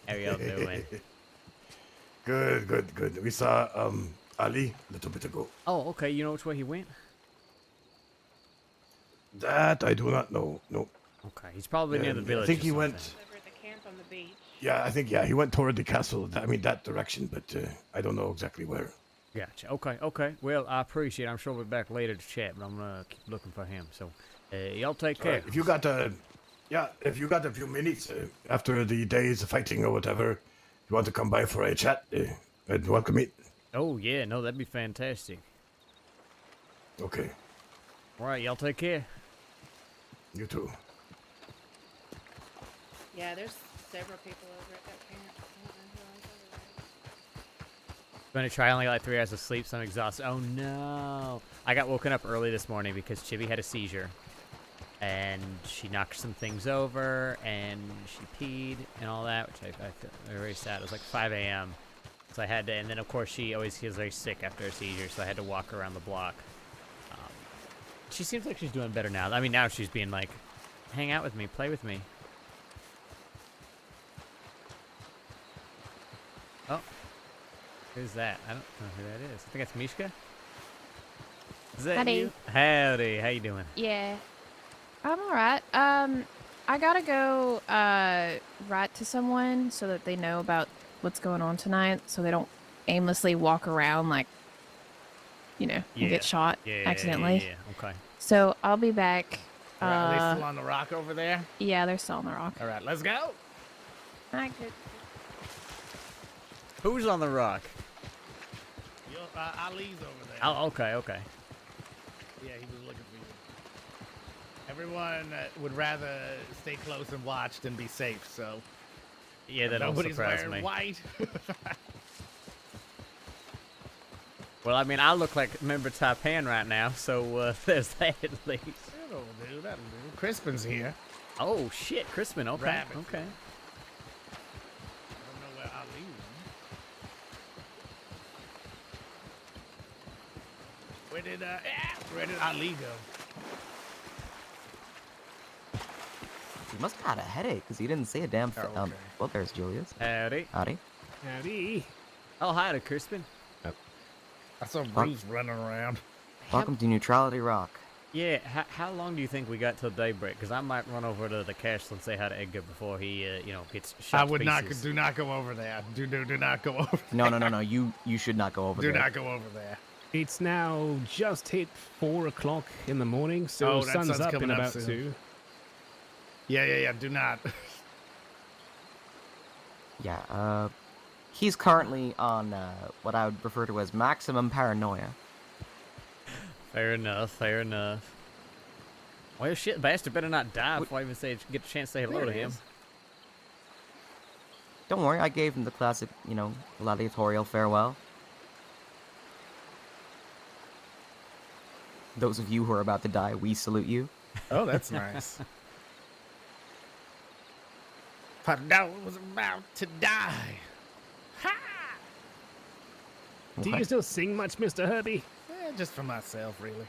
How y'all doing? Good. We saw Ali a little bit ago. Oh, okay. You know which way he went? That I do not know. No. Okay, he's probably near the village. I think or he something. went. Over at the camp on the beach. Yeah, I think he went toward the castle. I mean that direction, but I don't know exactly where. Gotcha. Okay. Well, I appreciate it. I'm sure we'll be back later to chat, but I'm gonna keep looking for him. So, y'all take care. If you got a few minutes after the days of fighting or whatever, you want to come by for a chat, I'd welcome it. Oh yeah, no, that'd be fantastic. Okay. All right, y'all take care. You too. Yeah, there's several people over at that camp. I don't know who else over I'm gonna try. I only got like 3 hours of sleep, so I'm exhausted. Oh no! I got woken up early this morning because Chibi had a seizure, and she knocked some things over, and she peed and all that, which I feel very sad. It was like 5 a.m. So I had to, and then of course she always feels very sick after a seizure, so I had to walk her around the block. She seems like she's doing better now. I mean, now she's being like, hang out with me, play with me. Oh, who's that? I don't know who that is. I think that's Mishka. Is that Howdy. you? Howdy. How you doing? Yeah. I'm alright. I gotta go write to someone so that they know about what's going on tonight, so they don't aimlessly walk around like, you know, and get shot accidentally. Yeah. Okay. So I'll be back. Are they still on the rock over there? Yeah, they're still on the rock. All right, let's go. Who's on the rock? Ali's over there. Oh, okay. Yeah, he was looking for you. Everyone would rather stay close and watch than be safe, so. Yeah, that don't nobody's surprise wearing me. white. Well, I mean, I look like member Taipan right now, so there's that at least. That'll do. Crispin's here. Oh shit, Crispin. Okay. Rabbit. Okay. I don't know where Ali went. Where did Ali go? He must have had a headache because he didn't say a damn thing. okay. Well, there's Julius. Howdy. Howdy. Oh, hi to Crispin. I saw Bruce running around. Welcome to Neutrality Rock. Yeah, how long do you think we got till daybreak? Because I might run over to the castle and say hi to Edgar before he, gets shot I would to not. pieces. Do not go over there. Do not go over. No. You should not go over Do there. not go over there. It's now just hit 4 o'clock in the morning, so that sun's up coming in up about soon. 2. Yeah. Do not. Yeah, he's currently on what I would refer to as maximum paranoia. Fair enough. Well, shit, bastard better not die before I even get a chance to say hello to him. Don't worry, I gave him the classic, gladiatorial farewell. Those of you who are about to die, we salute you. Oh, that's nice. Pardon was about to die. Ha! Do you still sing much, Mr. Herbie? Just for myself, really.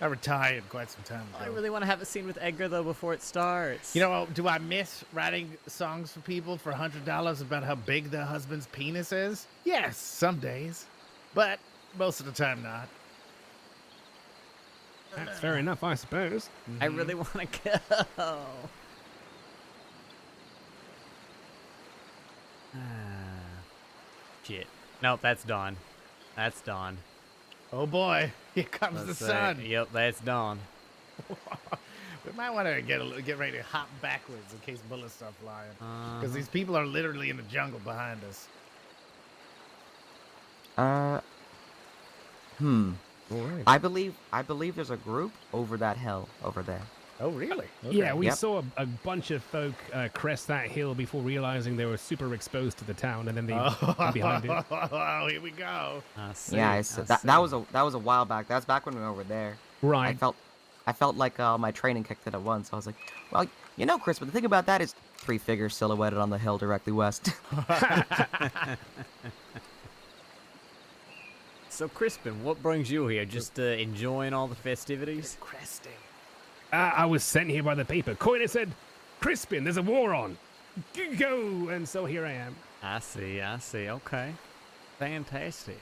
I retired quite some time ago. I really want to have a scene with Edgar, though, before it starts. You know, do I miss writing songs for people for $100 about how big their husband's penis is? Yes, some days. But most of the time not. That's fair enough, I suppose. I really want to go. Shit. Nope, that's dawn. That's dawn. Oh boy, here comes the sun. Yep, that's dawn. We might want to get ready to hop backwards in case bullets start flying. Because these people are literally in the jungle behind us. Right. I believe there's a group over that hill over there. Oh, really? Okay. Yeah, we Yep. saw a bunch of folk crest that hill before realizing they were super exposed to the town, and then they went behind it. Oh, here we go. Yeah, that was a while back. That's back when we were over there. Right. I felt like my training kicked in at once. I was like, well, Chris, but the thing about that is 3 figures silhouetted on the hill directly west. So, Crispin, what brings you here? Just enjoying all the festivities? Cresting. I was sent here by the paper. Coiner said, Crispin, there's a war on. Go! And so here I am. I see. Okay. Fantastic.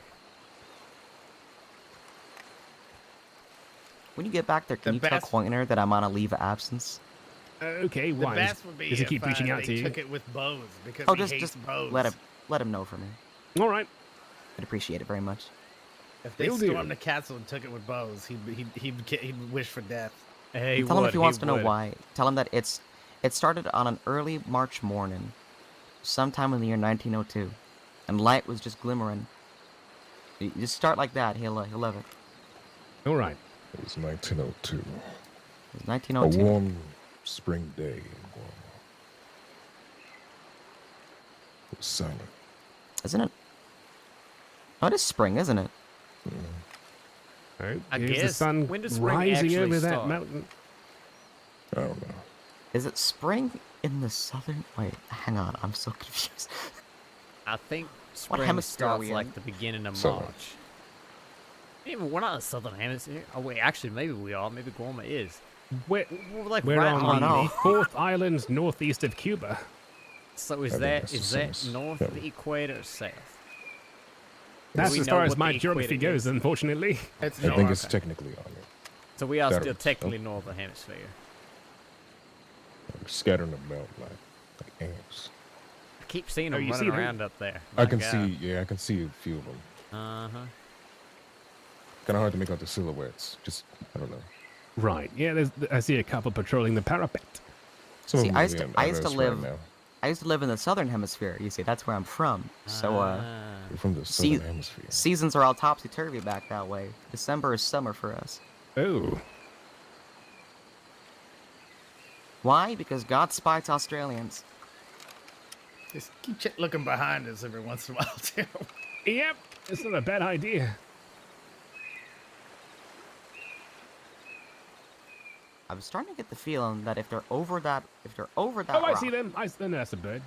When you get back there, can The you tell best- Coiner that I'm on a leave of absence? Okay, The why? best would be Does he if keep reaching out they to you? took it with bows because Oh, he just hates bows. let him know for me. All right. I'd appreciate it very much. If they Will do. stormed the castle and took it with bows, he'd wish for death. Hey, Tell him if he wants to know why. Tell him that it started on an early March morning, sometime in the year 1902, and light was just glimmering. You just start like that, he'll love it. All right. It was 1902. It was A 1902. warm spring day in Guam. It was silent. Isn't it? Oh, it is spring, isn't it? All right. I Here's the guess. sun When does spring rising actually over that start? mountain. I don't know. Is it spring in the southern? Wait, hang on, I'm so confused. I think spring hemisphere are starts we like in? the beginning of Southern. March. Even we're not in the southern hemisphere. Oh wait, actually, maybe we are. Maybe Guam is. We're, We're like we're right on no. the fourth island northeast of Cuba. So is I think that that's the is that same. north Yeah. of the equator or south? That's we as know far as what my the geography equator goes, is? unfortunately. It's I think it's north. technically on it. So we are Better. still technically north of the hemisphere. Like scattering the melt like ants. I keep seeing Oh, them you running see them? around up there. I can see, yeah, I can see a few of them. Uh huh. Kind of hard to make out the silhouettes. Just, I don't know. Right. Yeah, I see a couple patrolling the parapet. Some See, of them I will used be to- on I used to others live- Right now. I used to live in the southern hemisphere. You see, that's where I'm from. So, Ah. You're from the See- southern hemisphere. seasons are all topsy-turvy back that way. December is summer for us. Oh. Why? Because God spites Australians. Just keep looking behind us every once in a while, too. Yep. It's not a bad idea. I was starting to get the feeling that if they're over that Oh, I rock, see them. No, that's a bird.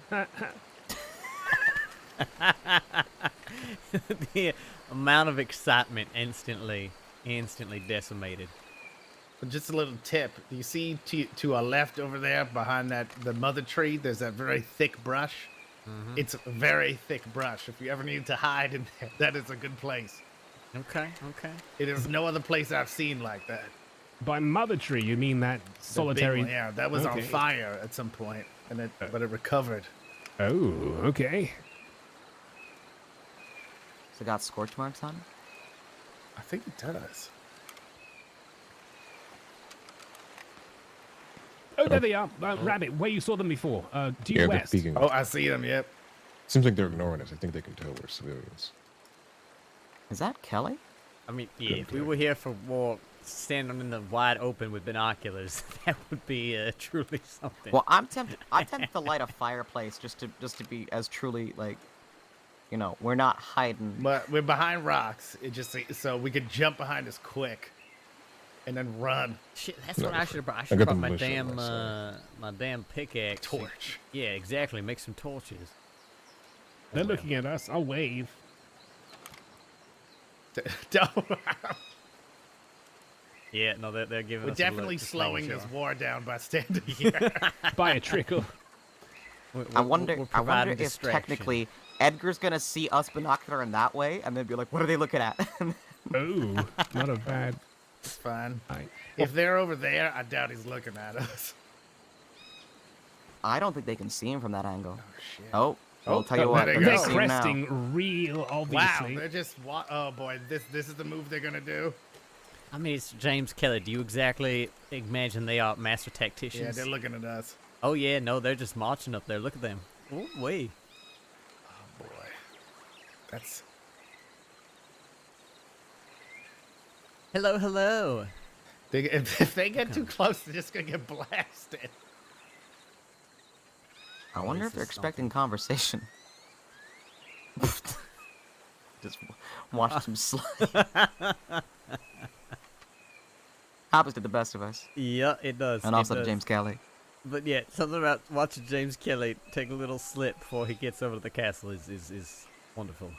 The amount of excitement instantly decimated. Just a little tip. You see to our left over there behind the mother tree, there's that very thick brush. It's a very thick brush. If you ever need to hide in there, that is a good place. Okay. It is no other place I've seen like that. By Mother Tree, you mean that The big solitary? one, yeah, that was on Okay. fire at some point, but it recovered. Oh, okay. so it got scorch marks on it? I think it does. Oh, there they are. Rabbit, where you saw them before. Due Yeah, they're west. peeking. Oh, I see them. Yep. Seems like they're ignoring us. I think they can tell we're civilians. Is that Kelly? I mean, yeah, Good if we play. were here for war, standing in the wide open with binoculars, that would be truly something. Well, I'm tempted to light a fireplace just to be as truly like, you know, we're not hiding. But we're behind rocks. It just so we could jump behind us quick, and then run. Shit, that's No, what I should have brought. I I should got have the brought my militia on damn, my side. my damn pickaxe. Torch. Yeah, exactly. Make some torches. They're looking at us. I'll wave. Don't- Yeah, no, they're giving We're us a look, definitely just making slowing this sure. war down by standing here. By a trickle. I wonder we're if providing distraction. technically Edgar's gonna see us binocular in that way and then be like, what are they looking at? Oh, not a bad. It's fine. Right. If they're over there, I doubt he's looking at us. I don't think they can see him from that angle. Oh shit. Oh, I'll Oh, tell you there what. they They're go. They're gonna see him now. cresting real Wow, obviously. they're just oh boy, this is the move they're gonna do. I mean, it's James Kelly. Do you exactly imagine they are master tacticians? Yeah, they're looking at us. Oh yeah, no, they're just marching up there. Look at them. Ooh, wait. Oh boy, that's Hello, hello. if they get too close, they're just gonna get blasted. I wonder this if they're is expecting conversation. Just watch them slide. Happens to the best of us, Yeah, it does. and it also to does. James Kelly. But yeah, something about watching James Kelly take a little slip before he gets over to the castle is wonderful.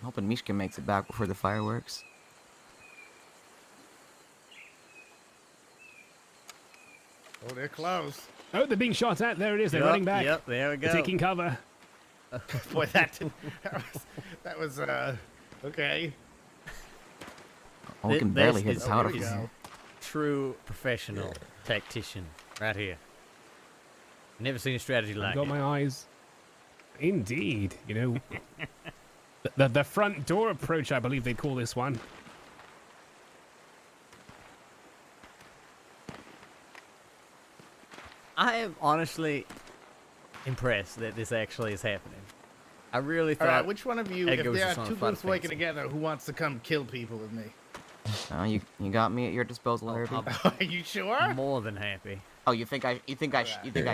Hoping Mishka makes it back before the fireworks. Oh, they're close. Oh, they're being shot at. There it is. They're running back. Yep, there we They're go. taking cover. Boy, that was okay. Oh, we can barely hit the This powder. is go. true professional tactician right here. Never seen a strategy I've like got it. my eyes. Indeed. You know, the front door approach, I believe they call this one. I am honestly impressed that this actually is happening. I really All thought. right, which one of you, if Edgar was there just are on two a fun groups working fancy. together, who wants to come kill people with me? Oh, you got me at your disposal, Herbie. I'm Are you sure? more than happy. Oh, you think I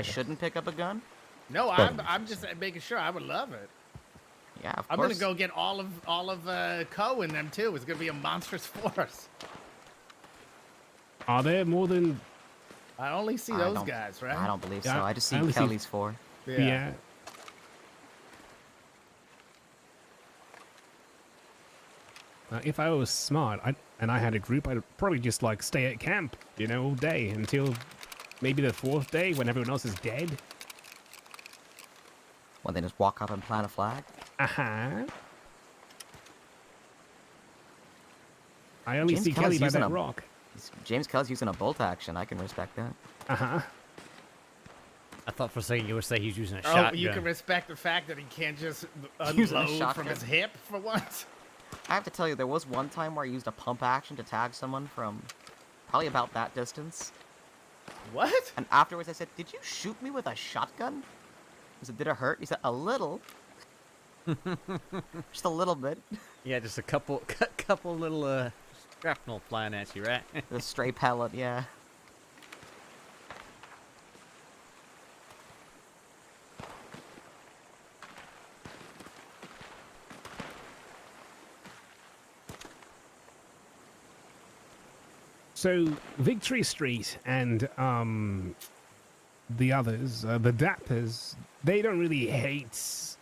shouldn't pick up a gun? No, I'm just making sure. I would love it. Yeah, of I'm course. gonna go get all of Co and them too. It's gonna be a monstrous force. Are there more than... I only see I those don't- guys, right? I don't believe so. Yeah, I just I see only see- Kelly's 4. Yeah. If I was smart and I had a group, I'd probably just like stay at camp, you know, all day until maybe the 4th day when everyone else is dead. Well, they just walk up and plant a flag. Uh-huh. I only James see Kelly's Kelly by using that a- rock. James Kelly's using a bolt action. I can respect that. Uh-huh. I thought for a second you were saying he was using a Oh, shotgun. you can respect the fact that he can't just Using a unload from shotgun. his hip for once. I have to tell you, there was one time where I used a pump action to tag someone from probably about that distance. What? And afterwards I said, "Did you shoot me with a shotgun?" I said, "Did it hurt?" He said, "A little." Just a little bit. Yeah, just a couple little shrapnel flying at you, right? The stray pellet, yeah. So Victory Street and the others, the Dappers, they don't really hate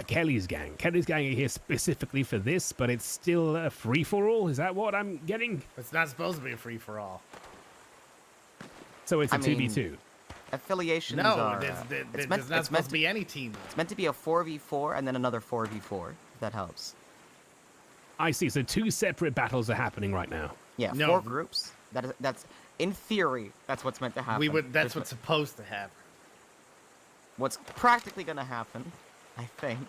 Kelly's gang. Kelly's gang are here specifically for this, but it's still a free for all. Is that what I'm getting? It's not supposed to be a free for all. So it's a I mean, 2v2. Affiliations No, are. there's not supposed to be any team. It's meant to be a 4v4 and then another 4v4. If that helps. I see. So 2 separate battles are happening right now. Yeah, No. 4 groups. That's in theory. That's what's meant to happen. That's There's- what's supposed to happen. What's practically going to happen, I think,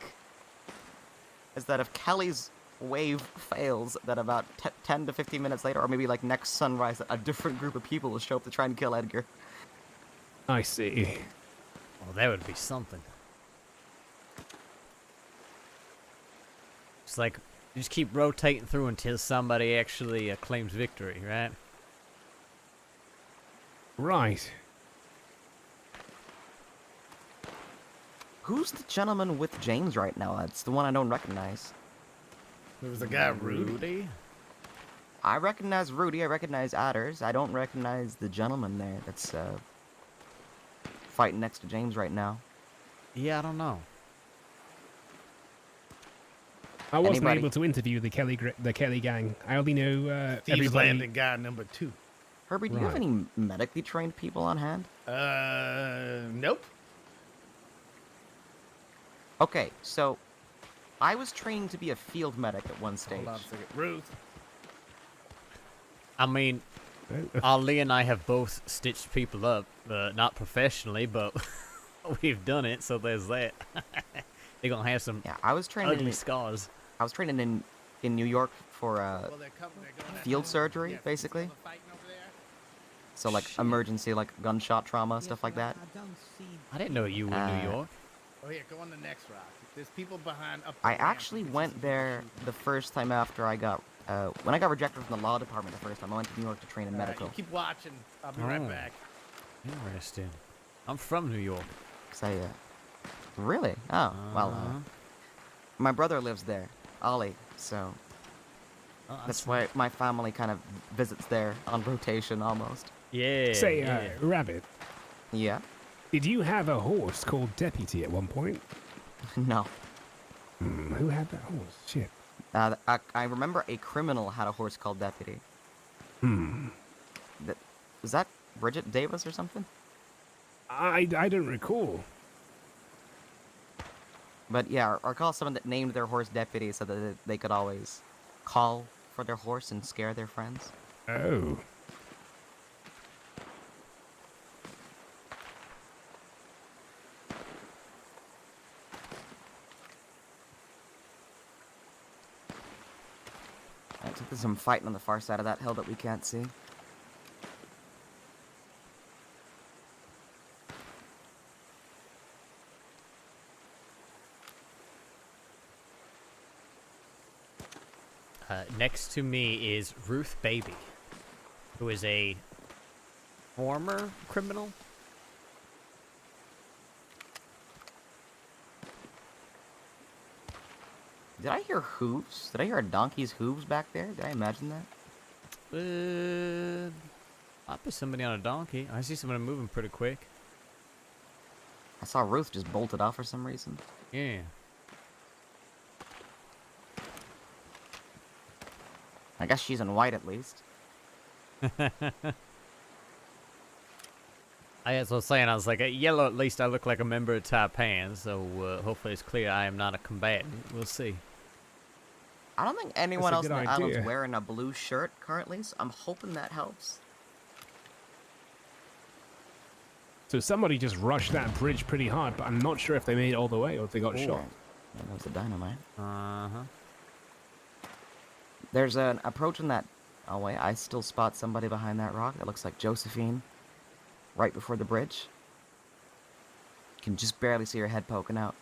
is that if Kelly's wave fails, that about 10 to 15 minutes later, or maybe like next sunrise, a different group of people will show up to try and kill Edgar. I see. Well, that would be something. It's like you just keep rotating through until somebody actually claims victory, right? Right. Who's the gentleman with James right now? That's the one I don't recognize. There was a guy, Rudy. I recognize Rudy. I recognize Adders. I don't recognize the gentleman there that's fighting next to James right now. Yeah, I don't know. I wasn't Anybody? able to interview the Kelly gang. I only know Thieves everybody. Landing guy number 2. Herbie, do you have Right. any medically trained people on hand? Nope. Okay, so I was trained to be a field medic at one stage. Hold on a second. Ruth. I mean, Ali and I have both stitched people up, not professionally, but we've done it, so there's that. They're gonna have some Yeah, I was trained ugly in scars. in New York for Well, they're going field surgery, basically. So like emergency, like gunshot trauma, stuff like that. I didn't know you were in New York. Oh, yeah, go on the next rock. There's people behind up I the ramp. actually You can went see people there shooting. the first time after I got when I got rejected from the law department the first time. I went to New York to train in All right, medical. you keep watching. I'll be right Oh. back. Interesting. I'm from New York. 'Cause I, really? Oh, well, Uh-huh. my brother lives there, Ollie. So Oh, that's why my family kind of visits there on rotation almost. Yeah. Say, yeah. Rabbit, Yeah. did you have a horse called Deputy at one point? No. Who had that horse? Shit. I remember a criminal had a horse called Deputy. Hmm. Was that Bridget Davis or something? I don't recall. But yeah, or call someone that named their horse Deputy so that they could always call for their horse and scare their friends. Oh. I think there's some fighting on the far side of that hill that we can't see. Next to me is Ruth Baby, who is a former criminal. Did I hear hooves? Did I hear a donkey's hooves back there? Did I imagine that? Might be somebody on a donkey. I see someone moving pretty quick. I saw Ruth just bolted off for some reason. Yeah. I guess she's in white at least. As I was saying, I was like, yellow, at least I look like a member of Taipan, so hopefully it's clear I am not a combatant. We'll see. I don't think anyone else That's in a the good island's idea. wearing a blue shirt currently, so I'm hoping that helps. So somebody just rushed that bridge pretty hard, but I'm not sure if they made it all the way or if they got shot. That was the dynamite. Uh-huh. There's an approach in that... Oh, wait, I still spot somebody behind that rock. That looks like Josephine. Right before the bridge. Can just barely see her head poking out.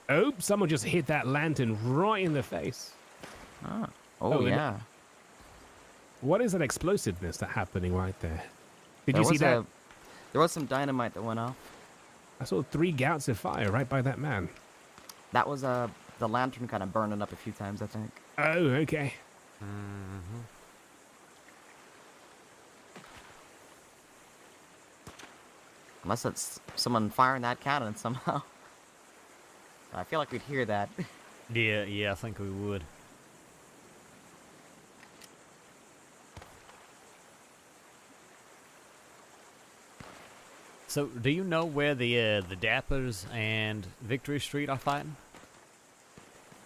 Oh, someone just hit that lantern right in the face. Oh, Oh, and- yeah. What is that explosiveness that happening right there? Did There you see was that? There was some dynamite that went off. I saw 3 gouts of fire right by that man. That was the lantern kind of burning up a few times, I think. Oh, okay. Unless it's someone firing that cannon somehow. I feel like we'd hear that. Yeah, I think we would. So, do you know where the Dappers and Victory Street are fighting?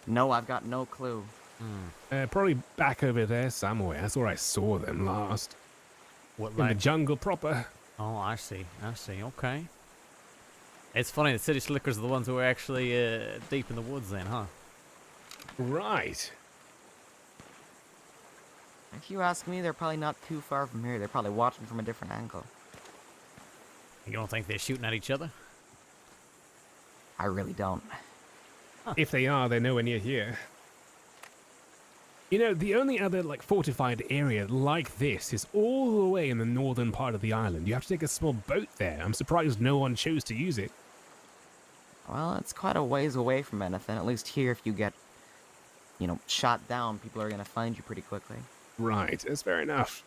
No, I've got no clue. Probably back over there somewhere. That's where I saw them last. What, In the jungle proper. Oh, I see. Okay. It's funny, the city slickers are the ones who are actually deep in the woods then, huh? Right. If you ask me, they're probably not too far from here. They're probably watching from a different angle. You don't think they're shooting at each other? I really don't. If they are, they're nowhere near here. You know, the only other, fortified area like this is all the way in the northern part of the island. You have to take a small boat there. I'm surprised no one chose to use it. Well, it's quite a ways away from anything. At least here, if you get, shot down, people are going to find you pretty quickly. Right, that's fair enough.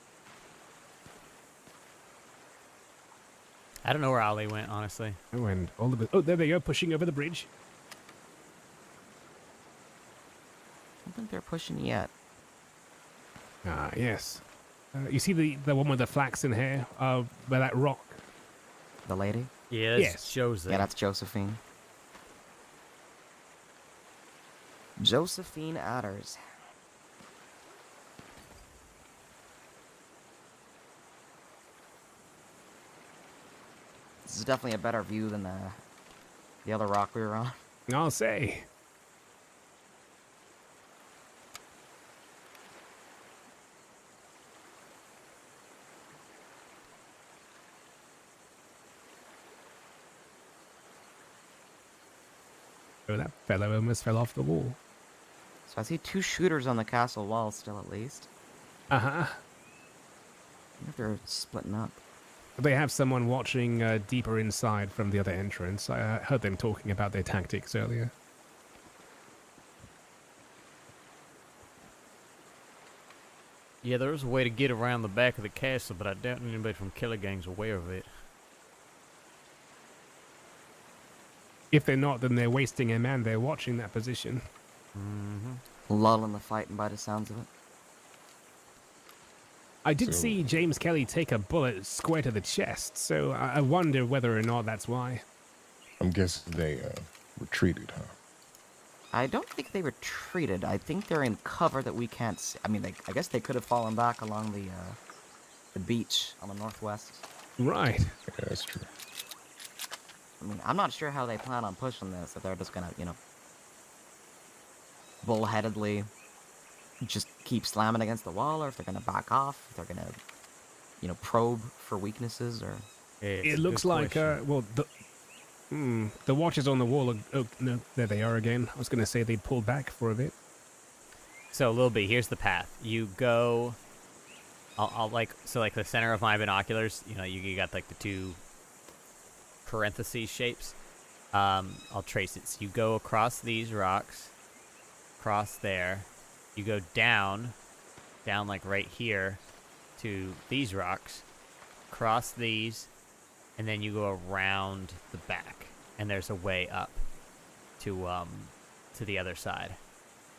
I don't know where Ali went, honestly. Oh, and all the... Oh, there they go, pushing over the bridge. I don't think they're pushing yet. Ah, yes. You see the one with the flaxen hair by that rock? The lady? Yeah, Yes. shows Yeah, that's Josephine. Josephine Adders. This is definitely a better view than the other rock we were on. I'll say. Oh, that fellow almost fell off the wall. So I see 2 shooters on the castle wall still, at least. Uh-huh. I wonder if they're splitting up. They have someone watching deeper inside from the other entrance. I heard them talking about their tactics earlier. Yeah, there is a way to get around the back of the castle, but I doubt anybody from Killer Gang's aware of it. If they're not, then they're wasting a man there watching that position. Lull in the fighting by the sounds of it. I did So- see James Kelly take a bullet square to the chest, so I wonder whether or not that's why. I'm guessing they retreated, huh? I don't think they retreated. I think they're in cover that we can't see. I mean, I guess they could have fallen back along the beach on the northwest. Right. Yeah, that's true. I mean, I'm not sure how they plan on pushing this. If they're just gonna, bullheadedly just keep slamming against the wall, or if they're gonna back off, if they're gonna, probe for weaknesses, or... It looks like, the watchers on the wall are... Oh, no, there they are again. I was going to say they'd pull back for a bit. So, Lil B, here's the path. You go... like the center of my binoculars, you got, like, the two parentheses shapes. I'll trace it. So you go across these rocks, across there. You go down, like, right here to these rocks, cross these, and then you go around the back, and there's a way up to the other side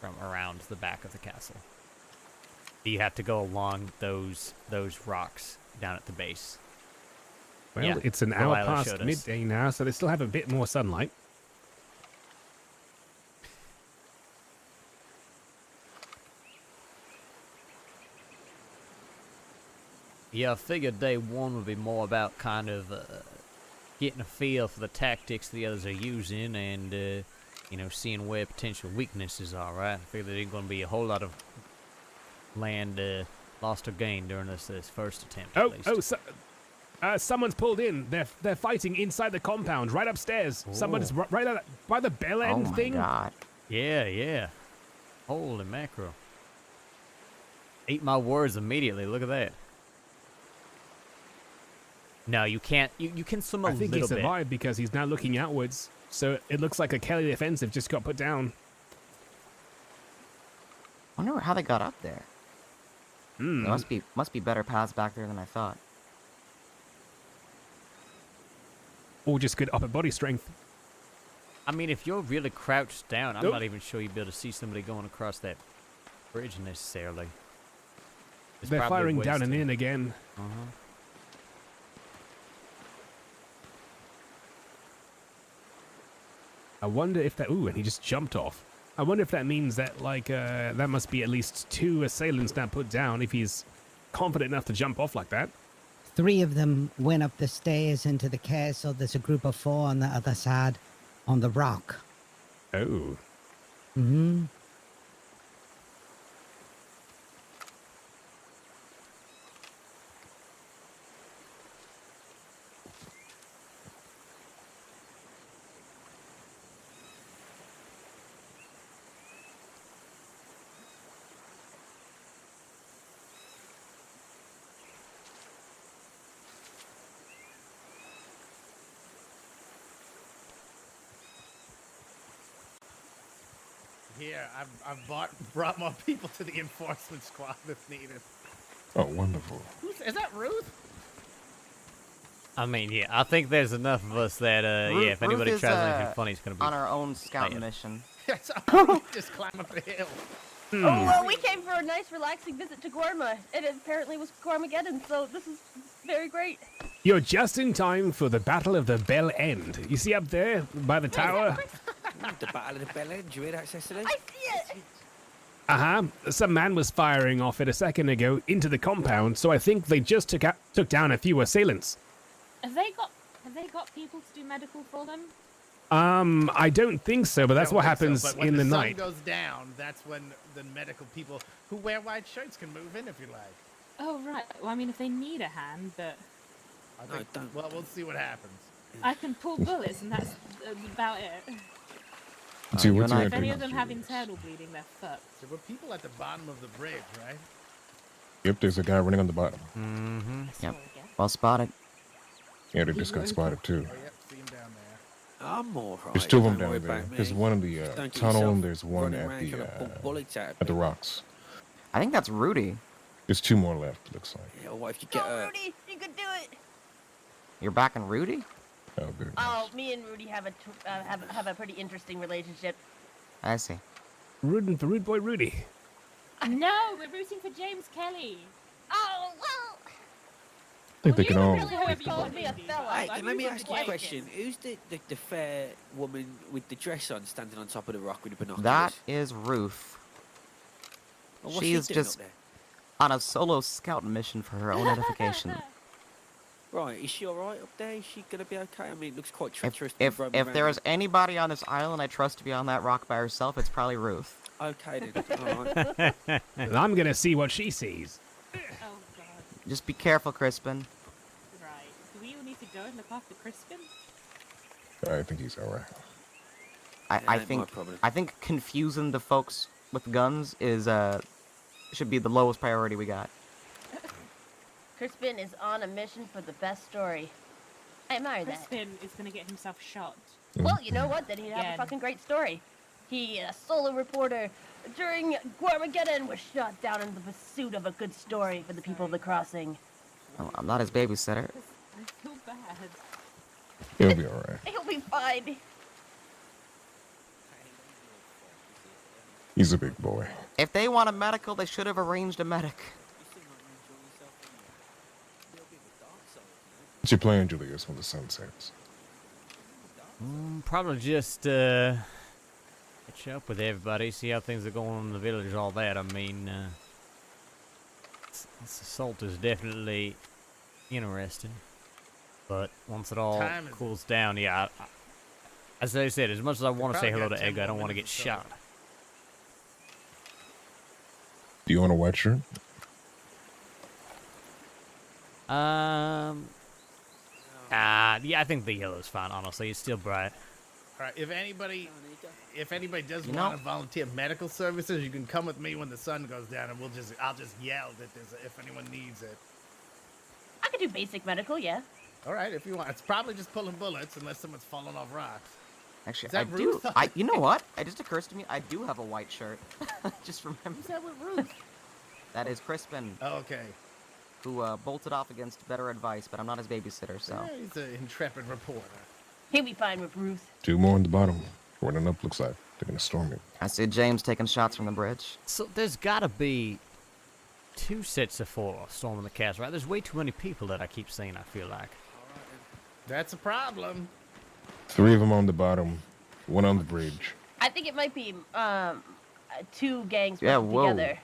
from around the back of the castle. You have to go along those rocks down at the base. Well, Yeah, it's an hour Delilah past showed us. midday now, so they still have a bit more sunlight. Yeah, I figured day one would be more about kind of getting a feel for the tactics the others are using and, seeing where potential weaknesses are, right? I figured there ain't going to be a whole lot of land lost or gained during this first attempt, at least. Someone's pulled in. They're fighting inside the compound, right upstairs. Someone's right by the bell end Oh my thing. god. Yeah. Holy mackerel. Eat my words immediately. Look at that. No, you can't. You can swim a I think little he bit. survived because he's now looking outwards. So it looks like a Kelly defensive just got put down. I wonder how they got up there. Hmm. There must be better paths back there than I thought. Or just good upper body strength. I mean, if you're really crouched down, I'm Nope. not even sure you'd be able to see somebody going across that bridge necessarily. It's They're probably firing ways down and to- in again. Uh-huh. I wonder if that... Ooh, and he just jumped off. I wonder if that means that, that must be at least 2 assailants now put down if he's confident enough to jump off like that. 3 of them went up the stairs into the castle. There's a group of 4 on the other side on the rock. Oh. Mm-hmm. Here, I've brought more people to the enforcement squad if needed. Oh, wonderful. Is that Ruth? I mean, yeah, I think there's enough of us that, if Ruth anybody is, tries anything funny, it's going to be... on our own scout Hiya. mission. Yes, just climb up the hill. Oh, well, we came for a nice, relaxing visit to Gorma. It apparently was Gormageddon, so this is very great. You're just in time for the Battle of the Bell End. You see up there by the tower? The Battle of the Bell End, you hear that, Cecily? I see it. Uh-huh. Some man was firing off it a second ago into the compound, so I think they just took down a few assailants. Have they got people to do medical for them? I don't think so, but that's what happens But when in the sun night. goes down, that's when the medical people who wear white shirts can move in if you like. Oh, right. Well, I mean, if they need a hand, but I think, well, we'll see what happens. I can pull bullets, and that's about it. See, you what's and I- your If any idea? of them have internal bleeding, they're fucked. There were people at the bottom of the bridge, right? Yep, there's a guy running on the bottom. Mm-hmm. Yep. Well spotted. Yeah, they just got spotted too. Oh, yep, see him down there. I'm all right. There's 2 of them don't down worry there. about me. There's one in the Just don't get tunnel, yourself and there's one running at around trying to pull bullets out the of me. rocks. I think that's Rudy. There's 2 more left, looks like. Yeah, what if you get Go, hurt? Rudy. You can do it. You're backing Rudy? Oh, very Oh, me and Rudy have have a pretty interesting relationship. I see. Rooting for Rude Boy Rudy. No, we're rooting for James Kelly. Oh well. I think they You can all. really always called me a fella. Hey, I'm let me moving ask you a away. question. Who's the fair woman with the dress on standing on top of the rock with the binoculars? That is Ruth. Oh, what's She's she doing just up there? on a solo scout mission for her own edification. Right, is she alright up there? Is she gonna be okay? I mean, it looks quite If treacherous. to be if, roaming if around there there. is anybody on this island I trust to be on that rock by herself, it's probably Ruth. Okay then. Alright. And I'm gonna see what she sees. Oh god. Just be careful, Crispin. Right. Do we all need to go and look after Crispin? I think he's all right. I, Yeah, I ain't my think problem. I think confusing the folks with guns is should be the lowest priority we got. Crispin is on a mission for the best story. I admire that. Crispin is gonna get himself shot. Well, you know what? Then he'd have Again. a fucking great story. He, a solo reporter during Guarmageddon, was shot down in the pursuit of a good story for the people of the crossing. Oh, I'm not his babysitter. I feel bad. He'll be all right. He'll be fine. He's a big boy. If they want a medical, they should have arranged a medic. What's your plan, Julius, when the sun sets? Probably just catch up with everybody, see how things are going on in the village, all that. I mean, this assault is definitely interesting, but once it all Time is- cools down, yeah. As I said, as much as I want to say probably hello got to 10 Edgar, I don't more want to get minutes or so. shot. Do you want a white shirt? Yeah, I think the yellow's fine. Honestly, it's still bright. All right, if anybody does You want know- to volunteer medical services, you can come with me when the sun goes down, and I'll just yell that if anyone needs it. I could do basic medical, yeah. All right, if you want. It's probably just pulling bullets unless someone's falling off rocks. Actually, Is that I do. Ruth? You know what? It just occurs to me, I do have a white shirt. Just remember. Who's that with Ruth? That is Crispin, Oh, okay. who bolted off against better advice, but I'm not his babysitter, so. Yeah, he's an intrepid reporter. He'll be fine with Ruth. 2 more on the bottom. Running up looks like they're gonna storm it. I see James taking shots from the bridge. So there's got to be 2 sets of 4 storming the castle, right? There's way too many people that I keep seeing. I feel like. That's a problem. 3 of them on the bottom, 1 on the bridge. I think it might be 2 gangs Yeah, working whoa. together.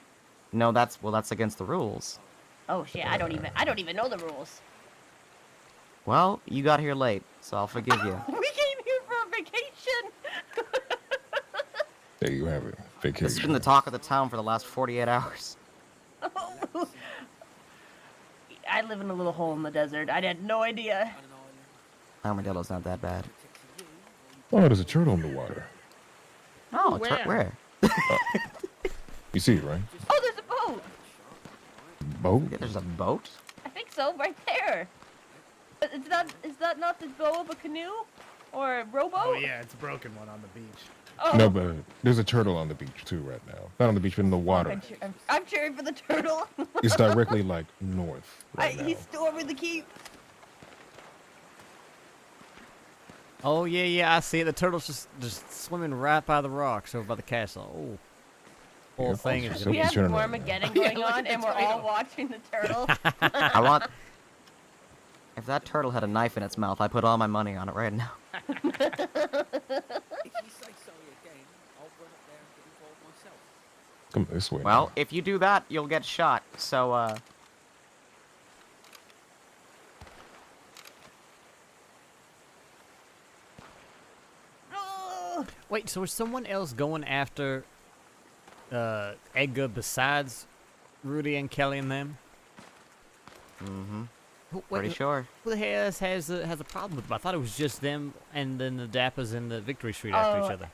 No, that's against the rules. Oh shit! I don't even know the rules. Well, you got here late, so I'll forgive you. We came here for a vacation. There you have it. This has Vacation. been the talk of the town for the last 48 hours. I live in a little hole in the desert. I had no idea. Armadillo's not that bad. Oh, there's a turtle in the water. Oh, Where? where? You see it, right? Oh, there's a boat. Boat? Yeah, there's a boat? I think so, right there. But is that not the bow of a canoe? Or a rowboat? Oh yeah, it's a broken one on the beach. Oh, No, but there's a turtle on the beach too right now. Not on the beach, but in the water. I'm cheering for the turtle. It's directly like north right now. He's storming the keep. Oh yeah, I see it. The turtle's just swimming right by the rocks over by the castle. Oh, whole Yeah, thing is. so- We have turtle. Armageddon going look on, at and the we're all turtle. watching the turtle. I want. If that turtle had a knife in its mouth, I'd put all my money on it right now. If you say sorry again, I'll run up there and get involved myself. Come this way. Well, if you do that, you'll get shot. So, Wait, so is someone else going after Edgar besides Rudy and Kelly and them? mm-hmm. Who- Pretty wait, sure. Who the hell has a problem with them? I thought it was just them and then the Dappers and the Victory Street after each other.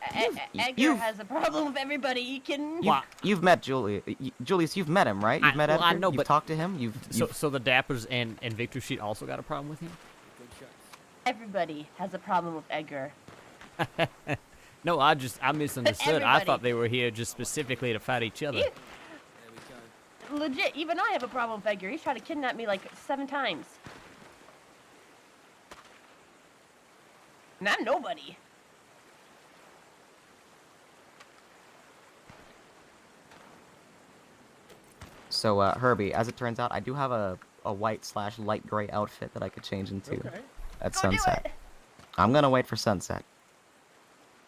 Edgar you've- has a problem with everybody. You can. Wha- You've met Julius. Julius, you've met him, right? You've met well, I Edgar? know, You've but- talked to him? You've So the Dappers and Victory Street also got a problem with him? Good shots. Everybody has a problem with Edgar. No, I misunderstood. I Everybody. thought they were here just specifically to fight each other. You- There we go. Legit, even I have a problem with Edgar. He's tried to kidnap me like 7 times. And I'm nobody. So, Herbie, as it turns out, I do have a white/light gray outfit that I could change into at Go do sunset. it. I'm gonna wait for sunset.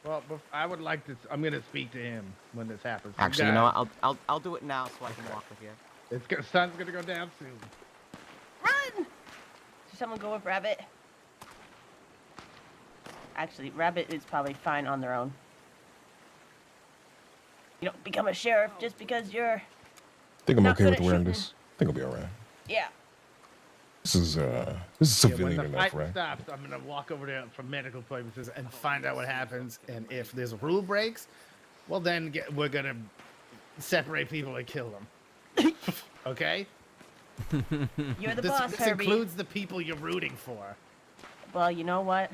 Well, I would like to. I'm gonna speak to him when this happens. Actually, you know what? I'll do it now so I can walk with you. Sun's gonna go down soon. Run! Should someone go with Rabbit? Actually, Rabbit is probably fine on their own. You don't become a sheriff just because you're. I think I'm not okay good with at wearing shooting. this. I think I'll be alright. Yeah. This is When civilian the enough, fight right? stops, I'm gonna walk over there for medical purposes and find out what happens. And if there's rule breaks, well then we're gonna separate people and kill them. Okay? You're the this, boss, this Herbie. includes the people you're rooting for. Well, you know what?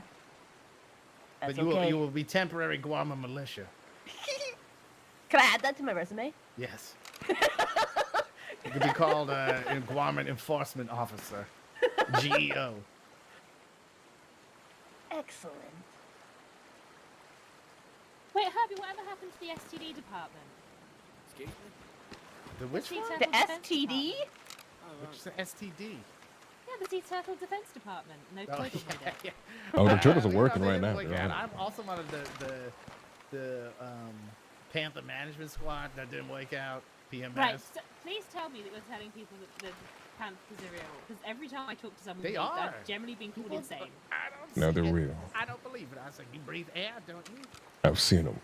That's But okay. you will be temporary Guarma militia. Can I add that to my resume? Yes. You could be called a Guarman Enforcement Officer. GEO. Excellent. Wait, Herbie, whatever happened to the STD department? Excuse me? The which Sea one? Turtle The Defense STD? Department. Which is the STD? Yeah, the Sea Turtle Defense Department. No Oh, total yeah, yeah. Oh, the turtles are You know, working they right didn't now. look They're at- on I'm also one of the Panther Management Squad that didn't work out. PMS. Right, so please tell me that you're telling people that the Panthers are real. Because every time I talk to someone, They I've are. generally been called insane. I don't No, see they're it. real. I don't believe it. I say you breathe air, don't you? I've seen them.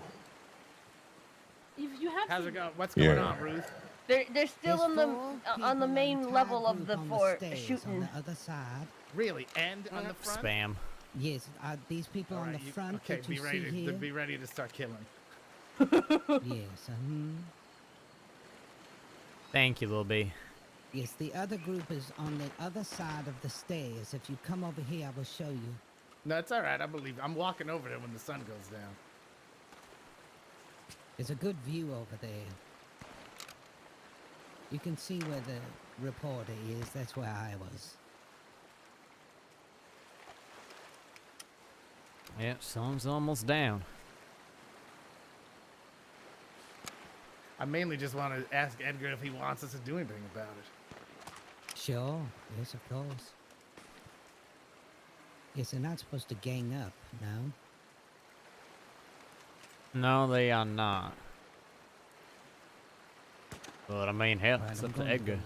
You have How's seen it going? What's going Yeah. on, Ruth? They're still There's on the four on the people, main entire level of group the on fort stairs shooting. on the other side. Really? And on the front? Spam. Yes, these people All on right, the front okay, that you be ready. see here. Be ready to start killing. Yes, Thank you, Lil B. yes. The other group is on the other side of the stairs. If you come over here, I will show you. No, it's all right. I believe. I'm walking over there when the sun goes down. There's a good view over there. You can see where the reporter is. That's where I was. Yeah, sun's almost down. I mainly just want to ask Edgar if he wants us to do anything about it. Sure. Yes, of course. Yes, they're not supposed to gang up, no? No, they are not. But I mean, hell, Right, it's I'm up to going to Edgar. look.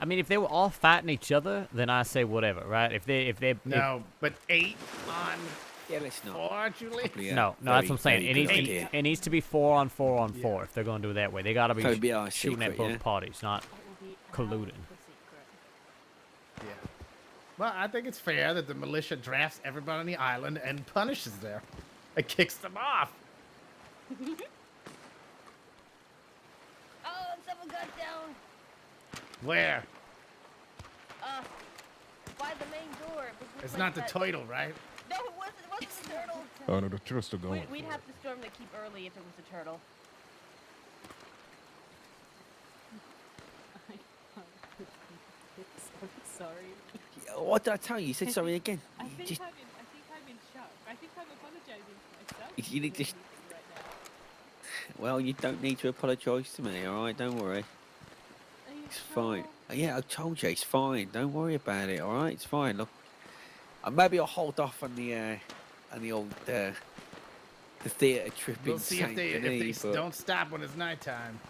I mean, if they were all fighting each other, then I say whatever, right? If they No, but 8 on Yeah, let's not. 4, Julie. Probably, no, that's what I'm saying. very It good needs, idea. it needs to be 4 on 4 on 4 if they're going to do it that way. They got to be Probably be our shooting at secret, both yeah? parties, not It will be colluding. our secret. Yeah. Well, I think it's fair that the militia drafts everybody on the island and punishes them. It kicks them off. Oh, someone got down. Where? By the main door. It was It's like not the that- turtle, right? No, it wasn't. It wasn't the turtle. Oh no, the turtles still going. We'd have to storm the keep early if it was the turtle. I'm sorry. What did I tell you? You said sorry again. I You think just, I'm in shock. I think I'm apologizing to myself. You need to- right now. well, you don't need to apologise to me, all right? Don't worry. Are you It's sure? fine. Yeah, I told you, it's fine. Don't worry about it, all right? It's fine. Look, maybe I'll hold off on the old the theatre trip We'll in see Saint if Denis, they but don't stop when it's nighttime.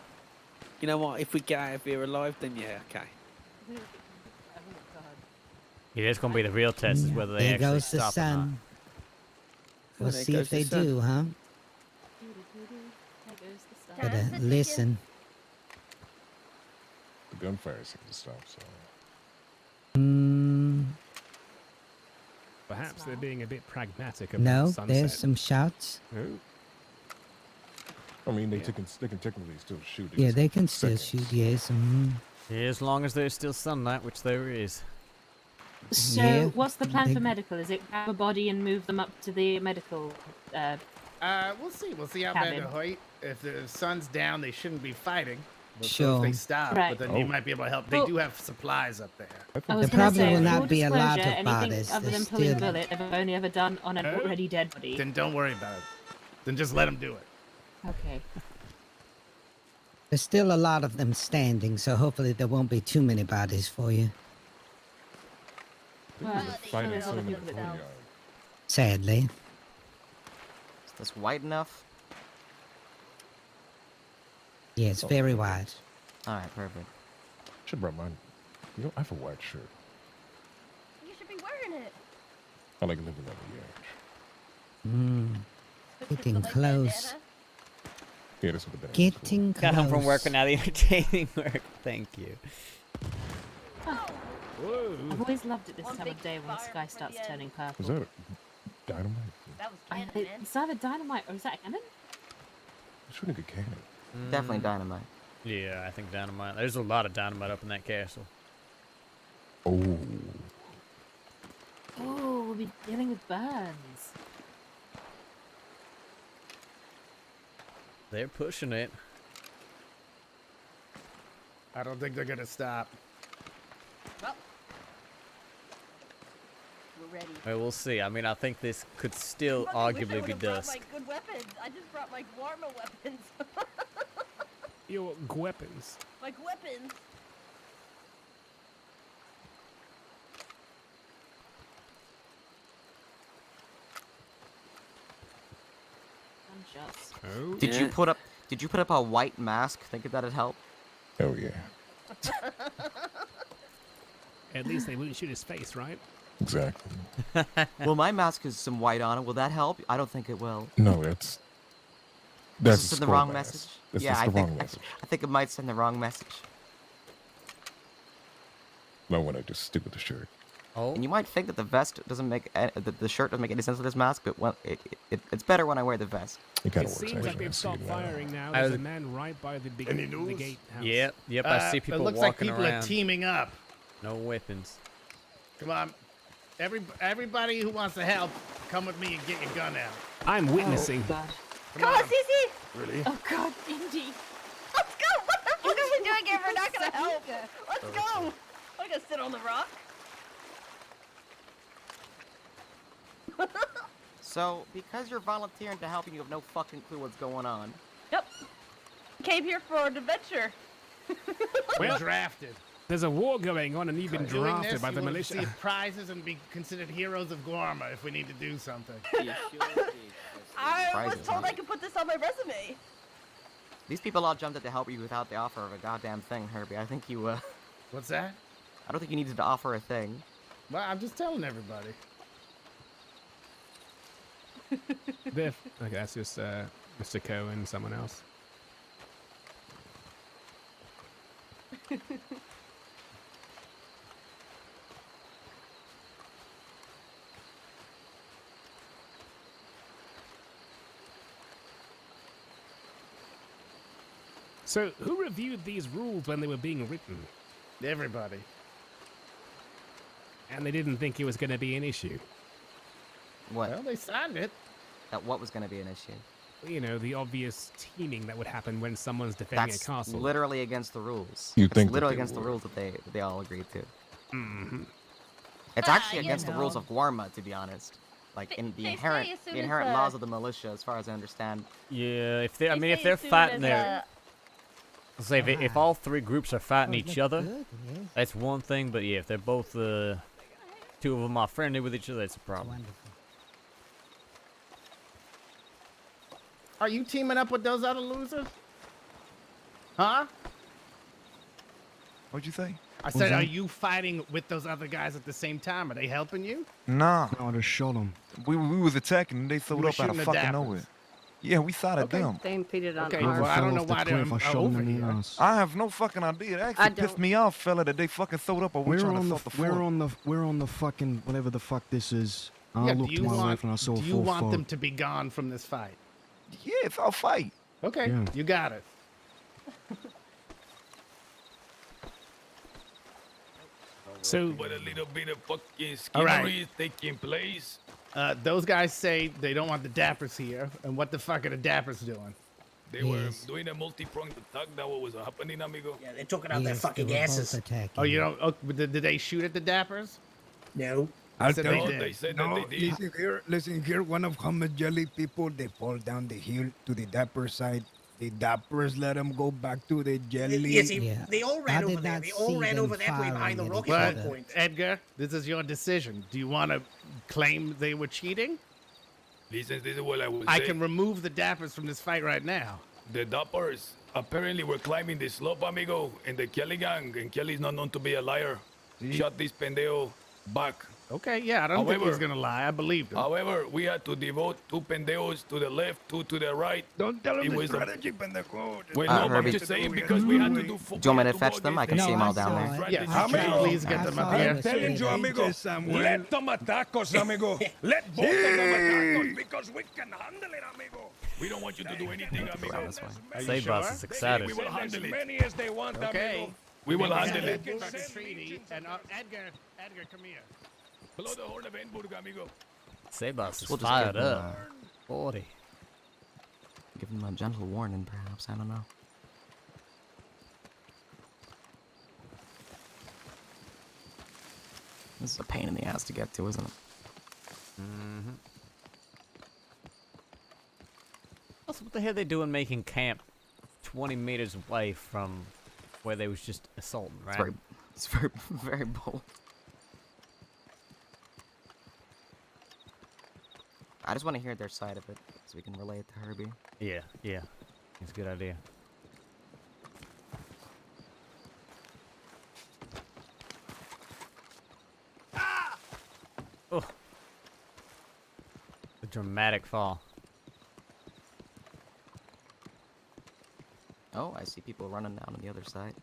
you know what? If we get out of here alive, then yeah, okay. Oh, God. Yeah, that's going to be the real test, is whether they There actually goes the stop or not. sun. We'll there see goes if the they sun. do, huh? Doo-doo-doo-doo. There goes the sun. Time Better to chicken. listen. The gunfire seems to stop. So Mm, Perhaps they're being a bit pragmatic about no, sunset. there's some shots. no. I mean, they can technically still shoot. Yeah, in they can still seconds. shoot, yes. Yeah, as long as there's still sunlight, which there is. So, Yeah, what's the plan they- for medical? Is it grab a body and move them up to the medical? We'll see. We'll see how bad Cabin. the height. If the sun's down, they shouldn't be fighting. So if they Sure. stop, Right. but then Oh. you might be able to help. They Well- do have supplies up there. I was There gonna probably say, will full not be a lot disclosure, of anything bodies. other There's than pulling a still, bullet, I've only ever done on an already dead body. Then don't worry about it. Then just let them do it. Okay. there's still a lot of them standing, so hopefully there won't be too many bodies for you. Well, Fighting there's other some people that courtyard. don't. Sadly. Is this white enough? Yeah, it's very wide. All right, perfect. Should brought mine. You know, I have a white shirt. You should be wearing it. I like living on the edge. Mm. Getting Like close. bandana. Yeah, that's what the bandana's Getting close. Got home from work, but now the entertaining work. Thank you. I've always loved it this One time big of day when the fire sky for starts the end. turning for. purple. Is that a dynamite? That was I, cannon, man. it's either dynamite or is that a cannon? Shooting a cannon. Definitely dynamite. Yeah, I think dynamite. There's a lot of dynamite up in that castle. Oh. Oh, we'll be dealing with burns. They're pushing it. I don't think they're gonna stop. Well, we're ready. Well, we'll see. I mean, I think this could still Fucking wish I arguably be would've brought dusk. my good weapons. I just brought my Guarma weapons. Your weapons. My weapons. Unjust. Oh. Did you put up? Did you put up a white mask? Think that'd help? Oh yeah. At least they wouldn't shoot his face, right? Exactly. Well, my mask has some white on it. Will that help? I don't think it will. No, that's Does a it send the skull wrong mask. message? That's Yeah, just I the think wrong message. I think it might send the wrong message. No, when I just stick with the shirt. Oh, And you might think that the vest doesn't make the shirt doesn't make any sense with this mask, but when it's better when I wear the vest. It kind It of works. seems like actually. I they've see stopped it now. firing now. I There's was- a man right by the big Any the news? gatehouse. yep. I see people it looks walking like people around. are teaming up. No weapons. Come on. Everybody who wants to help, come with me and get your gun out. I'm witnessing. God. Come on, Cece. Really? Oh God, Indy. Let's go. What the fuck are we doing if we're not gonna help? Let's go. I'm gonna sit on the rock. So, because you're volunteering to help and you have no fucking clue what's going on. Yep. Came here for an adventure. We're drafted. There's a war going on, and you've been Doing drafted this, by the you will militia. receive prizes and be considered heroes of Guarma if we need to do something. I was Prizes, told huh? I could put this on my resume. These people all jumped in to help you without the offer of a goddamn thing, Herbie. I think you, What's that? I don't think you needed to offer a thing. Well, I'm just telling everybody. Okay, that's just Mr. Coe and someone else. So, who reviewed these rules when they were being written? Everybody. And they didn't think it was going to be an issue. What? Well, they signed it. That what was going to be an issue? You know, the obvious teaming that would happen when someone's defending That's a castle. literally against the rules. You It's think that literally they against the would. rules that they all agreed to. Mhm. It's actually you against the rules know. of Guarma, to be honest. Like They- in the they say inherent as soon the as, inherent laws of the militia, as far as I understand. Yeah, if they, I They mean, if say they're as soon fighting as, there, say if all three groups are fighting Oh, each look other, good, yes. that's one thing. But yeah, if they're both, two of them are friendly with each other, that's a It's problem. wonderful. Are you teaming up with those other losers? Huh? What'd you say? I was said, are that? you fighting with those other guys at the same time? Are they helping you? Nah. No, I just shot him. We was attacking and they throwed were up out of shooting the fucking dappers. nowhere. Yeah, we shot at them. They impeded on Okay, our well, I don't Fell know off the why they're cliff, I shot him over in the here. ass. I have no fucking idea. It I actually pissed don't- me off, fella, that they fucking throwed up. Or we We're trying on to the assault the we're fort. on the we're on the fucking whatever the fuck this is. I Yeah, looked do to you my want, left and I saw do a you full want fog. them to be gone from this fight? Yeah, it's our fight. Okay, Yeah. you got it. So, But a little bit of fucking All right. skinnery is taking place. Those guys say they don't want the Dappers here, and what the fuck are the Dappers doing? They were Yes. doing a multi-pronged attack. That what was happening, amigo. Yeah, they're talking out their Yes, they fucking were both asses. attacking. Oh, you don't. Oh, did they shoot at the Dappers? No. I said No, they did. they said No, that they did. listen here. One of Hummus Jelly people, they fall down the hill to the Dapper side. The Dappers let them go back to the jelly. Yeah, see, Yeah. they all I ran did over there. not They all see ran them over that way behind the firing at rock each at But one other. point. Edgar, this is your decision. Do you want to claim they were cheating? Listen, this is what I was I saying. can remove the Dappers from this fight right now. The Dappers apparently were climbing the slope, amigo, and the Kelly gang, and Kelly's not known to be a liar, shot this pendejo back. Okay, yeah, I don't think he's However- gonna lie. I believed him. However, we had to devote 2 pendejos to the left, 2 to the right. Don't tell It them the was a- strategy, pendejo. Well, Uh, no, but I'm Herbie. just saying because we had to do. Do you want me to fetch them? I can No, see them I all down saw there. it. Yes, I can you saw it. please get I them saw up it. here? It was Telling you, shooting. amigo. Samuel. Let them attack us, amigo. Let both of them attack us because we can handle it, amigo. We don't want you to do anything, amigo. Around this way. Are you Say sure? boss is excited. We will Send handle as it. many as they want, Okay. amigo. We will Maybe handle we it. can start the treaty. And Edgar, come here. Blow the horn of Enburg, amigo. Say boss is We'll just fired give them, up. 40. Give them a gentle warning, perhaps. I don't know. This is a pain in the ass to get to, isn't it? Mm-hmm. Also, what the hell are they doing making camp 20 meters away from where they was just assaulting, right? It's very, very bold. I just want to hear their side of it so we can relay it to Herbie. Yeah, yeah. It's a good idea. Oh. A dramatic fall. Oh, I see people running down on the other side.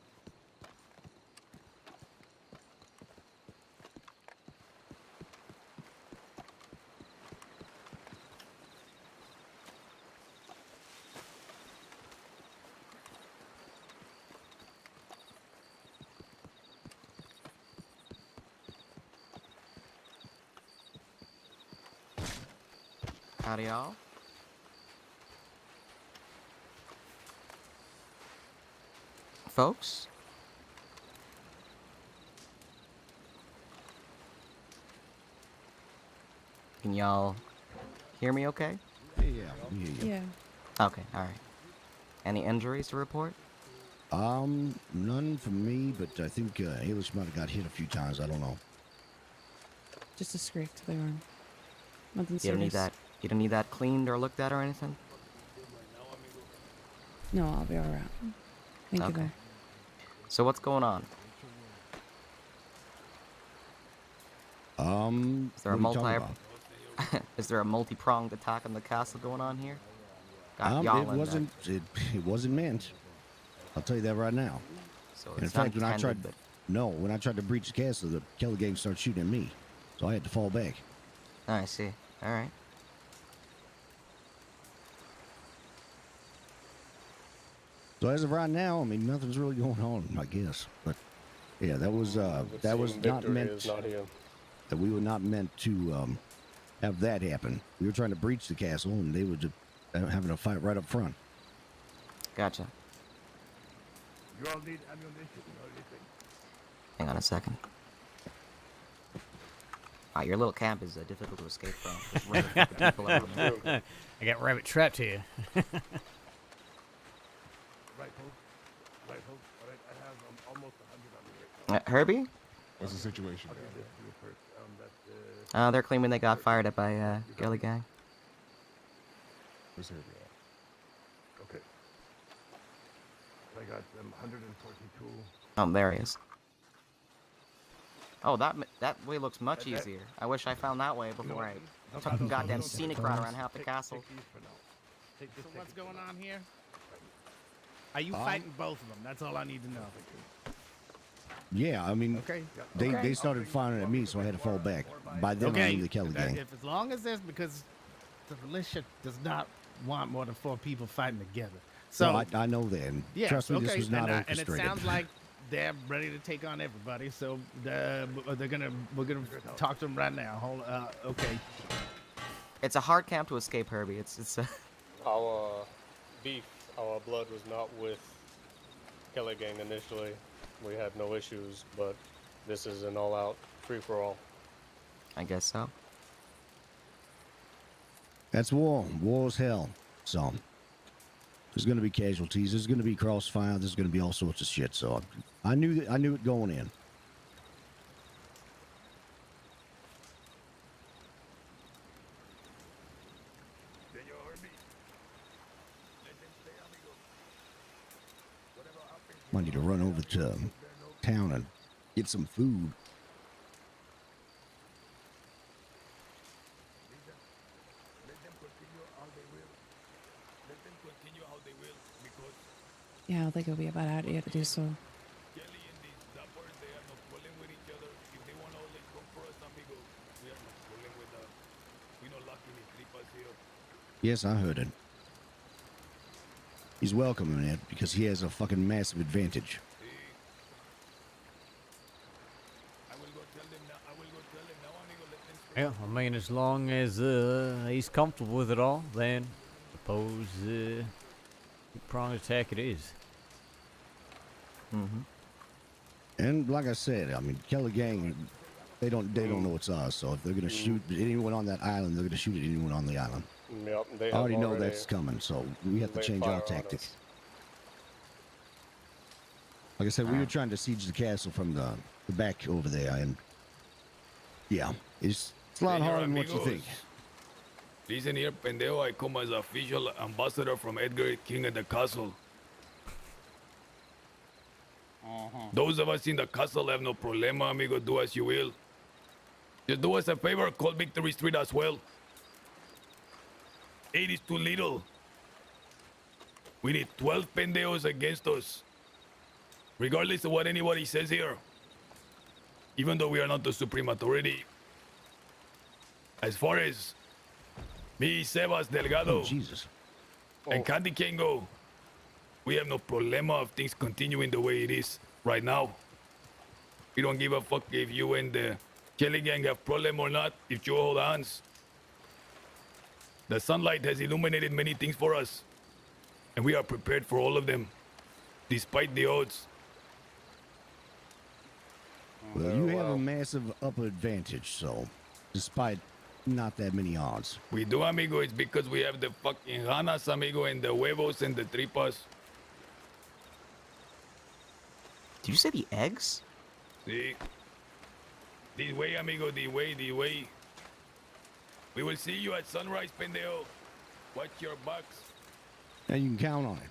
Howdy, y'all. Folks? Can y'all hear me okay? Yeah, we hear you. Yeah. Okay, alright. Any injuries to report? None for me, but I think Alish might have got hit a few times. I don't know. Just a scrape to the arm. Nothing You don't need serious. that. You don't need that cleaned or looked at or anything? No, I'll be alright. Thank you, Okay. though. So what's going on? Is there a what are you multi? talking about? Is there a multi-pronged attack on the castle going on here? Got y'all It in there. wasn't. It wasn't meant. I'll tell you that right now. So And in it's not fact, when I intended, tried, but when I tried to breach the castle, the Kelly gang started shooting at me, so I had to fall back. I see. All right. So as of right now, I mean, nothing's really going on, I guess. But yeah, that was not meant. That we were not meant to have that happen. We were trying to breach the castle, and they were just having a fight right up front. Gotcha. You all need ammunition or anything? Hang on a second. Your little camp is difficult to escape from. There's random fucking people everywhere. I got rabbit trapped here. Right, folks. Right, folks. All right, I have almost 100 on me right now. Herbie? What's the situation? Okay, this is the first. They're claiming they got fired at by Gilly Gang. Where's Herbie at? Okay. I got 142. Oh, there he is. Oh, that way looks much easier. I wish I found that way before I took the goddamn scenic route around half the castle. So what's going on here? Are you fighting both of them? That's all I need to know. Yeah, I mean, Okay. they started firing at me, so I had to fall back. By then, I knew the Kelly gang. If as long as there's because the militia does not want more than 4 people fighting together. So No, I know that. And yeah, trust me, this was not and it orchestrated. sounds like they're ready to take on everybody. So we're gonna talk to them right now. Okay. It's a hard camp to escape, Herbie. It's Our beef our blood was not with Kelly Gang initially. We had no issues, but this is an all-out free-for-all. I guess so. That's war. War's hell. So there's going to be casualties. There's going to be crossfire. There's going to be all sorts of shit. So I knew it going in. I need to run over to town and get some food. Yeah, I think it'll be a bad idea to do so. Yes, I heard it. He's welcoming it because he has a fucking massive advantage. Yeah, I mean, as long as he's comfortable with it all, then I suppose pronged attack it is. Mm-hmm. And like I said, I mean, Kelly Gang, they don't know it's us. So if they're gonna shoot anyone on that island, they're gonna shoot at anyone on the island. Yep, they I already know already that's coming, so we have to laid change fire our on tactic. us. Like I said, we were trying to siege the castle from the back over there, and yeah, it's a lot harder than what you think. Listen here, pendejo. I come as official ambassador from Edgar King at the castle. Those of us in the castle have no problema, amigo. Do as you will. Just do us a favor, call Victory Street as well. 8 is too little. We need 12 pendejos against us. Regardless of what anybody says here. Even though we are not the supreme authority. As far as me, Sebas, Delgado, and Candy can go, we have no problema of things continuing the way it is right now. We don't give a fuck if you and the Kelly Gang have problem or not, if you hold hands. The sunlight has illuminated many things for us, and we are prepared for all of them, despite the odds. Well, you have a massive upper advantage, so despite not that many odds. We do, amigo. It's because we have the fucking ganas, amigo, and the huevos and the tripas. Did you say the eggs? See? This way, amigo, the way. We will see you at sunrise, pendejo. Watch your backs. And you can count on it.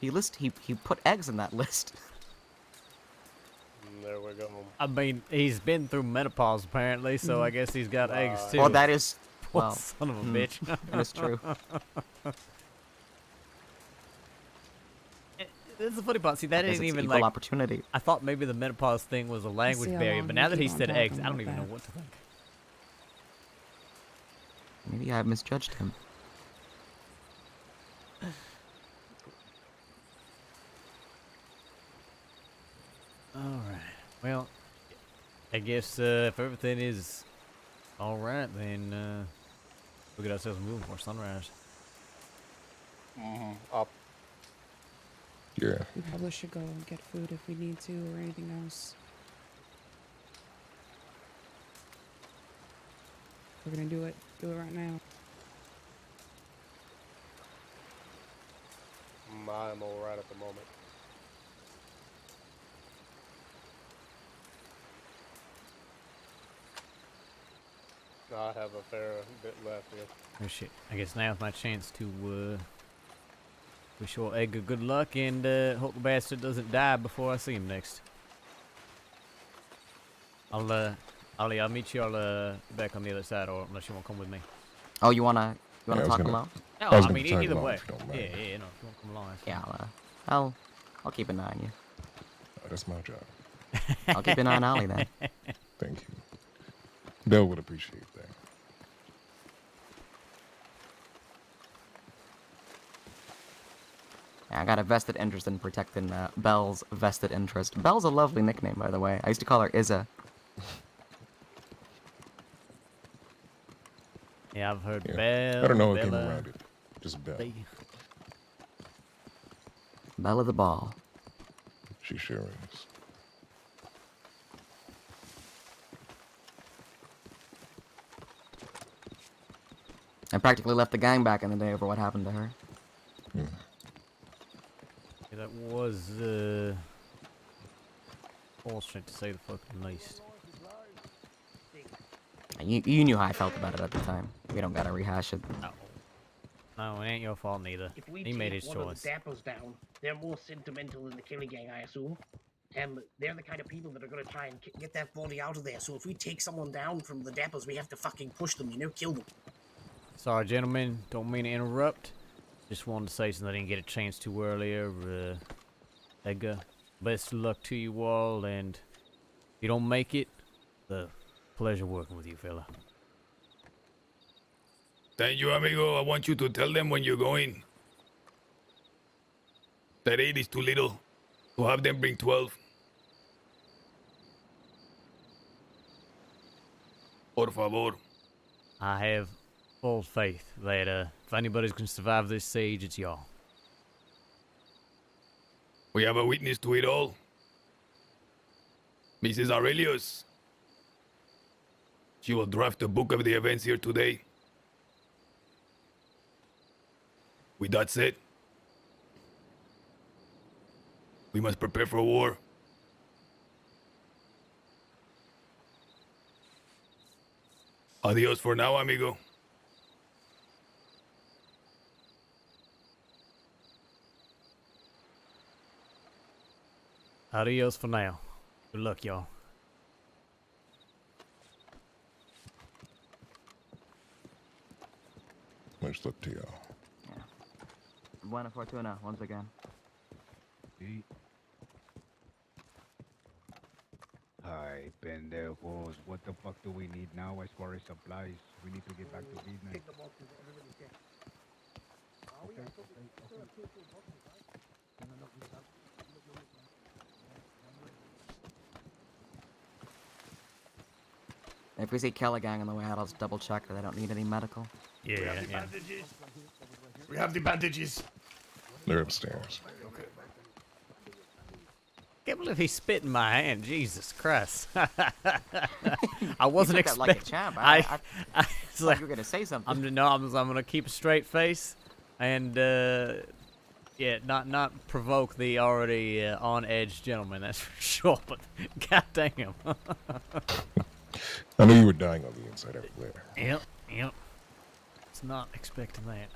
He put eggs in that list. There we go. I mean, he's been through menopause apparently, so I guess he's got eggs too. Well, that is. Poor Well, son of a bitch. That is true. That's the funny part. See, that I guess isn't it's even equal like opportunity. I thought maybe the menopause thing was a language how barrier, long but you now that keep he on said talking eggs, I don't about even know that. what to think. Maybe I misjudged him. All right. Well, I guess if everything is all right, then we'll get ourselves moving before sunrise. Up. Yeah. We probably should go and get food if we need to or anything else. We're gonna do it right now. I'm all right at the moment. I have a fair bit left here. Oh shit. I guess now's my chance to wish old Edgar good luck and hope the bastard doesn't die before I see him next. Ollie, I'll meet you all back on the other side, or unless you want to come with me. Oh, you wanna Yeah, I was talk gonna- along? No, I was I gonna mean tag either along way. if you don't Yeah, mind. no, if you want to come along. that's Yeah, fine. I'll keep an eye on you. Oh, that's my job. I'll keep an eye on Ollie then. Thank you. Belle would appreciate that. Yeah, I got a vested interest in protecting Belle's vested interest. Belle's a lovely nickname, by the way. I used to call her Izza. Yeah, I've heard Yeah. Bell. I don't know who came Bella, around it. Just Belle. Belle of the ball. She sure is. I practically left the gang back in the day over what happened to her. Yeah, that was bullshit to say the fucking least. You knew how I felt about it at the time. We don't gotta rehash it. No, it ain't your fault neither. If we He made take his one choice. of the dappers down, they're more sentimental than the Killing Gang, I assume. And they're the kind of people that are going to try and get that body out of there. So if we take someone down from the dappers, we have to fucking push them, kill them. Sorry, gentlemen. Don't mean to interrupt. Just wanted to say something I didn't get a chance to earlier. Edgar, best of luck to you all, and if you don't make it, pleasure working with you, fella. Thank you, amigo. I want you to tell them when you're going. That 8 is too little. To have them bring 12. Por favor. I have full faith that if anybody's gonna survive this siege, it's y'all. We have a witness to it all. Mrs. Aurelius. She will draft a book of the events here today. With that said, we must prepare for war. Adios for now, amigo. Adios for now. Good luck, y'all. Much luck to y'all. Buena fortuna, once again. Hi, pendejos. What the fuck do we need now as far as supplies? We need to get back to business. If we see Kelligang on the way out, I'll just double check that I don't need any medical. Yeah, We have the bandages. We have the bandages. They're upstairs. Okay. Can't believe he spit in my hand. Jesus Christ. I wasn't took that like a expecting. champ. I It's like you were gonna say something. I'm gonna keep a straight face, and yeah, not provoke the already on edge gentleman. That's for sure. But goddamn. I knew you were dying on the inside everywhere. Yep. It's not expecting that.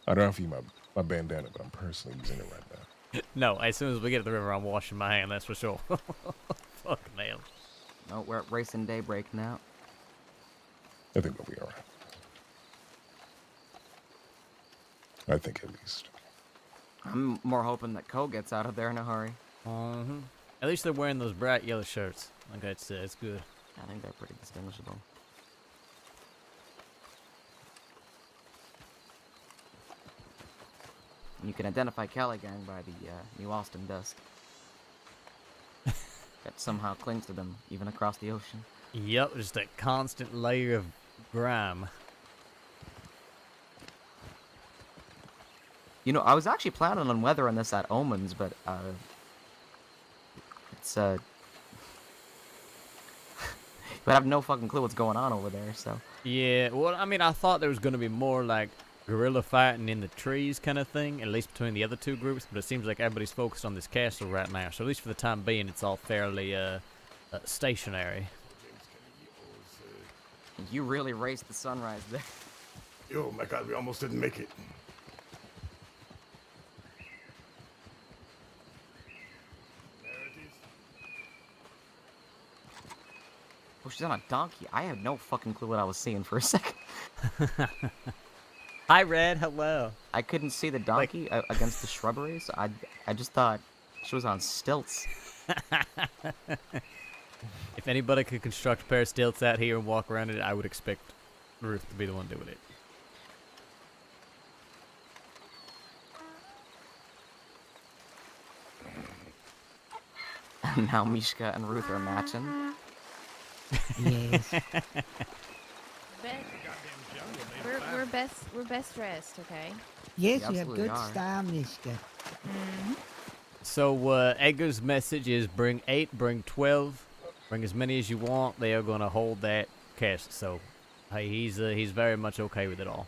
I don't offer you my bandana, but I'm personally using it right now. No, as soon as we get to the river, I'm washing my hand. That's for sure. Fucking hell. No, we're at racing daybreak now. I think we'll be alright. I think at least. I'm more hoping that Cole gets out of there in a hurry. At least they're wearing those bright yellow shirts. Like it's good. I think they're pretty distinguishable. You can identify Caligang by the New Austin dust. That somehow clings to them, even across the ocean. Yep, just a constant layer of grime. You know, I was actually planning on weathering this at Omens, but it's but I have no fucking clue what's going on over there, so. Yeah, well, I mean, I thought there was going to be more like guerrilla fighting in the trees kind of thing, at least between the other two groups, but it seems like everybody's focused on this castle right now, so at least for the time being, it's all fairly stationary. You really raced the sunrise there. Oh my god, we almost didn't make it. Oh, she's on a donkey. I had no fucking clue what I was seeing for a second. Hi, Red. Hello. I couldn't see the donkey against the shrubbery, so I just thought she was on stilts. If anybody could construct a pair of stilts out here and walk around it, I would expect Ruth to be the one doing it. And now Mishka and Ruth are matching. Yes. We're best dressed, okay? Yes, You you have absolutely good are. style, Mishka. So Edgar's message is bring 8, bring 12, bring as many as you want. They are going to hold that castle. So hey, he's very much okay with it all.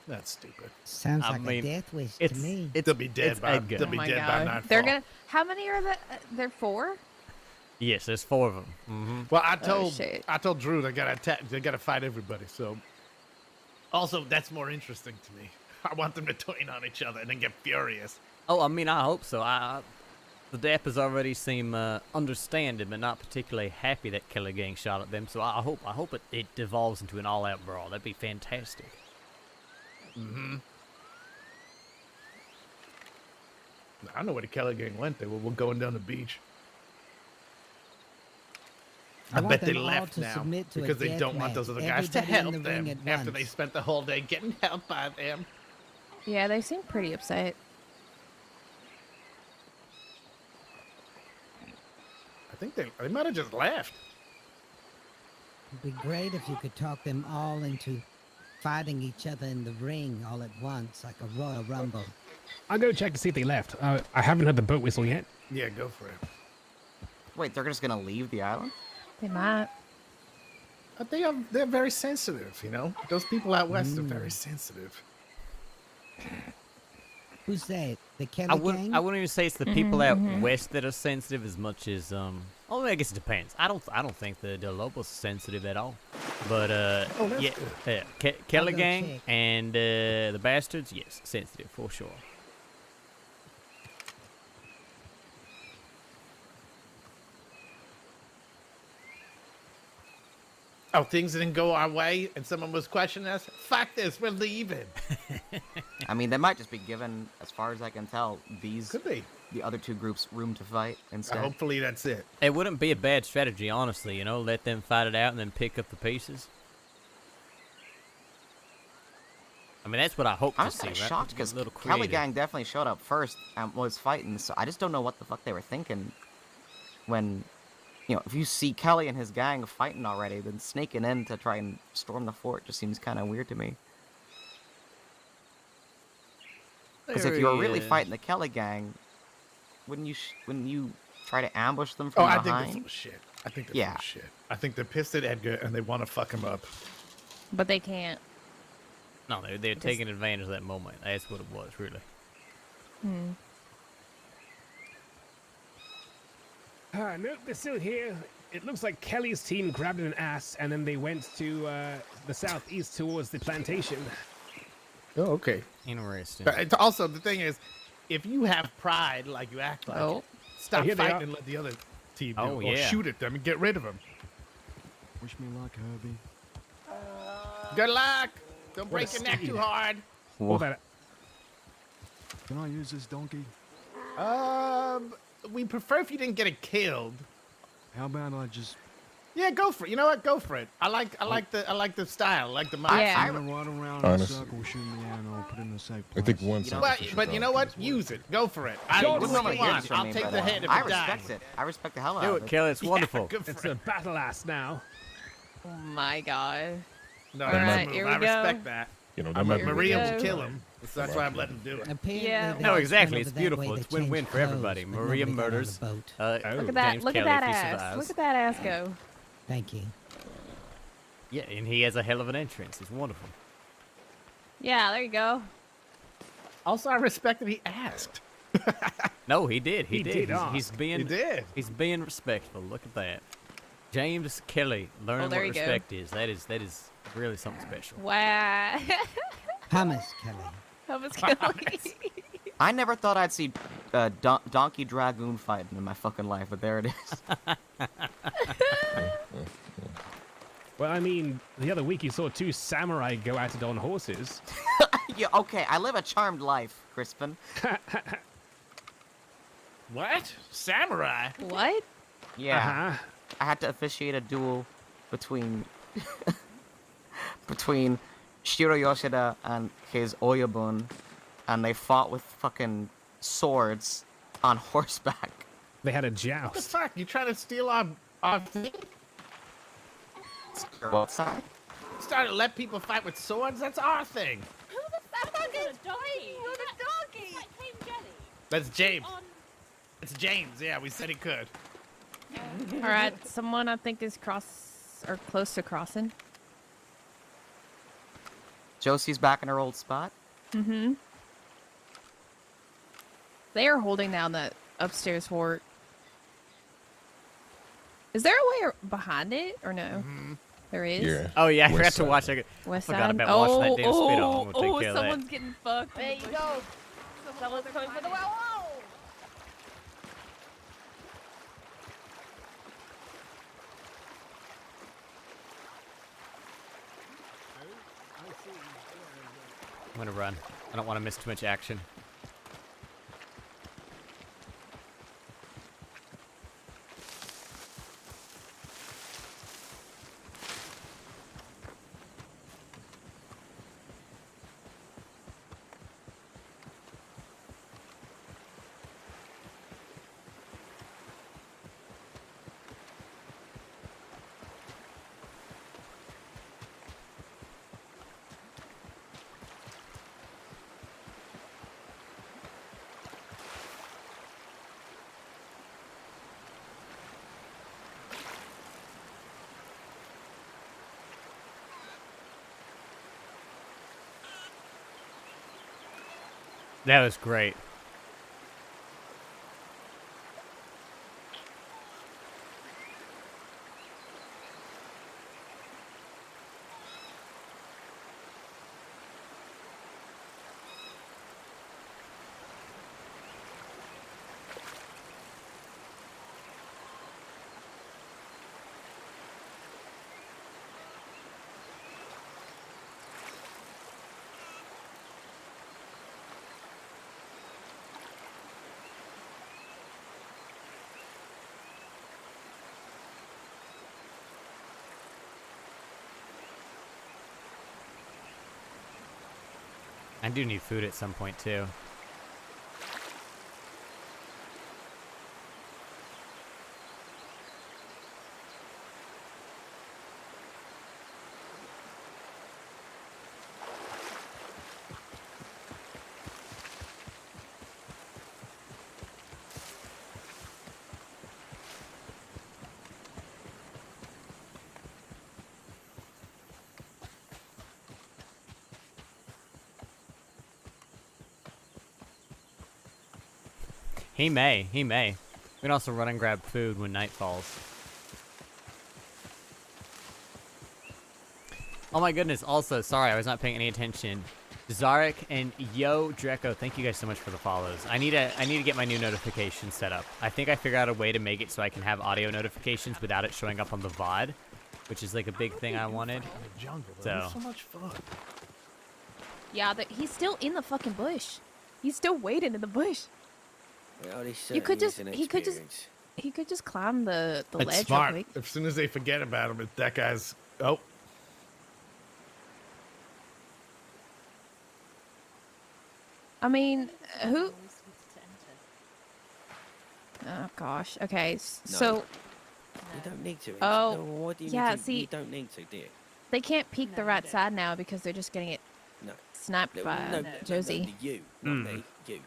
That's stupid. Sounds I like mean, a death wish it's to me. They'll be dead it's by Edgar. they'll Oh be my dead by god. nightfall. They're gonna. How many are there? They're 4. Yes, there's 4 of them. Mm-hmm. Well, shit. I told Drew they gotta attack. They gotta fight everybody. So, also that's more interesting to me. I want them to turn on each other and then get furious. Oh, I mean, I hope so. The Dappers already seem understanding, but not particularly happy that Kelly Gang shot at them. So I hope it devolves into an all-out brawl. That'd be fantastic. Mm-hmm. I don't know where the Kelly Gang went. They were going down the beach. I want bet they them all left to now submit to a because they death don't want match. those other guys to Everybody in help the ring them at after they once. spent the whole day getting helped by them. Yeah, they seem pretty upset. I think they might have just left. It'd be great if you could talk them all into fighting each other in the ring all at once, like a Royal Rumble. I'll go check to see if they left. I haven't heard the boat whistle yet. Yeah, go for it. Wait, they're just gonna leave the island? They might. But they're very sensitive, you know? Those people out west are very sensitive. Who's that? The Kelly I Gang? wouldn't even say it's the people out west that are sensitive as much as Oh, I guess it depends. I don't think the Lobos are sensitive at all. But yeah, Kelly go Gang check. and the Bastards, yes, sensitive for sure. Oh, things didn't go our way and someone was questioning us? Fuck this, we're leaving. I mean, they might just be given, as far as I can tell, Could be. the other 2 groups room to fight instead. Hopefully that's it. It wouldn't be a bad strategy, honestly. You know, let them fight it out and then pick up the pieces. I mean, that's what I hope I to was see. kind of Right? shocked because A little Kelly creative. Gang definitely showed up first and was fighting, so I just don't know what the fuck they were thinking when, you know, if you see Kelly and his gang fighting already, then sneaking in to try and storm the fort just seems kind of weird to me. Because if you were really fighting the Kelly Gang, wouldn't you try to ambush them from I behind? think they're full of shit. I think they're full of shit. I think they're pissed at Edgar and they want to fuck him up. But they can't. No, they're taking advantage of that moment. That's what it was, really. Nope, they're still here. It looks like Kelly's team grabbed an ass and then they went to the southeast towards the plantation. Oh, okay. Interesting. But also, the thing is, if you have pride like you act like, stop here they fighting are. and let the other team do Oh, it, or yeah. shoot at them and get rid of them. Wish me luck, Herbie. Good luck. Don't break your neck too hard. What about it? Can I use this donkey? We prefer if you didn't get it killed. How about I just Yeah, go for it. You know what? Go for it. I like the style. I like the mind. Yeah. I'm gonna ride around in a Honestly. circle, shoot me, and I'll put it in a safe I place? think one You know, sacrificial But you know dog what? is worth Use it. Go for it. Don't Do worry, what Normally you hears want. from I'll me, take but, the hit if I it respect dies. it. I respect the hell out Do of it, it. Kelly. It's wonderful. Good It's for a it. battle ass now. Oh my god. No, All that's right, a move. here we I go. respect that. You know, that might be Maria go. will kill him. So that's why I'm letting him do it. Apparently Yeah. they No, all exactly. went It's over that beautiful. way. It's They win-win changed for everybody. clothes, but Maria nobody got on murders. the boat. Look at that. James Look at Kelly, that if he ass. survives. Look at that ass go. Thank you. Yeah, and he has a hell of an entrance. It's wonderful. Yeah, there you go. Also, I respect that he asked. No, he did. He did He's ask. being. He did. He's being respectful. Look at that. James Kelly learning there what you go. respect is. That is really something special. Wow. Hummus, Kelly. Hummus Kelly. I never thought I'd see Donkey Dragoon fighting in my fucking life, but there it is. Well, I mean, the other week you saw 2 samurai go at it on horses. Yeah, okay, I live a charmed life, Crispin. What? Samurai? What? Yeah. Uh-huh. I had to officiate a duel between between Shiro Yoshida and his Oyabun, and they fought with fucking swords on horseback. They had a What the joust. fuck? You trying to steal our thing? What side? Started to let people fight with swords. That's our thing. Who the fuck is a donkey? on a donkey. That came Jelly. That's James. On... It's James. Yeah, we said he could. All right, someone I think is close to crossing. Josie's back in her old spot. Mm-hmm. They are holding down that upstairs fort. Is there a way behind it or no? There is. Yeah. Oh yeah, I West forgot to side. watch that. West Forgot side. about watching that damn speedo. I'm gonna take care of that. Someone's getting fucked. There you go. Someone's coming for the well. I'm gonna run. I don't want to miss too much action. That was great. I do need food at some point too. He may. We can also run and grab food when night falls. Oh my goodness, also, sorry, I was not paying any attention. Zarek and Yo Dreco, thank you guys so much for the follows. I need to get my new notifications set up. I think I figured out a way to make it so I can have audio notifications without it showing up on the VOD, which is like a big thing I wanted. So much fun. Yeah, he's still in the fucking bush. He's still waiting in the bush. Well, this You could just, certainly is an he could just climb the It's ledge smart. real quick. As soon as they forget about him, that guy's. Oh. I mean, who? Oh gosh. Okay, so. You don't need to. Oh, No, why do you yeah. need to? See, You don't need to, do you? they can't peek the right side now because they're just getting it No. sniped No, by no, no, Josie. no, you, not me. You.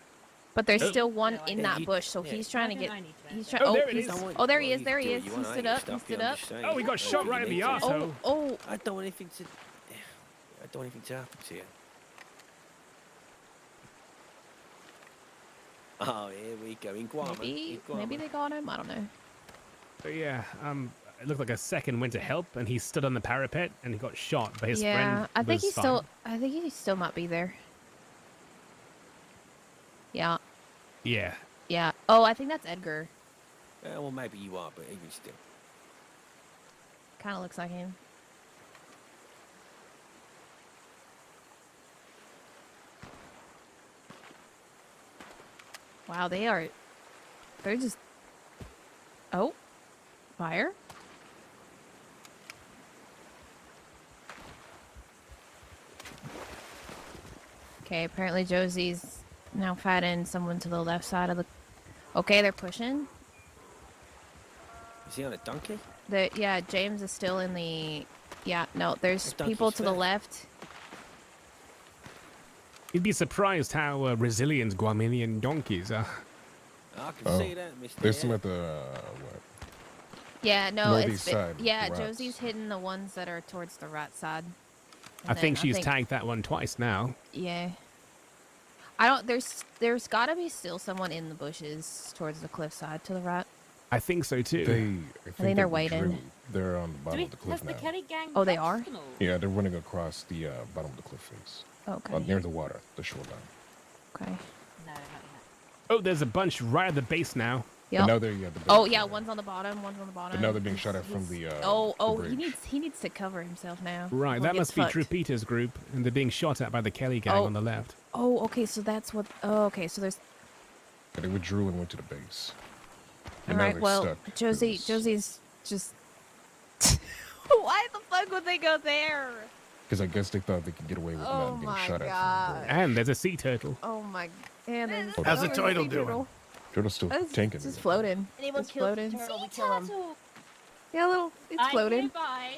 But there's Oh. still one in Yeah, that you- bush, so yeah. he's trying to get. He's trying. Oh, Oh, there it he's, is. oh, there he Well, is. you There do he what is. you He want, I stood ain't up. He stopping you, stood I'm up. just saying. Oh, he got I shot don't right in think the you need to. arsehole. Oh, I don't want anything to. I don't want anything to happen to you. Oh, here we go. In Guam. maybe they got him. I don't know. So yeah, it looked like a second went to help, and he stood on the parapet, and he got shot. But his Yeah, friend I think was he's fine. still. I think he still might be there. Yeah. Yeah. Yeah. Oh, I think that's Edgar. Well, maybe you are, but even still. Kind of looks like him. Wow, they're just. Oh, fire. Okay, apparently Josie's now fighting someone to the left side of the. Okay, they're pushing. Is he on a donkey? Yeah, James is still in the Yeah, no, there's If donkeys people to the first. left. You'd be surprised how resilient Guaminian donkeys are. I can see that, Mister. There's some at the what? Yeah, no, Northeast it's side, yeah. the rats. Josie's hitting the ones that are towards the right side. I And think then she's tagged that one twice now. Yeah. I don't. There's got to be still someone in the bushes towards the cliffside to the right. I think so too. I think they're they waiting. withdrew. They're on the Do bottom we, of the cliff has the now. Kelly gang Oh, they left are? and all? Yeah, they're running across the bottom of the cliff face. Okay. Near the water, the shoreline. Okay. No, not yet. Oh, there's a bunch right at the base now. Yep. Now they're the Oh yeah, one's on the bottom. One's on the bottom. But now they're being shot at from the. Oh, the he bridge. needs to cover himself now. Right, Or that he must gets be Drew fucked. Peters' group, and they're being shot at by the Kelly gang Oh. on the left. Oh, okay, so that's what. Oh, okay, so there's. Yeah, they withdrew and went to the base. All And now right, they're well, stuck. Josie's just. Why the fuck would they go there? Because I guess they thought they could get away with Oh not being my shot at. god. And there's a sea turtle. Oh my. And there's How's the another turtle sea doing? turtle. Turtle's still It's tanking. just floating. Anyone Just kills floating. the turtle, we kill him. Yeah, it's I'm floating. hereby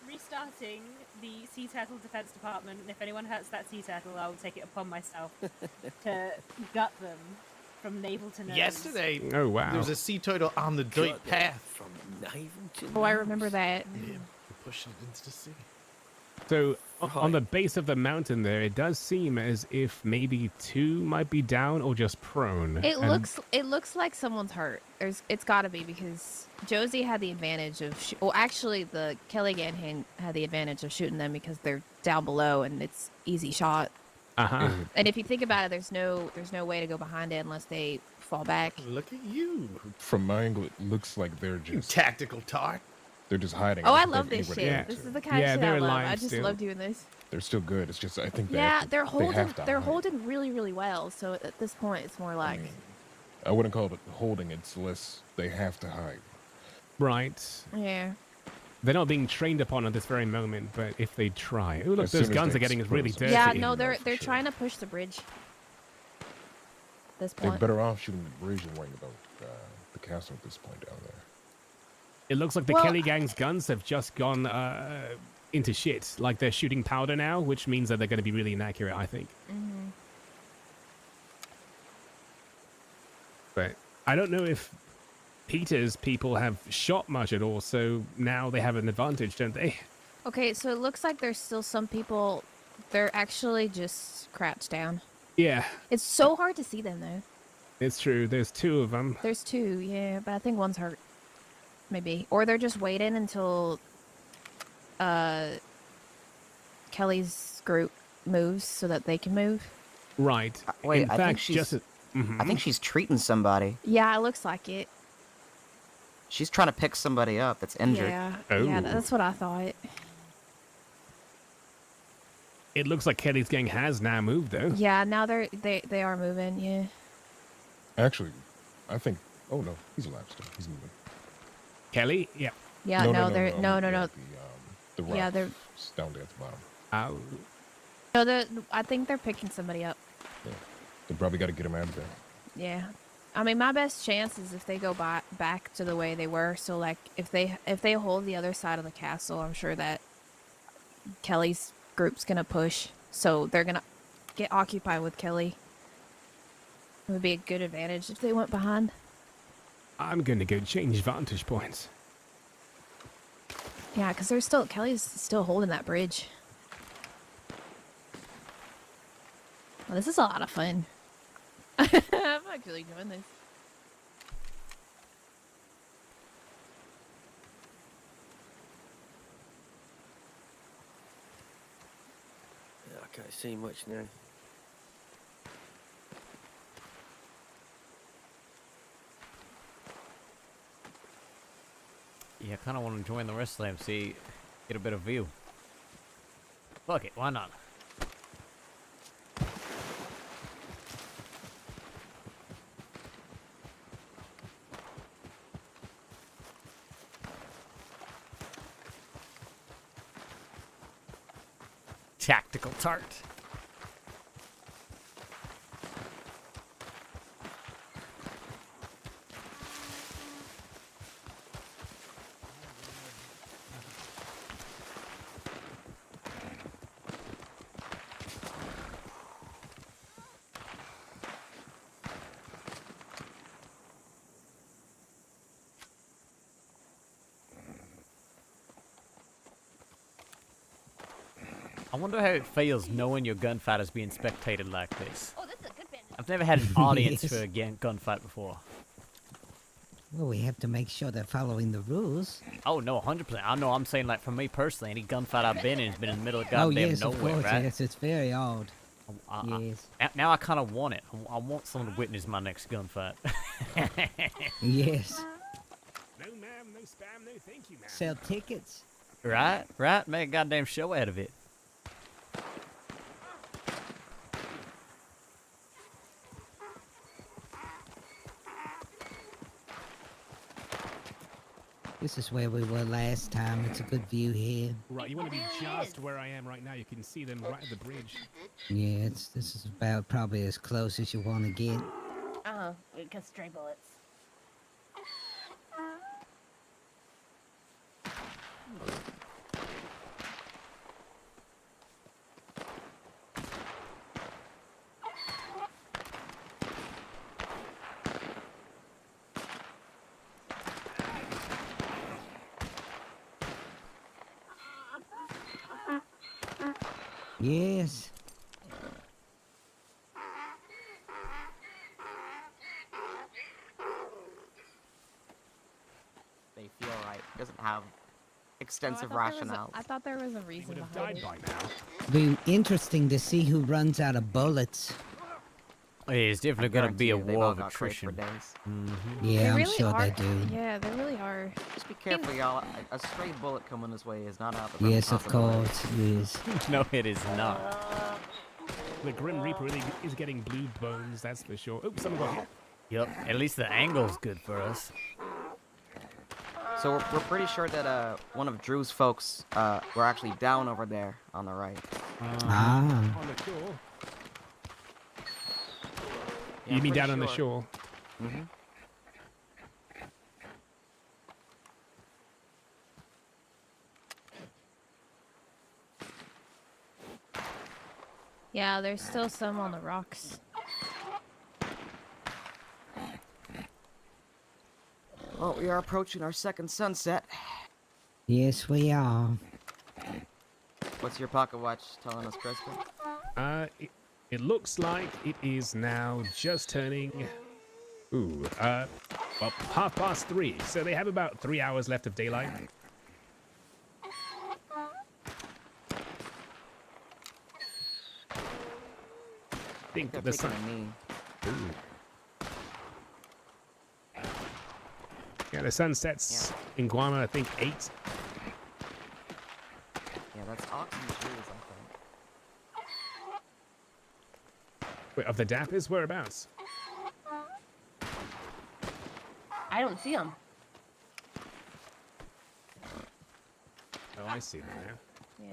restarting the Sea Turtle Defense Department, and if anyone hurts that sea turtle, I will take it upon myself to gut them from navel to nose. Yesterday, Oh, wow. there was a sea turtle on the dirt path. From navel to Oh, I remember that. Yeah, pushing it into the sea. So on the base of the mountain there, it does seem as if maybe two might be down or just prone. It And looks like someone's hurt. It's got to be because Josie had the advantage of. Well, actually, the Kelly gang had the advantage of shooting them because they're down below and it's easy shot. Uh-huh. And if you think about it, there's no way to go behind it unless they fall back. Look at you. From my angle, it looks like they're just tactical tart. They're just hiding. Oh, I don't love think this anybody shit. else This is. is the kind of shit I love. I just love doing this. They're still good. It's just I think they Yeah, have to, they're holding. They have to They're hide. holding really, really well. So at this point, it's more like. I wouldn't call it holding. It's less they have to hide. Right. Yeah. They're not being trained upon at this very moment, but if they try. Oh, look, As those soon as guns they are getting really expose dirty. them. Yeah, no, they're trying to push the bridge. At this They're point. better off shooting the bridge and worrying about the castle at this point down there. It looks like the Well, Kelly gang's guns have just gone into shit. Like they're shooting powder now, which means that they're going to be really inaccurate, I think. Mhm. But I don't know if Peter's people have shot much at all, so now they have an advantage, don't they? Okay, so it looks like there's still some people. They're actually just crouched down. Yeah, It's so hard to see them though. it's true. There's two of them. There's two, yeah, but I think one's hurt. Maybe. Or they're just waiting until Kelly's group moves so that they can move. Right. Wait, In I fact, think she's. just I think she's treating somebody. Yeah, it looks like it. She's trying to pick somebody up that's injured. Yeah, Oh. yeah, that's what I thought. it looks like Kelly's gang has now moved, though. Yeah, now they are moving. Yeah. Actually, I think. Oh no, he's alive still. He's moving. Kelly? Yeah. Yeah, no, they're no. The rock Yeah, they're. down there at the bottom. Oh. No, I think they're picking somebody up. Yeah, they probably got to get him out of there. Yeah. I mean, my best chance is if they go back to the way they were. So, like, if they hold the other side of the castle, I'm sure that Kelly's group's gonna push. So they're gonna get occupied with Kelly. It would be a good advantage if they went behind. I'm going to go change vantage points. Yeah, because Kelly's still holding that bridge. Well, this is a lot of fun. I'm actually doing this. I can't see much now. Yeah, I kind of want to join the rest of them, see, get a bit of view. Fuck it, why not? Tactical tart. I wonder how it feels knowing your gunfighters being spectated like this. Oh, this is a good bandit. I've never had an audience Yes. for a gunfight before. Well, we have to make sure they're following the rules. Oh no, 100%. I know. I'm saying like for me personally, any gunfight I've been in has been in the middle of Oh, goddamn yes, nowhere, of course, right? yes. It's very odd. Yes. Now I kind of want it. I want someone to witness my next gunfight. Yes. No, ma'am, no spam, no thank you, ma'am. Sell tickets. Right? Make a goddamn show out of it. This is where we were last time. It's a good view here. Right, you want to be just where I am right now. You can see them right at the bridge. Yeah, this is about probably as close as you want to get. Oh, because stray bullets. Yes. They feel right. Doesn't have extensive Oh, rationale. I thought there was a reason Would have behind died it. by now. Be interesting to see who runs out of bullets. It's definitely going to be a guarantee you, they've war all of got crates for attrition. days. Yeah, They I'm really sure are. they do. Yeah, they really are. Just be careful, y'all. A stray bullet coming this way is not out of the Yes, of possibility. course, yes. No, it is not. The Grim Reaper really is getting blue bones, that's for sure. Oops, someone got hit. Yep. At least the angle's good for us. So we're pretty sure that one of Drew's folks were actually down over there on the right. Ah. On the shore. Yeah, You mean pretty down on the shore? Mm-hmm. Yeah, there's still some on the rocks. Well, we are approaching our second sunset. Yes, we are. What's your pocket watch telling us, Crispin? It looks like it is now just turning... Ooh, well, 3:30. So they have about 3 hours left of daylight. I think the sun... Ooh. Yeah, the sun sets in Guam, I think, 8. Yeah, that's Ox and Drew's, I think. Wait, of the Dappers? Whereabouts? I don't see them. Oh, I see them now. Yeah.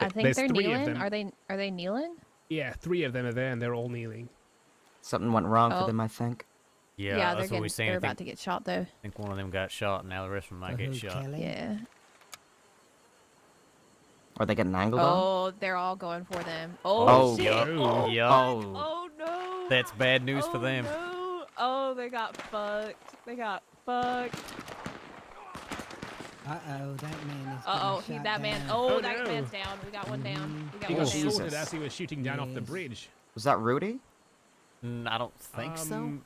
I think There's they're 3 of kneeling. them. Are they kneeling? Yeah, 3 of them are there, and they're all kneeling. Something went wrong Oh. for them, I think. Yeah, they're that's what we're getting, saying. they're I about think, to get shot though. I think one of them got shot, and now the rest of them might get shot. Yeah. Are they getting angled on? Oh, they're all going for them. Oh, Oh, shit. yup, Oh, yup. oh no. That's bad news for Oh, them. No. Oh, they got fucked. They got fucked. Uh-oh, that man is Uh-oh, getting shot that man. down. Oh, Oh, that no. man's down. We got one down. We got He one got down. slaughtered as he was shooting down off the bridge. Was that Rudy? I don't think so. I'm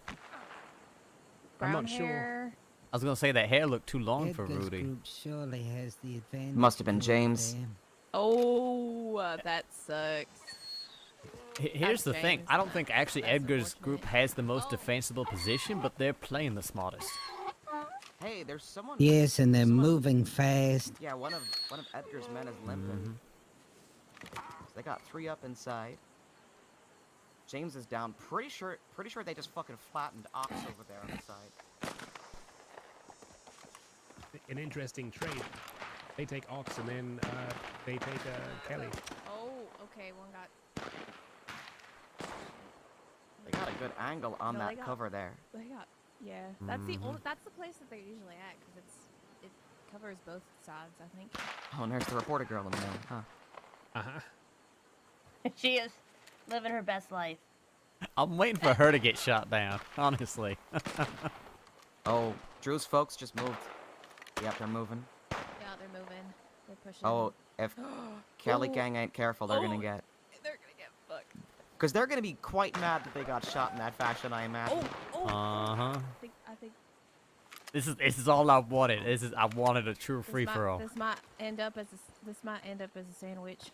Brown not sure. hair. I was gonna say that hair looked too long for Edgar's Rudy. group surely has the advantage. Must have been over James. them. Oh, that sucks. Here's the thing. James. I don't think actually Edgar's group has the most defensible position, but they're playing the smartest. Hey, there's someone. Yes, and they're moving fast. Yeah, one of Edgar's men is limping. So they got 3 up inside. James is down. Pretty sure they just fucking flattened Ox over there on the side. An interesting trade. They take Ox, and then they take Kelly. Oh, okay. One got. They got a good angle on No, that they got- cover there. They got. Yeah, that's the only. That's the place that they're usually at because it covers both sides. I think. Oh, and there's the reporter girl in the middle, huh? Uh-huh. She is living her best life. I'm waiting for her to get shot down, honestly. Oh, Drew's folks just moved. Yep, they're moving. Yeah, they're moving. They're pushing. Oh, if Kelly Gang ain't careful, they're gonna get. They're gonna get fucked. Because they're gonna be quite mad that they got shot in that fashion, I imagine. Uh-huh. I think This is all I wanted. I wanted a true free for all. this might end up as a sandwich.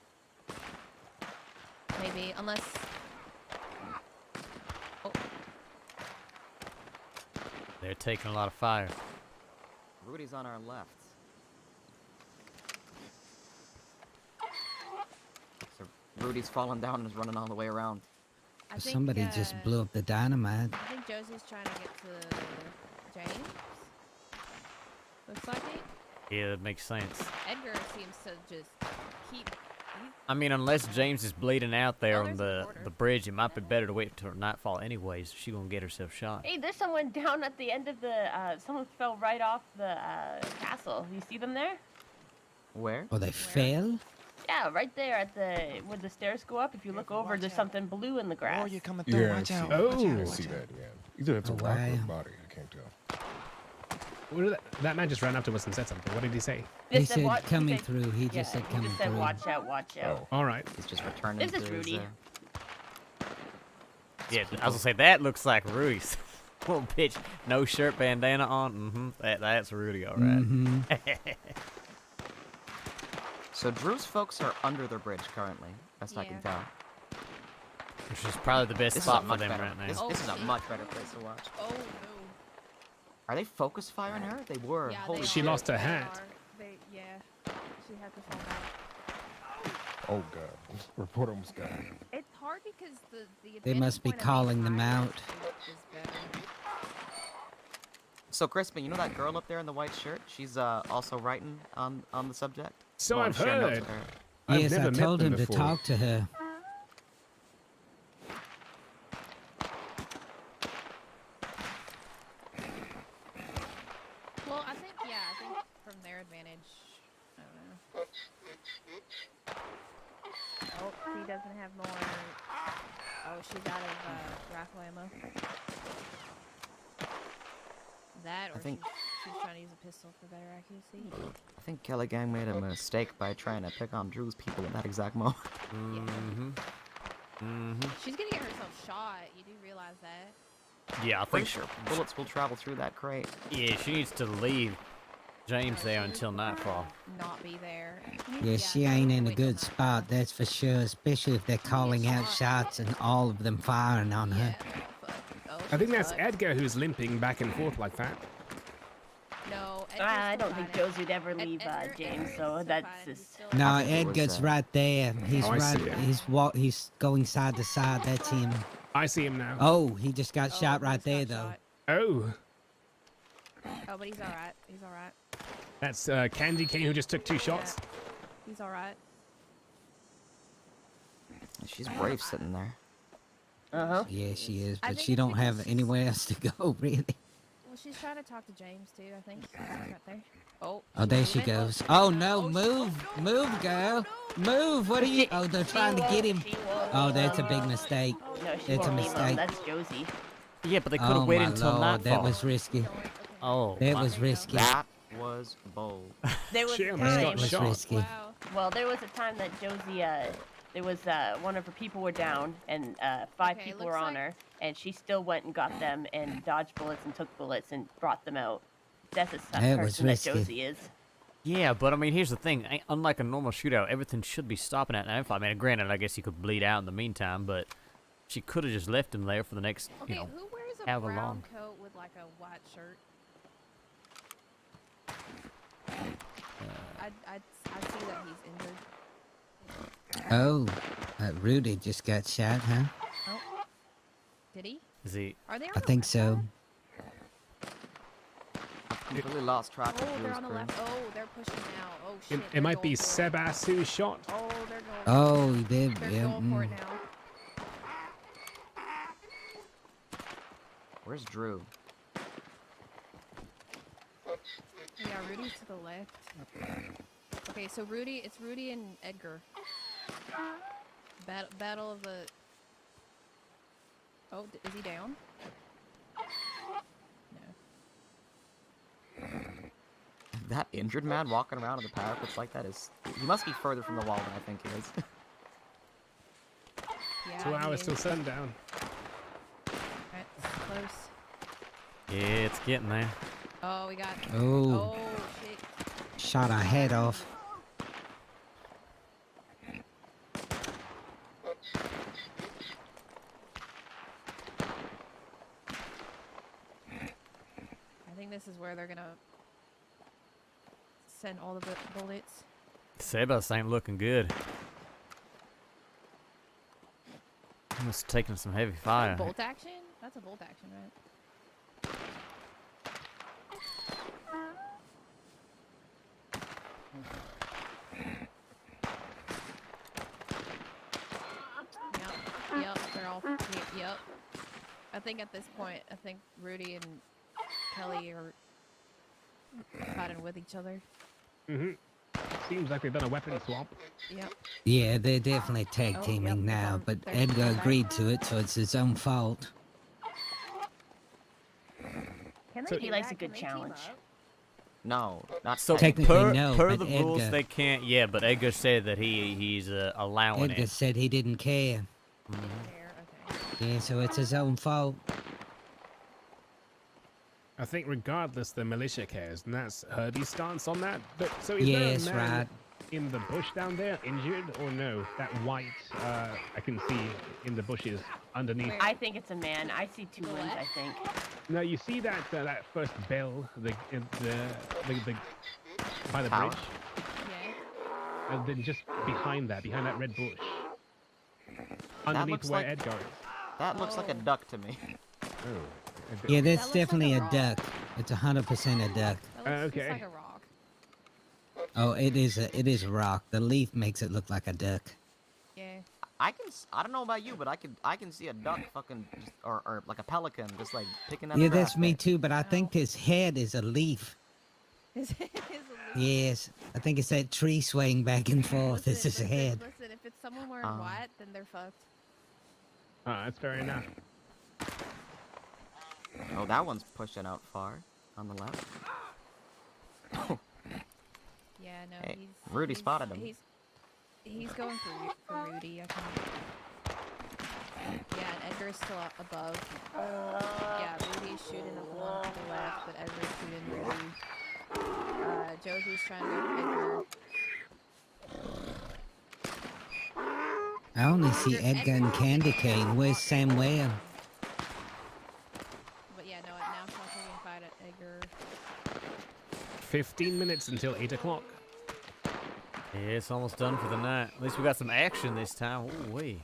Maybe, unless. Oh. They're taking a lot of fire. Rudy's on our left. So Rudy's fallen down and is running all the way around. I think, Somebody just blew up the dynamite. I think Josie's trying to get to James. Looks like it. Yeah, that makes sense. Edgar seems to just keep. I mean, unless James is bleeding out there on the bridge, it might be better to wait until nightfall anyways. She gonna get herself shot. Hey, there's someone down at the end of the. Someone fell right off the castle. You see them there? Where? Oh, they fell? Yeah, right there at the where the stairs go up. If you look over, there's something blue in the grass. Oh, you're coming Yeah, through. I Watch see, out. I Oh. see that, yeah. Either it's a rock or a body, I can't tell. What did that man just ran up to us and said something. What did he say? He said coming through. He just said He coming just said, through. watch out, watch out. All right. He's just returning This is to his, Rudy. Yeah, I was gonna say that looks like Rudy's. Little bitch, no shirt, bandana on. That's Rudy, all right. So Drew's folks are under the bridge currently, best I can tell. Which is probably the best This is spot a for much them better- right now. This is a much better place to watch. Oh no. Are they focus firing her? They were. Yeah, Holy She shit. lost her hat. Yeah. She had to fall back. Oh, God. Report almost got it. It's hard because the They must be calling them out. So Crispin, you know that girl up there in the white shirt? She's also writing on the subject. So Well, I've sharing notes heard. with her. I've Yes, never I met told them him to before. talk to her. Well, I think from their advantage, I don't know. Oh, he doesn't have more. Oh, she's out of rifle ammo. That, or I think- she's trying to use a pistol for better accuracy. I think Kelly Gang made a mistake by trying to pick on Drew's people in that exact moment. She's gonna get herself shot. You do realize that? Yeah, I Pretty think sure bullets will travel through that crate. Yeah, she needs to leave James there until nightfall. Not be there. Yeah, she ain't in a good spot, that's for sure, especially if they're calling out shots and all of them firing on her. I think that's Edgar who's limping back and forth like that. No, I don't think Josie would ever leave James, so that's just. No, Edgar's right there. He's Oh, I see right. him. He's going side to side. That's him. I see him now. Oh, he just got shot right there, though. Oh, Oh, but he's alright. He's alright. that's Candy Cane who just took 2 shots. He's alright. She's brave sitting there. Yeah, she is, I but think she don't it's have anywhere else to go, really. Well, she's trying to talk to James too. I think. Right there. Oh. Oh, there she moving. goes. Oh no, move, move, girl, move. What are you? Oh, they're trying to get him. Oh, that's a big mistake. No, she That's a won't leave him. mistake. That's Josie. Yeah, but they could have Oh waited my until Lord, nightfall. that was risky. Oh, That my- was risky. That was bold. There was She a almost time. got That was shot. risky. Well, there was a time that Josie, there was one of her people were down, and 5 Okay, people looks were on like- her, and she still went and got them and dodged bullets and took bullets and brought them out. That's the type That of was person that risky. Josie is. Yeah, but I mean, here's the thing. Unlike a normal shootout, everything should be stopping at nightfall. I mean, granted, I guess he could bleed out in the meantime, but she could have just left him there for the next, Okay, you know, who wears a however brown long. coat with like a white shirt? I see that he's injured. Oh, Rudy just got shot, huh? Oh. Did he? Is he? Are they on I the think left so. side? Completely lost track of Oh, they're Drew's on the crew. left. Oh, they're pushing now. Oh shit. It they're might be going for it. Sebas who shot. Oh, they're going. Oh, he did. They're Yeah. going for it now. Where's Drew? Yeah, Rudy's to the left. Okay, so it's Rudy and Edgar. Battle of the. Oh, is he down? No. That injured man walking around on the parapets like that is... He must be further from the wall than I think he is. Yeah, 2 hours till sundown. Alright, close. Yeah, it's getting there. Oh, we got. Oh. Oh shit. Shot our head off. I think this is where they're gonna send all the bullets. Sebas ain't looking good. He must have taken some heavy fire. Bolt action? That's a bolt action, right? Yep, they're all. Yep. I think at this point, I think Rudy and Kelly are fighting with each other. Mm-hmm. Seems like they've done a weapon swap. Yep. Yeah, they're definitely tag Oh, teaming yep, now, but they're Edgar coming back. agreed to it, so it's his own fault. He likes a good challenge. No, not So Technically, no, per but the rules, Edgar- they can't. Yeah, but Edgar said that he's allowing Edgar it. said he didn't care. Yeah, so it's his own fault. I think regardless, the militia cares, and that's Herbie's stance on that. But so is Yes, there a man right. in the bush down there injured, or no? That white I can see in the bushes underneath. I think it's a man. I see two limbs, I think. No, you see that that first bell, the by the Tower? bridge, and then just behind that red bush, underneath looks where like- Edgar is. That looks like a duck to me. Yeah, that's definitely a duck. It's 100% a duck. Okay. Like a rock. Oh, it is a rock. The leaf makes it look like a duck. Yeah. I don't know about you, but I can see a duck fucking just, or like a pelican just like picking up. Yeah, crap that's me there. too, but I think his head is a leaf. Yes, I think it's that tree swaying back and forth. It's his head. Listen, if it's someone wearing white, then they're fucked. That's fair enough. Oh, that one's pushing out far on the left. Yeah, no, Hey, he's. Rudy he's, spotted him. He's going for Rudy, I think. Yeah, and Edgar's still up above. Yeah, Rudy's shooting up along to the left, but Edgar's shooting Rudy. Josie's trying to go for Edgar. I only see Edgar and Candy Cane. Where's Sam Ware? But yeah, no, now Sean's taking a fight at Edgar. 15 minutes until 8 o'clock. Yeah, it's almost done for the night. At least we got some action this time. Ooh wee.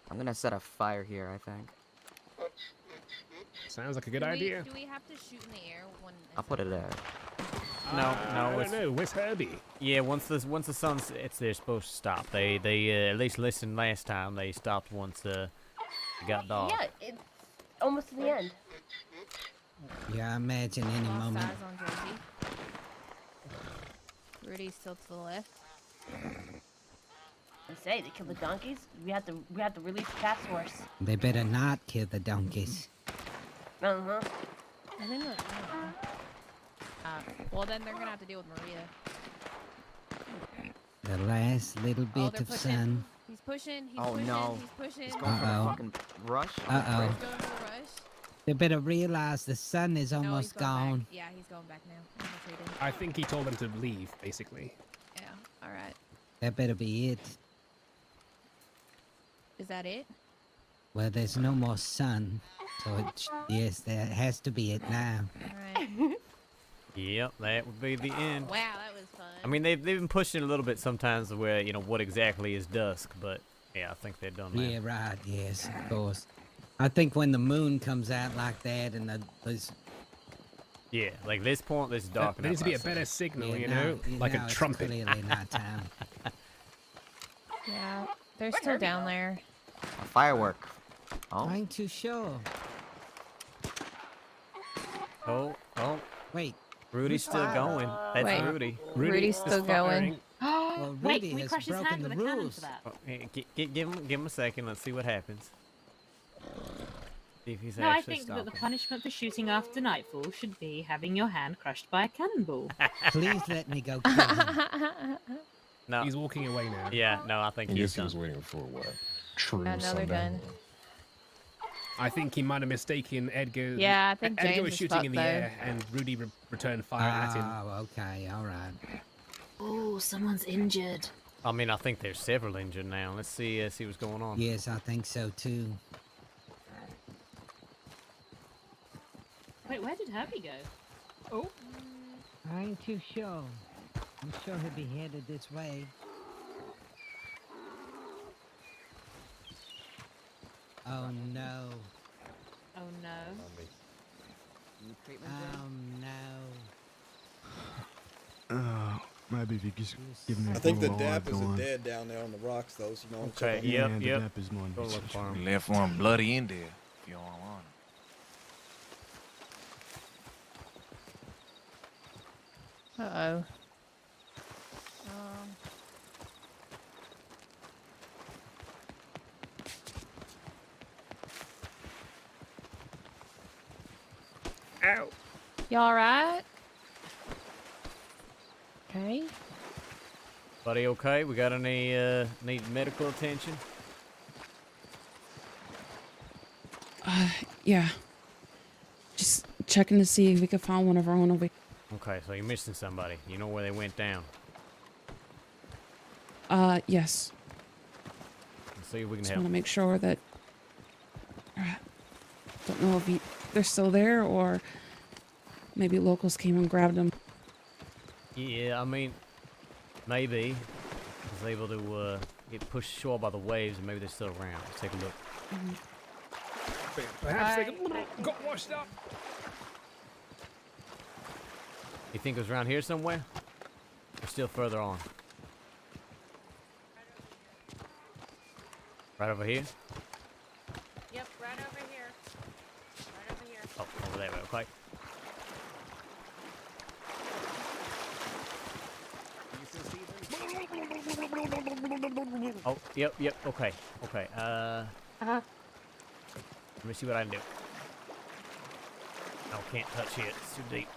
I'm gonna set a fire here, I think. Sounds like a good idea. Do we have to shoot in the air when? I'll put it there. No, I don't know. Where's Herbie? Yeah, once the sun sets, they're supposed to stop. They at least listened last time. They stopped once it got dark. Yeah, it's almost to the end. Yeah, I imagine any Lost moment. eyes on Josie. Rudy's still to the left. I say they killed the donkeys. We have to release the task force. They better not kill the donkeys. Uh-huh. I think that. Well, then they're gonna have to deal with Maria. The last little Oh, bit they're of pushing. sun. He's pushing. He's Oh pushing. no. He's pushing. He's going for Uh-oh. the fucking rush. Uh-oh. He's going for the rush. They better realize the sun is No, he's almost going gone. back. Yeah, he's going back now. I'm retreating. I think he told them to leave, basically. Yeah. All right. That better be it. Is that it? Well, there's no more sun. So, yes, that has to be it now. All right. Yep, that would be the end. Wow, that was fun. I mean, they've been pushing a little bit sometimes where, what exactly is dusk, but yeah, I think they've done that. Yeah, right. Yes, of course. I think when the moon comes out like that and there's... Yeah, like this point, this dark. There needs to be a better signal, you now- know, like now a it's trumpet. clearly nighttime. Yeah, they're still down there. A firework. Oh. I ain't too sure. Oh. Wait. Rudy's still going. That's Wait. Rudy. Rudy's still going. Well, Wait, Rudy can we has crush his broken hand the with a cannon rules. for that? Oh, hey, give him a second. Let's see what happens. If he's No, I actually think that the stopping. punishment for shooting after nightfall should be having your hand crushed by a cannonball. Please let me go kill him. No. He's walking away now. Yeah, no, I think I he's guess he was done. waiting for what? True Yeah, no, they're sundown. done. I think he might have mistaken Edgar. Yeah, I think Edgar James was is shooting in fucked, the though. air, and Rudy returned fire at him. Oh, okay, all right. Oh, someone's injured. I mean, I think there's several injured now. Let's see what's going on. Yes, I think so too. Wait, where did Herbie go? Oh. I ain't too sure. I'm sure he'll be headed this way. Oh no. Oh no. Oh no. Maybe if you just give me a I think the little dap live is going. dead down there on the rocks, though. So you know. Okay, Yeah, yep, the yep. dap is mine. Go look for him. Left one bloody in there. If you don't want it. Uh-oh. Ow. You alright? Okay. Buddy, okay? We got any need medical attention? Yeah. Just checking to see if we could find one of our own over. Okay, so you're missing somebody. You know where they went down. Yes. Let's see if we can Just help. want to make sure that. Don't know if they're still there or maybe locals came and grabbed them. Yeah, I mean, maybe. Was able to get pushed ashore by the waves, and maybe they're still around. Let's take a look. Perhaps they got washed up. You think it was around here somewhere? Or still further on? Right over here? Yep, right over here. Right over here. Oh, over there, okay. Oh, yep, okay, okay. Uh-huh. Let me see what I can do. Oh, can't touch it. It's too deep.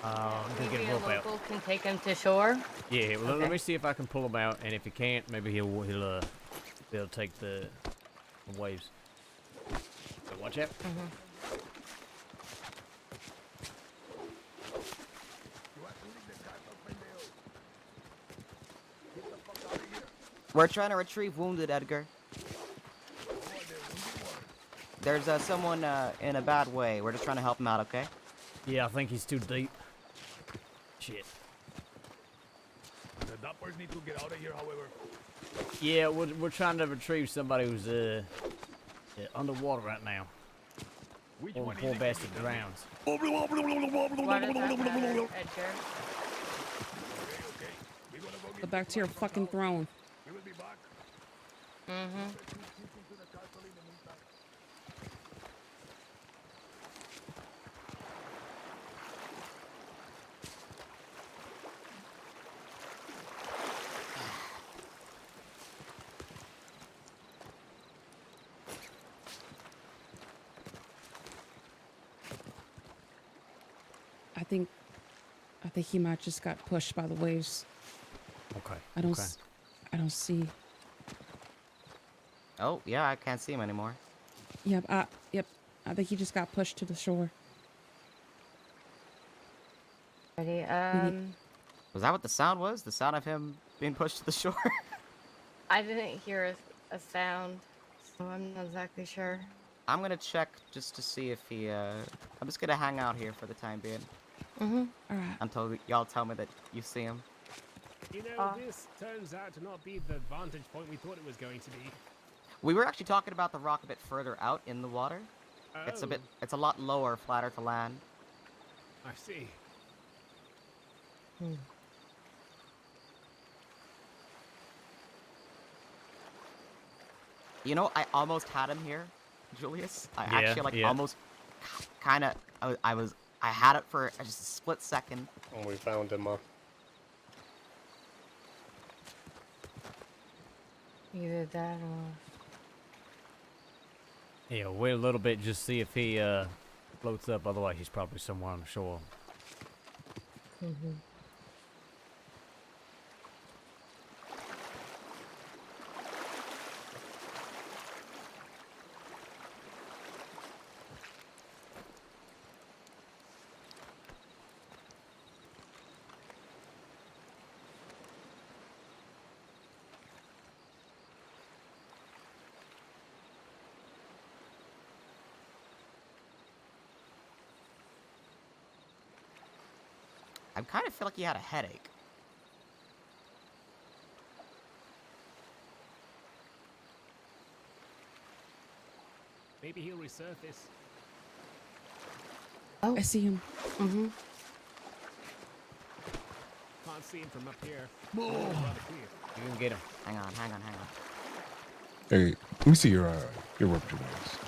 I'm gonna get Maybe a a rope out. local can take him to shore. Yeah, well, Okay. let me see if I can pull him out, and if he can't, maybe he'll be able to take the waves. So watch out. We're trying to retrieve wounded, Edgar. There's someone in a bad way. We're just trying to help him out, okay? Yeah, I think he's too deep. Shit. The Doppers need to get out of here, however. Yeah, we're trying to retrieve somebody who's underwater right now. Poor bastard drowns. What does that matter, Edgar? Go back to your fucking throne. Mm-hmm. I think he might just got pushed by the waves. Okay. I don't. Okay. I don't see. Oh, yeah, I can't see him anymore. Yep. Yep. I think he just got pushed to the shore. Ready? Was that what the sound was? The sound of him being pushed to the shore? I didn't hear a sound, so I'm not exactly sure. I'm gonna check just to see if he, I'm just gonna hang out here for the time being. Mm-hmm. Alright. Until y'all tell me that you see him. You know, this turns out to not be the vantage point we thought it was going to be. We were actually talking about the rock a bit further out in the water. It's a lot lower, flatter to land. I see. You know, I almost had him here, Julius. I Yeah, actually like yeah. almost, kind of. I had it for just a split second. And we found him. Either that or. Yeah, wait a little bit, just see if he floats up. Otherwise, he's probably somewhere on the shore. Mm-hmm. I kind of feel like he had a headache. Maybe he'll resurface. Oh, I see him. Mm-hmm. Can't see him from up here. You can get him. Hang on. Hey, let me see your work, Julius.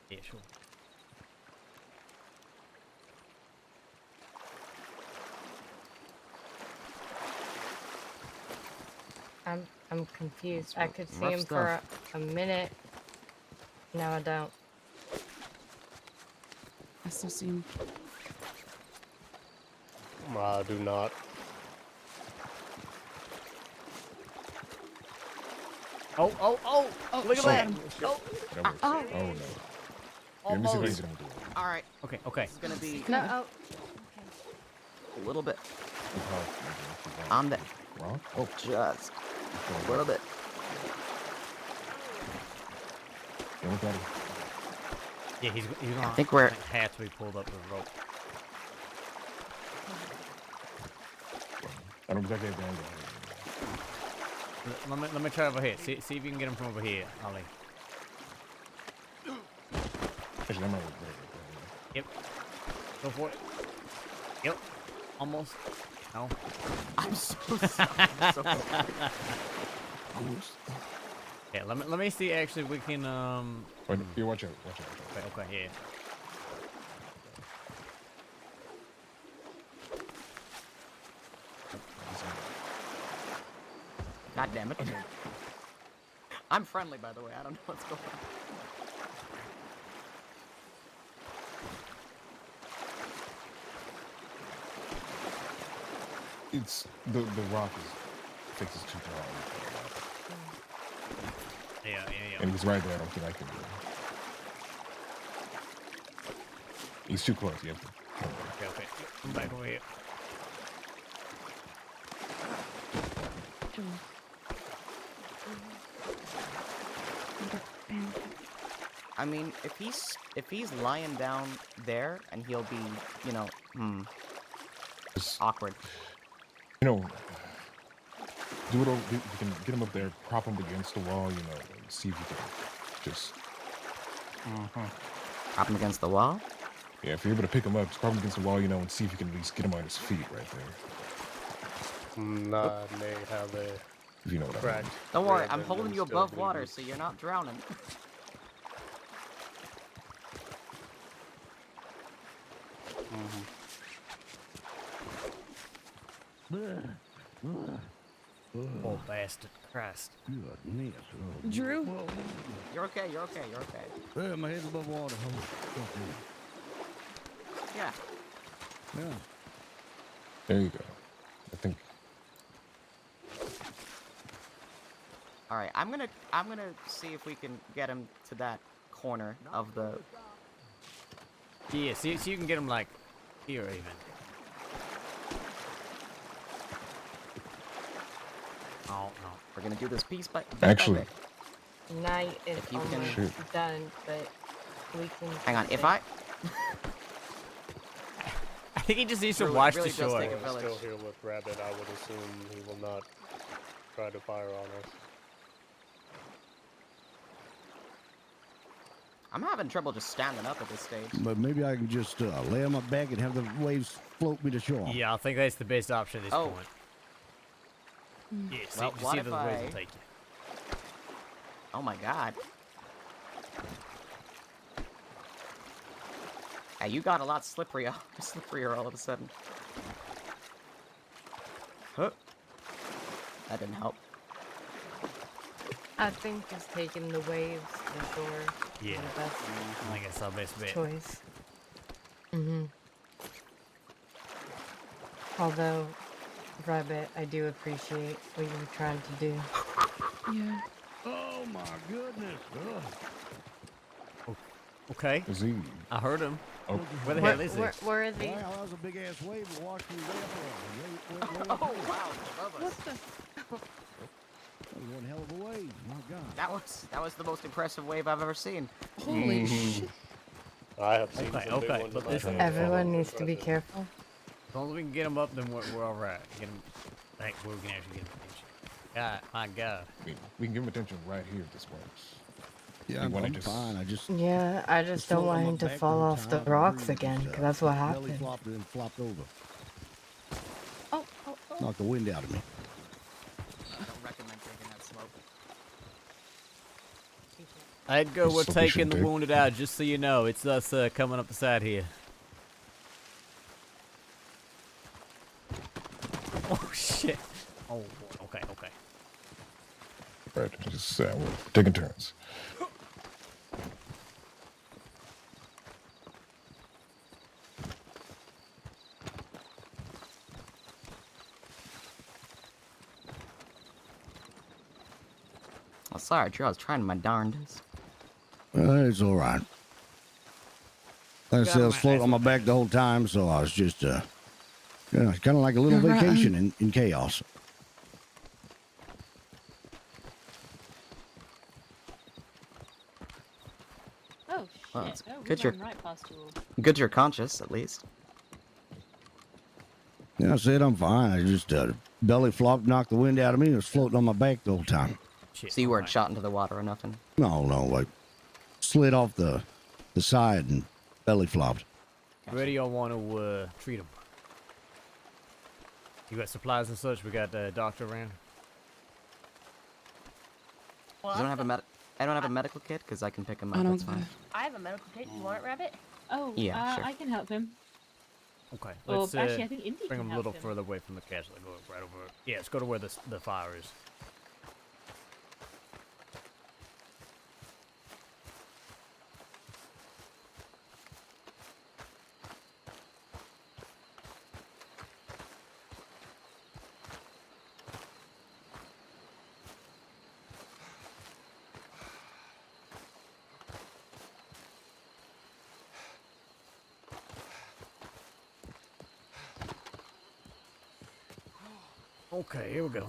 Yeah, sure. I'm confused. I could see rough him for a minute. No, I don't. I still see him. I do not. Oh! Look at that! Oh! That works. Oh no. Yeah, let me see if I can get him to do it. All right. Okay. This is gonna be No. Oh. a little bit Okay. on the Rock? Oh, just a little bit. yeah, look at him. Yeah, he's gonna. I think we're. have to be pulled up with a rope. I don't exactly have the angle. Let me try over here. See if you can get him from over here, Ollie. Actually, that might work better. Yep. Go for it. Yep. Almost. No. I'm so sorry. Yeah. Let me see. Actually, we can. Wait, here, watch out. Okay. Yeah. God damn it. I'm friendly, by the way. I don't know what's going on. It's the rock is too tall. Yeah. And he's right there. I don't think I can do it. He's too close. You have to. Okay. Come back over here. I mean, if he's lying down there and he'll be, awkward. You know, do it over. You can get him up there, prop him against the wall. And see if you can just. Prop him against the wall. Yeah, if you're able to pick him up, just prop him against the wall. And see if you can at least get him on his feet right there. Nah, may have a. If you know what I mean. Don't worry, I'm holding you above water, so you're not drowning. Oh, bastard. Christ. Drew? You're okay. Yeah, my head's above water. Yeah. There you go. I think. All right, I'm gonna see if we can get him to that corner of the. Yeah. See you can get him like here even. Oh no. We're gonna do this piece by. Actually. Night is If you can- almost Shoot. done, but we can. Hang on, if I. I think he just needs to Really- watch really the does shore. take a We're village. still here with Rabbit. I would assume he will not try to fire on us. I'm having trouble just standing up at this stage. But maybe I can just lay on my back and have the waves float me to shore. Yeah, I think that's the best option at this Oh. point. Yeah, see, Well, just what see if the waves will I- take you. Oh my god. Hey, you got a lot slipperier all of a sudden. Huh. That didn't help. I think just taking the waves to shore Yeah. is the best I think it's our best bet. choice. Mm-hmm. Although, Rabbit, I do appreciate what you're trying to do. Yeah. Oh my goodness. Okay. Is he? I heard him. Oh. Where the hell is he? Where is he? Wow, that was a big ass wave that washed me way up there. Way Oh up there. wow, above us. That was one hell of a wave. My God. That was the most impressive wave I've ever seen. Holy shit. I have seen Okay, some big okay, ones but in my listen. day. Everyone needs to be careful. As long as we can get him up, then we're all right. Get him. I think we're gonna actually get him attention. God, my God. We can give him attention right here if this works. Yeah, You I'm wanna just- fine. I just Yeah, I just don't float want on my him to back fall the whole off the time, rocks breathe, again, just, because that's what belly happened. flopped and then flopped over. Oh. Knocked the wind out of me. I don't recommend taking that slope. Edgar, we're So we taking shouldn't the take- wounded out, just so you know. It's us coming up the side here. Oh, shit. Oh, okay. Right, just we're taking turns. Oh, sorry, Drew. I was trying my darndest. It's all right. Like I said, I was floating on my back the whole time, so I was just, kind of like a little You're right. vacation in chaos. Oh shit! Well, it's Oh, we good you're- ran right past you all. Good you're conscious, at least. Yeah, I said I'm fine. I just belly flopped, knocked the wind out of me, and was floating on my back the whole time. So you weren't shot into the water or nothing? No, I slid off the side and belly flopped. Where do y'all want to treat him? You got supplies and such? We got the doctor around. I don't have a medical kit because I can pick him up. I don't That's fine. I have a medical kit. You want it, Rabbit? Oh, Yeah, sure. I can help him. Okay, Or let's actually, I think Indy bring can him a little help him. further away from the castle. Go right over. Yeah, let's go to where the fire is. Okay, here we go.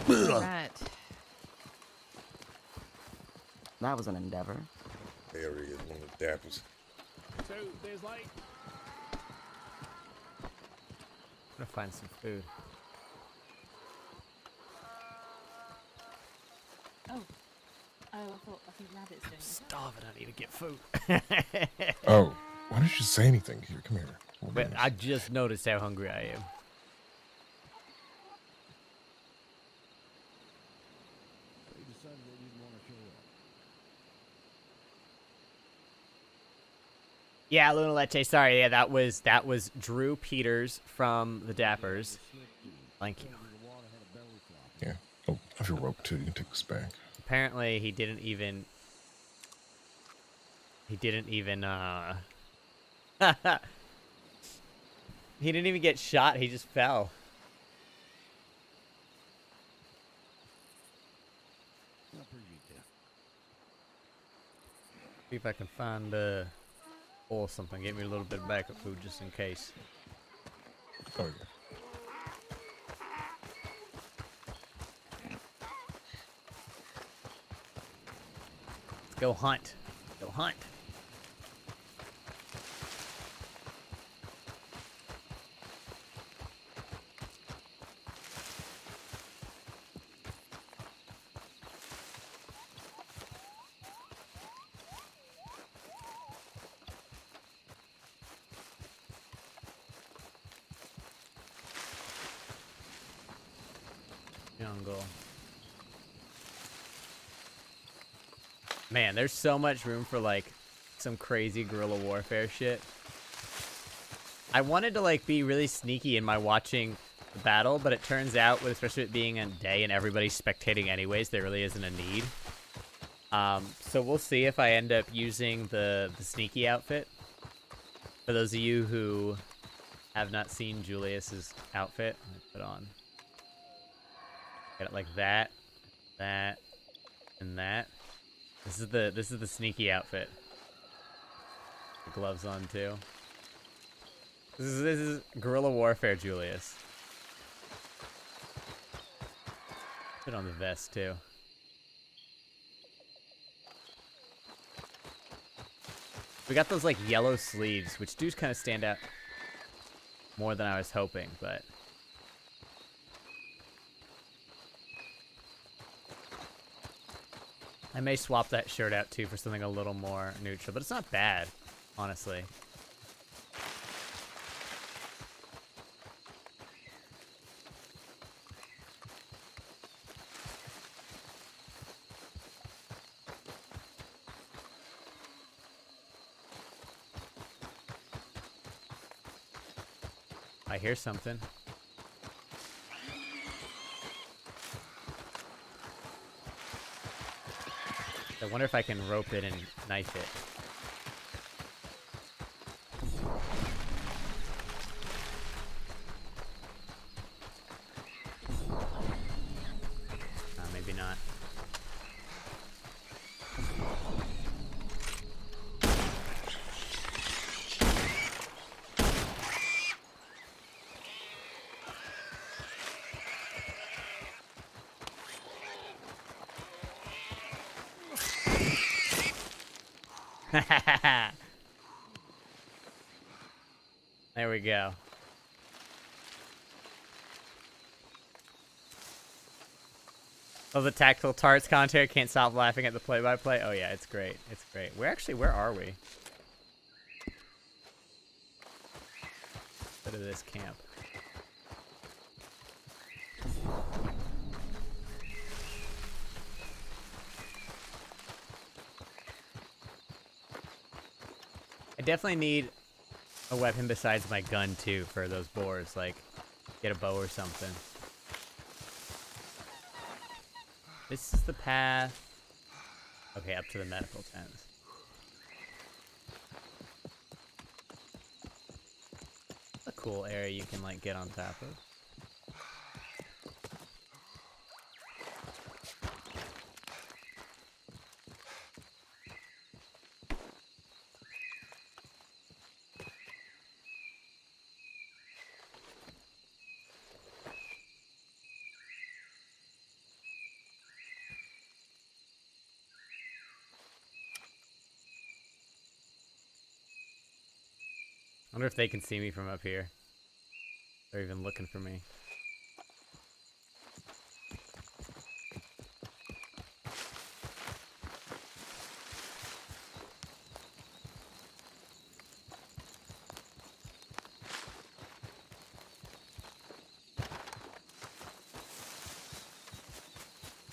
Right. That was an endeavor. There he is, one of the dappers. So there's like. I'm gonna find some food. Oh. Oh, I think Rabbit's doing it. Starving. I need to get food. Oh, why didn't you say anything? Here, come here. But I just noticed how hungry I am. Yeah, Luna Leche. Sorry, yeah, that was Drew Peters from the Dappers. Thank you. Yeah. Oh, I have your rope too. You can take this back. Apparently, he didn't even. He didn't even get shot. He just fell. See if I can find or something. Get me a little bit of backup food just in case. Oh yeah. Let's go hunt. Go hunt. Jungle. Man, there's so much room for like some crazy guerrilla warfare shit. I wanted to like be really sneaky in my watching the battle, but it turns out, with especially it being a day and everybody's spectating anyways, there really isn't a need. So we'll see if I end up using the sneaky outfit. For those of you who have not seen Julius's outfit, let me put it on. Got it like that, that, and that. This is the sneaky outfit. The gloves on too. This is guerrilla warfare Julius. Put on the vest too. We got those like yellow sleeves, which do kind of stand out more than I was hoping, but I may swap that shirt out too for something a little more neutral, but it's not bad, honestly. I hear something. I wonder if I can rope it and knife it. Maybe not. There we go. Oh, the tactical tarts commentary. Can't stop laughing at the play-by-play. Oh yeah, it's great. It's great. Where are we? Bit of this camp. I definitely need a weapon besides my gun too for those boars, like get a bow or something. This is the path. Okay, up to the medical tents. A cool area you can like get on top of. I wonder if they can see me from up here. They're even looking for me.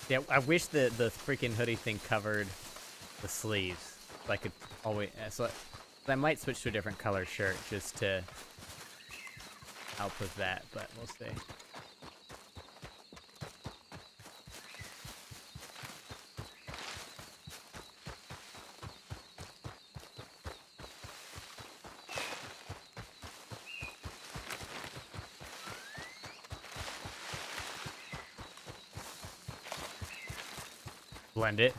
Yeah, I wish the freaking hoodie thing covered the sleeves. So I could always... So I might switch to a different color shirt just to help with that, but we'll see. Blend it.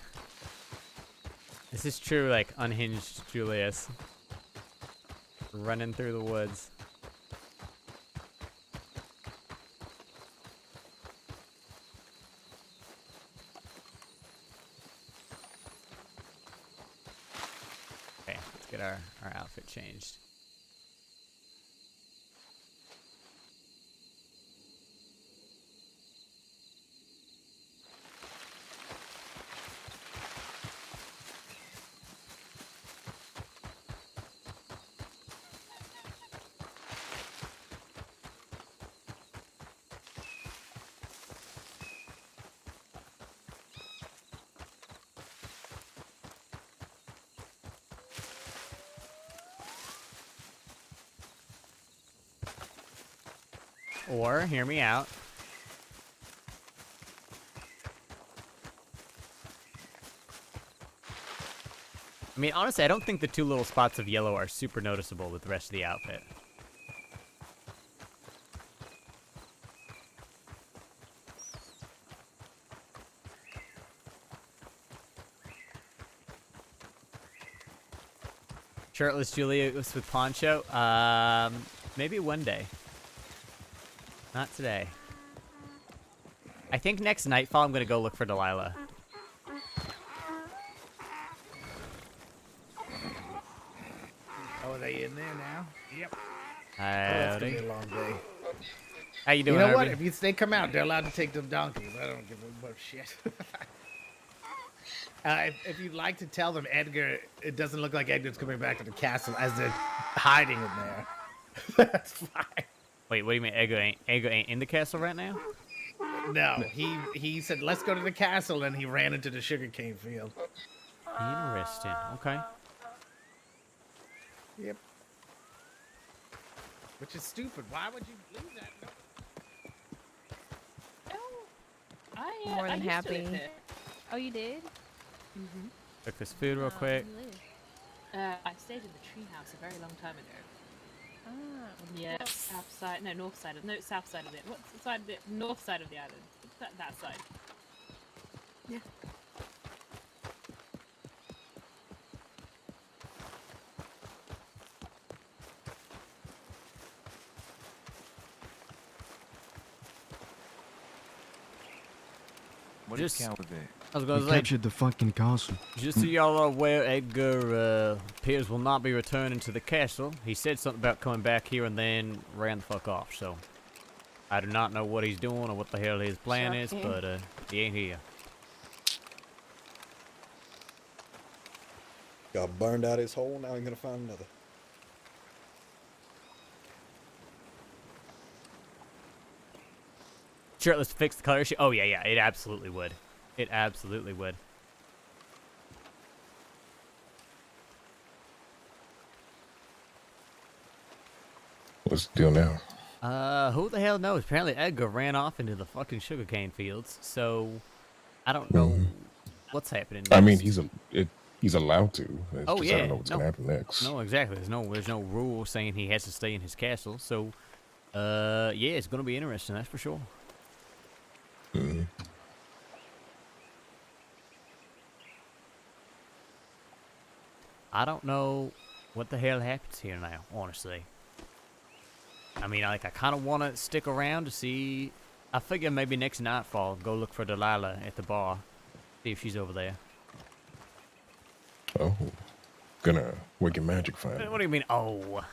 This is true, like, unhinged Julius. Running through the woods. Okay, let's get our outfit changed. Or, hear me out. I mean, honestly, I don't think the 2 little spots of yellow are super noticeable with the rest of the outfit. Shirtless Julius with poncho? Maybe one day. Not today. I think next nightfall I'm gonna go look for Delilah. Oh, are they in there now? Yep. That's gonna be a long day. How you doing, You know what? Harvey? If they come out, they're allowed to take them donkeys. I don't give a much shit. If you'd like to tell them, Edgar, it doesn't look like Edgar's coming back to the castle as they're hiding in there. That's fine. Wait, what do you mean Edgar ain't in the castle right now? No, he said, let's go to the castle, and he ran into the sugarcane field. Interesting. Okay. Yep. Which is stupid. Why would you leave that? More than I used to happy. live here. Oh, you did? Mm-hmm. Cook this food real quick. I stayed in the treehouse a very long time ago. Yeah, south side. No, north side of. No, south side of it. What's the side of it? North side of the island. That side. Yeah. What is count with it? I was gonna We say, captured the fucking castle. just so y'all are aware, Edgar appears will not be returning to the castle. He said something about coming back here and then ran the fuck off, so I do not know what he's doing or what the hell his plan is, Shocking. but he ain't here. Got burned out his hole, now he's gonna find another. Shirtless to fix the color issue? Oh, yeah, it absolutely would. It absolutely would. What's the deal now? Who the hell knows? Apparently Edgar ran off into the fucking sugarcane fields, so I don't know what's happening next. I mean, he's allowed to. It's Oh just, yeah. I don't know what's no. gonna happen next. No, exactly. There's no rule saying he has to stay in his castle. So, yeah, it's gonna be interesting. That's for sure. Mhm. I don't know what the hell happens here now, honestly. I mean, like, I kind of want to stick around to see. I figure maybe next nightfall, go look for Delilah at the bar, see if she's over there. Oh, gonna work your magic find. What do you mean? Oh.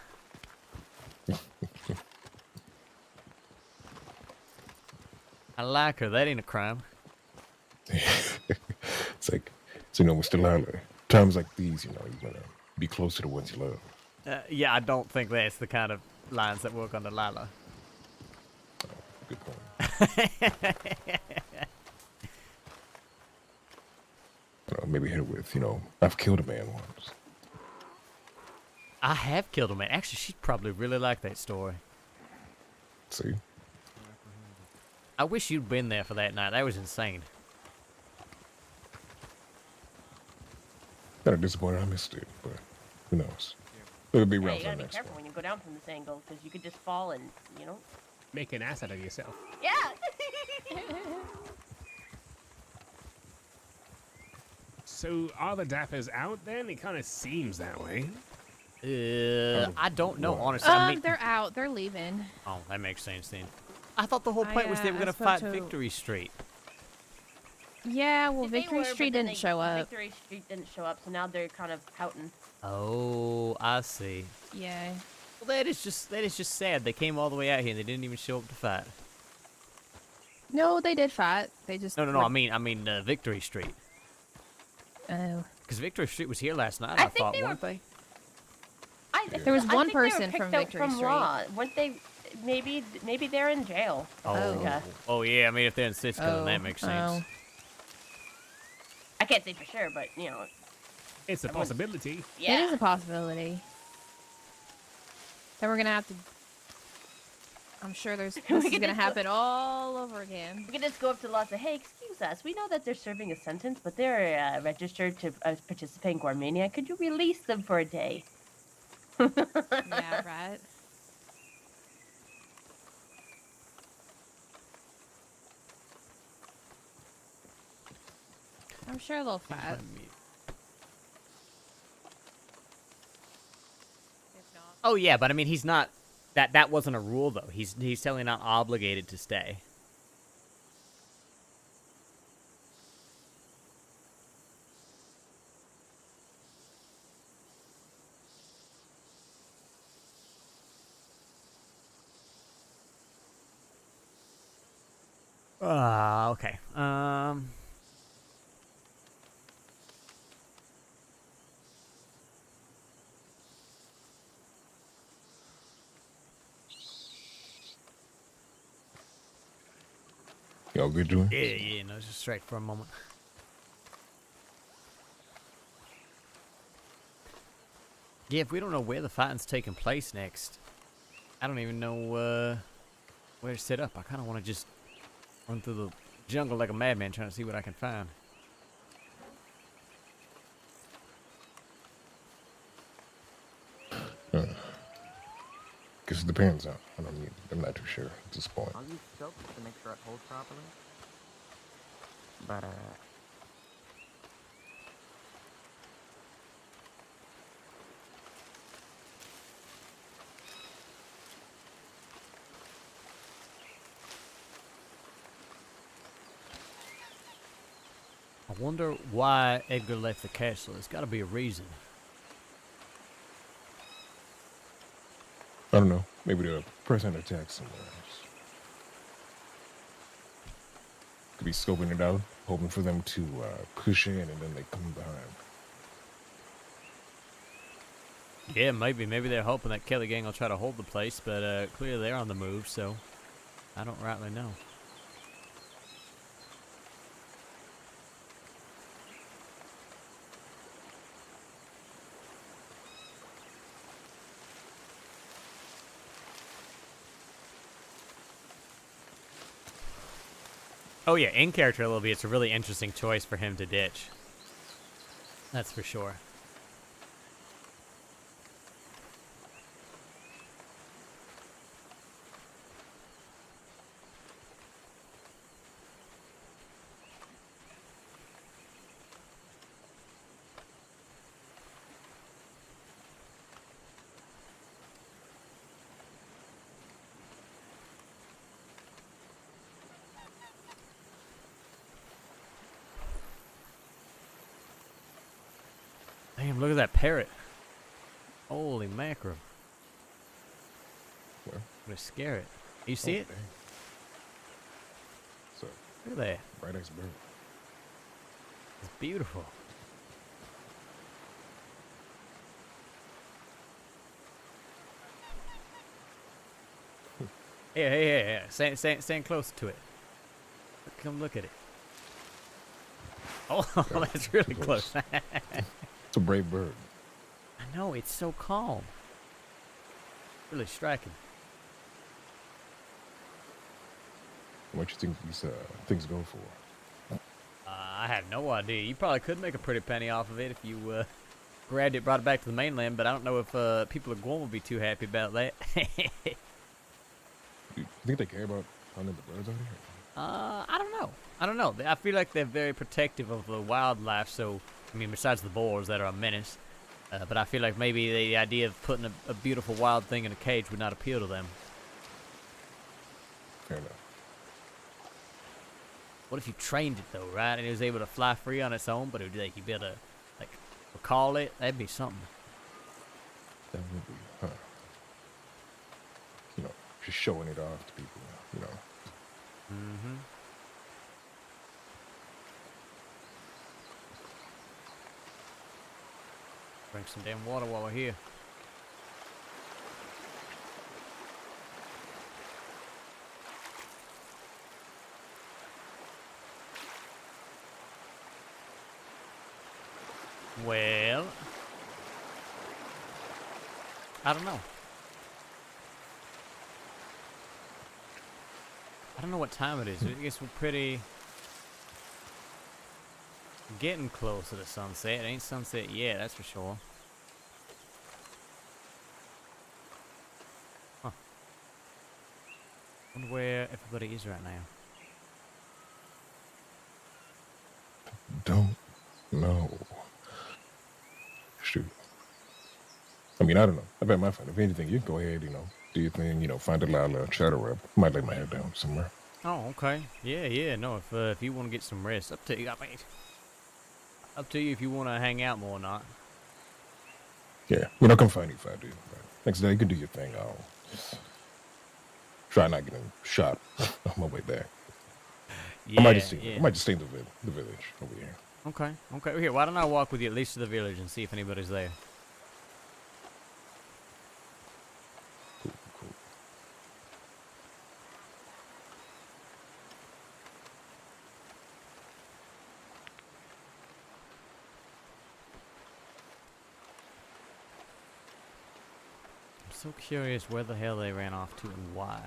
I like her. That ain't a crime. It's like, so with Delilah, times like these, you gotta be close to the ones you love. Yeah, I don't think that's the kind of lines that work on Delilah. Good point. Maybe hit it with, I've killed a man once. I have killed a man. Actually, she'd probably really like that story. See? I wish you'd been there for that night. That was insane. Kind of disappointed I missed it, but who knows? It'll be Yeah, around you for gotta the be next careful when you go down from this angle, because you could just fall and, Make an ass out of yourself. Yeah! So are the Dappers out then? It kind of seems that way. I don't know, honestly. I mean, They're out. They're leaving. oh, that makes sense then. I thought the whole point was they were I gonna spoke fight to- Victory Street. Yeah, well, They Victory were, but Street then didn't show up. Victory Street didn't show up, so now they're kind of pouting. Oh, I see. Yeah. Well, that is just sad. They came all the way out here and they didn't even show up to fight. No, they did fight. They just. No. I mean, Victory Street. Oh. Because Victory Street was here last night. I I think thought, they weren't they? There was I one think they were person from picked out Victory from Street. Law. Weren't they? Maybe they're in jail. Oh yeah. I mean, if they're in Cisco, then that makes sense. I can't say for sure, but It's a possibility. Yeah. It is a possibility. Then we're gonna have to I'm sure this We is could gonna just go- happen all over again. We can just go up to Lots and say, hey, excuse us. We know that they're serving a sentence, but they're registered to participate in Gormania. Could you release them for a day? Yeah, right. I'm sure they'll fight. Oh yeah, but I mean, he's not. That wasn't a rule though. He's totally not obligated to stay. Okay. Y'all good, Julius? Yeah. No, just strike for a moment. Yeah, if we don't know where the fighting's taking place next, I don't even know where to set up. I kind of want to just run through the jungle like a madman, trying to see what I can find. Guess it depends. I'm not too sure at this point. I'll use soap to make sure it holds properly. But I wonder why Edgar left the castle. There's got to be a reason. I don't know. Maybe they're pressing an attack somewhere else. Could be scoping it out, hoping for them to push in, and then they come behind. Yeah, maybe they're hoping that Kelly gang will try to hold the place, but clearly they're on the move, so I don't rightly know. Oh yeah, in character, Olivia, it's a really interesting choice for him to ditch. That's for sure. Damn, look at that parrot. Holy mackerel. Where? I'm gonna scare it. You see it? Dang. So, Look at that. bright-eyed bird. It's beautiful. Hey. Stand close to it. Come look at it. Oh, that's really close. It's a brave bird. I know, it's so calm. Really striking. What do you think these things go for? I have no idea. You probably could make a pretty penny off of it if you grabbed it, brought it back to the mainland, but I don't know if people at Guam would be too happy about that. You think they care about hunting the birds out here? I don't know. I feel like they're very protective of the wildlife, so, I mean, besides the boars that are a menace, but I feel like maybe the idea of putting a beautiful wild thing in a cage would not appeal to them. Fair enough. What if you trained it, though, right? And it was able to fly free on its own, but it would, like, you'd be able to, like, recall it? That'd be something. That would be, huh? You know, just showing it off to people, you know. Mm-hmm. Drink some damn water while we're here. Well, I don't know. I don't know what time it is. I guess we're getting closer to sunset. It ain't sunset yet, that's for sure. Huh. Wonder where everybody is right now. Don't know. Shoot. I mean, I don't know. I bet my friend, if anything, you can go ahead, do your thing, find a Lila, chat her up. Might lay my head down somewhere. Oh, okay. Yeah. No, if you want to get some rest, up to you. I mean, up to you if you want to hang out more or not. Yeah, come find me if I do. But next day, you can do your thing. I'll just try not getting shot on my way back. Yeah, I might just stay in the village over here. Okay. Here, why don't I walk with you at least to the village and see if anybody's there? Cool. I'm so curious where the hell they ran off to and why.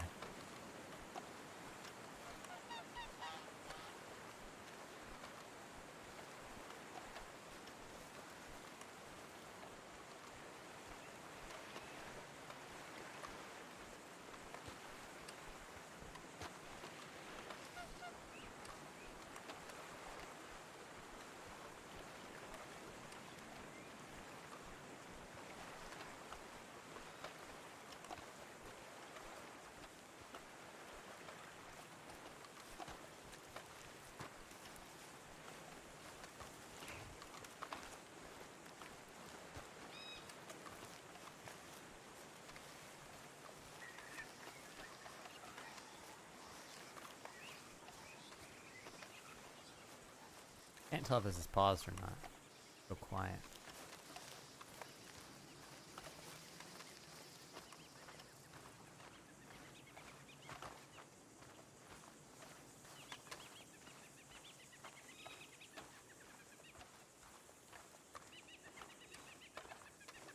Can't tell if this is paused or not. So quiet.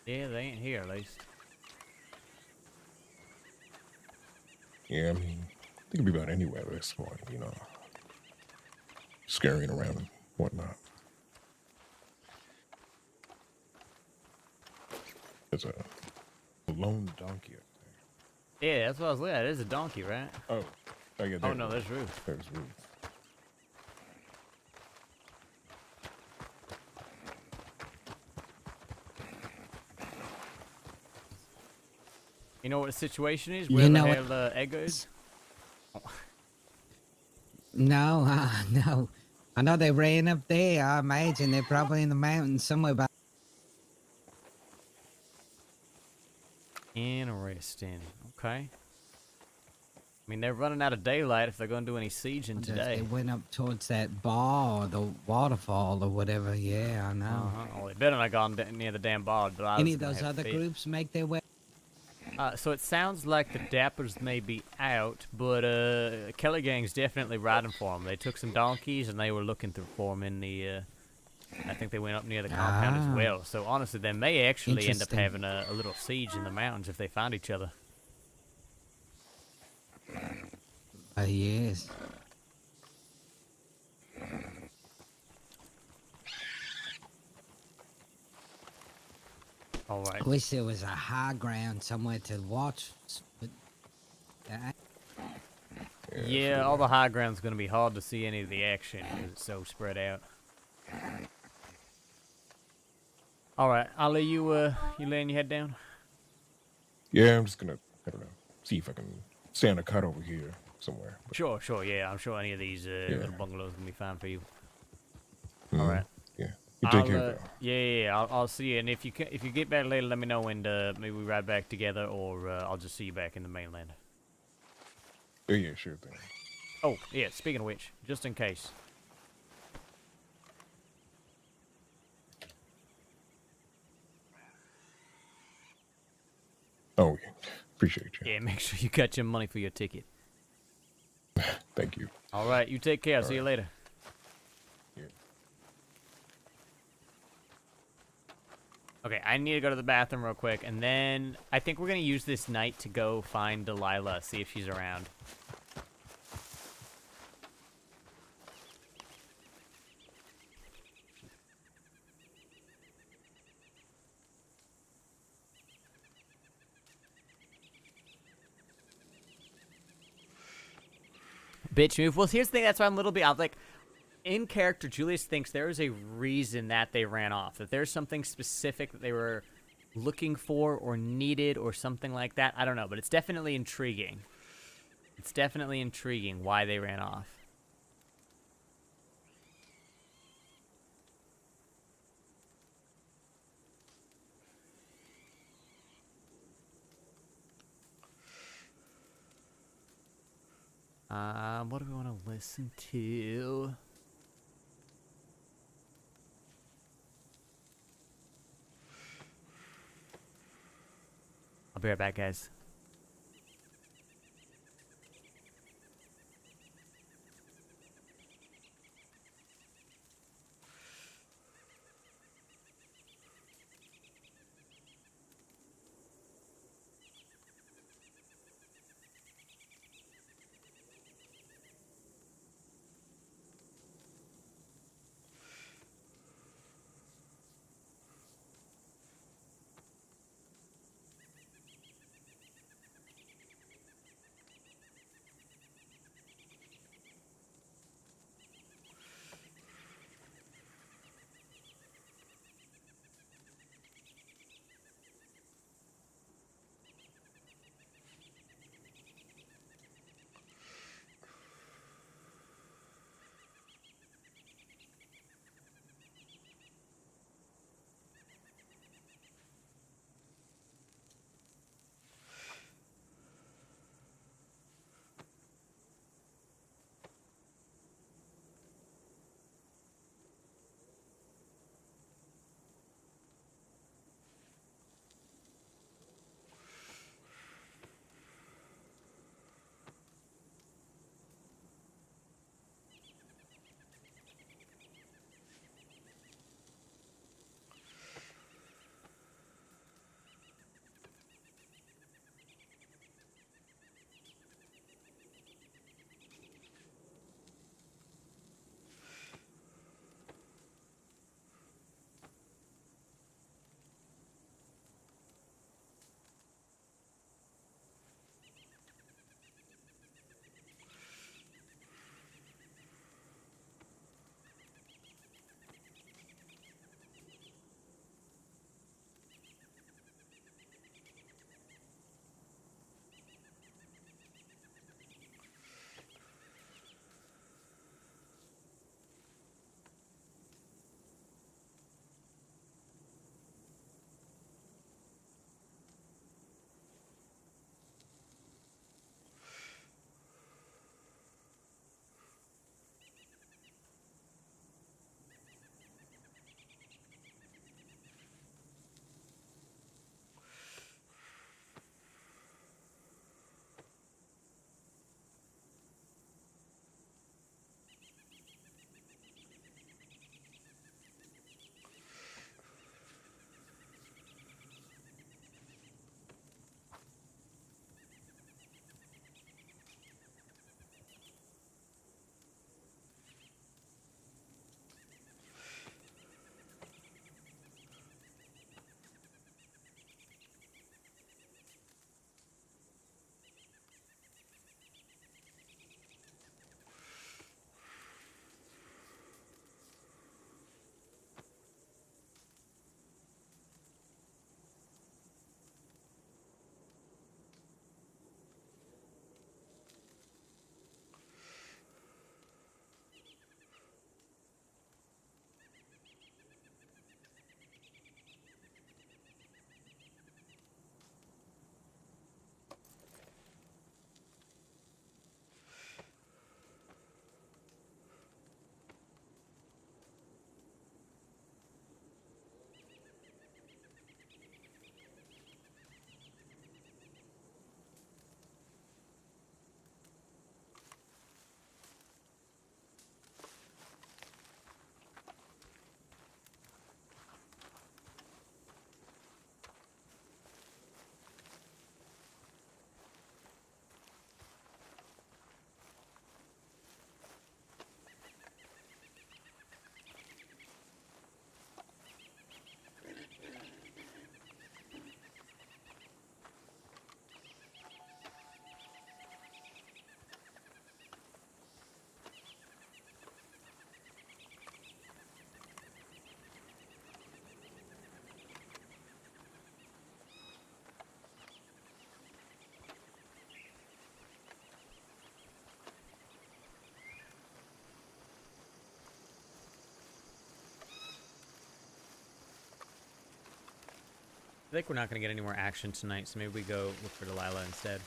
Yeah, they ain't here at least. Yeah, I mean, they could be about anywhere at this point, scurrying around and whatnot. There's a lone donkey up there. Yeah, that's what I was looking at. It is a donkey, right? Oh yeah. Oh no, there's Ruth. There's Ruth. You know what the situation is? Where the hell Edgar is? No, no. I know they ran up there. I imagine they're probably in the mountains somewhere by. Interesting. Okay. I mean, they're running out of daylight if they're going to do any sieging today. They went up towards that bar, or the waterfall, or whatever. Yeah, I know. Well, they better not gone near the damn bar. But Any of those other groups make their way? So it sounds like the Dappers may be out, but Kelly Gang's definitely riding for them. They took some donkeys and they were looking for them in the. I think they went up near the compound as well. So honestly, they may actually end up having a little siege in the mountains if they find each other. Yes. All right. I wish there was a high ground somewhere to watch. But, yeah, all the high ground's going to be hard to see any of the action because it's so spread out. All right, I'll let you. You laying your head down? Yeah, I'm just gonna. I don't know. See if I can stay on a cut over here somewhere. But Sure. Yeah, I'm sure any of these little bungalows will be fine for you. Mm-hmm. All right. Yeah. You take care, though. Yeah. I'll see you. And if you get back later, let me know, and maybe we ride back together, or I'll just see you back in the mainland. Yeah, sure thing. Oh, yeah. Speaking of which, just in case. Oh, yeah. Appreciate you. Yeah, make sure you got your money for your ticket. Thank you. All right, you take care. I'll see you later. Yeah. Okay, I need to go to the bathroom real quick, and then I think we're going to use this night to go find Delilah, see if she's around. bitch move. Well, here's the thing. That's why I'm a little bit. I'm like, in character, Julius thinks there is a reason that they ran off. That there's something specific that they were looking for or needed or something like that. I don't know, but it's definitely intriguing. It's definitely intriguing why they ran off. What do we want to listen to? I'll be right back, guys. I think we're not going to get any more action tonight, so maybe we go look for Delilah instead.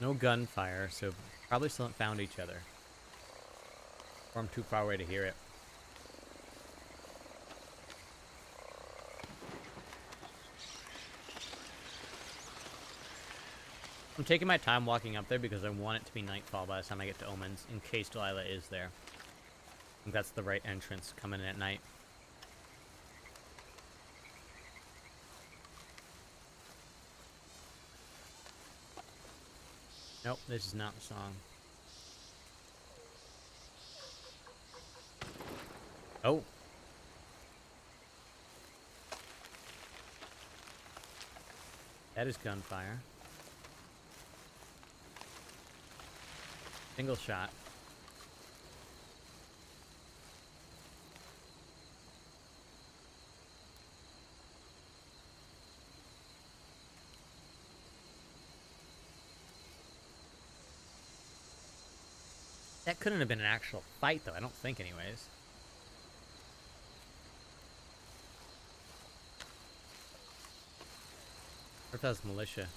No gunfire, so probably still haven't found each other. Or I'm too far away to hear it. I'm taking my time walking up there because I want it to be nightfall by the time I get to Omens, in case Delilah is there. I think that's the right entrance, coming in at night. Nope, this is not the song. Oh. That is gunfire. Single shot. That couldn't have been an actual fight, though. I don't think, anyways. Or if that was militia.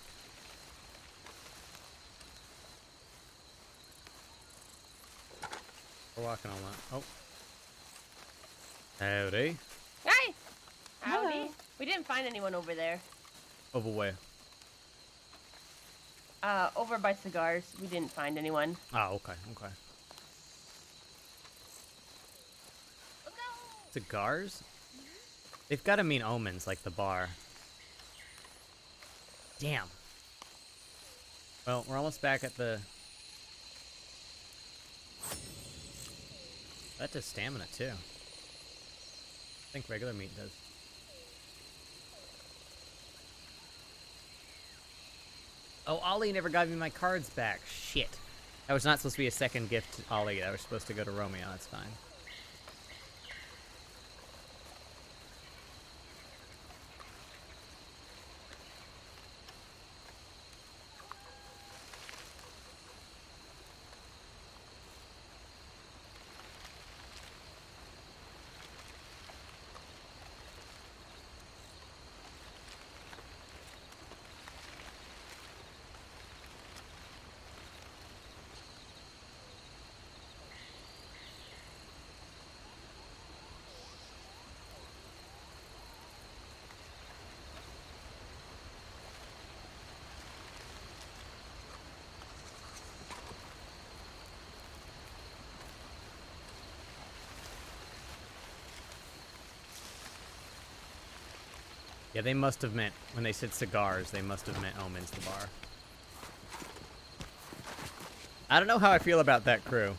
We're walking on that. Oh. Howdy. Hey! Howdy. We didn't find anyone over there. Over where? Over by cigars. We didn't find anyone. Oh, okay, okay. Cigars? They've got to mean Omens, like the bar. Damn. Well, we're almost back at the... That does stamina, too. I think regular meat does. Oh, Ollie never got me my cards back. Shit. That was not supposed to be a second gift to Ollie. That was supposed to go to Romeo. That's fine. Yeah, they must have meant, when they said cigars, they must have meant Omens, the bar. I don't know how I feel about that crew.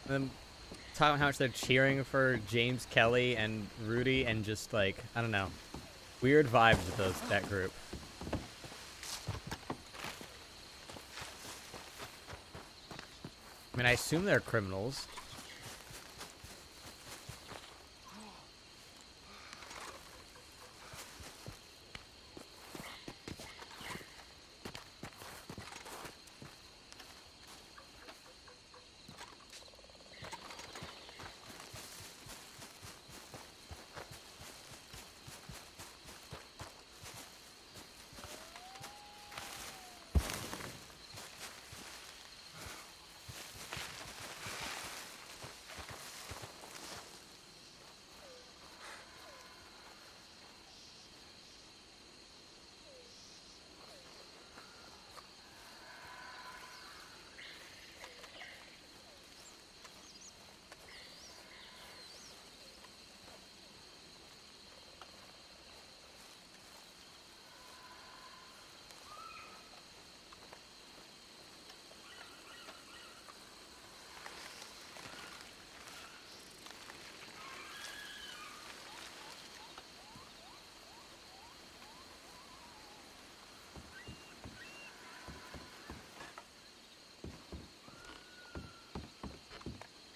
Them talking about how much they're cheering for James Kelly and Rudy and just like, I don't know. Weird vibes with that group. I mean, I assume they're criminals.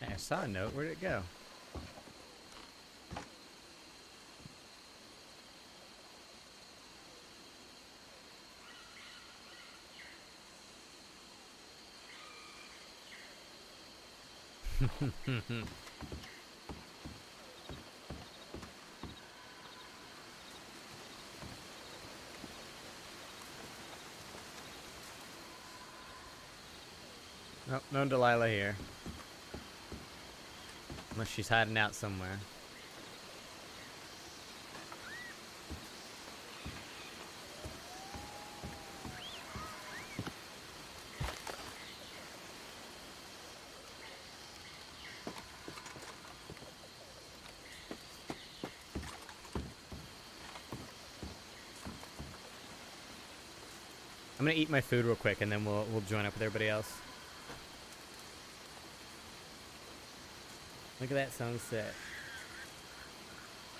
I saw a note. Where'd it go? Nope, no Delilah here. Unless she's hiding out somewhere. I'm gonna eat my food real quick and then we'll join up with everybody else. Look at that sunset.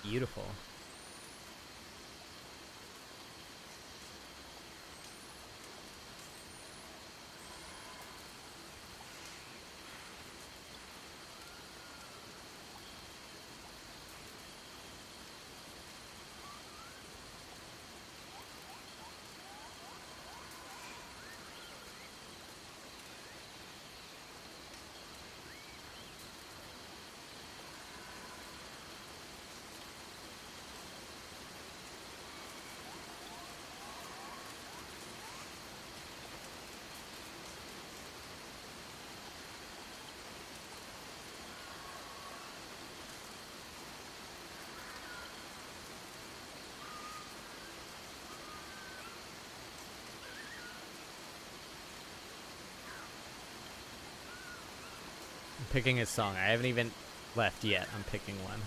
Beautiful. I'm picking a song. I haven't even left yet. I'm picking one.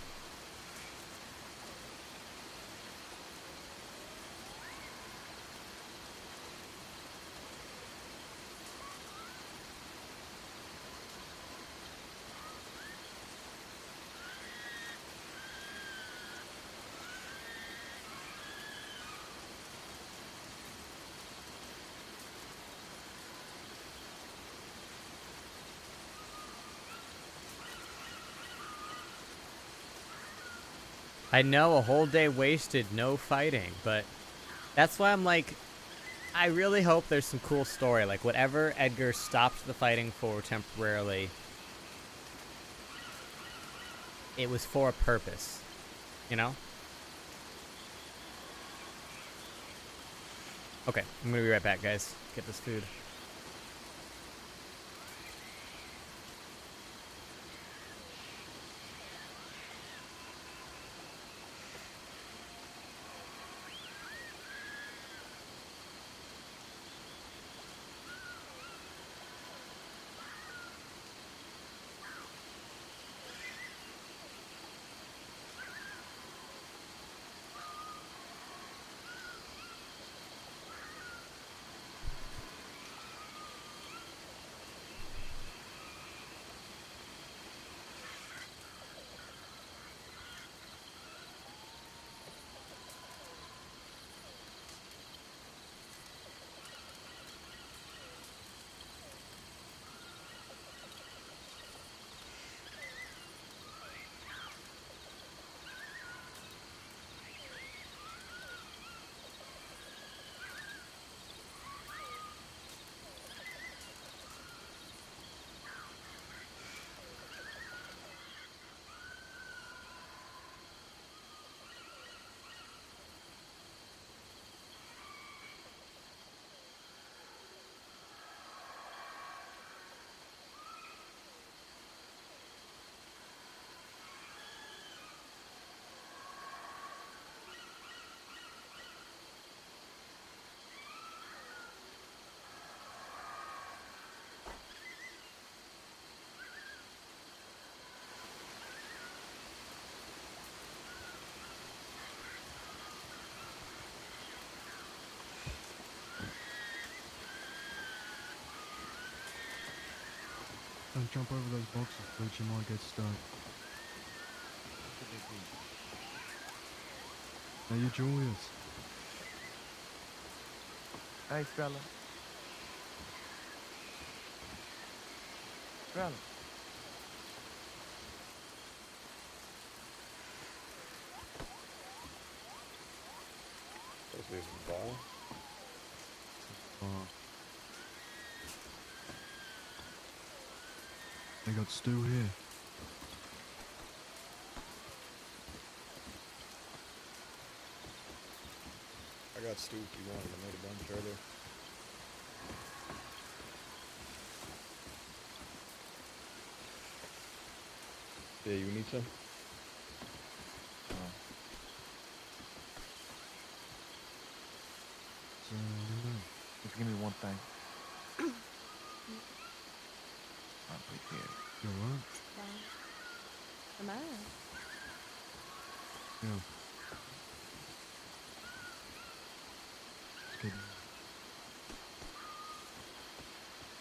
I know, a whole day wasted, no fighting, but that's why I'm like, I really hope there's some cool story. Like, whatever Edgar stopped the fighting for temporarily, it was for a purpose, you know? Okay, I'm gonna be right back, guys. Get this food. Don't jump over those boxes, Bridge, you might get stuck. Hey, you Julius. Hey, fella. Fella. Supposed to be some ball. They got stew here. I got stew if you wanted. I made a bunch earlier. Yeah, you need some? Just give me one thing. I'll take care of it. You alright? Am I? Yeah. It's good.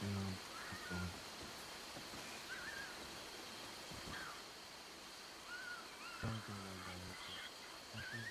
Yeah, it's fine. Don't go away, though. Okay?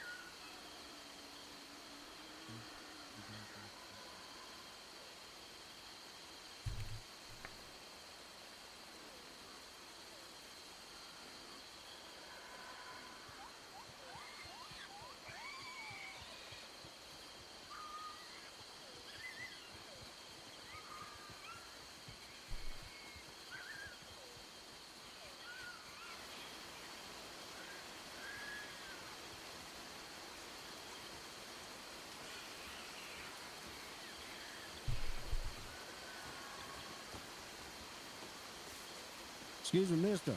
Excuse me, mister.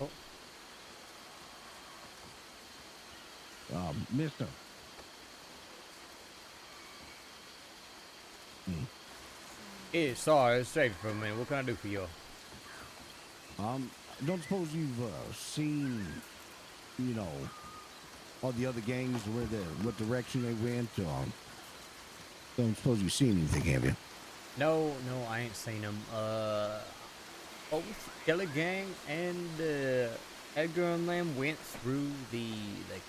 Oh. Mister. Hey, sorry, straight for a minute. What can I do for you? Don't suppose you've seen, you know, all the other gangs, what direction they went? Don't suppose you've seen anything, have you? No, I ain't seen them. Both Kelly Gang and Edgar and them went through the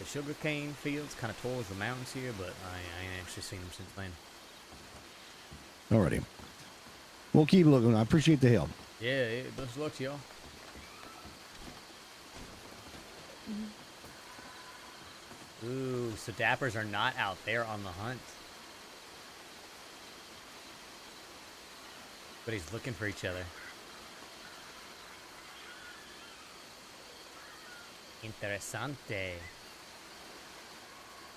sugarcane fields, kind of towards the mountains here, but I ain't actually seen them since then. Alrighty. We'll keep looking. I appreciate the help. Yeah, best of luck to y'all. Ooh, so dappers are not out there on the hunt. But he's looking for each other. Interesante.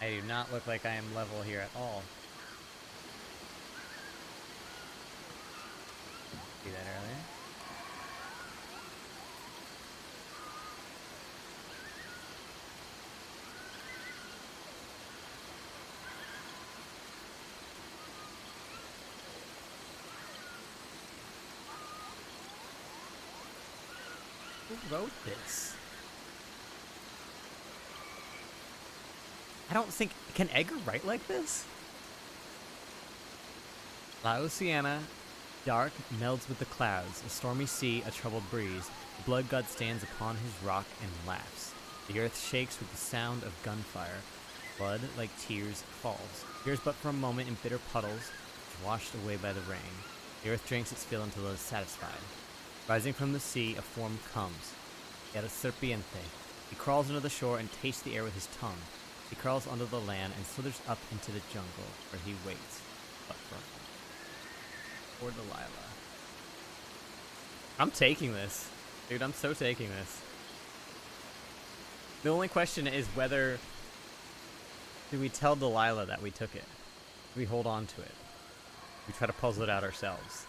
I do not look like I am level here at all. See that earlier? Who wrote this? I don't think... Can Edgar write like this? La Oceana, dark, melds with the clouds. A stormy sea, a troubled breeze. The blood god stands upon his rock and laughs. The earth shakes with the sound of gunfire. Blood, like tears, falls. Appears but for a moment in bitter puddles, washed away by the rain. The earth drinks its fill until it is satisfied. Rising from the sea, a form comes. El Serpiente. He crawls into the shore and tastes the air with his tongue. He crawls under the land and slithers up into the jungle, where he waits. But for Delilah. I'm taking this. Dude, I'm so taking this. The only question is whether... Do we tell Delilah that we took it? Do we hold on to it? Do we try to puzzle it out ourselves?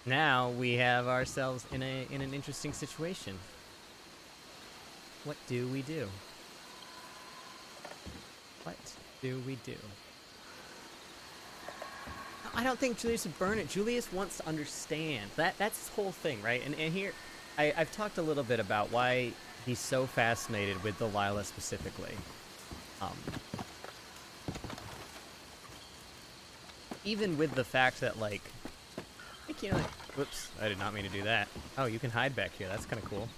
Now we have ourselves in an interesting situation. What do we do? What do we do? I don't think Julius would burn it. Julius wants to understand. That's his whole thing, right? And here, I've talked a little bit about why he's so fascinated with Delilah specifically. Even with the fact that, like, I can't, like, whoops, I did not mean to do that. Oh, you can hide back here. That's kind of cool.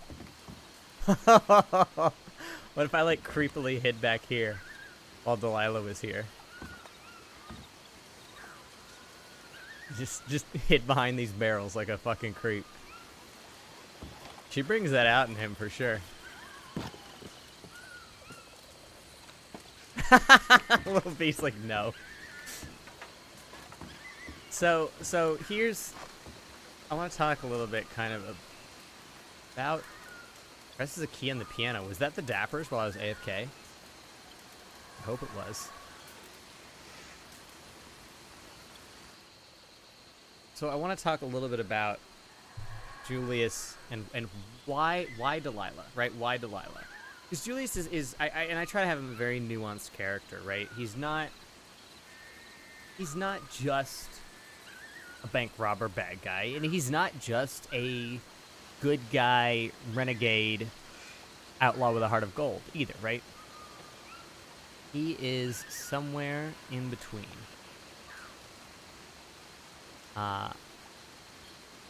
What if I, like, creepily hid back here while Delilah was here? Just hid behind these barrels like a fucking creep. She brings that out in him for sure. Little beast like, no. So here's... I want to talk a little bit kind of about... Presses a key on the piano. Was that the Dappers while I was AFK? I hope it was. So I want to talk a little bit about Julius and why Delilah, right? Why Delilah? Because Julius is I try to have him a very nuanced character, right? He's not just a bank robber bad guy, and he's not just a good guy renegade outlaw with a heart of gold either, right? He is somewhere in between.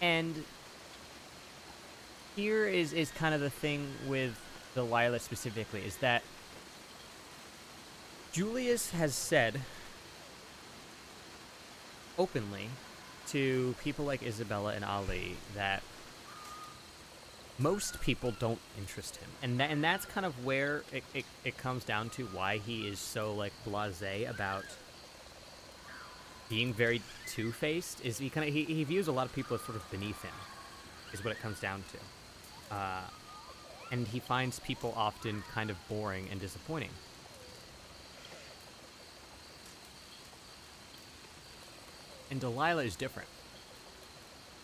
And here is kind of the thing with Delilah specifically, is that Julius has said openly to people like Isabella and Ali that most people don't interest him. And that's kind of where it comes down to why he is so, like, blasé about being very two-faced, is he views a lot of people as sort of beneath him, is what it comes down to. And he finds people often kind of boring and disappointing. And Delilah is different.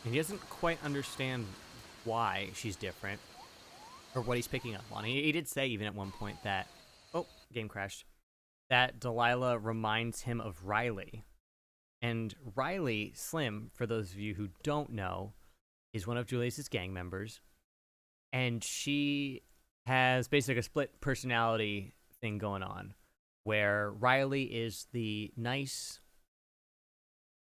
And he doesn't quite understand why she's different, or what he's picking up on. He did say even at one point that, oh, game crashed, that Delilah reminds him of Riley. And Riley, Slim, for those of you who don't know, is one of Julius's gang members. And she has basically a split personality thing going on, where Riley is the nice,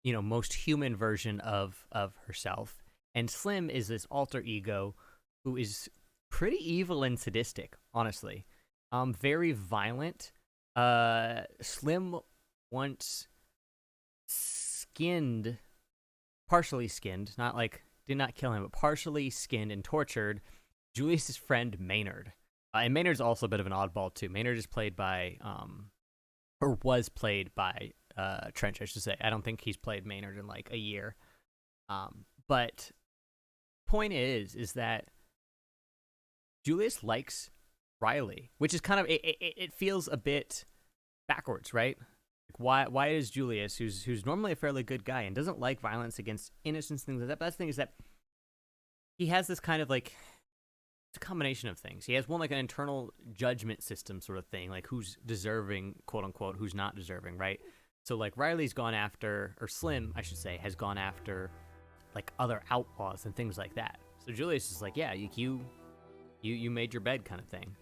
you know, most human version of herself. And Slim is this alter ego who is pretty evil and sadistic, honestly. Very violent. Slim once partially skinned, not like did not kill him, but partially skinned and tortured Julius's friend Maynard. And Maynard's also a bit of an oddball too. Maynard is played by, or was played by Trench, I should say. I don't think he's played Maynard in like a year. But point is that Julius likes Riley, which is kind of it feels a bit backwards, right? Like why is Julius, who's normally a fairly good guy and doesn't like violence against innocents, things like that? But that's the thing, is that he has this kind of like, it's a combination of things. He has one, like an internal judgment system sort of thing, like who's deserving, quote unquote, who's not deserving, right? So like Riley's gone after, or Slim, I should say, has gone after like other outlaws and things like that. So Julius is like, yeah, you made your bed kind of thing.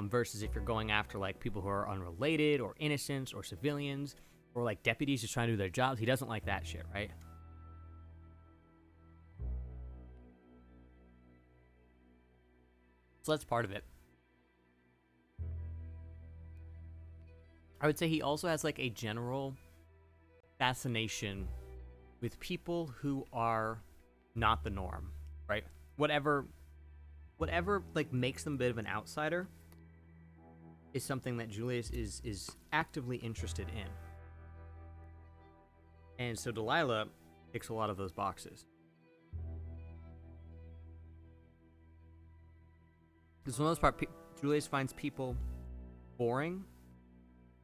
Versus if you're going after like people who are unrelated or innocents or civilians or like deputies just trying to do their jobs, he doesn't like that shit, right? So that's part of it. I would say he also has like a general fascination with people who are not the norm, right? Whatever like makes them a bit of an outsider is something that Julius is actively interested in. And so Delilah ticks a lot of those boxes. Because for the most part, Julius finds people boring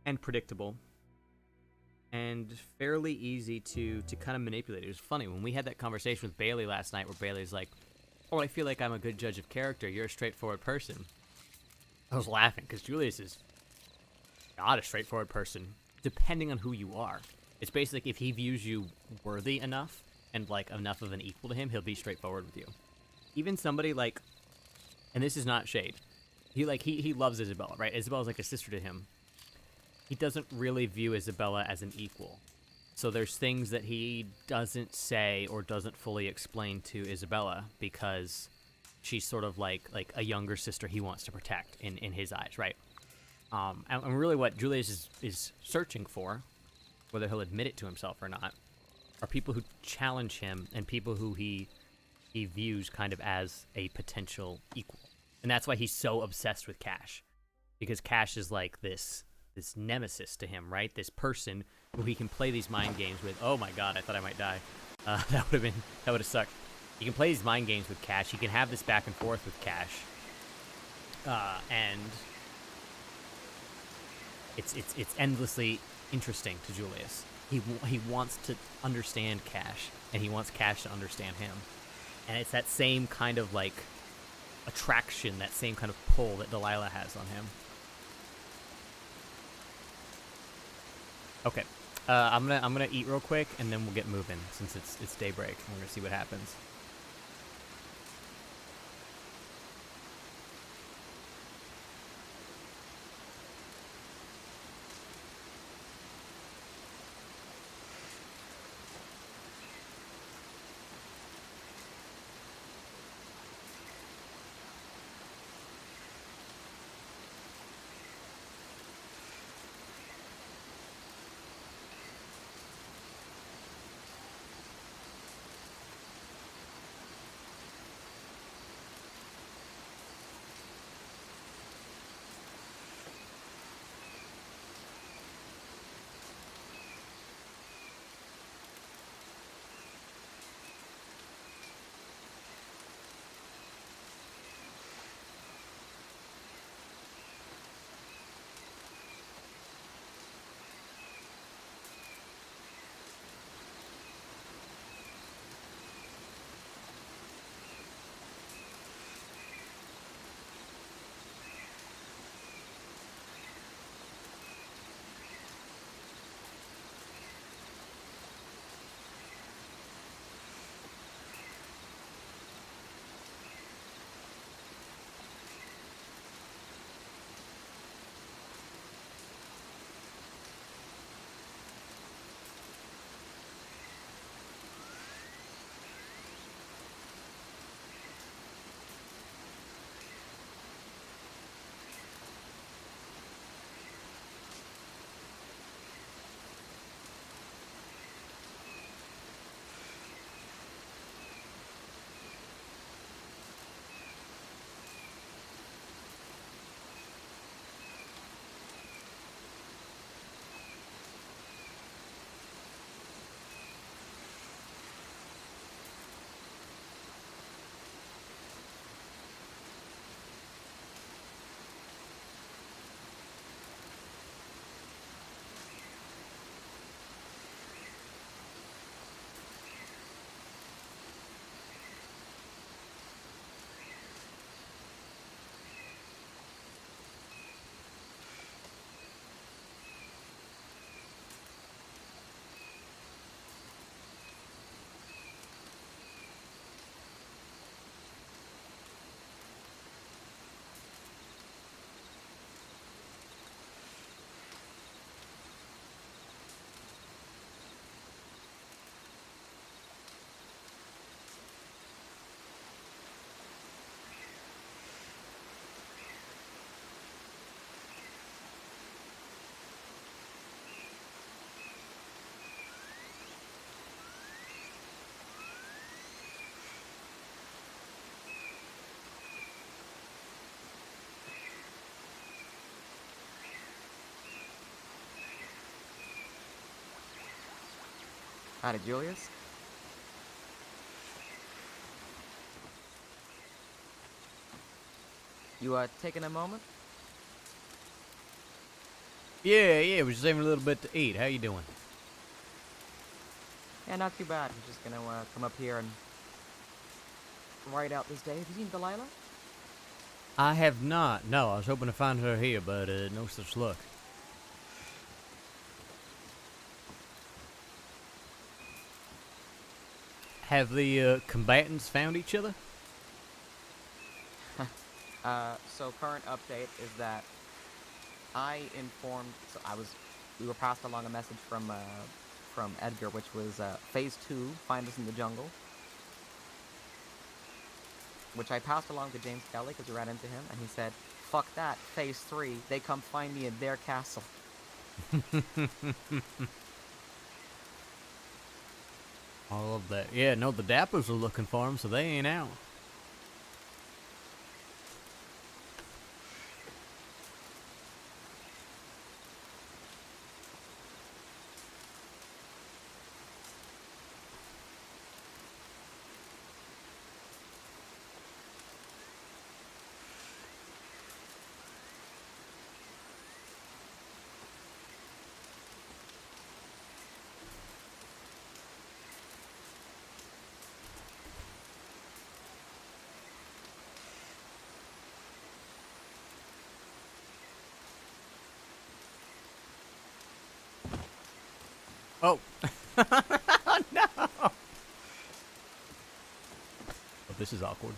and predictable and fairly easy to kind of manipulate. It was funny when we had that conversation with Bailey last night, where Bailey's like, oh, I feel like I'm a good judge of character. You're a straightforward person. I was laughing because Julius is not a straightforward person, depending on who you are. It's basically like if he views you worthy enough and like enough of an equal to him, he'll be straightforward with you. Even somebody like, and this is not shade, he loves Isabella, right? Isabella's like a sister to him. He doesn't really view Isabella as an equal. So there's things that he doesn't say or doesn't fully explain to Isabella because she's sort of like a younger sister he wants to protect in his eyes, right? And really what Julius is searching for, whether he'll admit it to himself or not, are people who challenge him and people who he views kind of as a potential equal. And that's why he's so obsessed with Cash. Because Cash is like this nemesis to him, right? This person who he can play these mind games with. Oh my god, I thought I might die. That would have sucked. He can play these mind games with Cash. He can have this back and forth with Cash. And it's endlessly interesting to Julius. He wants to understand Cash, and he wants Cash to understand him. And it's that same kind of like attraction, that same kind of pull that Delilah has on him. Okay, I'm gonna eat real quick, and then we'll get moving since it's daybreak. And we're gonna see what happens. Howdy, Julius. You, taking a moment? Yeah, we're just having a little bit to eat. How you doing? Yeah, not too bad. I'm just gonna, come up here and ride out this day. Have you seen Delilah? I have not. No, I was hoping to find her here, but no such luck. Have the combatants found each other? So current update is that I informed, we were passed along a message from Edgar, which was, Phase 2, find us in the jungle. Which I passed along to James Kelly, because we ran into him, and he said, fuck that, Phase 3, they come find me in their castle. All of that. Yeah, no, the Dappers are looking for him, so they ain't out. Oh. Oh, no. Oh, this is awkward.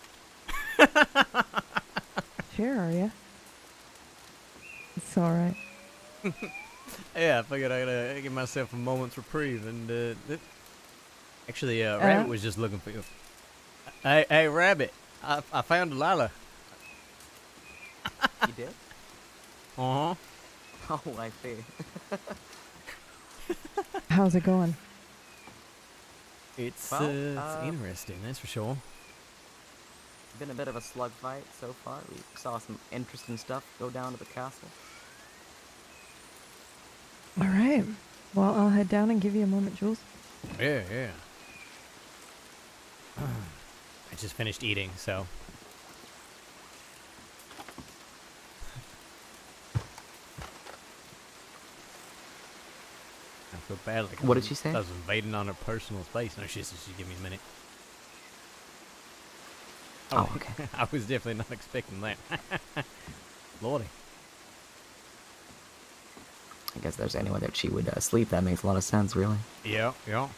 Sure, are you? It's alright. Yeah, I figured I gotta give myself a moment's reprieve, and actually, Rabbit was just looking for you. Hey, Rabbit, I found Delilah. You did? Uh-huh. Oh, I see. How's it going? It's Well, interesting, that's for sure. Been a bit of a slug fight so far. We saw some interesting stuff go down to the castle. Alright. Well, I'll head down and give you a moment, Jules. Yeah. I just finished eating, so. I feel bad. Like What did she say? I was invading on her personal space. No, she give me a minute. Oh, okay. I was definitely not expecting that. Lordy. I guess there's any way that she would sleep. That makes a lot of sense, really. Yeah. Is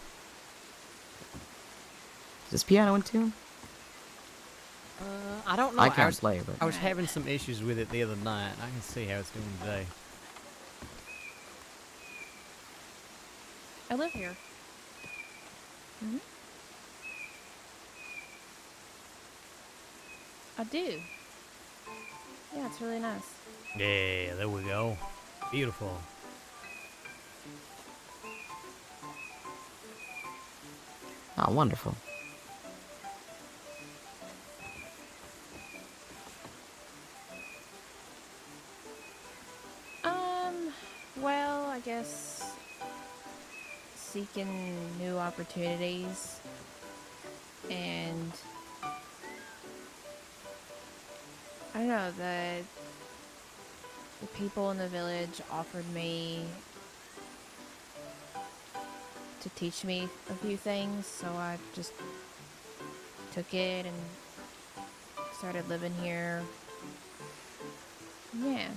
this piano in tune? I don't know. I can't play, but I was having some issues with it the other night. I can see how it's doing today. I live here. Mm-hmm. I do. Yeah, it's really nice. Yeah, there we go. Beautiful. Oh, wonderful. Well, I guess seeking new opportunities and I don't know, the people in the village offered me to teach me a few things, so I just took it and started living here. Yeah.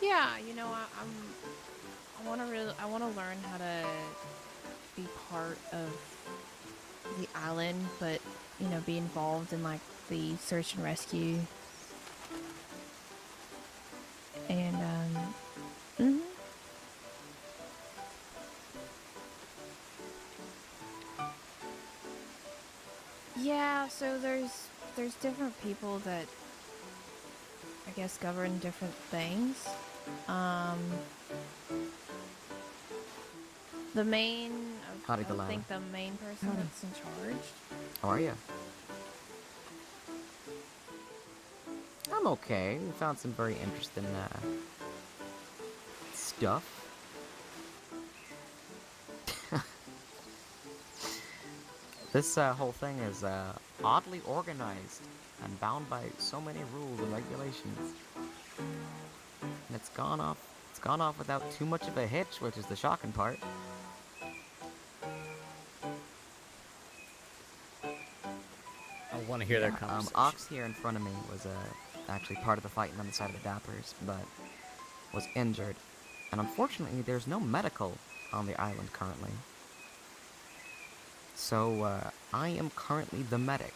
Yeah, you know, I want to learn how to be part of the island, but you know, be involved in like the search and rescue. And yeah, so there's different people that I guess govern different things. The main, I think the main person that's in charge. How are you? I'm okay. We found some very interesting stuff. This whole thing is oddly organized and bound by so many rules and regulations. And it's gone off without too much of a hitch, which is the shocking part. I want to hear their Yeah, conversation. Ox here in front of me was actually part of the fighting on the side of the Dappers, but was injured. And unfortunately, there's no medical on the island currently. So, I am currently the medic.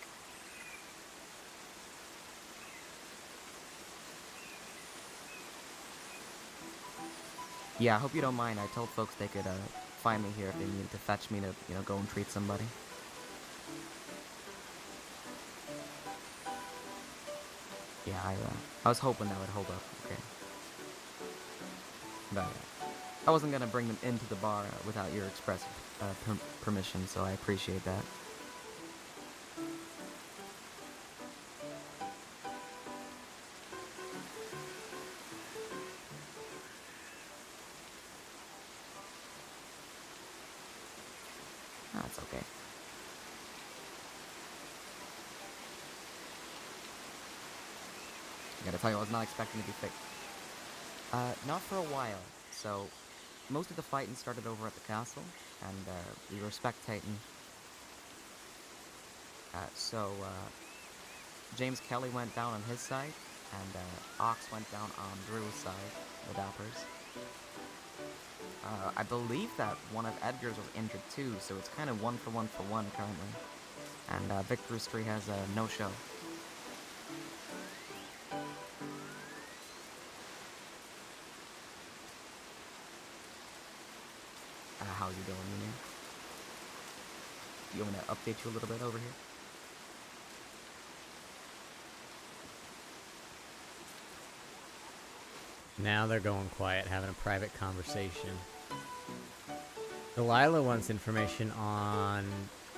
Yeah, I hope you don't mind. I told folks they could find me here if they needed to fetch me to, go and treat somebody. Yeah, I was hoping that would hold up. Okay. But I wasn't gonna bring them into the bar without your express permission, so I appreciate that. That's okay. I gotta tell you, I was not expecting to be fixed. Not for a while. So, most of the fighting started over at the castle, and we were spectating. James Kelly went down on his side, and Ox went down on Drew's side, the Dappers. I believe that one of Edgar's was injured too, so it's kind of one for one currently. And Victor Street has a no-show. How you doing, Mimi? You want me to update you a little bit over here? Now they're going quiet, having a private conversation. Delilah wants information on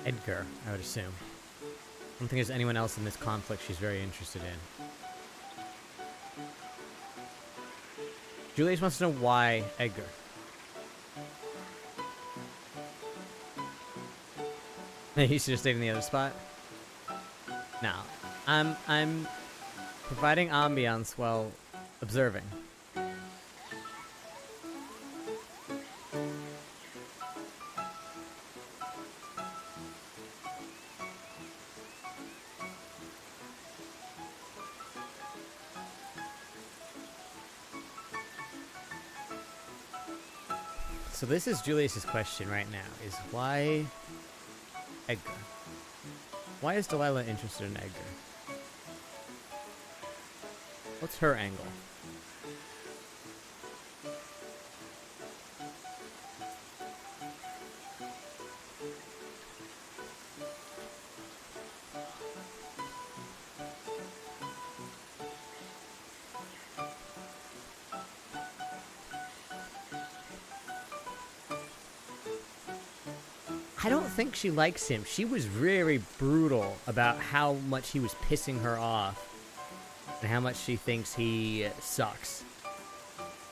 Edgar, I would assume. I don't think there's anyone else in this conflict she's very interested in. Julius wants to know why Edgar. You should have stayed in the other spot. No, I'm providing ambiance while observing. So this is Julius's question right now, is why Edgar? Why is Delilah interested in Edgar? What's her angle? I don't think she likes him. She was very brutal about how much he was pissing her off and how much she thinks he sucks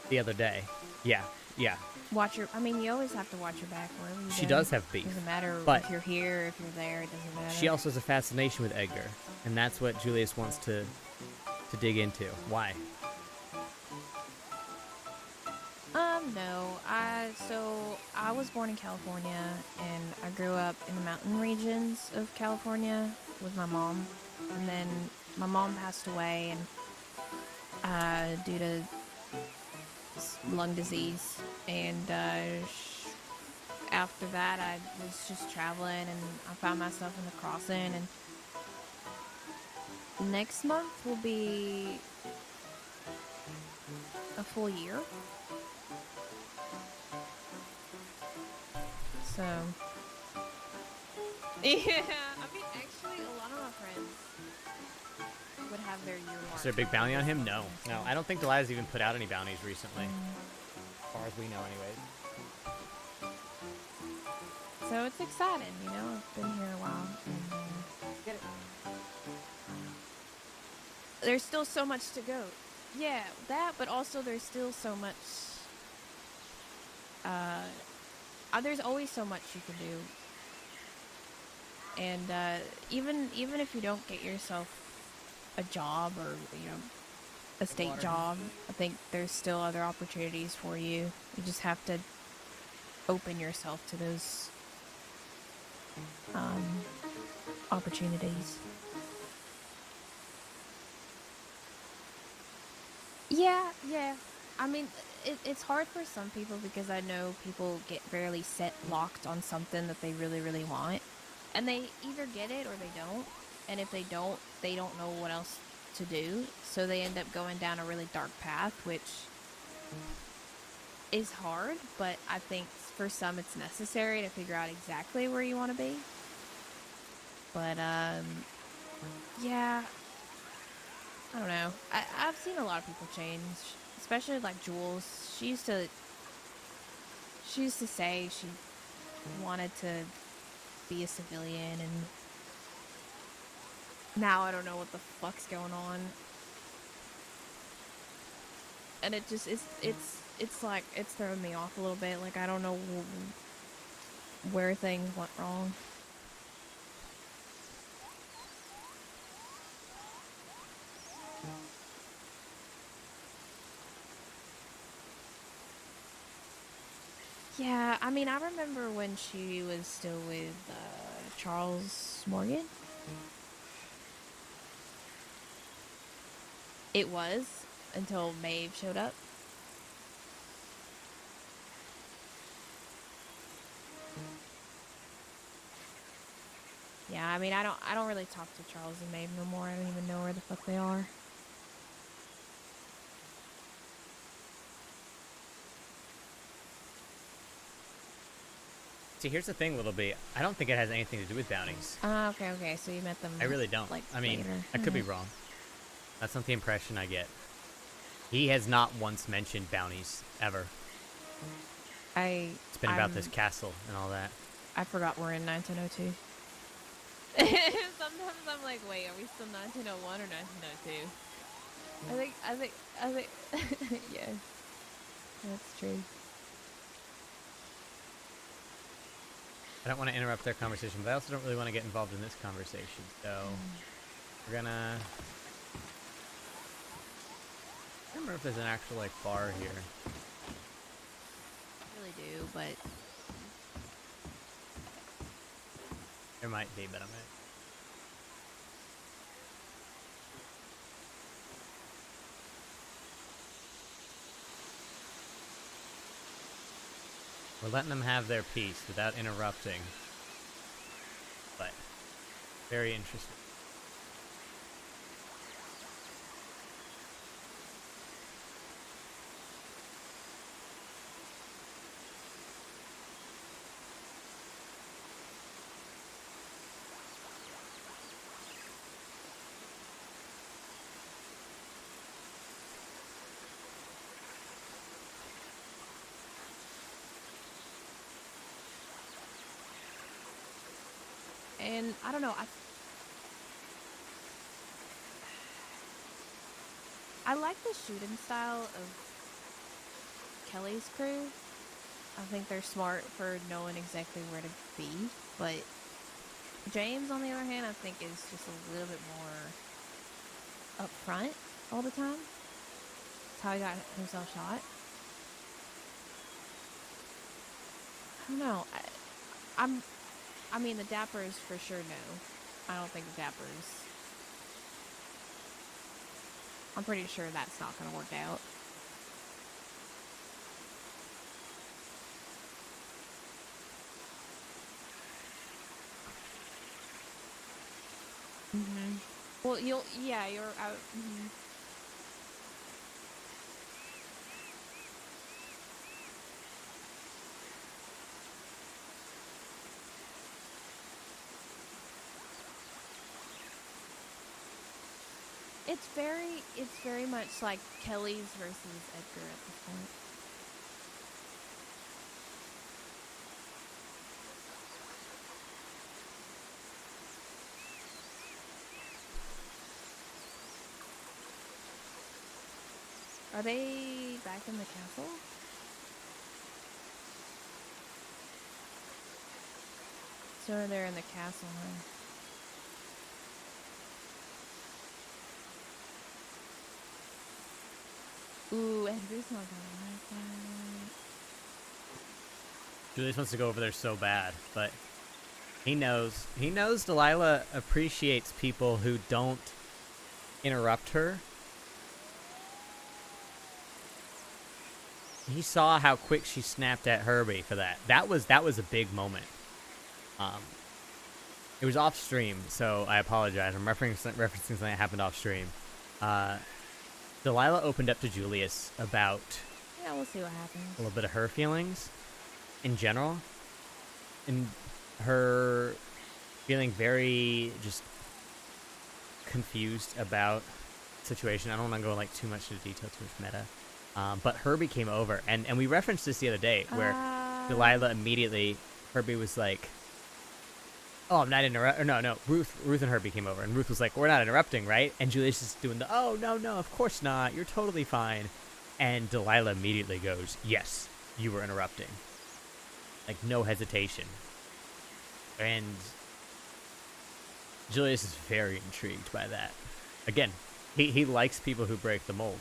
the other day. Yeah. I mean, you always have to watch your back wherever you She go. does have beef. Doesn't matter but if you're here, if you're there, it doesn't matter. She also has a fascination with Edgar, and that's what Julius wants to dig into. Why? No. I was born in California, and I grew up in the mountain regions of California with my mom. And then my mom passed away, and due to lung disease. And after that, I was just traveling, and I found myself in the crossing. And next month will be a full year. So, yeah, I mean, actually, a lot of my friends would have their year mark. Is there a big bounty on him? No. I don't think Delilah's even put out any bounties recently, as far as we know, anyways. So it's exciting, you know. I've been here a while. And, there's still so much to go. Yeah, that, but also there's still so much there's always so much you can do. And even if you don't get yourself a job or a state job, I think there's still other opportunities for you. You just have to open yourself to those opportunities. Yeah. I mean, it's hard for some people because I know people get fairly locked on something that they really, really want. And they either get it or they don't. And if they don't know what else to do. So they end up going down a really dark path, which is hard. But I think for some it's necessary to figure out exactly where you want to be. But, yeah. I don't know. I've seen a lot of people change. Especially like Jules. She used to say she wanted to be a civilian, and now I don't know what the fuck's going on. And it just it's like it's throwing me off a little bit. Like I don't know where things went wrong. Yeah, I mean, I remember when she was still with Charles Morgan. It was until Maeve showed up. Yeah, I mean, I don't really talk to Charles and Maeve no more. I don't even know where the fuck they are. See, here's the thing, Little B. I don't think it has anything to do with bounties. Okay. So you met them. I really don't. Like, I mean, later. I could be wrong. That's not the impression I get. He has not once mentioned bounties, ever. It's been about this castle and all that. I forgot we're in 1902. Sometimes I'm like, wait, are we still 1901 or 1902? I think, yeah. That's true. I don't want to interrupt their conversation, but I also don't really want to get involved in this conversation. So we're gonna. I don't remember if there's an actual like bar here. I really do, but There might be, but I'm not. We're letting them have their piece without interrupting. But very interesting. and I don't know, I like the shooting style of Kelly's crew. I think they're smart for knowing exactly where to be, but James, on the other hand, I think is just a little bit more upfront all the time. That's how he got himself shot. I don't know. I mean, the Dappers for sure know. I don't think the Dappers. I'm pretty sure that's not going to work out. Well, you're out. It's very much like Kelly's versus Edgar at this point. Are they back in the castle? So they're in the castle, huh? Ooh, Andrew's not gonna like that. Julius wants to go over there so bad, but he knows Delilah appreciates people who don't interrupt her. He saw how quick she snapped at Herbie for that. That was a big moment. It was off stream, so I apologize. I'm referencing something that happened off stream. Delilah opened up to Julius about Yeah, we'll see what happens. a little bit of her feelings in general, and her feeling very just confused about the situation. I don't want to go like too much into detail, too much meta. But Herbie came over, and we referenced this the other day, where Delilah immediately, Herbie was like, "Oh, I'm not interrupting." No, Ruth and Herbie came over, and Ruth was like, "We're not interrupting, right?" And Julius is doing the, "Oh, no, of course not. You're totally fine." And Delilah immediately goes, "Yes, you were interrupting." Like, no hesitation. And Julius is very intrigued by that. Again, he likes people who break the mold.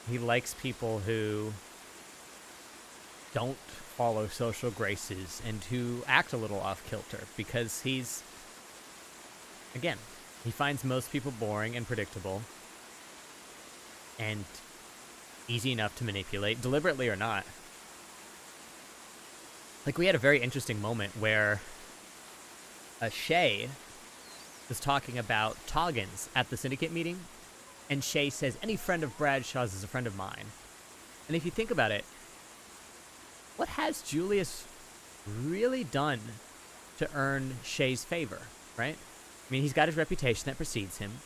He likes people who don't follow social graces and who act a little off kilter, because he finds most people boring and predictable and easy enough to manipulate, deliberately or not. Like, we had a very interesting moment where Shay was talking about Toggins at the syndicate meeting, and Shay says, "Any friend of Bradshaw's is a friend of mine." And if you think about it, what has Julius really done to earn Shay's favor, right? I mean, he's got his reputation that precedes him.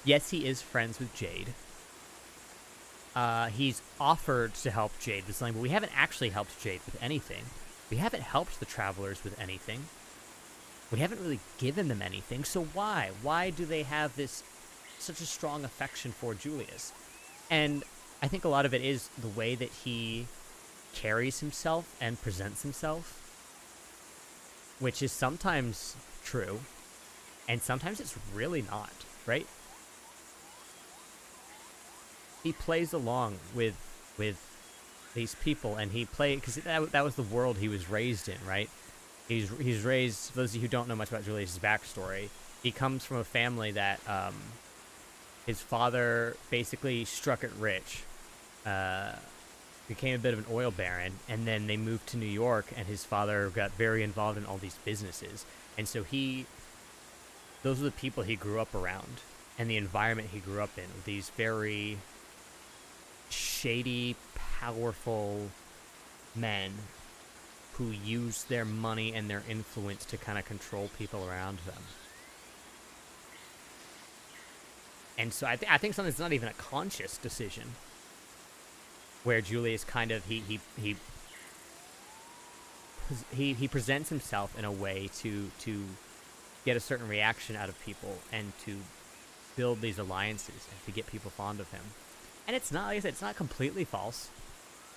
Yes, he is friends with Jade. He's offered to help Jade with something, but we haven't actually helped Jade with anything. We haven't helped the Travelers with anything. We haven't really given them anything, so why? Why do they have such a strong affection for Julius? And I think a lot of it is the way that he carries himself and presents himself, which is sometimes true, and sometimes it's really not, right? He plays along with these people, and because that was the world he was raised in, right? He's raised, for those of you who don't know much about Julius's backstory, he comes from a family that his father basically struck it rich, became a bit of an oil baron, and then they moved to New York, and his father got very involved in all these businesses. And so those are the people he grew up around, and the environment he grew up in, with these very shady, powerful men who use their money and their influence to kind of control people around them. And so I think something's not even a conscious decision, where Julius kind of he presents himself in a way to get a certain reaction out of people and to build these alliances and to get people fond of him. And it's not, like I said, it's not completely false.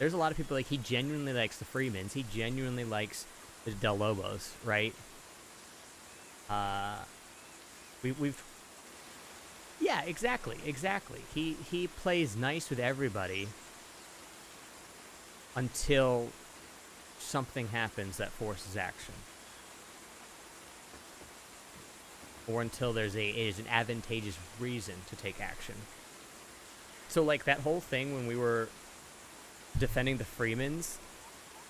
There's a lot of people, like, he genuinely likes the Freemans. He genuinely likes the Del Lobos, right? Yeah, exactly. He plays nice with everybody until something happens that forces action. Or until there's an advantageous reason to take action. So, like, that whole thing when we were defending the Freemans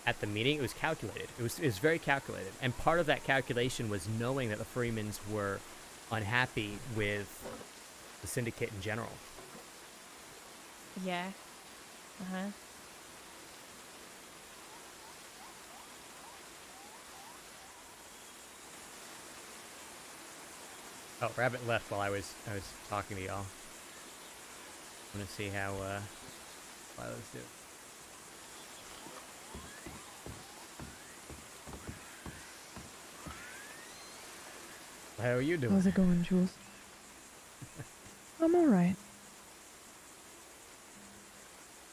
at the meeting, it was calculated. It was very calculated. And part of that calculation was knowing that the Freemans were unhappy with the syndicate in general. Yeah. Uh-huh. Oh, Rabbit left while I was talking to y'all. I'm gonna see how Lila's do. How are you doing? How's it going, Jules? I'm alright.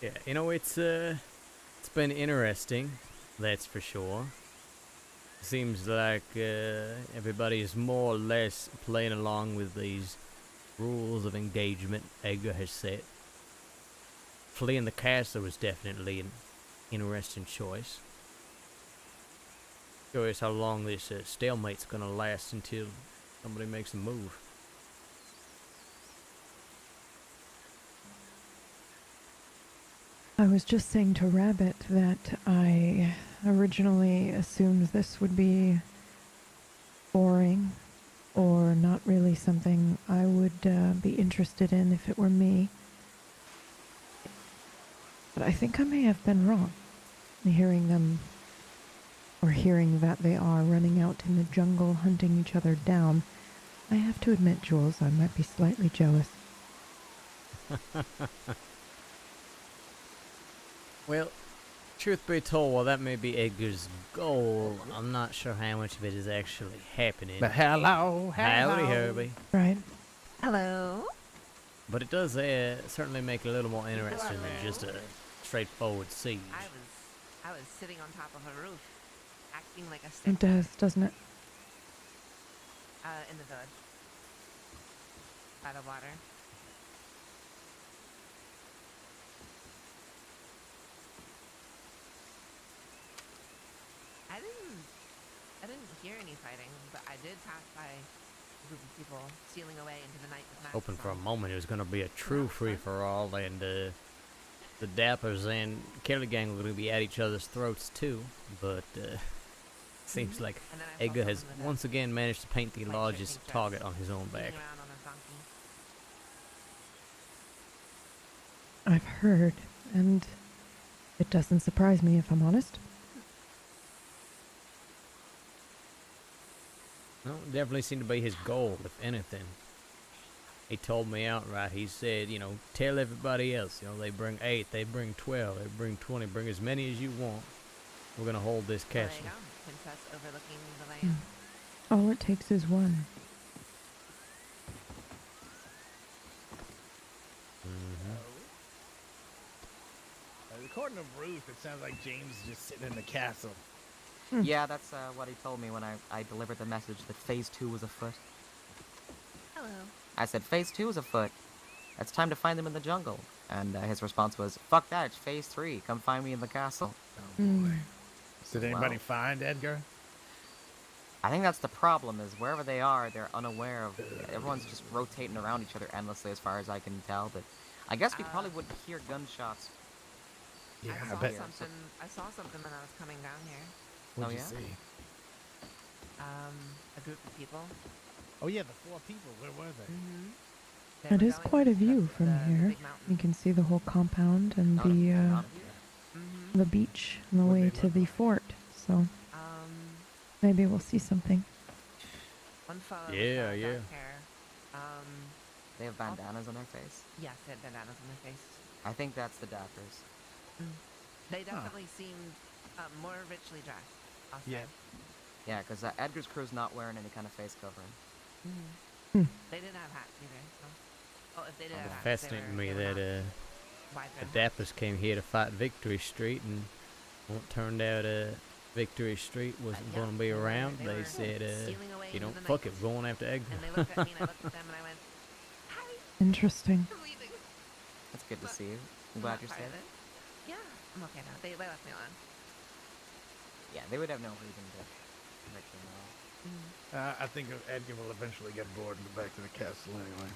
Yeah, you know, it's been interesting, that's for sure. Seems like everybody is more or less playing along with these rules of engagement Edgar has set. Fleeing the castle was definitely an interesting choice. Curious how long this stalemate's gonna last until somebody makes a move. I was just saying to Rabbit that I originally assumed this would be boring or not really something I would be interested in if it were me. But I think I may have been wrong. Hearing them, or hearing that they are running out in the jungle hunting each other down, I have to admit, Jules, I might be slightly jealous. Well, truth be told, while that may be Edgar's goal, I'm not sure how much of it is actually happening. But hello. Howdy, Herbie. Right. Hello. But it does certainly make it a little more interesting than just a straightforward siege. I was sitting on top of a roof, acting like a It stick. does, doesn't it? In the village. By the water. I didn't hear any fighting, but I did pass by a group of people stealing away into the night with masks Hoping for a on. moment it was going to be a true free-for-all, and the Dappers and Kelly Gang were going to be at each other's throats too, but seems like And then I saw Edgar has someone with a once again managed to paint the largest pink dress target on his own riding back. around on a donkey. I've heard, and it doesn't surprise me if I'm honest. No, it definitely seemed to be his goal, if anything. He told me outright, he said, you know, tell everybody else, you know, they bring 8, they bring 12, they bring 20, bring as many as you want. We're going to hold this There you castle. go. Princess overlooking the land. All it takes is one. According to Ruth, it sounds like James is just sitting in the castle. Yeah, that's what he told me when I delivered the message that Phase 2 was afoot. Hello. I said, Phase 2 is afoot. It's time to find them in the jungle. And his response was, fuck that, it's Phase 3. Come find me in the castle. Did anybody find Edgar? I think that's the problem, is wherever they are, they're unaware of... Everyone's just rotating around each other endlessly as far as I can tell, but... I guess we probably wouldn't hear gunshots. Yeah, I I saw bet. something. I saw something when I was coming down here. What'd Oh, you yeah? see? A group of people. Oh yeah, the 4 people. Where were they? They It were is going quite a up view from the here. big mountain. You can see the whole compound and the beach on the way to the fort. So maybe we'll see something. One fellow Yeah, with yeah. dark hair. They have bandanas on their face. Yes, they had bandanas on their face. I think that's the Dappers. They definitely seemed more richly dressed. I'll say. Yeah, because Edgar's crew's not wearing any kind of face covering. They didn't have hats either. So. Oh, if they did have hats, Fascinating to me that the Dappers came here to fight Victory Street, and when it turned out Victory Street wasn't going to be around, they said, you know, fuck it, we're going after Edgar. And they looked at me and I looked at them and I went, Interesting. I'm leaving. That's good to see you. I'm glad you're Not part safe. of it. Yeah, I'm okay now. They left me alone. Yeah, they would have no reason to break them off. I think Edgar will eventually get bored and go back to the castle anyway.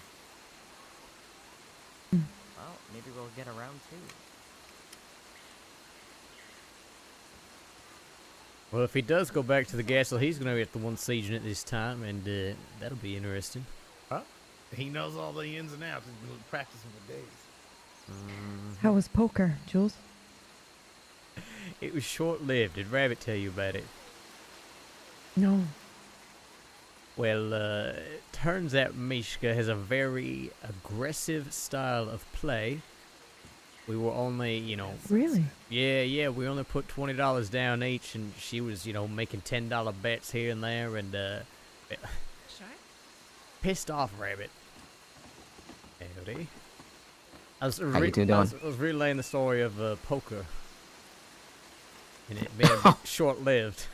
Well, maybe we'll get around too. Well, if he does go back to the castle, he's going to be at the one sieging it this time, and that'll be interesting. Huh? He knows all the ins and outs. He's been practicing for days. How was poker, Jules? It was short-lived. Did Rabbit tell you about it? No. Well, it turns out Mishka has a very aggressive style of play. We were only, you know... Really? Yeah, we only put $20 down each, and she was, you know, making $10 bets here and there, and, Sure. pissed off Rabbit. Howdy. I was, How you two doing? I was relaying the story of poker. And it being short-lived.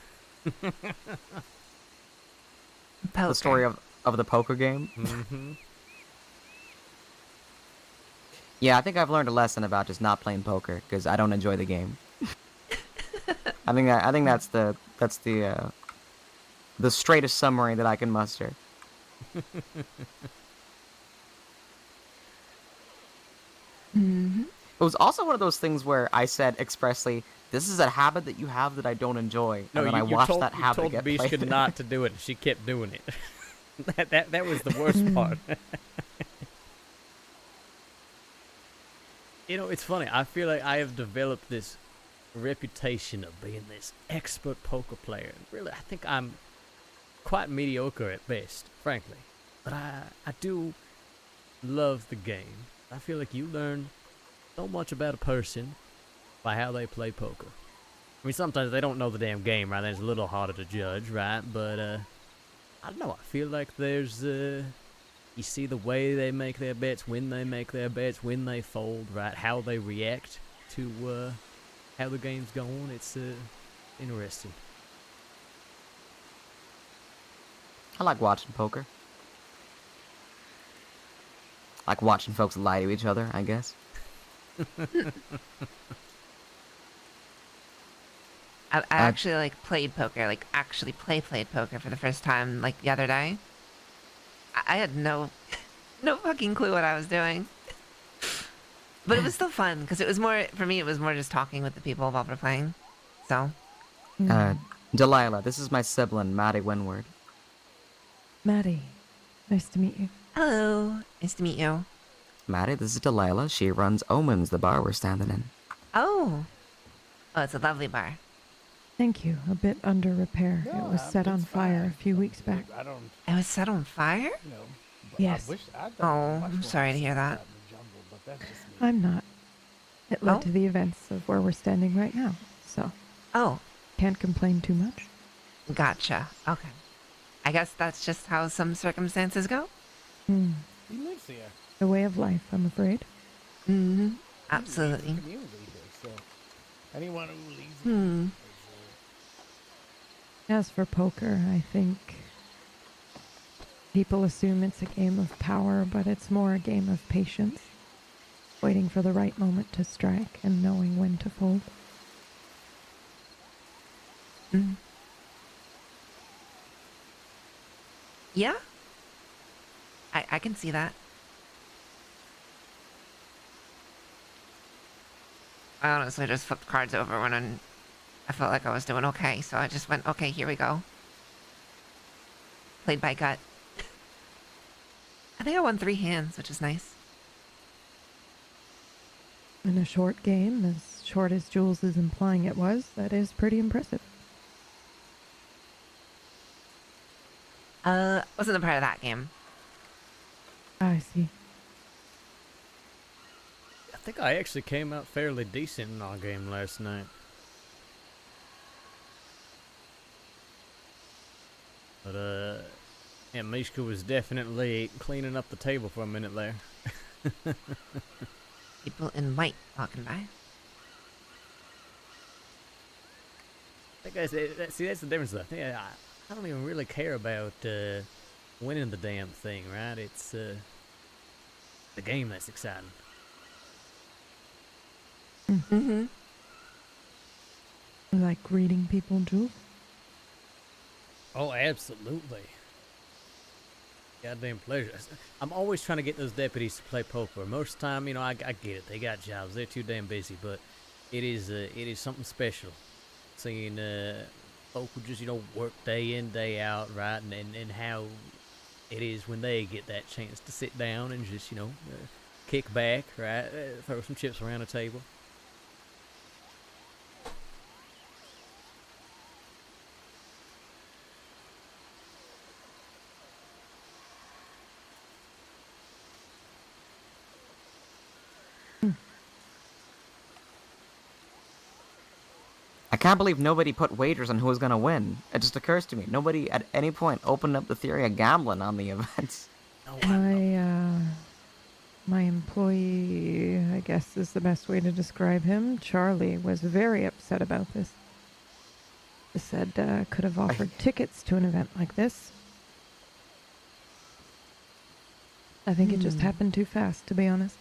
The story of the poker game. Mm-hmm. Yeah, I think I've learned a lesson about just not playing poker because I don't enjoy the game. I think that's the straightest summary that I can muster. Mm-hmm. It was also one of those things where I said expressly, "This is a habit that you have that I don't enjoy," No, and then I you watched told, that you habit told get Bishka played. not to do it, and she kept doing it. that was the worst part. You know, it's funny. I feel like I have developed this reputation of being this expert poker player. Really, I think I'm quite mediocre at best, frankly. But I do love the game. I feel like you learn so much about a person by how they play poker. I mean, sometimes they don't know the damn game, right? Then it's a little harder to judge, right? But, I don't know. I feel like there's, you see the way they make their bets, when they make their bets, when they fold, right? How they react to, how the game's going. It's, interesting. I like watching poker. I like watching folks lie to each other, I guess. I actually like played poker, like actually played poker for the first time like the other day. I had no fucking clue what I was doing. But it was still fun because it was more, for me, it was more just talking with the people while we're playing. So. Delilah, this is my sibling, Maddie Winward. Maddie, nice to meet you. Hello, nice to meet you. Maddie, this is Delilah. She runs Omens, the bar we're standing in. Oh, it's a lovely bar. Thank you. A bit under repair. No, it was set on fire a few weeks back. I don't. It was set on fire? No. Yes. I'm sorry to hear that. I'm not. It led to the events of where we're standing right now, so. Oh. Can't complain too much. Gotcha. Okay. I guess that's just how some circumstances go. Hmm. He lives here. The way of life, I'm afraid. Mm-hmm. Absolutely. Community here, so anyone who leaves. Hmm. As for poker, I think people assume it's a game of power, but it's more a game of patience. Waiting for the right moment to strike and knowing when to fold. Mm. Yeah. I can see that. I honestly just flipped cards over when I felt like I was doing okay, so I just went, okay, here we go. Played by gut. I think I won 3 hands, which is nice. In a short game, as short as Jules is implying it was, that is pretty impressive. Wasn't a part of that game. I see. I think I actually came out fairly decent in our game last night. But, yeah, Mishka was definitely cleaning up the table for a minute there. People in white walking by. I think see, that's the difference, though. Yeah, I don't even really care about winning the damn thing, right? It's the game that's exciting. Mm-hmm. Like reading people, Jules? Oh, absolutely. Goddamn pleasure. I'm always trying to get those deputies to play poker. Most of the time, you know, I get it. They got jobs. They're too damn busy. But it is something special. Seeing folk who just, you know, work day in, day out, right? And how it is when they get that chance to sit down and just, you know, kick back, right? Throw some chips around the table. I can't believe nobody put wagers on who was going to win. It just occurs to me. Nobody at any point opened up the theory of gambling on the events. My employee, I guess is the best way to describe him, Charlie, was very upset about this. said could have offered tickets to an event like this. I think it just happened too fast, to be honest.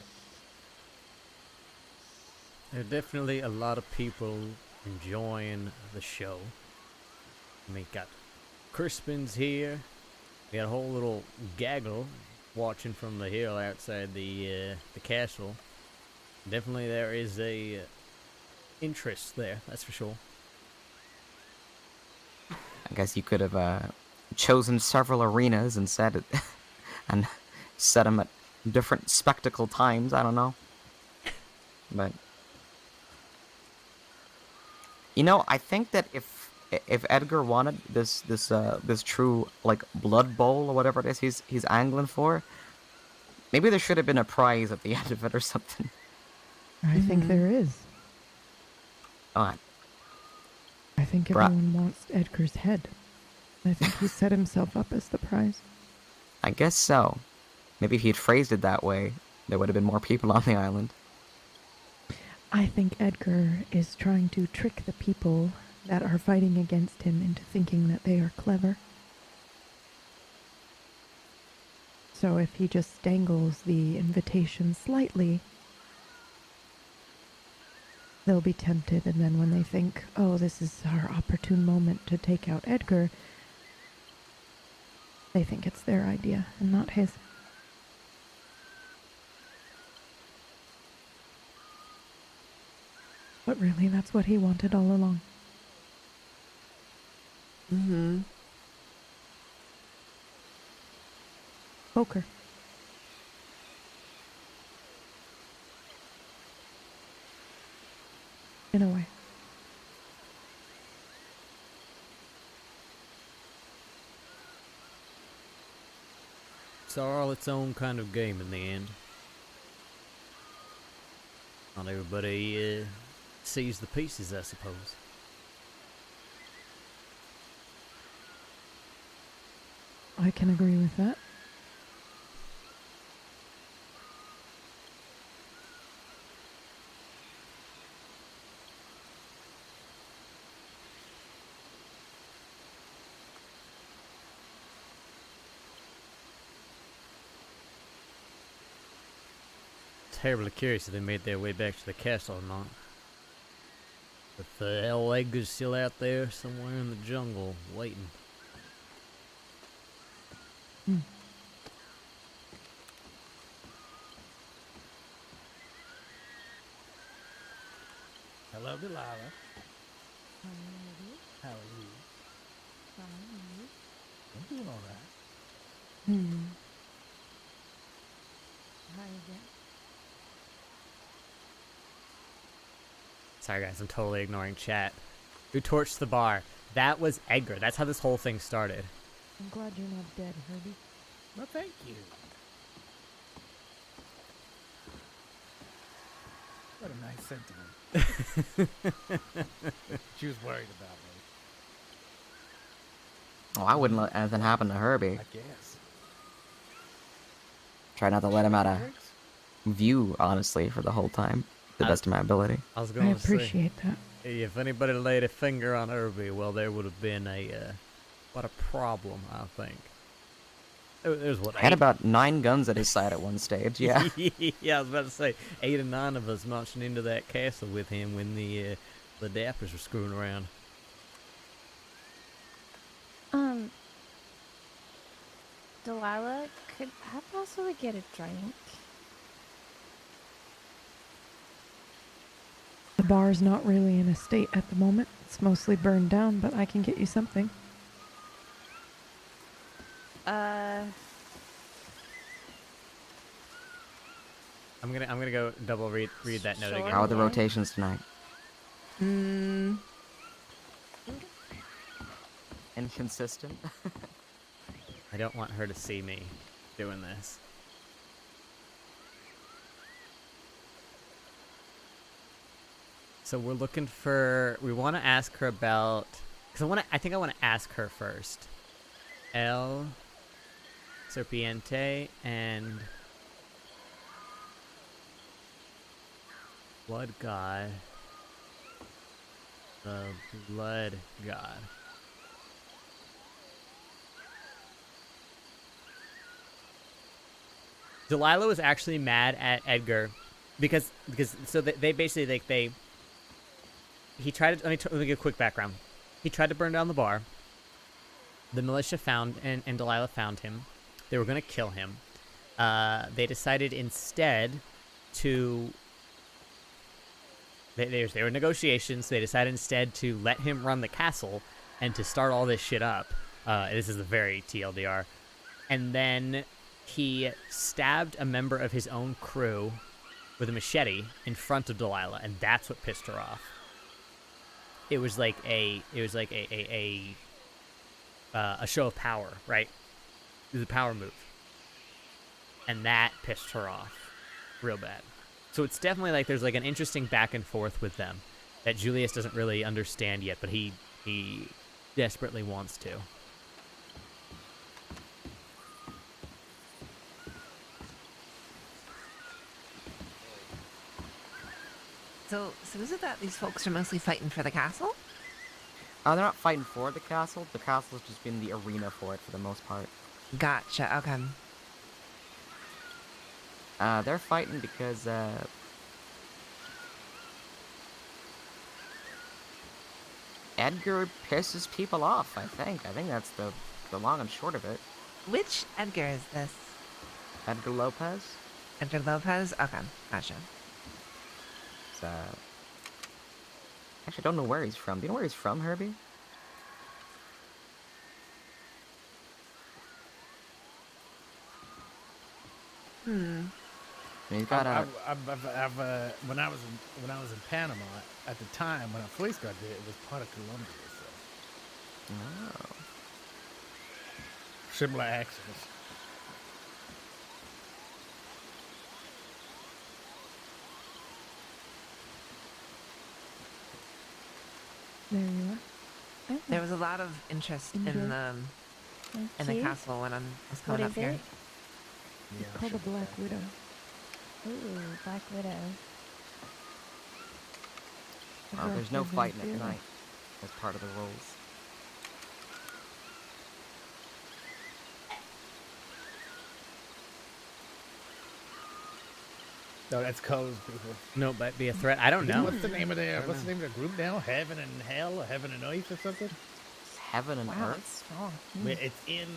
There are definitely a lot of people enjoying the show. We got Crispin's here. We got a whole little gaggle watching from the hill outside the castle. Definitely there is a interest there, that's for sure. I guess you could have chosen several arenas and set it and set them at different spectacle times. I don't know, but you know, I think that if Edgar wanted this true like blood bowl or whatever it is he's angling for, maybe there should have been a prize at the end of it or something. I think there is. Alright. I think everyone wants Edgar's head. I think he set himself up as the prize. I guess so. Maybe if he had phrased it that way, there would have been more people on the island. I think Edgar is trying to trick the people that are fighting against him into thinking that they are clever. So if he just dangles the invitation slightly, they'll be tempted, and then when they think, oh, this is our opportune moment to take out Edgar, they think it's their idea and not his. But really, that's what he wanted all along. Poker. In a way. It's all its own kind of game in the end. Not everybody sees the pieces, I suppose. I can agree with that. Terribly curious if they made their way back to the castle or not. If the El Edgar's still out there somewhere in the jungle waiting. Hello, Delilah. How are you? I'm doing all right. Sorry guys, I'm totally ignoring chat. Who torched the bar? That was Edgar. That's how this whole thing started. I'm glad you're not dead, Herbie. Well, thank you. What a nice sentiment. She was worried about me. Oh, I wouldn't let anything happen to Herbie. I guess. Try not to let him out of view, honestly, for the whole time. The best of my ability. I was going to say, appreciate that. if anybody laid a finger on Herbie, well, there would have been what a problem, I think. There's what, I had about 9 guns at his side at one stage, yeah. Yeah, I was about to say, 8 or 9 of us marching into that castle with him when the dappers were screwing around. Delilah, could I possibly get a drink? The bar's not really in a state at the moment. It's mostly burned down, but I can get you something. I'm gonna go double read that note again. How are the rotations tonight? Inconsistent. I don't want her to see me doing this. So we're looking for. We want to ask her about. Because I think I want to ask her first. El Serpiente and Blood God. The blood god. Delilah was actually mad at Edgar because so they basically they he tried to let me give a quick background. He tried to burn down the bar. The militia found and Delilah found him. They were going to kill him. They decided instead to there were negotiations. They decided instead to let him run the castle and to start all this shit up. This is a very TLDR. And then he stabbed a member of his own crew with a machete in front of Delilah, and that's what pissed her off. It was like a show of power, right? It was a power move, and that pissed her off real bad. So it's definitely like there's like an interesting back and forth with them that Julius doesn't really understand yet, but he desperately wants to. So is it that these folks are mostly fighting for the castle? They're not fighting for the castle. The castle's just been the arena for it for the most part. Gotcha. Okay. They're fighting because Edgar pisses people off. I think that's the long and short of it. Which Edgar is this? Edgar Lopez. Edgar Lopez. Okay. Gotcha. Actually, I don't know where he's from. Do you know where he's from, Herbie? He's got when I was in Panama at the time when I first got there, it was part of Colombia. So. Oh. Similar accents. There you are. Oh. There was a lot of interest in the castle when I was coming up here. It's called a Black Widow. Ooh, Black Widow. There's no fighting at night as part of the rules. No, that's Co's people. No, but be a threat. I don't know. What's the name of the group now? Heaven and Hell, or Heaven and Earth, or something? Heaven and Wow, Earth. that's strong. It's in.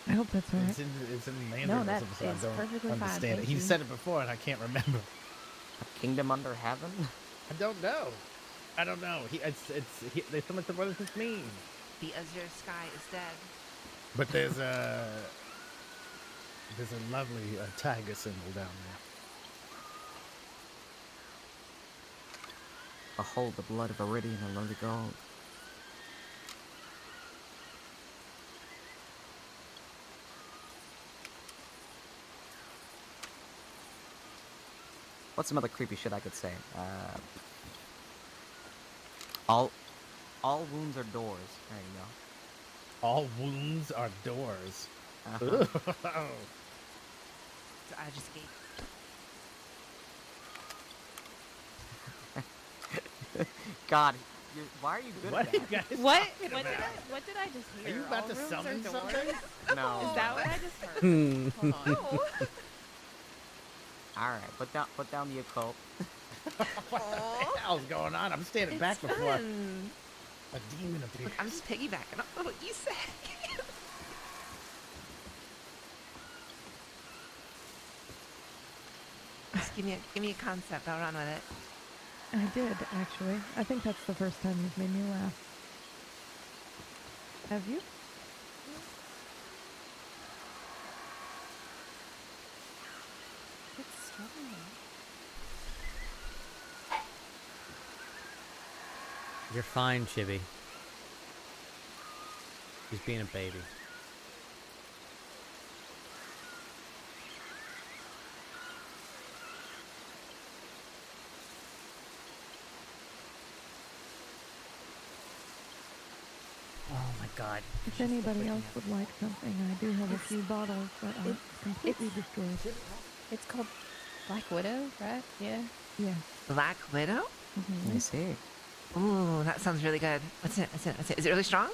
I hope that's right. It's in Mandarin. No, that or something, is so I don't perfectly fine, understand it. thank He you. said it before, and I can't remember. A kingdom under heaven. I don't know. There's so much. What does this mean? The azure sky is dead. But there's a lovely tiger symbol down there. Behold the blood of Iridian and love the gold. What's some other creepy shit I could say? All wounds are doors. There you go. All wounds are doors. Uh-huh. So I just gave. God, why are you good What at are you that? guys What? talking What did about? what did I just hear? Are you about All to rooms summon are doors? something? No. Is that what I just heard? Hold on. Alright, put down the occult. What the hell's going on? I'm standing back before Fun. a demon appears. Look, I'm just piggybacking on what you said. Just give me a concept. I'll run with it. I did, actually. I think that's the first time you've made me laugh. Have you? It's strong. You're fine, Chibi. He's being a baby. Oh my god. If anybody else would like something, I do have a few bottles that aren't completely destroyed. It's called Black Widow, right? Yeah. Yeah. Black Widow? I see. Ooh, that sounds really good. What's it? Is it really strong?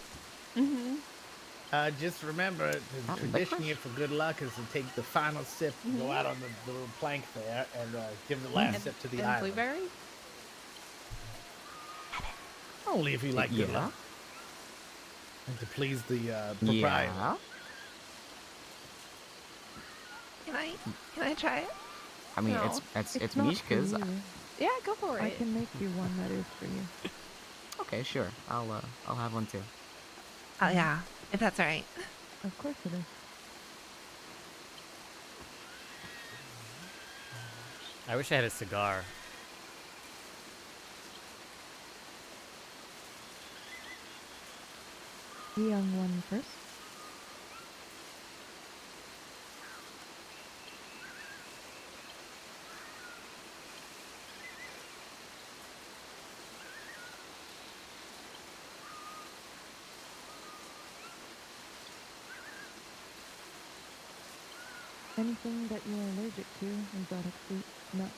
Mm-hmm. Just remember, the tradition here for good luck is to take the final sip, go out on the little plank there, and give the last sip to the and island. blueberry? Only if you like good luck. And to please the proprietor. Yeah. Can I try it? I mean, No, it's not for Mishka's. you. Yeah, go for it. I can make you one that is for you. Okay, sure. I'll have one too. Oh yeah, if that's all right. Of course it is. I wish I had a cigar. The young one first. Anything that you're allergic to, exotic fruit, nuts,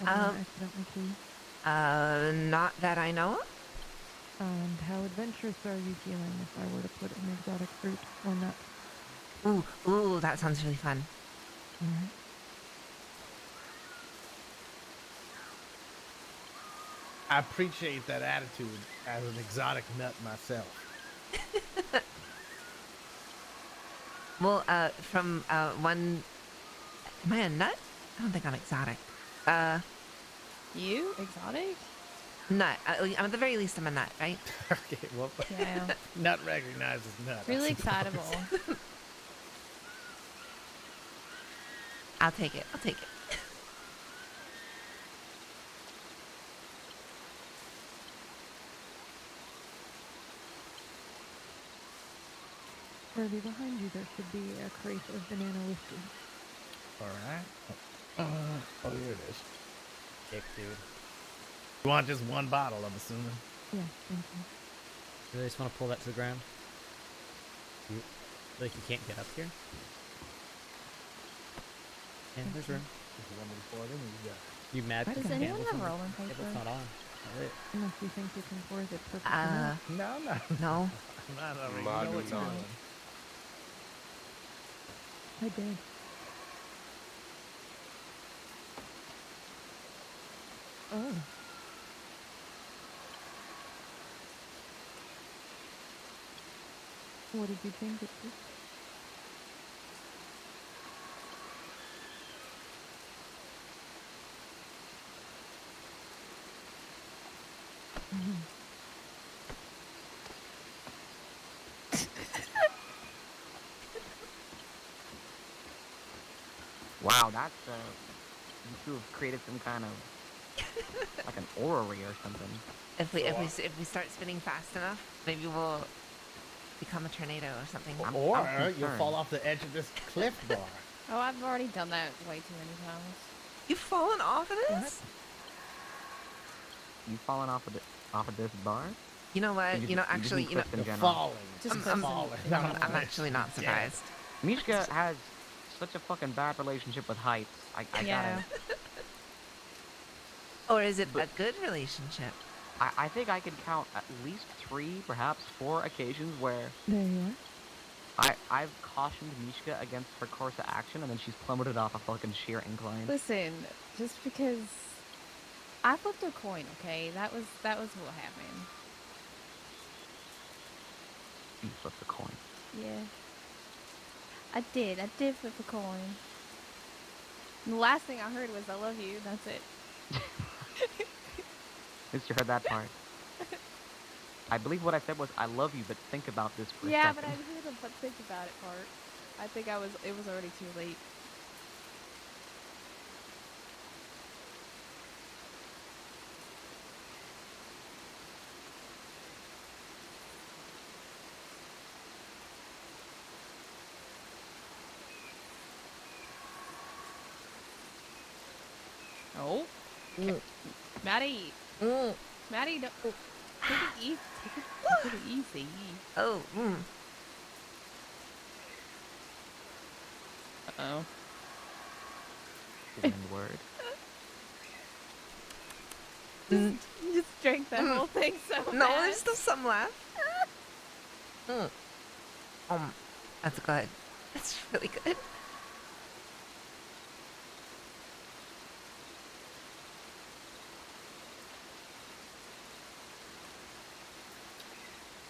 accidentally too? Not that I know of. And how adventurous are you feeling if I were to put an exotic fruit or nut? Ooh, that sounds really fun. Alright. I appreciate that attitude as an exotic nut myself. Well, from one. Am I a nut? I don't think I'm exotic. You exotic? Nut. I'm at the very least, I'm a nut, right? Okay, well, Yeah. nut recognizes nut. I Really suppose. excitable. I'll take it. Further behind you, there should be a crate of banana whiskey. All right. Oh, here it is. Dick, dude. You want just one bottle, I'm assuming? Yeah, thank you. You really just want to pull that to the ground? You feel like you can't get up here? Yeah, there's room. If you want me to pour it in, you got it. You mad? Does because the anyone candle's have on? rolling paper? Cable's not on. All right. Unless you think you can pour it perfectly well. No. No. I'm not already. I You know do what's not. going. I did. Oh. What did you change it to? Wow, that's you two have created some kind of like an orrery or something. If we start spinning fast enough, maybe we'll become a tornado or something. Or you'll fall off the edge of this cliff bar. Oh, I've already done that way too many times. You've fallen off of this? You fallen off of this bar? You know what? You You know, just- you just actually, mean you know, cliffs in You're general. falling. Just I'm cliffs in- falling. in Not general. I'm actually not Yeah. surprised. Mishka has such a fucking bad relationship with heights. I Yeah. gotta. Or is it a good relationship? I think I can count at least 3, perhaps 4 occasions where There you are. I've cautioned Mishka against her course of action, and then she's plummeted off a fucking sheer incline. Listen, just because I flipped a coin, okay? That was what happened. You flipped a coin. Yeah. I did flip a coin. And the last thing I heard was "I love you." That's it. At least you heard that part. I believe what I said was, I love you, but think about this for a Yeah, second. but I didn't hear the "but think about it" part. I think it was already too late. Oh. Maddie. Maddie, don't. Take it easy. Take it easy. Oh. Uh-oh. One word. Just drank that whole thing so No, fast. there's still some left. That's good. That's really good.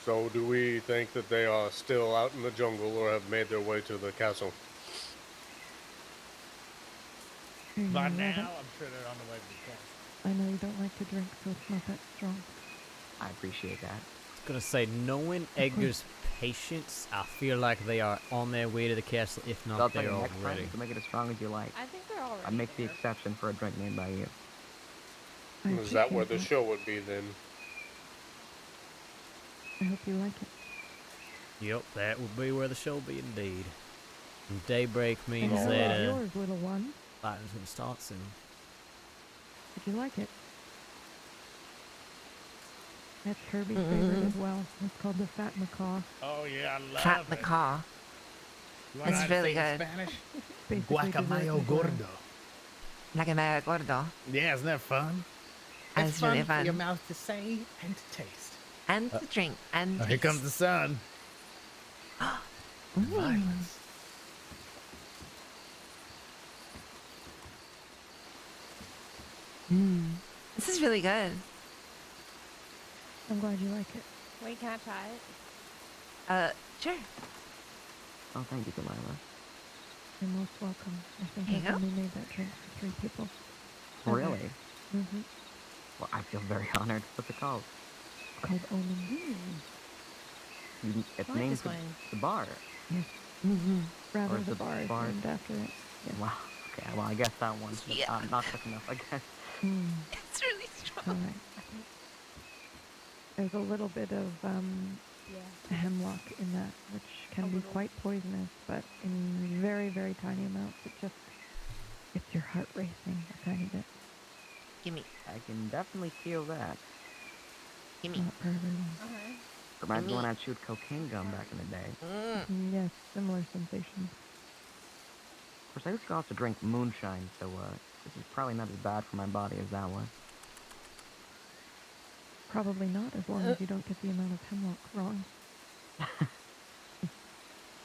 So, do we think that they are still out in the jungle or have made their way to the castle? By Mm, now, Rabbit, I'm sure they're on the way to the castle. I know you don't like to drink, so it's not that strong. I appreciate that. I was gonna say, knowing Edgar's patience, I feel like they are on their way to the castle, if I'll not take there it next time. already. You can make it as strong as you like. I think they're already I make the there. exception for a drink named by you. I Is that where appreciate the show would be then? I hope you like it. Yep, that would be where the show will be indeed. And daybreak And means how that is yours, little one? fighting's gonna start soon. Did you like it? That's Herbie's favorite as well. It's called the Fat Macaw. Oh yeah, I love Fat it. macaw. You want It's to really say in good. Spanish? Basically dessert Guacamayo as well. gordo. Like a mayo gordo. Yeah, isn't that fun? That's It's really fun for your fun. mouth to say and to taste. And to drink. And Oh, here comes the sun. Ooh. Violence. This is really good. I'm glad you like it. Wait, can I try it? Sure. Oh, thank you, Delilah. You're most welcome. I think Here you I've go. only made that drink for 3 people. Ever. Really? Mm-hmm. Well, I feel very honored. What's it called? It's called Omen. It's I like named this for one. the bar. Yes. Mm-hmm. Rather, is the it bar is bar? named after it. Yeah. Wow. Okay, well, I guess that one's Yeah. not quick enough, I guess. Mm. It's really strong. All right. There's a little bit of hemlock in that, which can be quite poisonous, but in very, very tiny amounts, it just gets your heart racing a tiny bit. Gimme. I can definitely feel that. Gimme. Not for everyone. Okay. Reminds me when I chewed cocaine gum back in the day. Yes, similar sensations. Of course, I used to also drink moonshine, so this is probably not as bad for my body as that was. Probably not, as long as you don't get the amount of hemlock wrong.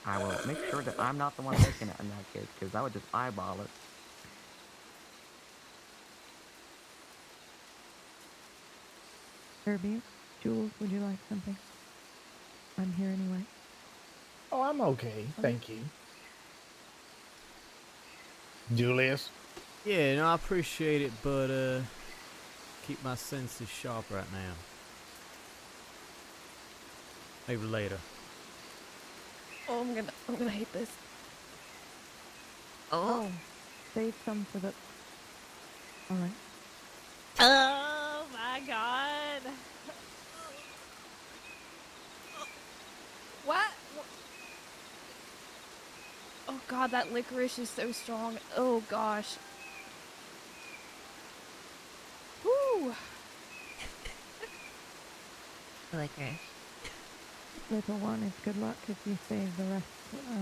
I will make sure that I'm not the one making it in that case, because I would just eyeball it. Herbie, Jules, would you like something? I'm here anyway. Oh, I'm okay. Thank you. Julius? Yeah, no, I appreciate it, but keep my senses sharp right now. Maybe later. Oh, I'm gonna hate this. Oh. Save some for the... Alright. Oh my god. What? Oh god, that licorice is so strong. Oh gosh. Woo. Licorice. Little one, it's good luck if you save the rest,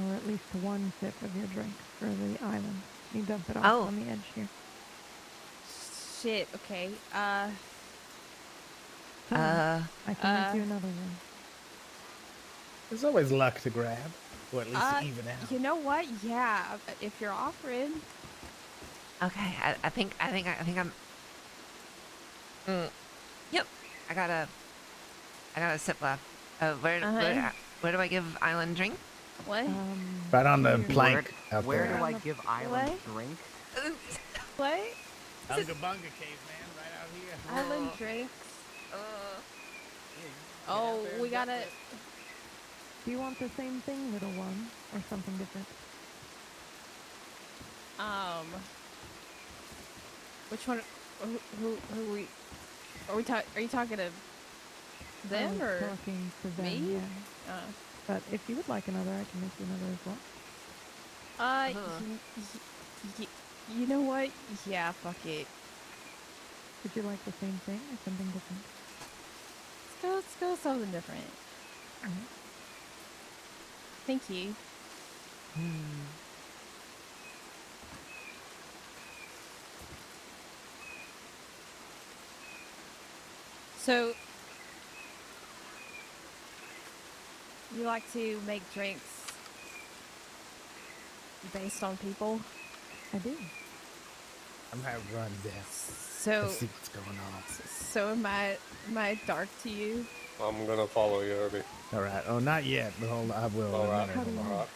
or at least one sip of your drink for the island. You dump it off Oh. on the edge here. Shit, okay. I can make you another one. There's always luck to grab, or at least to even out. You know what? Yeah, if you're offering. Okay, I think I'm. Yep, I got a sip left. Where do I give Island drink? What? Right on the plank out Where there. do I give Island What? drink? What? Unga Bunga Cave, man, right out here. Island drinks. Oh, we gotta. Do you want the same thing, little one, or something different? Which one? Who we? Are you talking to them I was or talking to them, me? yeah. But if you would like another, I can make you another as well. You know what? Yeah, fuck it. Would you like the same thing or something different? Let's go with something different. Alright. Thank you. So, you like to make drinks based on people? I do. I'm gonna run down. So, Let's see what's going on. so am I dark to you? I'm gonna follow you, Herbie. All right. Oh, not yet. But hold. I will. All in a right. minute. Hold on. All right.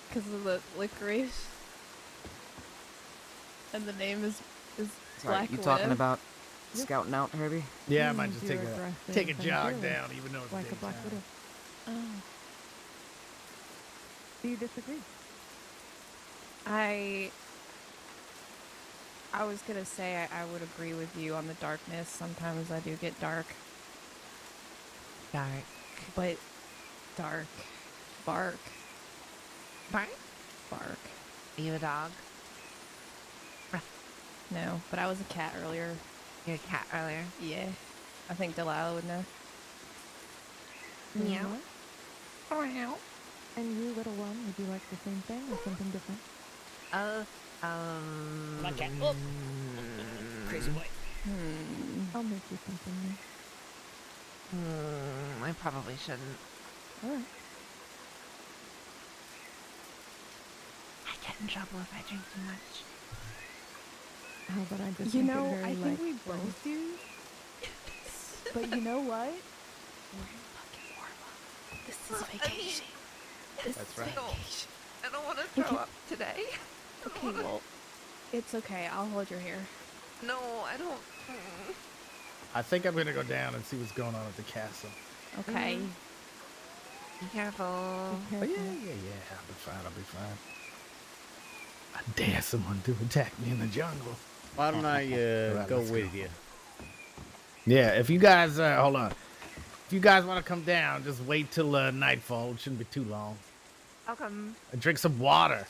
Because of the licorice. And the name is Sorry, Black you Widow. talking about scouting out, Herbie? Yeah, I might just You're take a aggressive and jog fearless, down, even though it's like a black daytime. widow. Oh. Do you disagree? I was gonna say I would agree with you on the darkness. Sometimes I do get dark. Dark. But dark. Bark. Bark? Bark. Are you a dog? No, but I was a cat earlier. You're a cat earlier? Yeah. I think Delilah would know. Meow. Meow. And you, little one, would you like the same thing or something different? My cat. Oh. Crazy boy. I'll make you something new. I probably shouldn't. All right. I get in trouble if I drink too much. How about I just You make it know, very I think light we for you? both do. But you know what? This is vacation. This That's is right. vacation. I don't want to We throw can- up today. Okay, well, it's okay. I'll hold your hair. No, I don't. I think I'm gonna go down and see what's going on at the castle. Okay. Be careful. Oh, yeah. I'll be fine. I'll be fine. I dare someone to attack me in the jungle. Why don't I Right, go let's with you? Yeah, if you guys, hold on. If you guys want to come down, just wait till nightfall. It shouldn't be too long. I'll come. And drink some water.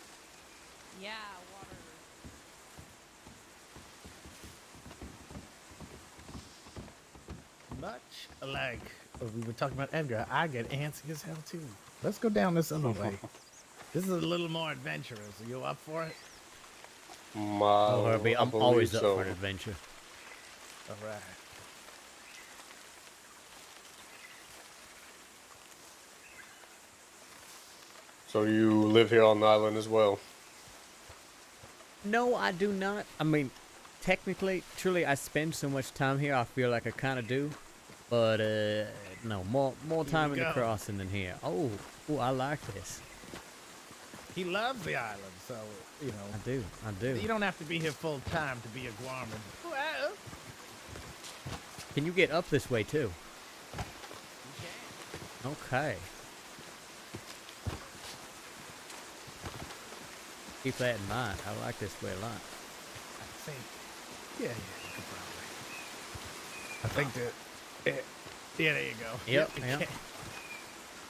Yeah, water. Much like we were talking about Edgar, I get antsy as hell too. Let's go down this other way. This is a little more adventurous. Are you up for it? Oh, Herbie, I'm always up so. for an adventure. All right. So you live here on the island as well? No, I do not. I mean, technically, truly, I spend so much time here, I feel like I kind of do. But, no, more time in the go. crossing than here. Oh, I like this. He loves the island, so, you know. I do. You don't have to be here full time to be a Guarman. Well, Can you get up this way, too? Okay. Keep that in mind. I like this way a lot. I think. Yeah, you could probably. I think that. Yeah, there you go. Yep.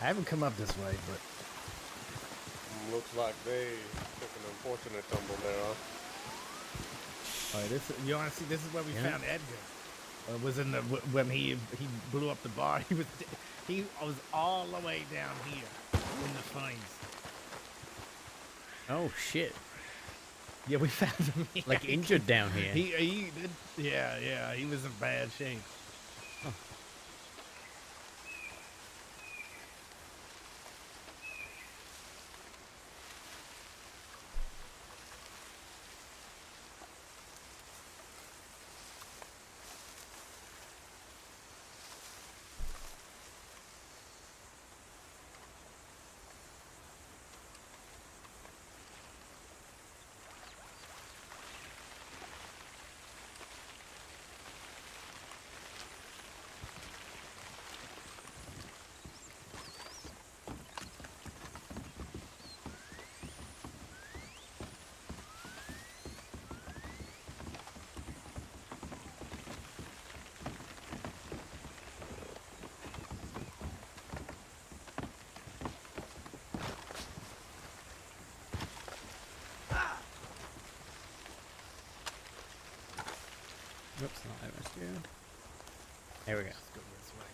I haven't come up this way, but. Looks like they took an unfortunate tumble there, huh? All right, you want to see? This is where we Yeah. found Edgar. Was in the when he blew up the bar. He was all the way down here in the flames. Oh, shit. Yeah, we found him. Like injured down here. He did. Yeah. He was in bad shape. Oops, not that much, yeah. There we go. Let's go this way.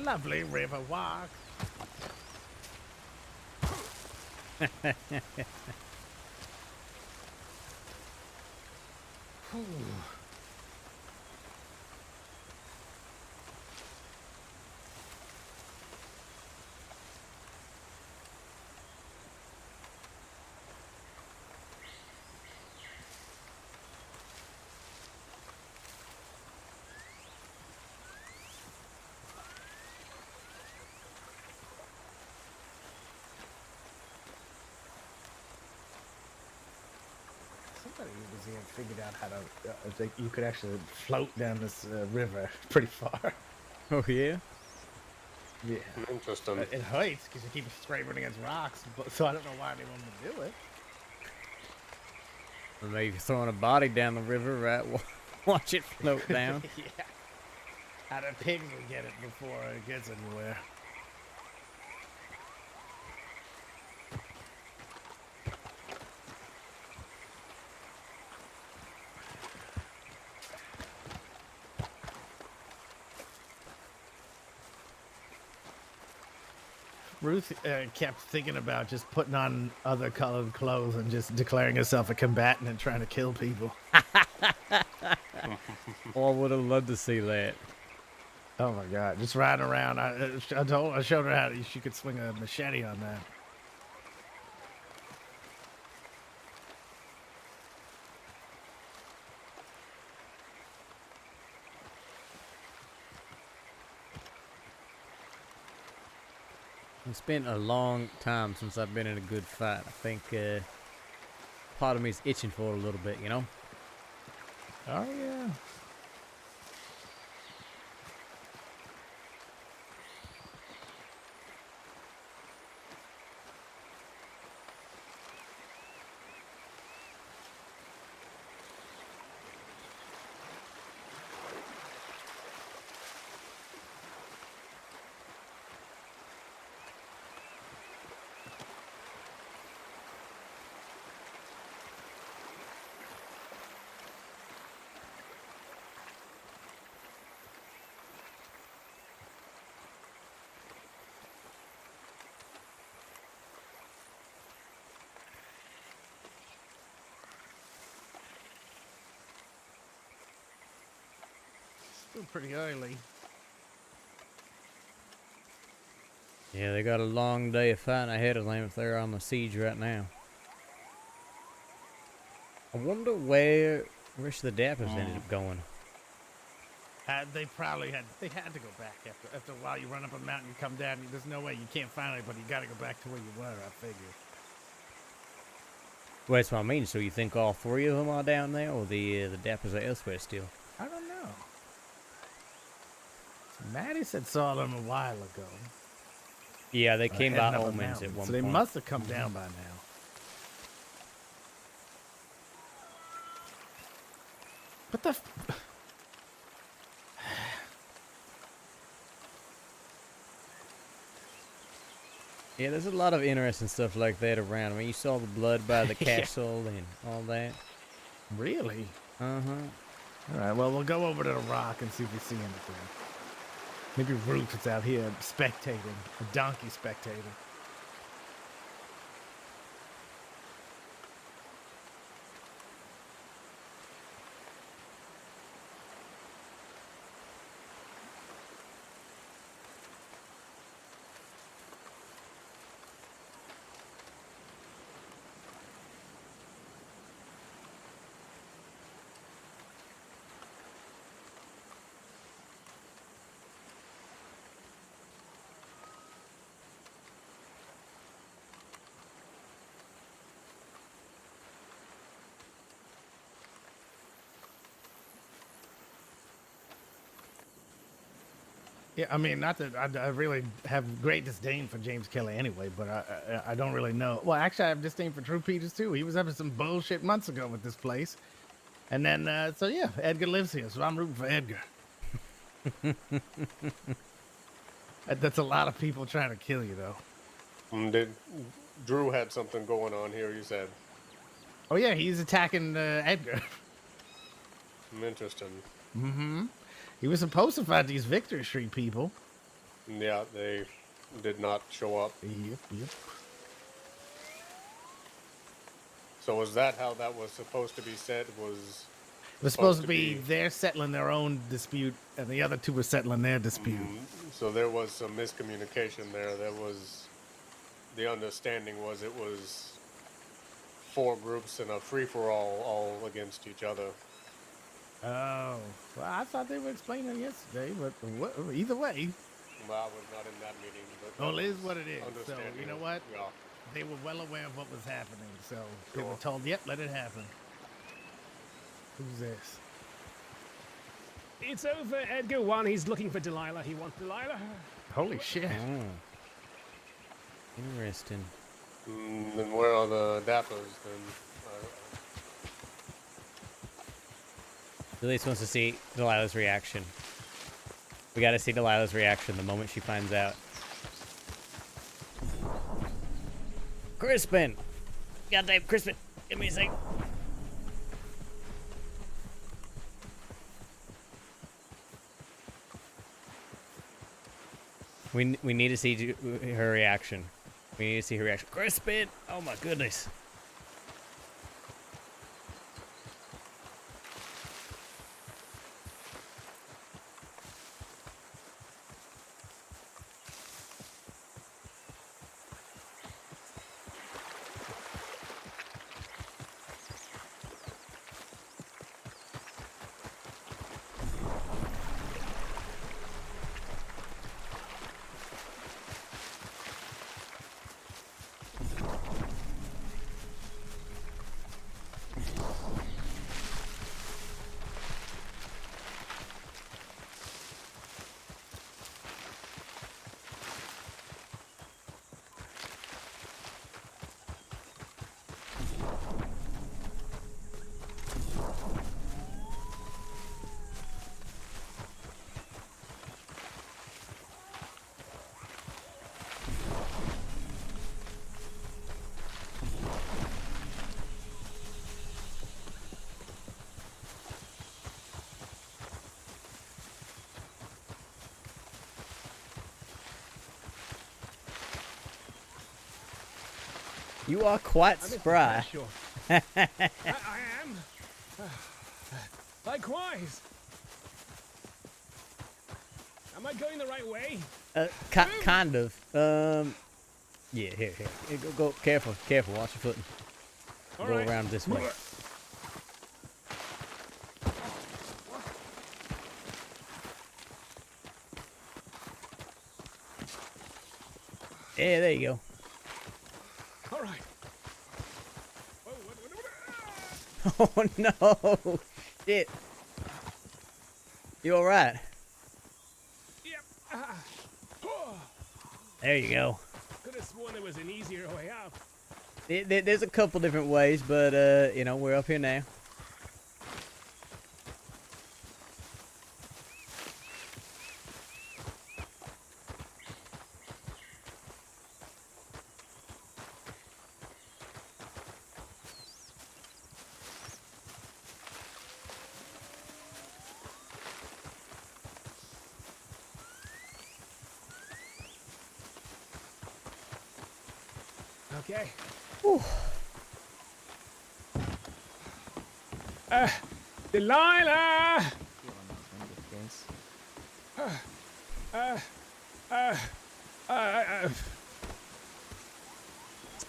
lovely river walk. Whew. Somebody was here and figured out how to. You could actually float down this river pretty far. Oh yeah. Yeah. Interesting. It hurts because you keep scraping against rocks, so I don't know why anyone would do it. Or maybe throwing a body down the river, right? Watch it float down. Yeah. How the pigs will get it before it gets anywhere. Ruth kept thinking about just putting on other colored clothes and just declaring herself a combatant and trying to kill people. Oh, I would have loved to see that. Oh my God! Just riding around. I showed her how she could swing a machete on that. It's been a long time since I've been in a good fight. I think part of me's itching for it a little bit, you know? Oh yeah. Still pretty early. Yeah, they got a long day of fighting ahead of them if they're on the siege right now. I wonder where Rich the Dappers ended up going. They probably had to go back after a while. You run up a mountain, you come down. There's no way you can't find anybody. You got to go back to where you were. I figure. Well, that's what I mean. So you think all three of them are down there, or the Dappers are elsewhere still? I don't know. Maddie said saw them a while ago. Yeah, they came by heading up a omens mountain, at one so point. they must have come down by now. What the? Yeah, there's a lot of interesting stuff like that around. I mean, you saw the blood by the castle and all that. Really? Uh-huh. All right, well, we'll go over to the rock and see if we see anything. Maybe Ruth is out here spectating, a donkey spectator. Yeah, I mean, not that I really have great disdain for James Kelly anyway, but I don't really know. Well, actually, I have disdain for True Peters too. He was having some bullshit months ago with this place, and then so yeah, Edgar lives here, so I'm rooting for Edgar. That's a lot of people trying to kill you, though. Drew had something going on here, you said. Oh yeah, he's attacking Edgar. Interesting. Mm-hmm. He was supposed to fight these Victory Street people. Yeah, they did not show up. Yep. So was that how that was supposed to be said? It was supposed to be they're settling their own dispute, and the other two were settling their dispute. So there was some miscommunication there. The understanding was it was 4 groups and a free-for-all, all against each other. Oh, well, I thought they were explaining it yesterday, but either way. Well, I was not in that meeting. But Well, it is what it is. So, you know what? Yeah. They were well aware of what was happening, so they Sure. were told, yep, let it happen. Who's this? It's over, Edgar 1. He's looking for Delilah. He wants Delilah. Holy shit. Oh. Interesting. Then where are the dappers then? Julius wants to see Delilah's reaction. We gotta see Delilah's reaction the moment she finds out. Crispin! Goddamn Crispin! Give me a sec. We need to see her reaction. We need to see her reaction. Crispin! Oh my goodness. You are quite spry. I am. Likewise. Am I going the right way? Kind of. Yeah, here. Go, careful, watch your footing. All Go right. around this way. Yeah, there you go. All right. Oh no! Shit. You all right? Yep. There you go. Could have sworn there was an easier way out. There's a couple different ways, but you know, we're up here now. Okay. Whew. Delilah!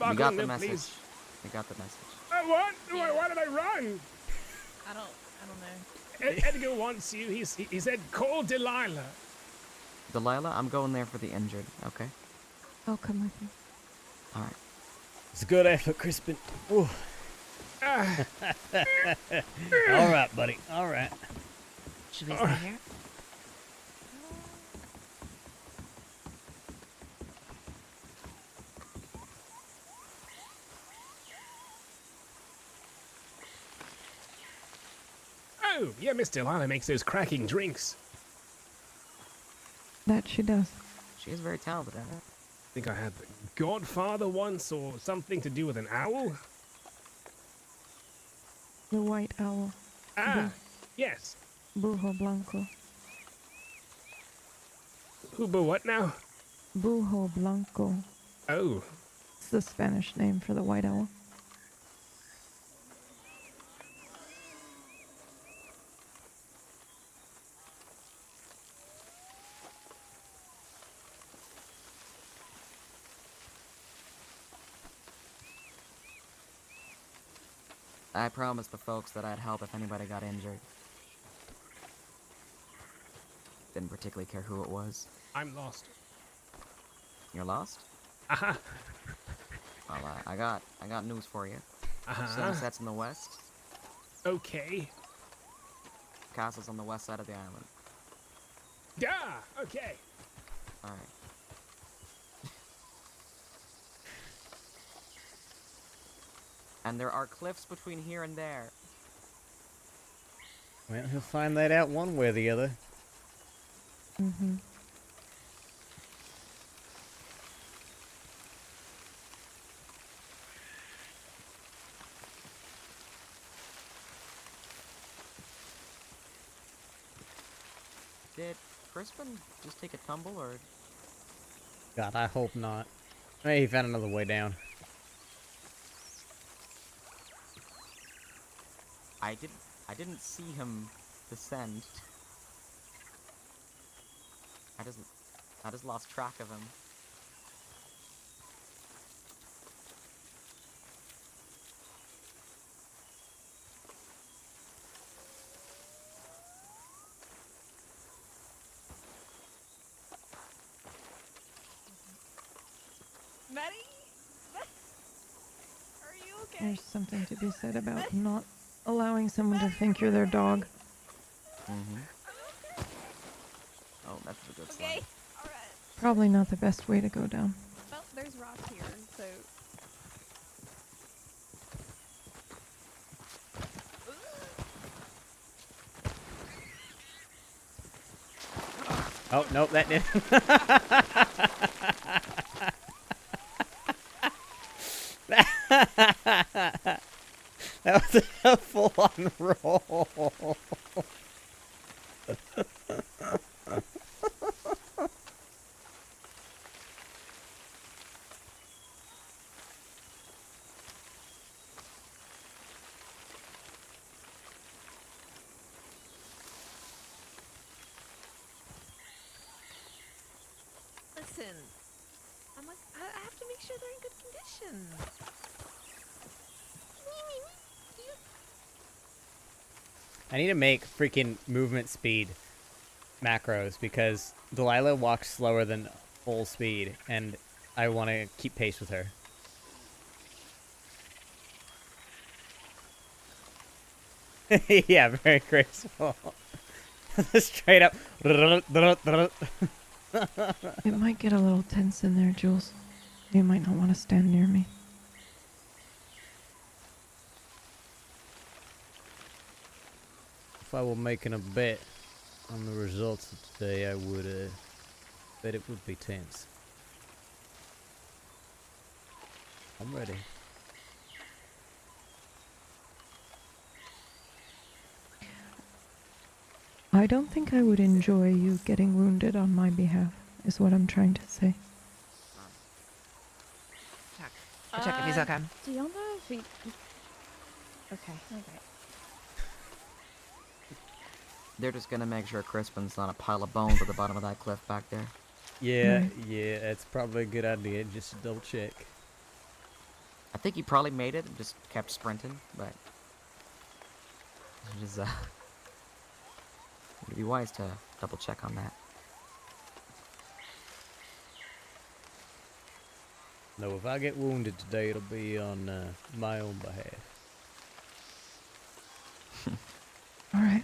You got the Sparkling, message. please. You got the message. What? Why did I run? I don't know. Edgar wants you. He said, call Delilah. Delilah, I'm going there for the injured, okay? I'll come with you. All right. It's a good effort, Crispin. Ooh. All right, buddy. All right. Should we stay here? Oh, yeah, Miss Delilah makes those cracking drinks. That she does. She is very talented at it. I think I had the Godfather once, or something to do with an owl. The white owl. Ah, yes. Brujo Blanco. Hubo what now? Buho Blanco. Oh. It's the Spanish name for the white owl. I promised the folks that I'd help if anybody got injured. Didn't particularly care who it was. I'm lost. You're lost? Aha. Well, I got news for you. Sun sets in the west. Okay. Castle's on the west side of the island. Yeah. Okay. All right. And there are cliffs between here and there. Well, he'll find that out one way or the other. Mm-hmm. Did Crispin just take a tumble, or? God, I hope not. Hey, he found another way down. I didn't see him descend. I just lost track of him. Maddie? Are you okay? There's something to be said about not allowing someone to think you're their dog. Mm-hmm. Oh, that's a good sign. Okay. Alright. Probably not the best way to go down. Well, there's rock here, so... Oh, nope, that didn't. That was a full-on roll. Listen, I'm like, I have to make sure they're in good condition. I need to make freaking movement speed macros because Delilah walks slower than full speed, and I want to keep pace with her. Yeah, very graceful. Straight up. It might get a little tense in there, Jules. You might not want to stand near me. If I were making a bet on the results of today, I would bet it would be tense. I'm ready. I don't think I would enjoy you getting wounded on my behalf, is what I'm trying to say. Check if he's okay. Do y'all know if he... Okay. They're just gonna make sure Crispin's not a pile of bones at the bottom of that cliff back there. Yeah, yeah, that's probably a good idea. Just to double check. I think he probably made it and just kept sprinting, but it is it'd be wise to double check on that. No, if I get wounded today, it'll be on my own behalf. All right.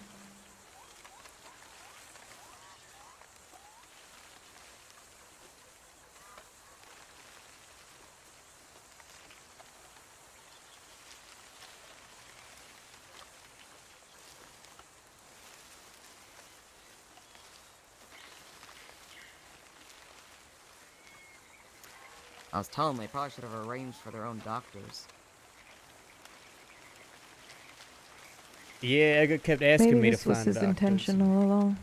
I was telling them they probably should have arranged for their own doctors. Yeah, Edgar kept asking Maybe me to this was find his doctors. intention all along.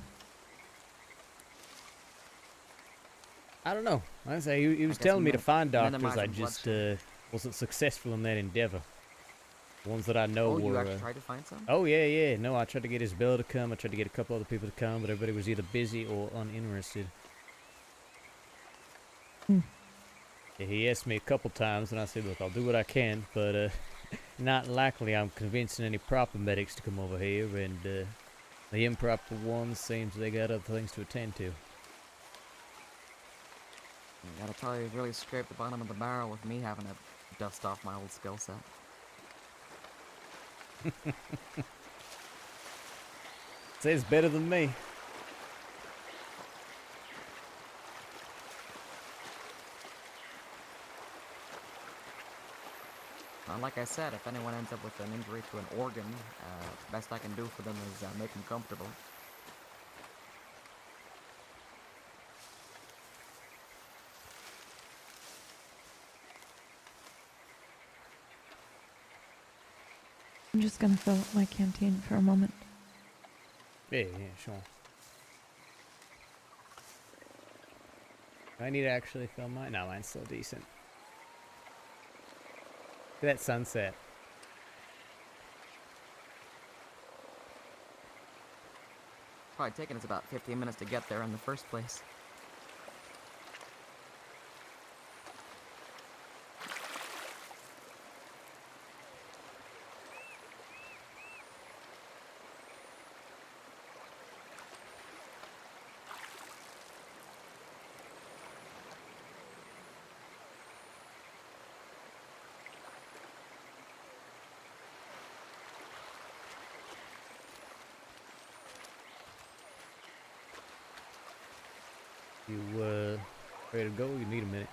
I don't know. Like I say, he was guess telling me to find doctors. minimize I the just bloodshed. wasn't successful in that endeavor. The ones that I know Oh, you were. actually tried to find some? Oh yeah. No, I tried to get Isabella to come. I tried to get a couple other people to come, but everybody was either busy or uninterested. Yeah, he asked me a couple times, and I said, "Look, I'll do what I can, but not likely I'm convincing any proper medics to come over here, and the improper ones seems they got other things to attend to." I gotta tell you, really scraped the bottom of the barrel with me having to dust off my old skill set. Says better than me. Like I said, if anyone ends up with an injury to an organ, best I can do for them is make them comfortable. I'm just gonna fill up my canteen for a moment. Yeah, sure. Do I need to actually fill mine? No, mine's still decent. Look at that sunset. Probably taken us about 15 minutes to get there in the first place. You ready to go? You need a minute.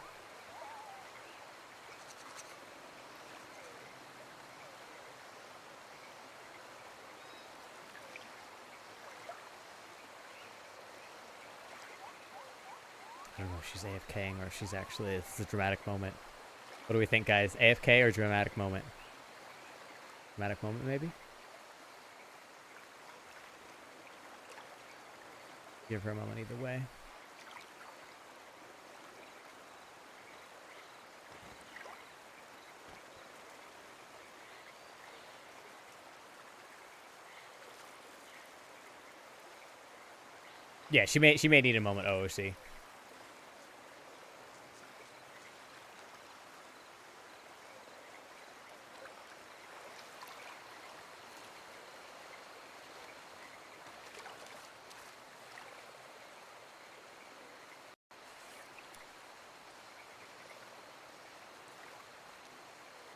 I don't know if she's AFKing or if she's actually, it's a dramatic moment. What do we think, guys? AFK or dramatic moment? Dramatic moment, maybe? Give her a moment either way. Yeah, she may need a moment, OOC.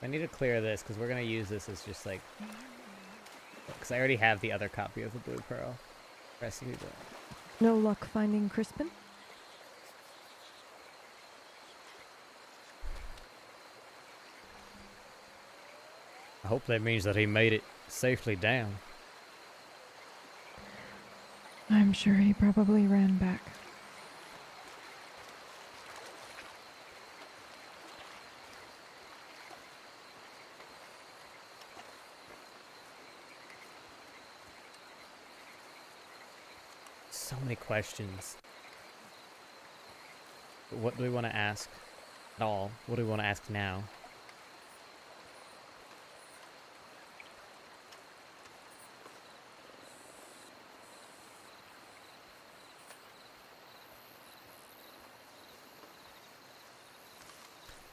I need to clear this because we're going to use this as just like... Because I already have the other copy of the Blue Pearl recipe book. No luck finding Crispin? I hope that means that he made it safely down. I'm sure he probably ran back. So many questions. But what do we want to ask at all? What do we want to ask now?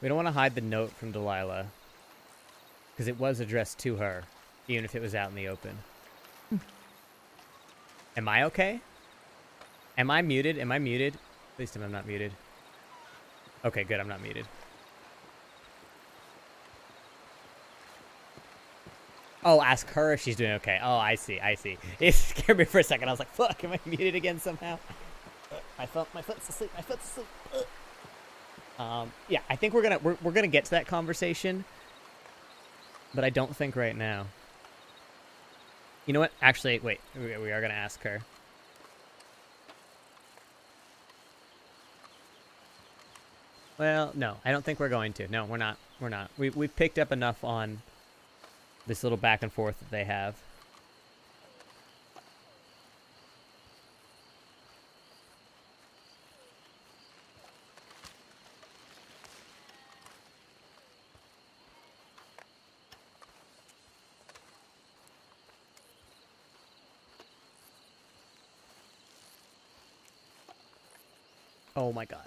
We don't want to hide the note from Delilah because it was addressed to her, even if it was out in the open. Am I okay? Am I muted? Am I muted? At least I'm not muted. Okay, good. I'm not muted. Oh, ask her if she's doing okay. Oh, I see. I see. It scared me for a second. I was like, fuck, am I muted again somehow? My foot's asleep. My foot's asleep. Yeah, I think we're gonna get to that conversation, but I don't think right now. You know what? Actually, wait. We are gonna ask her. Well, no, I don't think we're going to. No, we're not. We're not. We've picked up enough on this little back and forth that they have. Oh my god.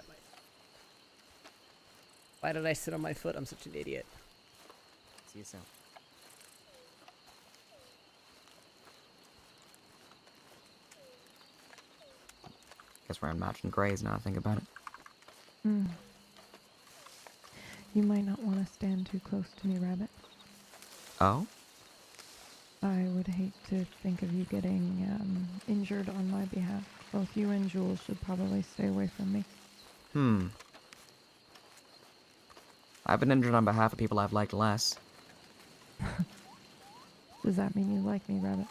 Why did I sit on my foot? I'm such an idiot. See you soon. Guess we're in Mountain Grays now I think about it. Hmm. You might not want to stand too close to me, Rabbit. Oh? I would hate to think of you getting injured on my behalf. Both you and Jules should probably stay away from me. I've been injured on behalf of people I've liked less. Does that mean you like me, Rabbit?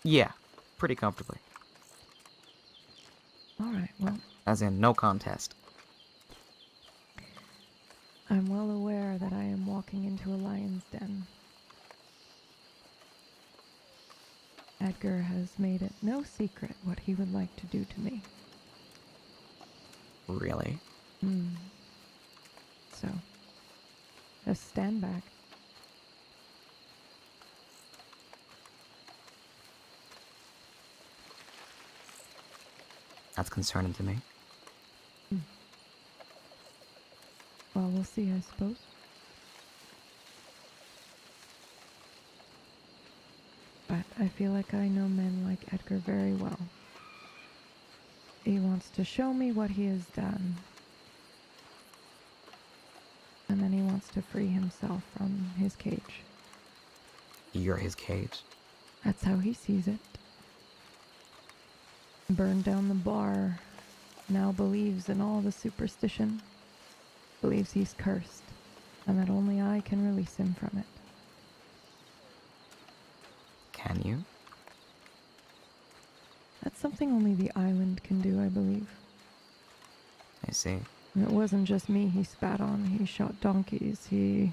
Yeah, pretty comfortably. Alright, well, As in, no contest. I'm well aware that I am walking into a lion's den. Edgar has made it no secret what he would like to do to me. Really? So, just stand back. That's concerning to me. Well, we'll see, I suppose. But I feel like I know men like Edgar very well. He wants to show me what he has done. And then he wants to free himself from his cage. You're his cage. That's how he sees it. Burned down the bar, now believes in all the superstition. Believes he's cursed, and that only I can release him from it. Can you? That's something only the island can do, I believe. I see. And it wasn't just me he spat on. He shot donkeys. He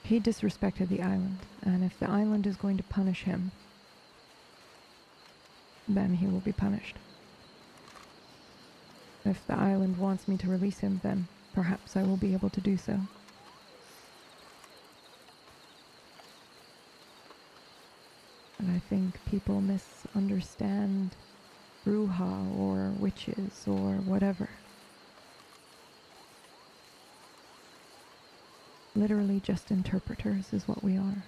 disrespected the island. And if the island is going to punish him, then he will be punished. If the island wants me to release him, then perhaps I will be able to do so. And I think people misunderstand Bruja or witches or whatever. Literally just interpreters is what we are.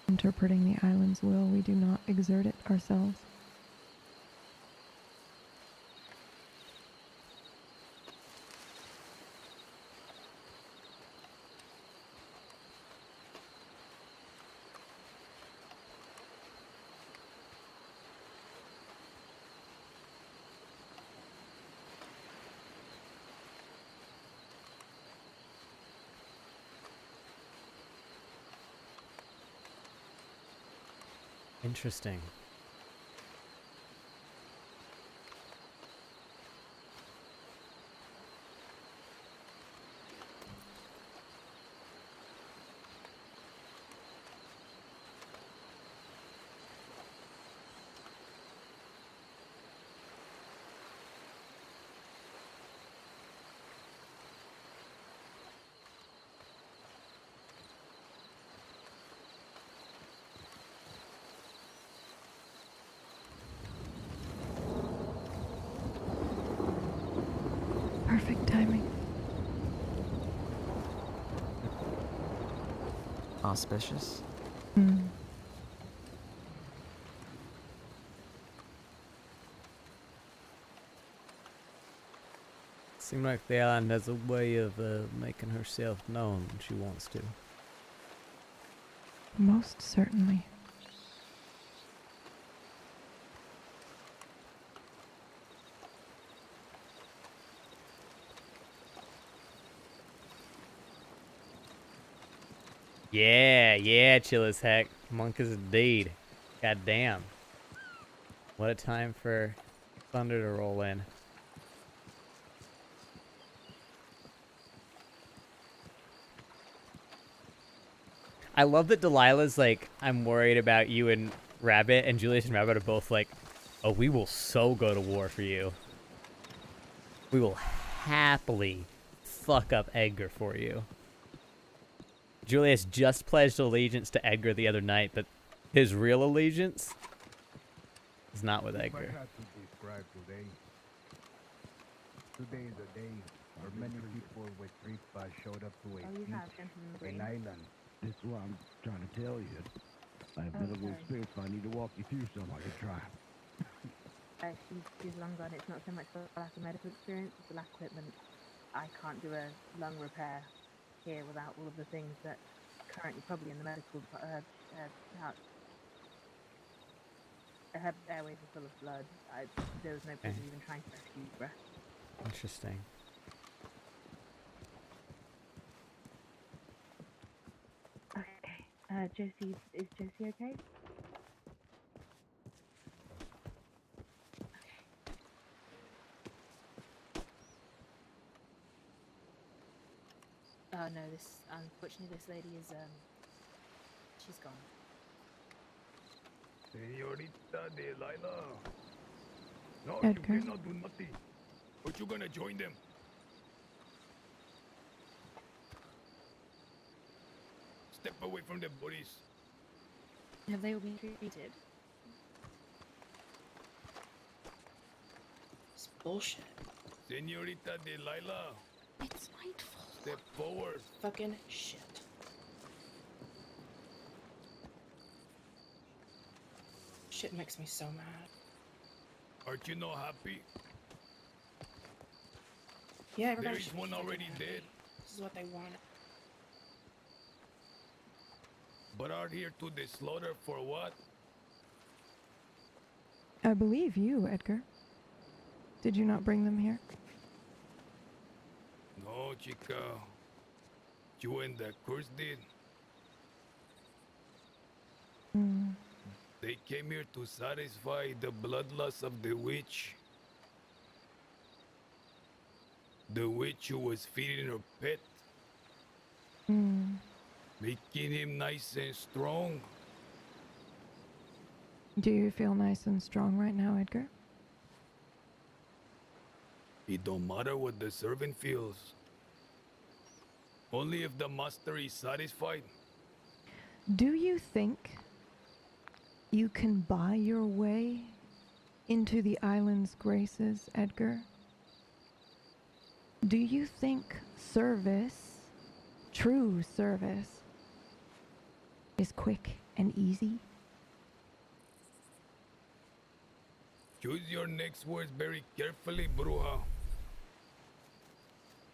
Interpreting the island's will, we do not exert it ourselves. Interesting. Perfect timing. Auspicious? Seems like the island has a way of making herself known when she wants to. Most certainly. Yeah, chill as heck. Monk is indeed. God damn. What a time for thunder to roll in. I love that Delilah's like, I'm worried about you and Rabbit, and Julius and Rabbit are both like, oh, we will so go to war for you. We will happily fuck up Edgar for you. Julius just pledged allegiance to Edgar the other night, but his real allegiance is not with If I Edgar. had to describe today, today is a day where many people with Bradshaw showed up to a Oh, you beach, have Gentleman an Green. island. This is what I'm trying to tell you. I have been a little experienced, but I need to walk you through some. I could try. She's long gone. It's not so much the lack of medical experience, it's the lack of equipment. I can't do a lung repair here without all of the things that currently probably in the medical house. Her airways are full of blood. There was no point in even trying to rescue her. Interesting. Okay. Josie, is Josie okay? No, unfortunately this lady is, she's gone. Señorita Delilah. No, Edgar? you cannot do nothing. But you're gonna join them. Step away from the bodies. Have they all been treated? It's bullshit. Señorita Delilah. It's nightfall. Step forward. Fucking shit. Shit makes me so mad. Aren't you not happy? Yeah, everybody There is should be one fucking already happy. dead. This is what they want. But are here to the slaughter for what? I believe you, Edgar. Did you not bring them here? No, chica. You and the curse did. Hmm. They came here to satisfy the bloodlust of the witch. The witch who was feeding her pet, Hmm. making him nice and strong. Do you feel nice and strong right now, Edgar? It don't matter what the servant feels. Only if the master is satisfied. Do you think you can buy your way into the island's graces, Edgar? Do you think service, true service, is quick and easy? Choose your next words very carefully, Bruja.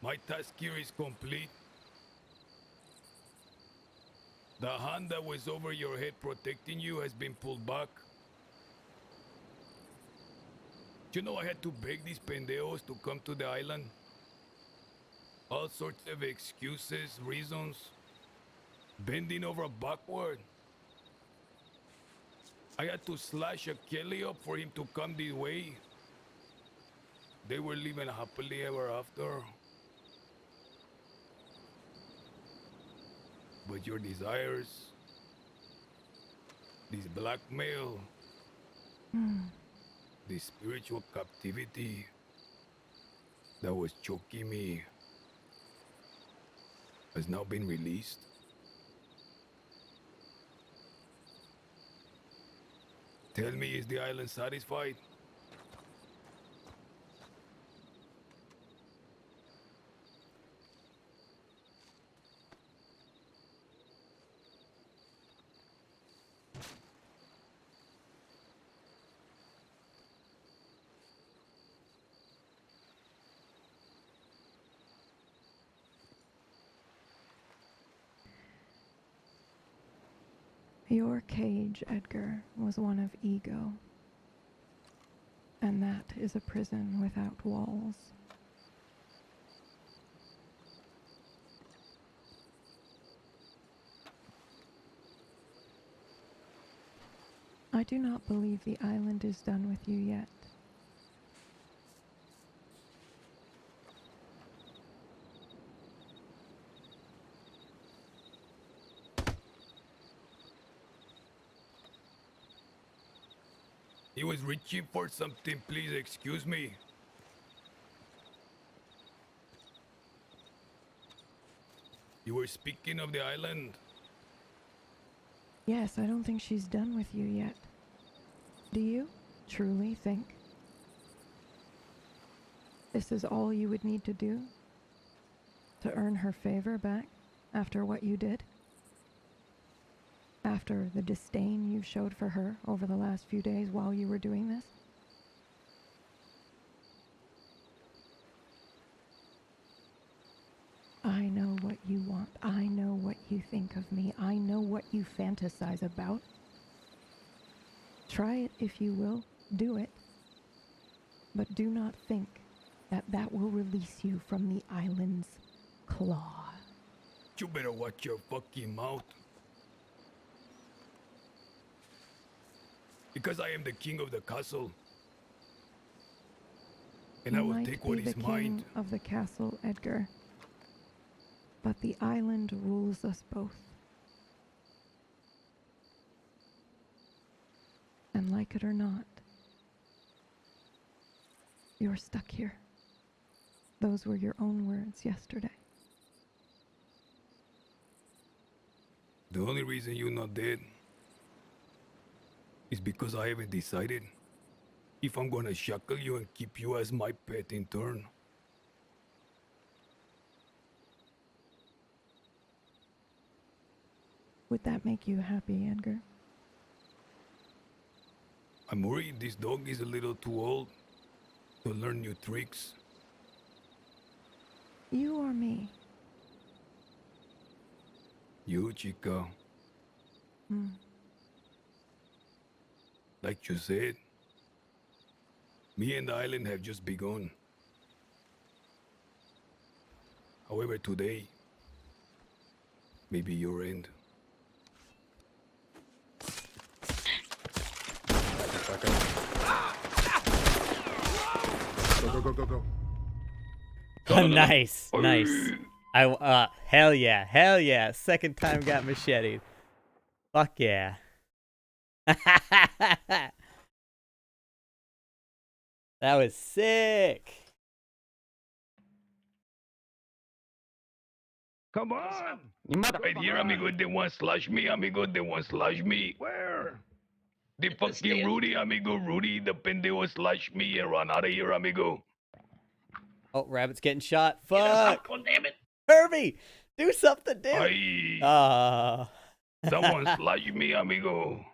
My task here is complete. The hand that was over your head protecting you has been pulled back. You know I had to beg these pendejos to come to the island. All sorts of excuses, reasons. Bending over backward. I had to slash a Kelly up for him to come this way. They were living happily ever after. But your desires, this blackmail, this spiritual captivity that was choking me has now been released. Tell me, is the island satisfied? Your cage, Edgar, was one of ego. And that is a prison without walls. I do not believe the island is done with you yet. He was reaching for something, please excuse me. You were speaking of the island. Yes, I don't think she's done with you yet. Do you truly think this is all you would need to do to earn her favor back after what you did? After the disdain you showed for her over the last few days while you were doing this? I know what you want. I know what you think of me. I know what you fantasize about. Try it if you will. Do it. But do not think that that will release you from the island's claw. You better watch your fucking mouth. Because I am the king of the castle. And I You will might take what be is the mine. king of the castle, Edgar. But the island rules us both. And like it or not, you're stuck here. Those were your own words yesterday. The only reason you're not dead is because I haven't decided if I'm gonna shackle you and keep you as my pet in turn. Would that make you happy, Edgar? I'm worried this dog is a little too old to learn new tricks. You or me? You, chica, Hmm. like you said, me and the island have just begun. However, today, maybe your end. Go. Nice, nice. Hell yeah. Second time got macheted. Fuck yeah. That was sick. Come on! Right here, amigo, they want slash me, amigo, they want slash me. Where? The fucking Rudy, amigo, Rudy, the pendejo slash me and run out of here, amigo. Oh, Rabbit's getting shot. Fuck. Damn it. Herbie, do something, dude. Aye. Someone slash me, amigo.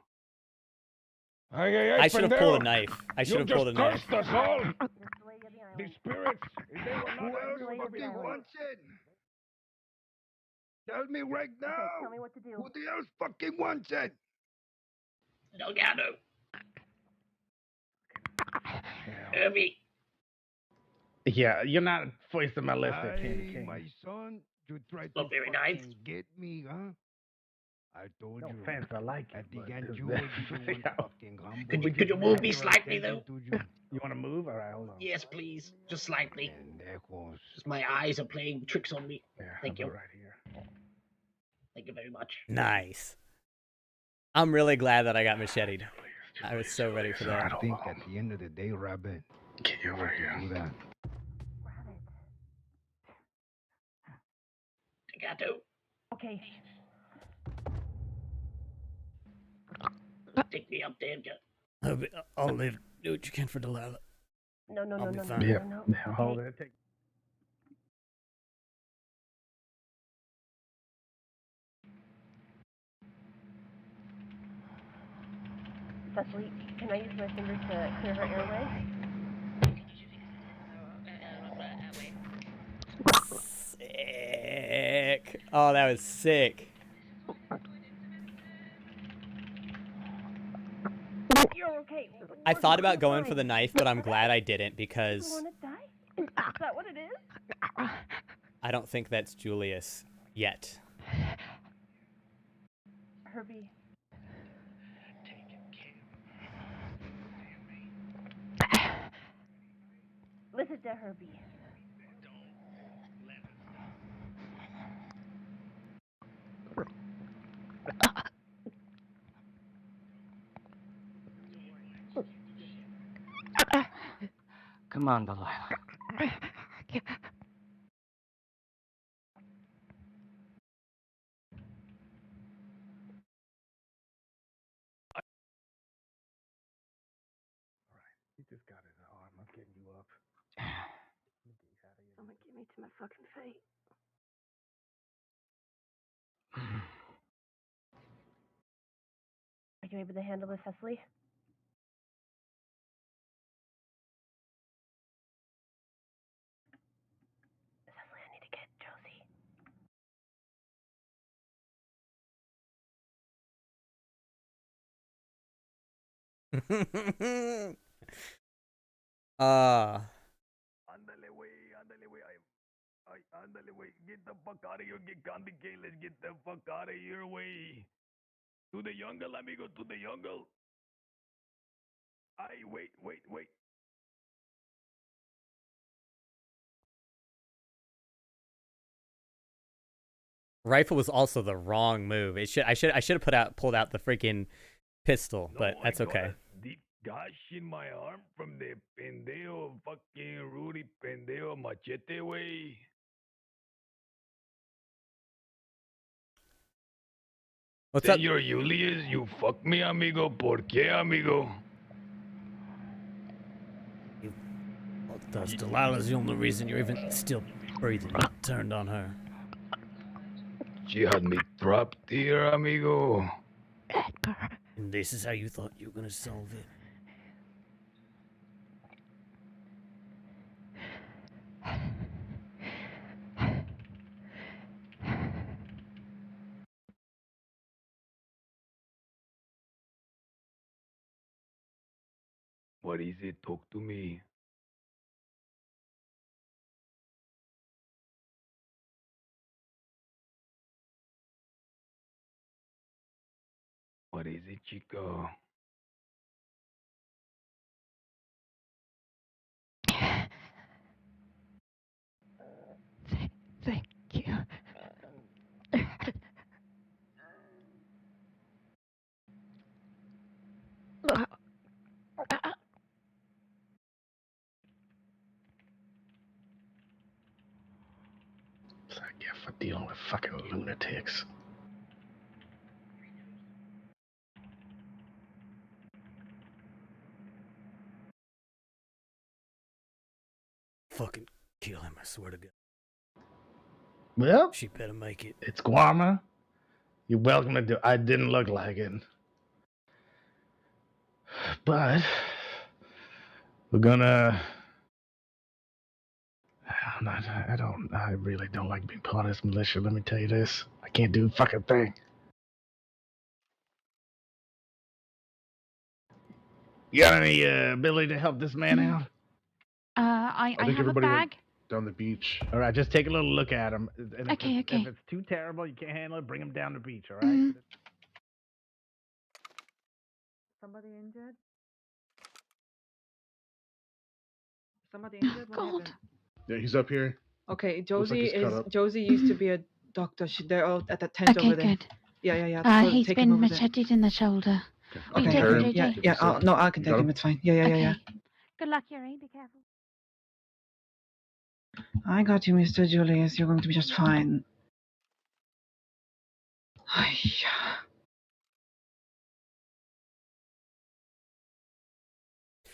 I should have pulled a knife. I should have pulled a knife. Us all. The spirits, if they were not else fucking wants it. Tell me right now. Okay, tell me what to do. Who the else fucking wants it? Delgado. Herbie. Yeah, you're not first on my list there, Candy Aye, King. my son, you tried Not to very nice. fucking get me, huh? I told No you. offense, I like it. At the but end, it's you that- will be the one fucking humble. Could you move me Pay slightly, attention though? to you. You want to move? All right, hold on. Yes, please. Just slightly. Pendejos. Just my eyes are playing tricks on me. Yeah, Thank how you. about right here. Thank you very much. Nice. I'm really glad that I got macheted. I was so ready for I that. think at the end of the day, Rabbit, get you over here. Do that. Delgado. Okay. Take me up there. I'll live. Do what you can for Delilah. No, no, I'll no, be no, no, fine. no, Yeah, no. yeah, hold Okay. it. Take... Cecily, can I use my fingers to clear her airway? Sick. Oh, that was sick. You're okay. I thought about going for the knife, but I'm glad I didn't because You want to die? Is that what it is? I don't think that's Julius yet. Herbie. Listen to Herbie. Come on, Delilah. Someone get me to my fucking feet. Are you able to handle this, Cecily? Cecily, I need to get Josie. Ándale, güey, ándale, güey. Ay, ándale, güey. Get the fuck out of here. Get Candy K. Let's get the fuck out of here, güey. To the jungle, amigo. To the jungle. Ay, wait, wait, wait. Rifle was also the wrong move. I should have pulled out the freaking pistol, but No, that's I got okay. a deep gash in my arm from the pendejo, fucking Rudy pendejo machete, güey. What's up? Senor Julius, you fuck me, amigo. ¿Por qué, amigo? Thus, Delilah's the only reason you're even still breathing. You turned on her. She had me trapped here, amigo. And this is how you thought you were gonna solve it. What is it? Talk to me. What is it, chico? Thank you. It's like, yeah, for dealing with fucking lunatics. Fucking kill him, I swear to God. Well, She better make it. it's Guarma. You're welcome to do. I didn't look like it, but we're gonna. I really don't like being part of this militia. Let me tell you this. I can't do a fucking thing. You got any ability to help this man out? I have a bag. Down the beach. All right, just take a little look at him. And Okay, okay. If it's too terrible, you can't handle it, bring him down the beach, all right? Mm. Somebody injured? Somebody injured? What God. happened? Yeah, he's up here. Okay, like Josie he's cut is up. Josie used to be a doctor. They're all at the tent Okay, over there. good. Yeah. He's Take him been over there. macheted in the shoulder. Will you Okay, take him, okay. JJ? Yeah. No, I can take him. It's fine. Yeah. Okay. Good luck, Yuri. Be careful. I got you, Mr. Julius. You're going to be just fine.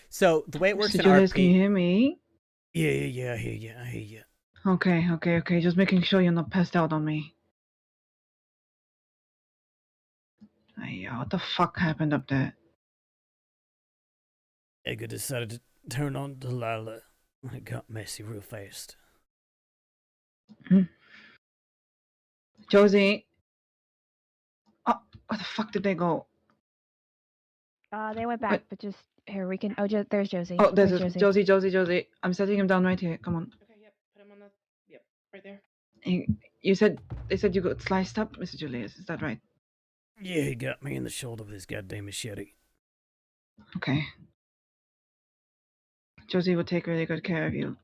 So the way it works Mr. in Julius, RP. can you hear me? Yeah, I hear you. Okay. Just making sure you're not passed out on me. What the fuck happened up there? Edgar decided to turn on Delilah. It got messy real fast. Josie. Oh, where the fuck did they go? They went back, but just here we can. Oh, there's Josie. Oh, there's Josie. I'm setting him down right here. Come on. Okay, yep. Put him on the. Yep, right there. You said they said you got sliced up, Mr. Julius. Is that right? Yeah, he got me in the shoulder with his goddamn machete. Okay. Josie will take really good care of you.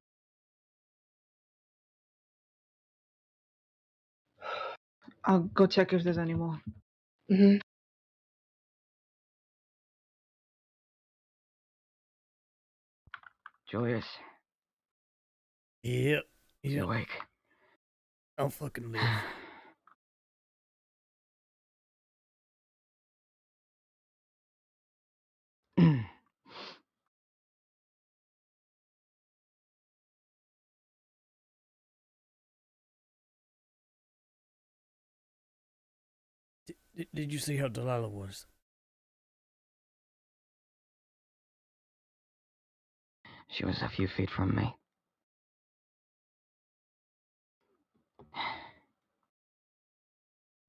I'll go check if there's any more. Mm-hmm. Julius, Yep. is he awake? I'll fucking live. Did you see how Delilah was? She was a few feet from me.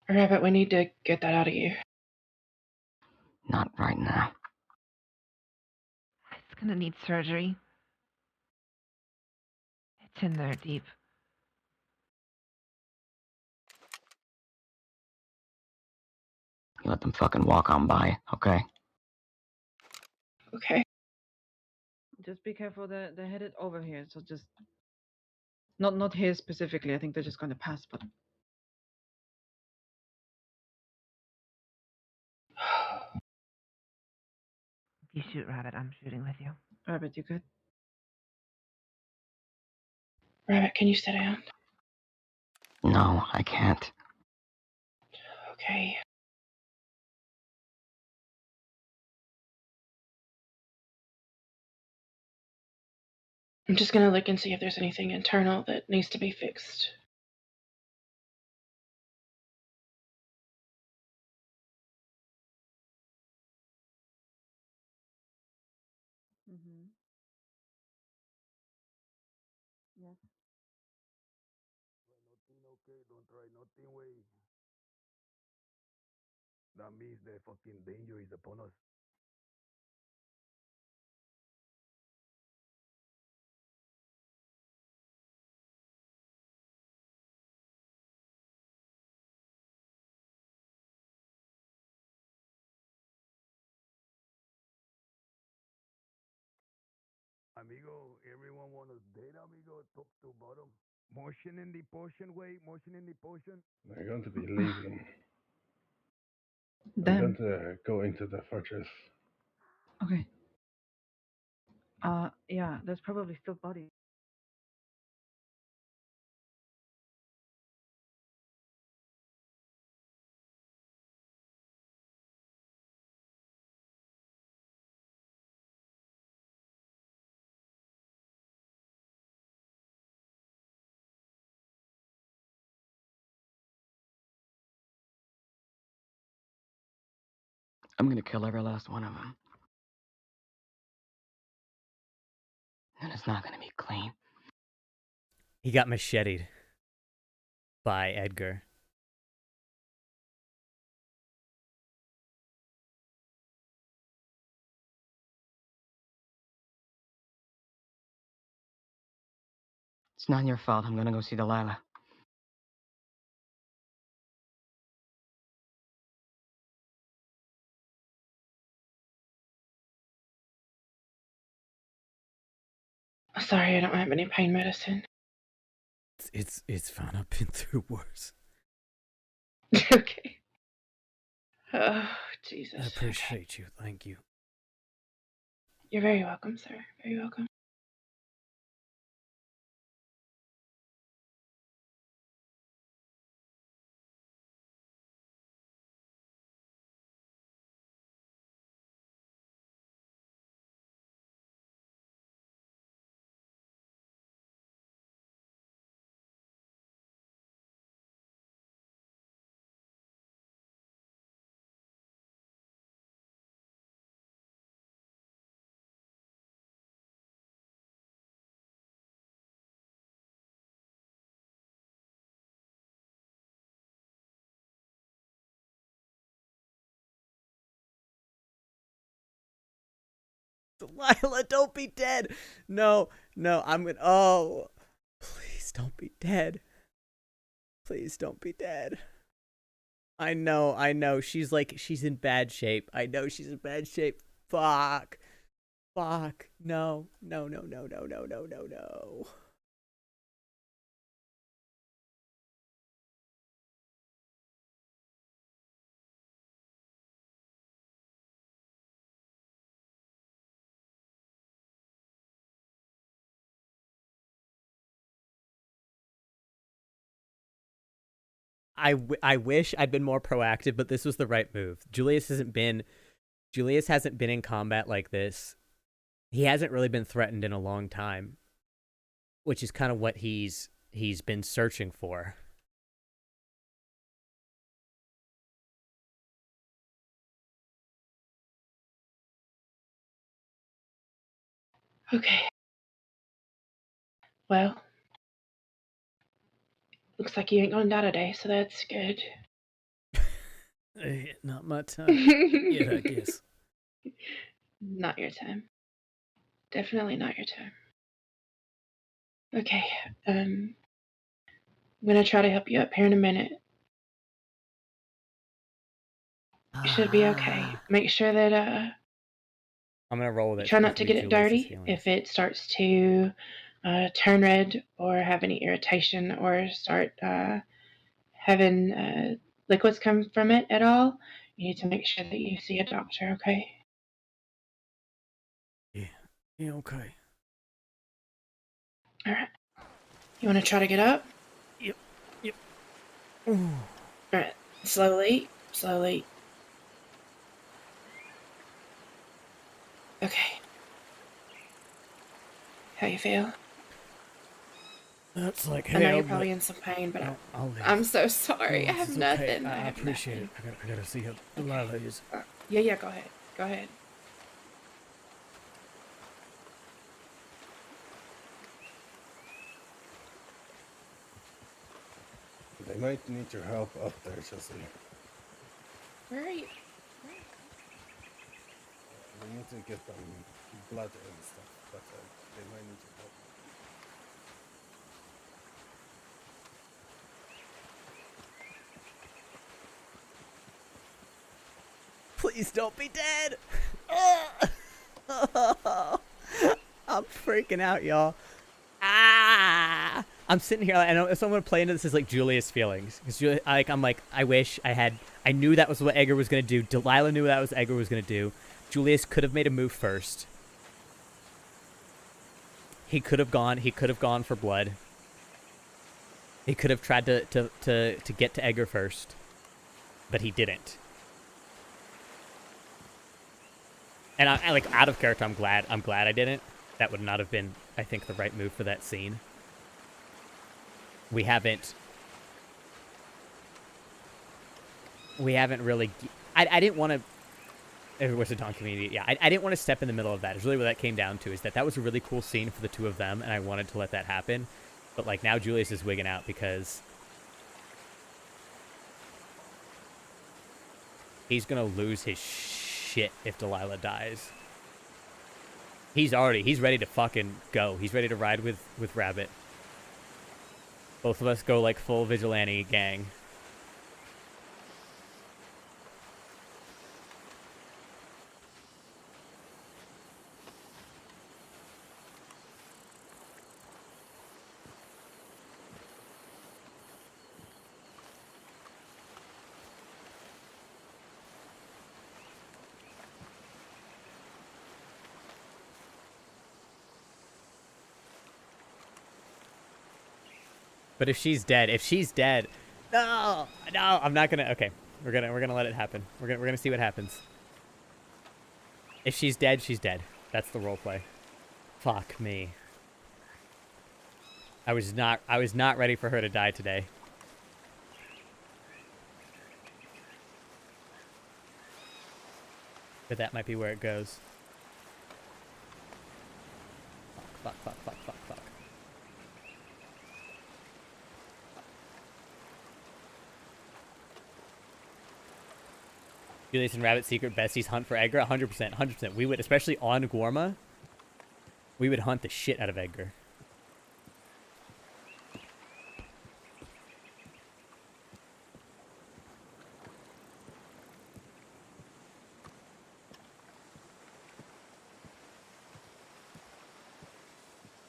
Rabbit, we need to get that out of you. Not right now. It's gonna need surgery. It's in there deep. You let them fucking walk on by, okay? Okay. Just be careful. They're headed over here, so just not here specifically. I think they're just going to pass, but If you shoot Rabbit, I'm shooting with you. Rabbit, you good? Rabbit, can you sit down? No, I can't. Okay. I'm just gonna look and see if there's anything internal that needs to be fixed. Mm-hmm. Yes. Okay, don't try nothing, way. That means the fucking danger is upon us. Amigo, everyone want us dead, amigo, top to bottom. Motion in the potion, way, motion in the potion. They're going to be leaving. I'm Damn. going to go into the fortress. Okay. Yeah, there's probably still bodies. I'm gonna kill every last one of them. And it's not gonna be clean. He got macheted by Edgar. It's not your fault. I'm gonna go see Delilah. Sorry, I don't have any pain medicine. It's fine. I've been through worse. Okay. Oh, Jesus. I appreciate you. Thank you. You're very welcome, sir. Very welcome. Delilah, don't be dead. No, I'm gonna. Oh, please don't be dead. Please don't be dead. I know. She's in bad shape. I know she's in bad shape. Fuck. No. I wish I'd been more proactive, but this was the right move. Julius hasn't been in combat like this. He hasn't really been threatened in a long time, which is kind of what he's been searching for. Okay. Well, looks like you ain't gonna die today, so that's good. Not my time. Yeah, I guess. Not your time. Definitely not your time. Okay. I'm gonna try to help you up here in a minute. You should be okay. Make sure that I'm gonna roll with it. try not with to get it Julius's dirty. healing. If it starts to turn red or have any irritation or start having liquids come from it at all, you need to make sure that you see a doctor, okay? Yeah, okay. Alright. You want to try to get up? Yep. Alright. Slowly. Slowly. Okay. How you feel? That's like I know hell, you're probably but in some pain, but I'll live. I'm so sorry. No, I have it's nothing. okay. I have appreciate nothing. it. I gotta see how Delilah is. Yeah, go ahead. Go ahead. They might need your help up there, Chelsea. Where are you? We need to get them blood and stuff, but they might need your help. Please don't be dead. I'm freaking out, y'all. I'm sitting here, I know someone would play into this as like Julius feelings, because I'm like, I knew that was what Edgar was gonna do. Delilah knew that was what Edgar was gonna do. Julius could have made a move first. He could have gone for blood. He could have tried to get to Edgar first, but he didn't. And I like, out of character, I'm glad I didn't. That would not have been, I think, the right move for that scene. We haven't really. I didn't want to. It was a Dawn community. Yeah, I didn't want to step in the middle of that. Is really what that came down to. Is that was a really cool scene for the two of them, and I wanted to let that happen. But like, now Julius is wigging out because he's gonna lose his shit if Delilah dies. He's ready to fucking go. He's ready to ride with Rabbit. Both of us go like full vigilante gang. But if she's dead, no, I'm not gonna. Okay, we're gonna let it happen. We're gonna see what happens. If she's dead, she's dead. That's the role play. Fuck me. I was not ready for her to die today. But that might be where it goes. Fuck. Julius and Rabbit secret besties hunt for Edgar. 100%. We would, especially on Gorma, we would hunt the shit out of Edgar.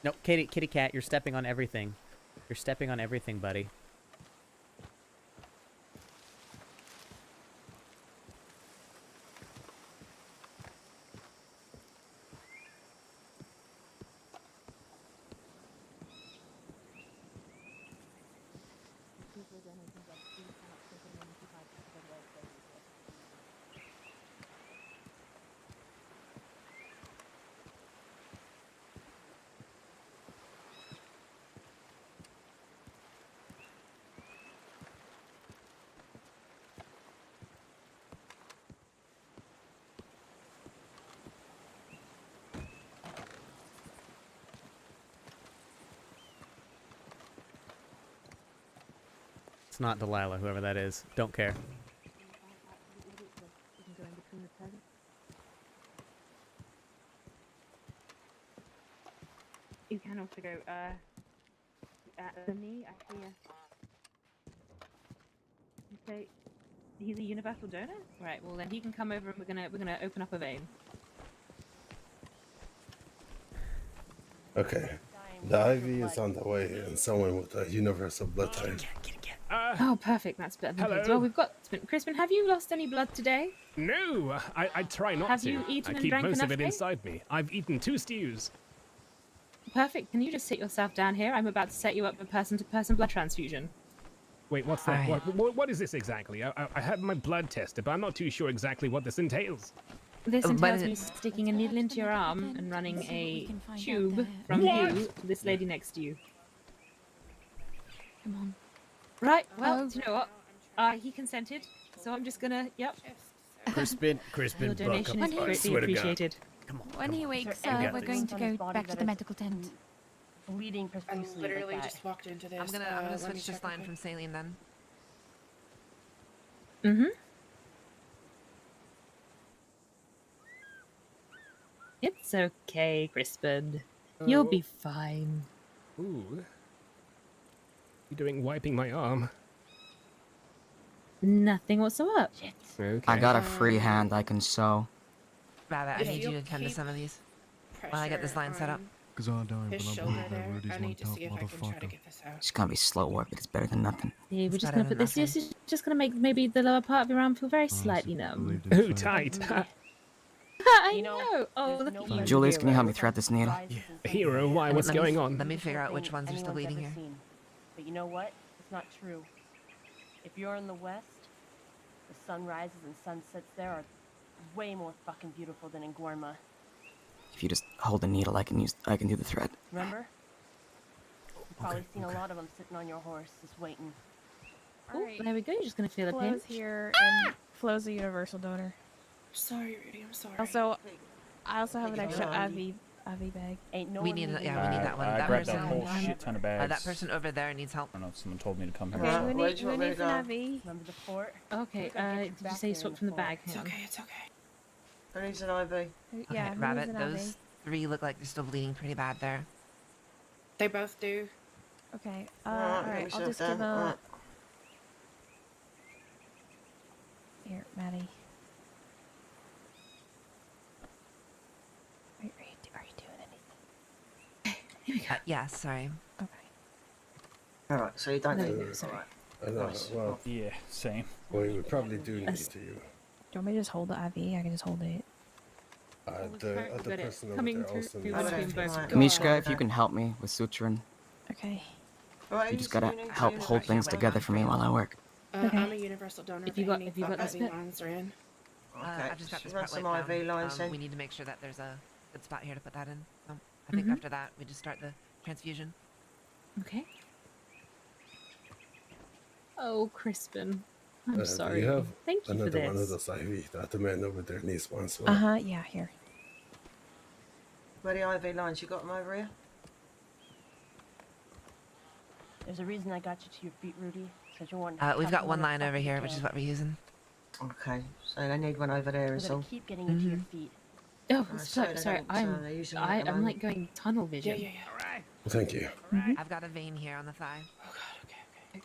No, kitty cat, you're stepping on everything. You're stepping on everything, buddy. It's not Delilah, whoever that is. Don't care. You can go in between the present. You can also go the knee. Actually, you say he's a universal donor. Right. Well, then he can come over, and we're gonna open up a vein. Okay. The IV is on the way, and someone with a universal blood type. Oh, perfect. That's better than hello. Well, we've got Crispin. Have you lost any blood today? No, I try not Have to. you eaten I and keep drank most of enough it cake? inside me. I've eaten 2 stews. Perfect. Can you just sit yourself down here? I'm about to set you up for person-to-person blood transfusion. Wait, what's that? Aye. What is this exactly? I had my blood tested, but I'm not too sure exactly what this entails. This entails me sticking a needle into your arm and running a tube from What? you to this lady next to you. Come on. Right. Well, do you know what? He consented, so I'm just gonna. Yep. Crispin, Your donation is greatly appreciated. Come on. When he wakes there. up, we're going to go back to the medical tent. Bleeding I profusely. literally like just that. walked into this. I'm gonna let me switch this check real line quick. from saline then. Mm-hmm. It's okay, Crispin. You'll be fine. Ooh. You doing wiping my arm? Nothing whatsoever. Okay. I got a free hand I can sew. Rabbit, I If need you you'll to tend to keep some of these while I get this line set up. Cause I don't His believe shoulder that there. Rudy's I one need to tough see if I can try to motherfucker. get this out. It's gonna be slow work, but it's better than nothing. Yeah, we're It's just better gonna than put this. This is just gonna make maybe the lower part of your arm feel very slightly numb. Ooh, tight. I know. Oh, look at you. Julius, can you help me thread this needle? Hero, why? What's Let me- going on? Let me figure out which ones are still Anyone's bleeding ever here. seen. But you know what? It's not true. If you're in the west, the sunrises and sunsets there are way more fucking beautiful than in Guarma. If you just hold the needle, I can do the thread. Remember? You've probably seen a lot of them sitting on your horse, just waiting. Oh, there we go. You're just gonna feel a pinch. Flo's here, and Flo's a universal donor. Sorry, Rudy. I'm sorry. Also, I also have an extra IV bag. Ain't no We one need, needing yeah, we need that one. I That grabbed person, a whole shit ton of bags. that person over there needs help. I don't know if someone told me to come here. Okay, who needs an IV? Remember the fort? Okay. Did you say you swapped from the bag? It's Hang on. okay. It's okay. Who needs an IV? Okay, Yeah, who Rabbit, needs an IV? those 3 look like they're still bleeding pretty bad there. They both do. Okay. Alright, I'll just give a. Here, Maddie. Are you doing anything? Yeah, sorry. Okay. Alright, so you don't No, need no, it. sorry. Well, Yeah, same. we probably do need to. Do you want me to just hold the IV? I can just hold it. The other person over coming there through also through needs between to. both. Mishka, if you can help me with suturing. Okay. You just gotta help hold things together for me while I work. Okay. I'm a universal donor. If you got that IV spit. lines are in. I've just got this run part some wiped IV down. lines in. We need to make sure that there's a good spot here to put that in. So I think after that, we just start the transfusion. Okay. Oh, Crispin. I'm sorry. You have Thank you for another one of this. those IV. The other man over there needs one. So Yeah, here. Where the IV lines? You got them over here? There's a reason I got you to your feet, Rudy. So you want. We've got one line over here, which is what we're using. Okay, so they need one over there as We're well. gonna keep getting into your feet. Oh, sorry, sorry. they're using it at the I'm like moment. going tunnel vision. Yeah. Thank you. I've got a vein here on the thigh. Oh God. Okay.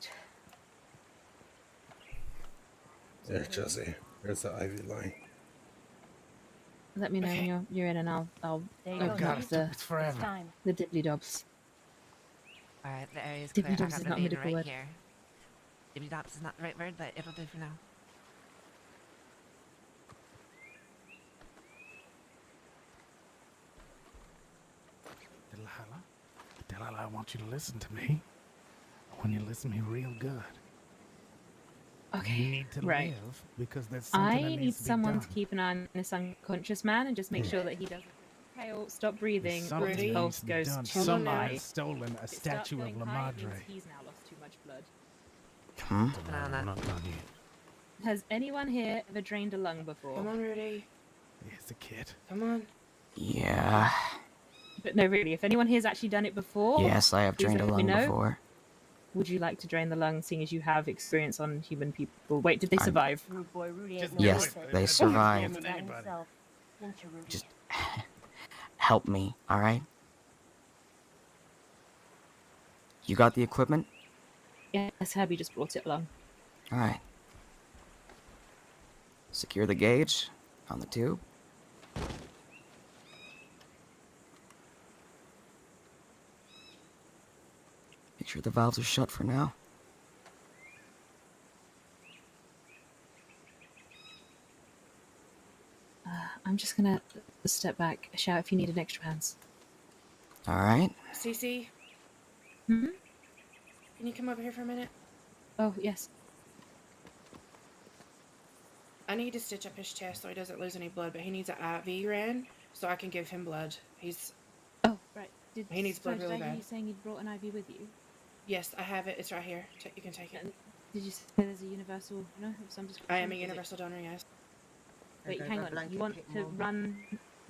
There, Jesse. There's the IV line. Let me know when you're in, and I'll There you open go. up the It's forever. Time. the dibbly dobs. All right, the area's Dippy clear. I dobs got is the not vein medical right word. here. Dippy dops is not the right word, but it'll do for now. Delilah, I want you to listen to me. I want you to listen to me real good. Okay, You need to right. live because there's something I that need needs to be someone done. to keep an eye on this unconscious man and just make sure that he doesn't pale, stop breathing, or Something his needs pulse to be goes done. too Someone high. has stolen a If it starts statue of going La high, it means Madre. he's now lost too much blood. Keep an eye on that. Not done yet. Has anyone here ever drained a lung before? Come on, Rudy. It's a kid. Come on. Yeah. But no, really, if anyone here's actually done it before, Yes, I have please drained a let me lung know. before. would you like to drain the lung, seeing as you have experience on human people? Wait, did they survive? Rude boy, Rudy ain't Just no Yes, pussy. they He survived. told me that himself. Didn't you, Rudy? Just help me, all right? You got the equipment? Yes, Herbie just brought it along. All right. Secure the gauge on the tube. Make sure the valves are shut for now. I'm just gonna step back, shout if you need an extra hands. All right. Cece, Hmm? can you come over here for a minute? Oh, yes. I need to stitch up his chest so he doesn't lose any blood, but he needs an IV ran so I can give him blood. Oh, right. He needs blood did really I hear bad. you saying you brought an IV with you? Yes, I have it. It's right here. You can take it. And did you say there's a universal donor of some description? I am a universal donor, yes. Wait, hang on. You want to run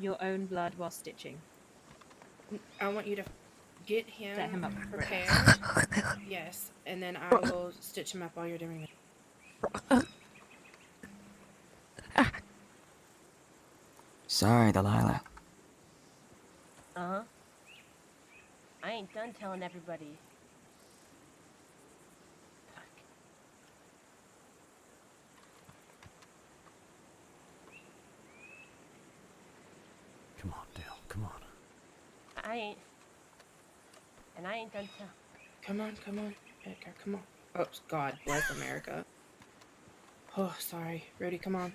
your own blood while stitching? I want you to get Set him up. prepared. Yes, and then I will stitch him up while you're doing it. Sorry, Delilah. Uh-huh. I ain't done telling everybody. Fuck. Come on, Dale. Come on. I ain't... And I ain't done tell... Come on, Edgar, come on. Oh, God bless America. Oh, sorry. Rudy, come on.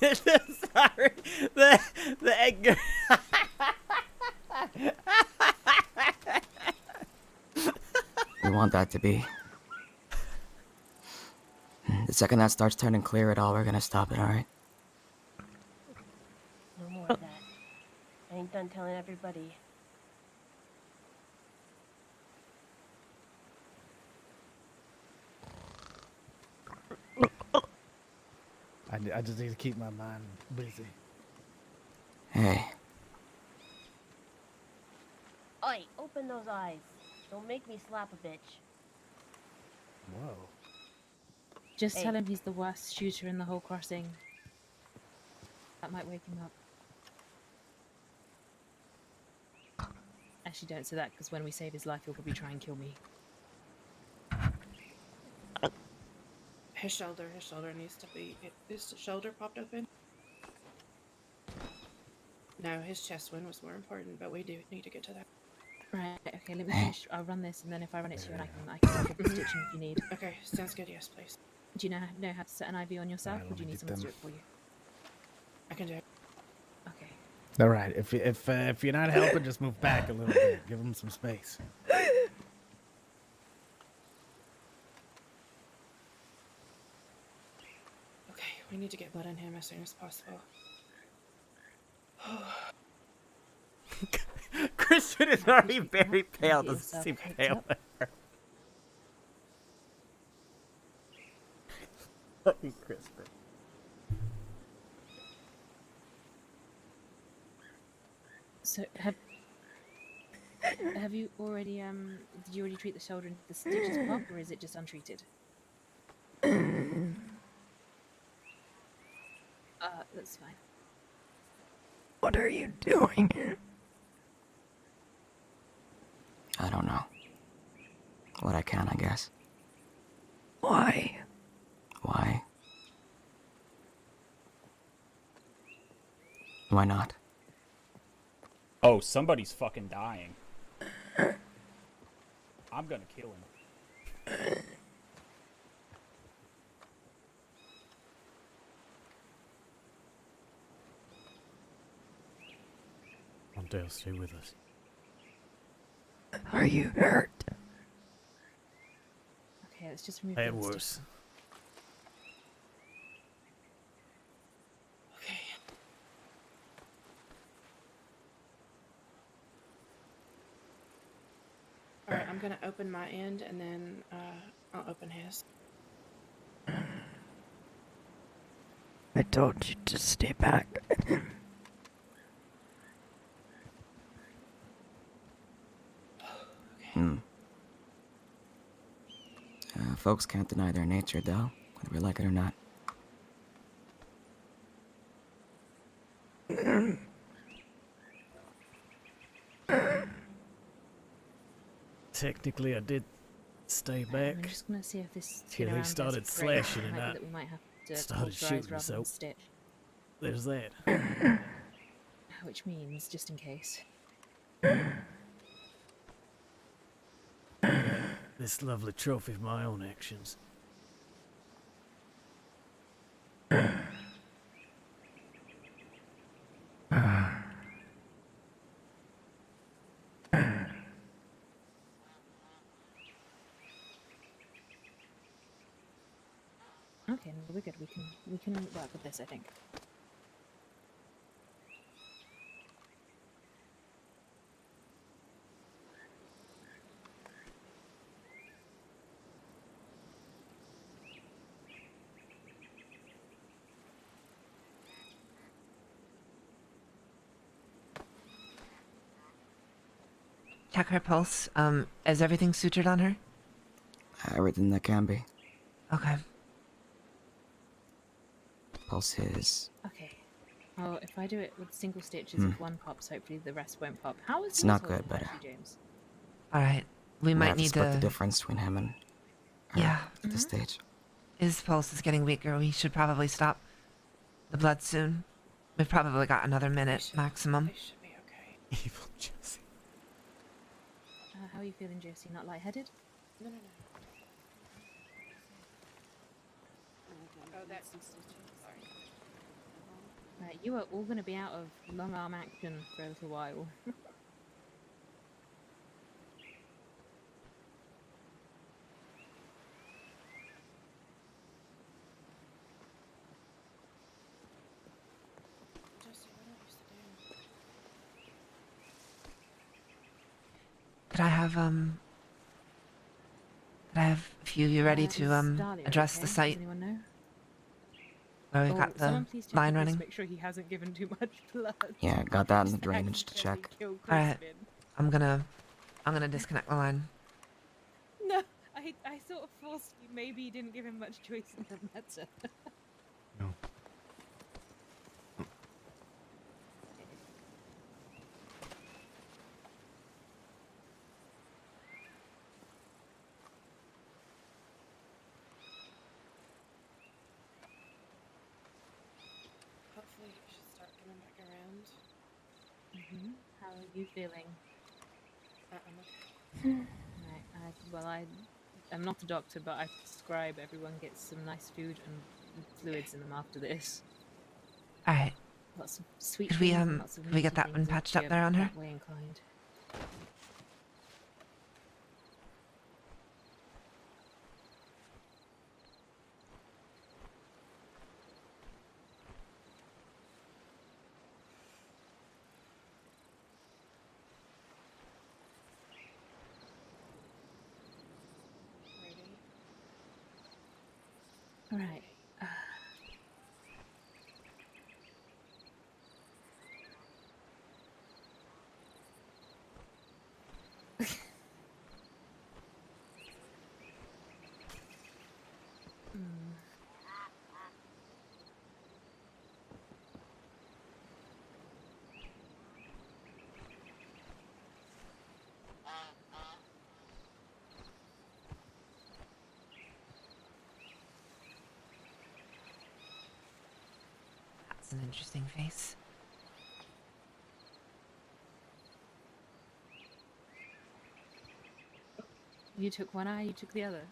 Sorry. The Edgar... We want that to be. The second that starts turning clear at all, we're gonna stop it, all right? No more of that. I ain't done telling everybody. I just need to keep my mind busy. Hey, Oi, open those eyes. Don't make me slap a bitch. Whoa. Just Hey. tell him he's the worst shooter in the whole crossing. That might wake him up. Actually, don't say that, because when we save his life, he'll probably try and kill me. His shoulder needs to be... Is the shoulder popped open? No, his chest wound was more important, but we do need to get to that. Right, okay, let me finish. I'll run this, and then if I run it to you, I can get the stitching if you need. Okay, sounds good, yes, please. Do you know how to set an IV on yourself, Right, or do you let me need get someone to do them. it for you? I can do it. Okay. All right. If you're not helping, just move back a little bit. Give him some space. Okay, we need to get blood on him as soon as possible. Christian is already very pale. Get Doesn't yourself seem coked pale. up. Fucking Crispin. So, have you already, did you already treat the shoulder and the stitches pop, or is it just untreated? That's fine. What are you doing? I don't know. What I can, I guess. Why? Why? Why not? Oh, somebody's fucking dying. I'm gonna kill him. Come on, Dale, stay with us. Are you hurt? Okay, let's just remove I had the worse. stitches. Alright, I'm gonna open my end, and then, I'll open his. I told you to stay back. Folks can't deny their nature, though, whether we like it or not. Technically, I did stay back I'm just gonna see if this till skin he around started goes great. slashing It and might be I that we might have to started cauterize shooting rather than myself. stitch. There's that. Which means, just in case. This lovely trophy of my own actions. Okay, no, we're good. We can work with this, I think. Check her pulse. Is everything sutured on her? Everything that can be. Okay. Pulse is... Okay. Oh, if I do it with single stitches, if one pops, hopefully the rest won't pop. How is It's yours not holding good, but... actually, James? Alright. We might have need to split the difference between him and her Yeah. at this stage. His pulse is getting weaker. We should probably stop the blood soon. We've probably got another minute maximum. Should be okay. Evil Josie. How are you feeling, Josie? Not lightheaded? No. Oh, that's some stitching. Sorry. Right, you are all going to be out of long arm action for a little while. Josie, what are you doing? Could I have a few of you ready to Dahlia address okay? the Does site anyone know? where we've Oh, got the someone please check line with Chris, running? Make sure he hasn't given too much blood. Yeah, got that in the Just drainage to accidentally check. kill Alright. Crispin. I'm gonna disconnect the line. No, I sort of forced you. Maybe you didn't give him much choice in the matter. No. Hopefully you should start coming back around. How are you feeling? I'm okay. Right, I'm not a doctor, but I prescribe everyone gets some nice food and fluids in them after this. Alright. Lots of sweet Could we things and lots of could we get meaty that one things if patched up you're there on her? that way inclined. All right. That's an interesting face. You took one eye, you took the other.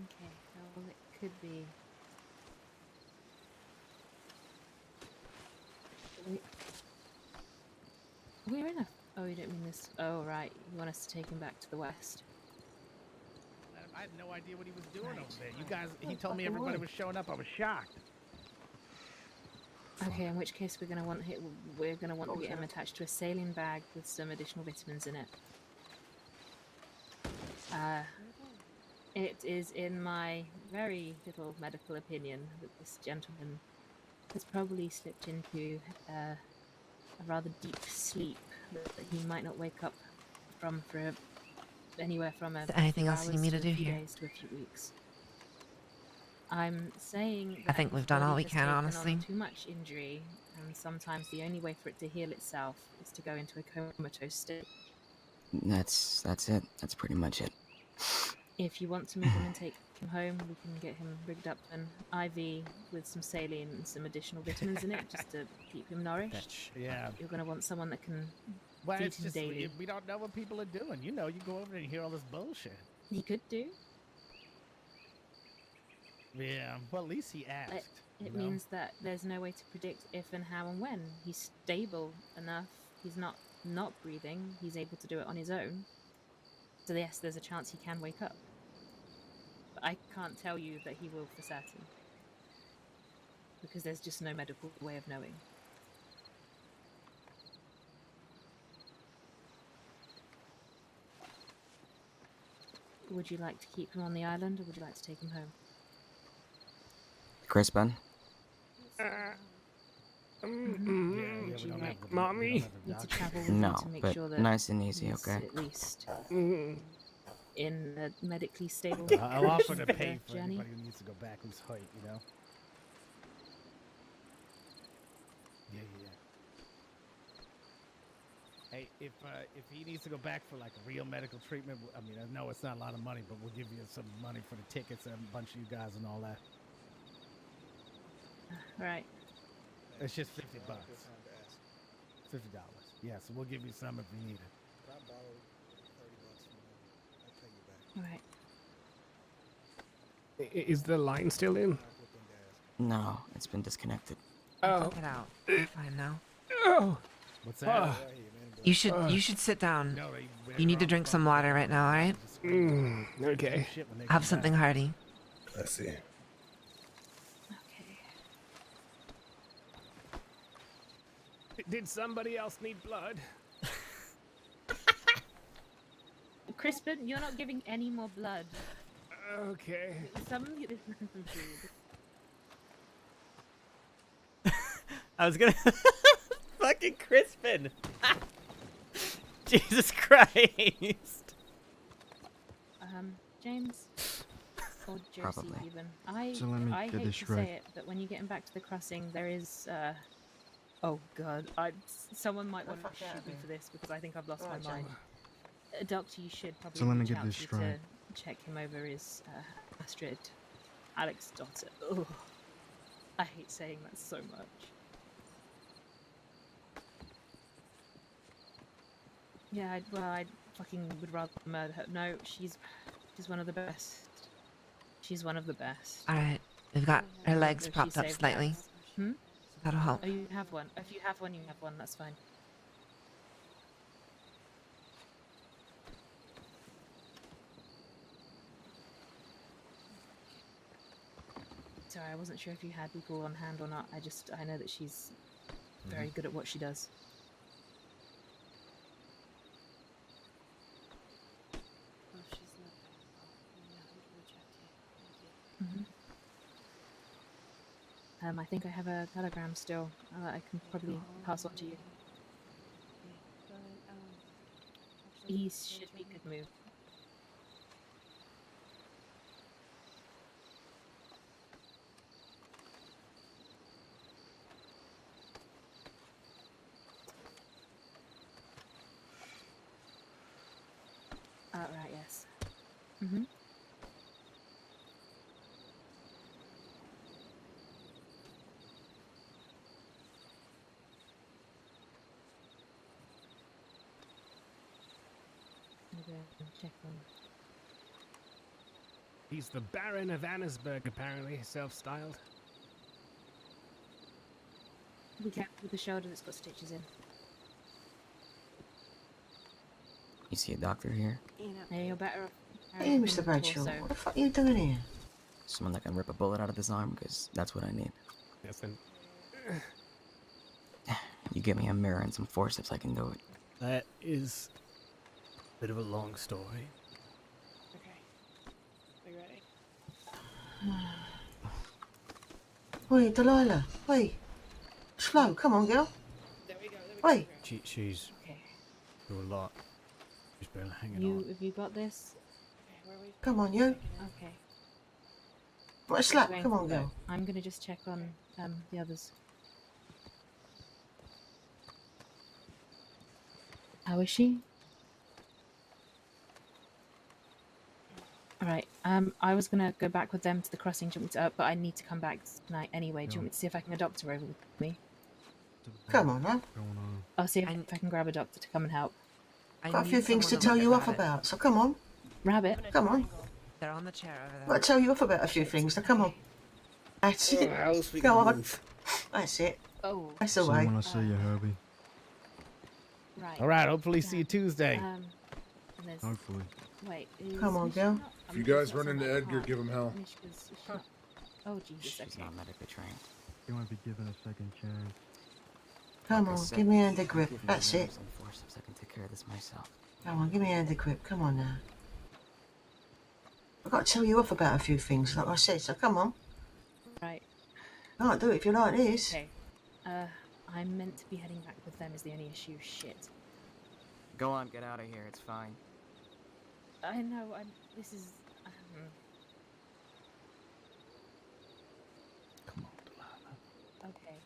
Okay, well, it could be. We're in a. Oh, you don't mean this. Oh, right. You want us to take him back to the west. I had no idea what he was doing over there. You guys, he told me everybody was showing up. I was shocked. Okay, in which case we're gonna want to get him attached to a saline bag with some additional vitamins in it. It is in my very little medical opinion that this gentleman has probably slipped into a rather deep sleep that he might not wake up from for anywhere from Is there anything few else you hours need me to to a do few here? days to a few weeks. I'm saying I that think his we've done all body we has can, taken honestly. on too much injury, and sometimes the only way for it to heal itself is to go into a comatose state. That's it. That's pretty much it. If you want to move him and take him home, we can get him rigged up an IV with some saline and some additional vitamins in it, just to keep him nourished. Yeah. You're going to want someone that can Well, feed it's him just daily. we don't know what people are doing. You know, you go over there and hear all this bullshit. He could do. Yeah. Well, at least he asked. It you know? means that there's no way to predict if and how and when. He's stable enough. He's not breathing. He's able to do it on his own. So yes, there's a chance he can wake up. But I can't tell you that he will for certain. Because there's just no medical way of knowing. Would you like to keep him on the island, or would you like to take him home? Crispin? Mommy? Need to travel with No, you to make but sure that nice and easy, he's okay? at least in a medically stable I'll offer to condition pay the for journey. anybody who needs to go back who's hurt, you know? Yeah. Hey, if he needs to go back for like real medical treatment, I mean, I know it's not a lot of money, but we'll give you some money for the tickets and a bunch of you guys and all that. Right. It's just $50. $50. Yeah, so we'll give you some if you need it. Right. Is the line still in? No, it's been disconnected. Oh. Get out. Fine now. Oh. What's that? You should sit down. You need to drink some water right now, alright? Okay. Have something hearty. I see. Did somebody else need blood? Crispin, you're not giving any more blood. Okay. I was gonna fucking Crispin. Jesus Christ. James or Josie Probably. even. So let me I get hate this to right. say it, but when you get him back to the crossing, there is oh god, someone might want to shoot me for this because I think I've lost my mind. A doctor you should probably So let me reach get out this to straight. to check him over is Astrid, Alex's daughter. Ugh. I hate saying that so much. Yeah, I fucking would rather murder her. No, she's one of the best. She's one of the best. Alright. We've got her legs She propped up saved slightly. lives. Hmm? That'll help. Oh, you have one. If you have one, you have one. That's fine. Sorry, I wasn't sure if you had people on hand or not. I know that she's very good at what she does. I think I have a telegram still. I can probably pass on to you. He should be good move. Right, yes. Mm-hmm. Check on. He's the Baron of Annesburg, apparently, self-styled. Be careful with the shoulder that's got stitches in. You see a doctor here? Yeah, you're better off. Hey, Mr. Bradshaw, what the fuck are you doing here? Someone that can rip a bullet out of his arm, because that's what I need. Yes, then. You give me a mirror and some forceps, I can do it. That is a bit of a long story. Okay. Wait, Delilah. Wait. Slow. Come on, girl. There we go. Wait. She's Okay. through a lot. She's barely hanging You on. have you got this? Okay, where are we? Come on, you. Okay. What a slap. Going Come for on, the boat. girl. I'm gonna just check on the others. How is she? All right. I was gonna go back with them to the crossing. Do you want me to? But I need to come back tonight anyway. Do you want me to see if I can get a doctor over with me? Come on, love. I'll see if I can grab a doctor to come and help. Got a few things to tell you off about, so come on. Rabbit. Come on. They're on the chair over I've there. got to tell you off about a few things, so come on. That's it. how else we Go gonna on. move? That's it. Oh. That's the way. I see you, Herbie. Right. All right. Hopefully, see you Tuesday. And there's, Hopefully. wait. Come on, girl. If you guys run into Edgar, give him hell. Oh Jesus. She's not medically trained. You won't be given a second chance. Come Like I on, said, give me a hand of give grip. me That's the it. nerves and forceps. I can take care of this myself. Come on, give me a hand of grip. Come on now. I've got to tell you off about a few things, like I said, so come on. Right. Can't do it if you like this. Okay. I'm meant to be heading back with them is the only issue. Shit. Go on, get out of here. It's fine. I know. This is. Come on, Delilah. Okay.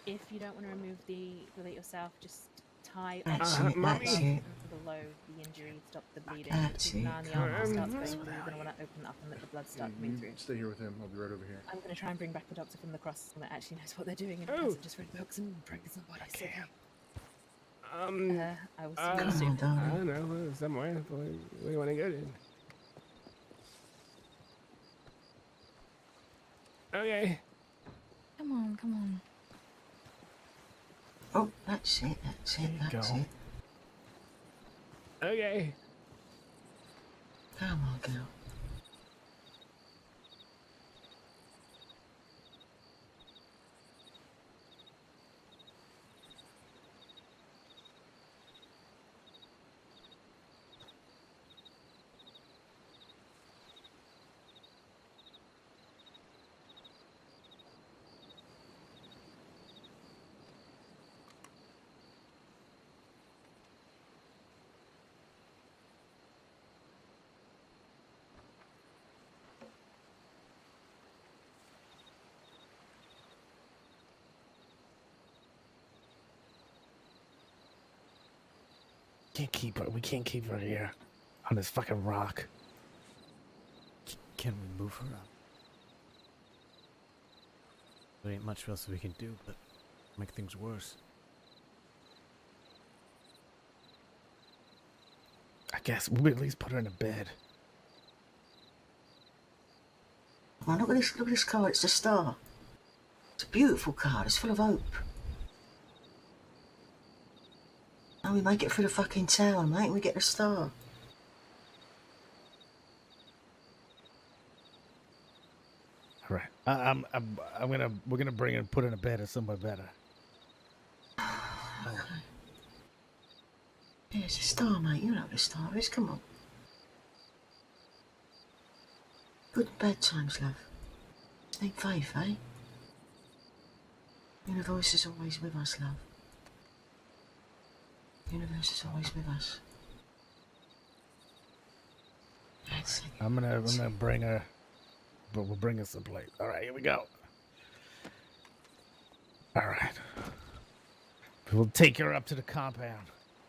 If you don't want to remove the bullet yourself, just tie That's on it, that's it. below the injury, stop the bleeding. That's Keep an it. eye on the arm. If it starts Come bleeding, on. you're going to want to open up and let the blood start You coming through. stay here with him. I'll be right over here. I'm going to try and bring back the doctor from the cross that actually knows what they're doing and hasn't just read books and drank somebody. Okay. I will see you soon. I don't know, somewhere. Where do you want to go to? Okay. Come on, come on. Oh, that's it, that's it, that's it. Okay. Come on, girl. Can't keep her. We can't keep her here on this fucking rock. Can we move her up? There ain't much else we can do, but make things worse. I guess we'll at least put her in a bed. Come on, look at this card. It's the star. It's a beautiful card. It's full of hope. And we make it through the fucking tower, mate, and we get the star. All right. We're gonna bring her and put her in a bed or somewhere better. Okay. Yeah, it's a star, mate. You know what a star is. Come on. Good and bad times, love. Ain't faith, eh? Universe is always with us, love. Universe is always with us. That's it. I'm gonna bring her, but we'll bring her someplace. All right, here we go. All right. We'll take her up to the compound.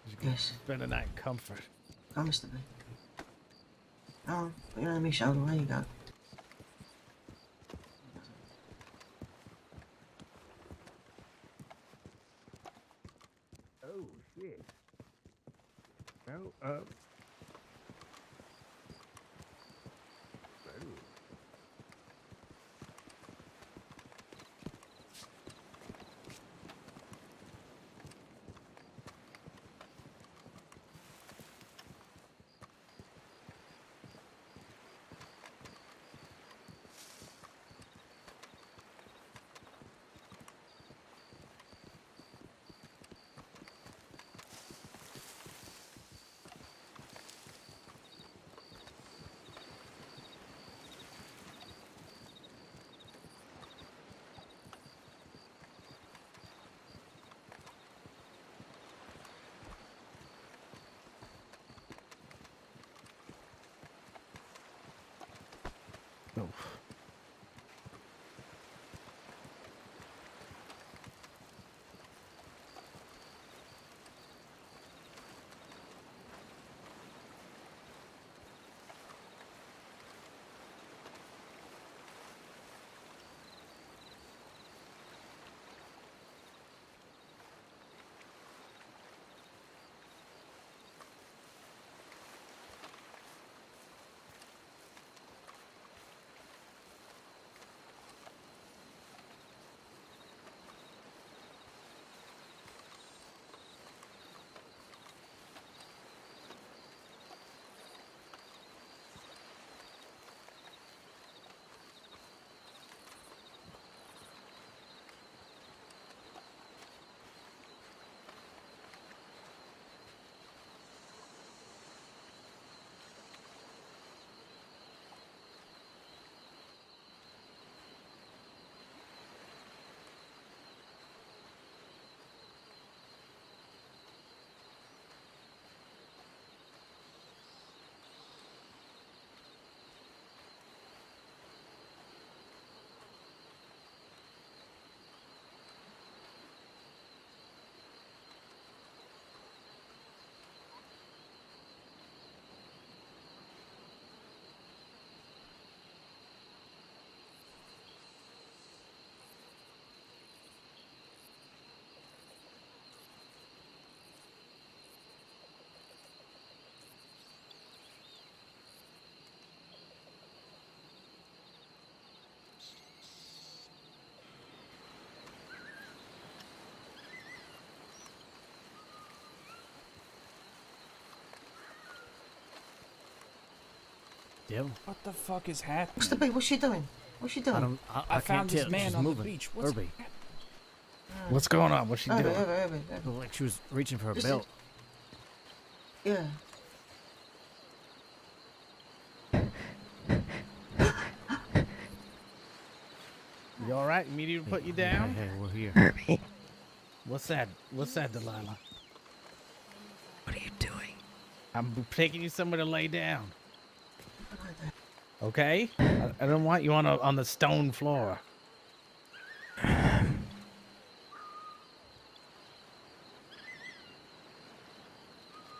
She can spend the night in comfort. Promise to me. Oh, put your hand on my shoulder. There you go. Oh, shit. Well, Oh. Dill? What the fuck is happening? What's the beat? What's she doing? What's she doing? I can't found this tell. man She's on moving. the beach. What's Irby. What's going on? What's she doing? Looked like she was reaching for a Just- belt. Yeah. You all right? You need me to put you down? Hey, we're here. Herbie, What's that? What's that, Delilah? what are you doing? I'm taking you somewhere to lay down. Okay? I don't want you on the stone floor.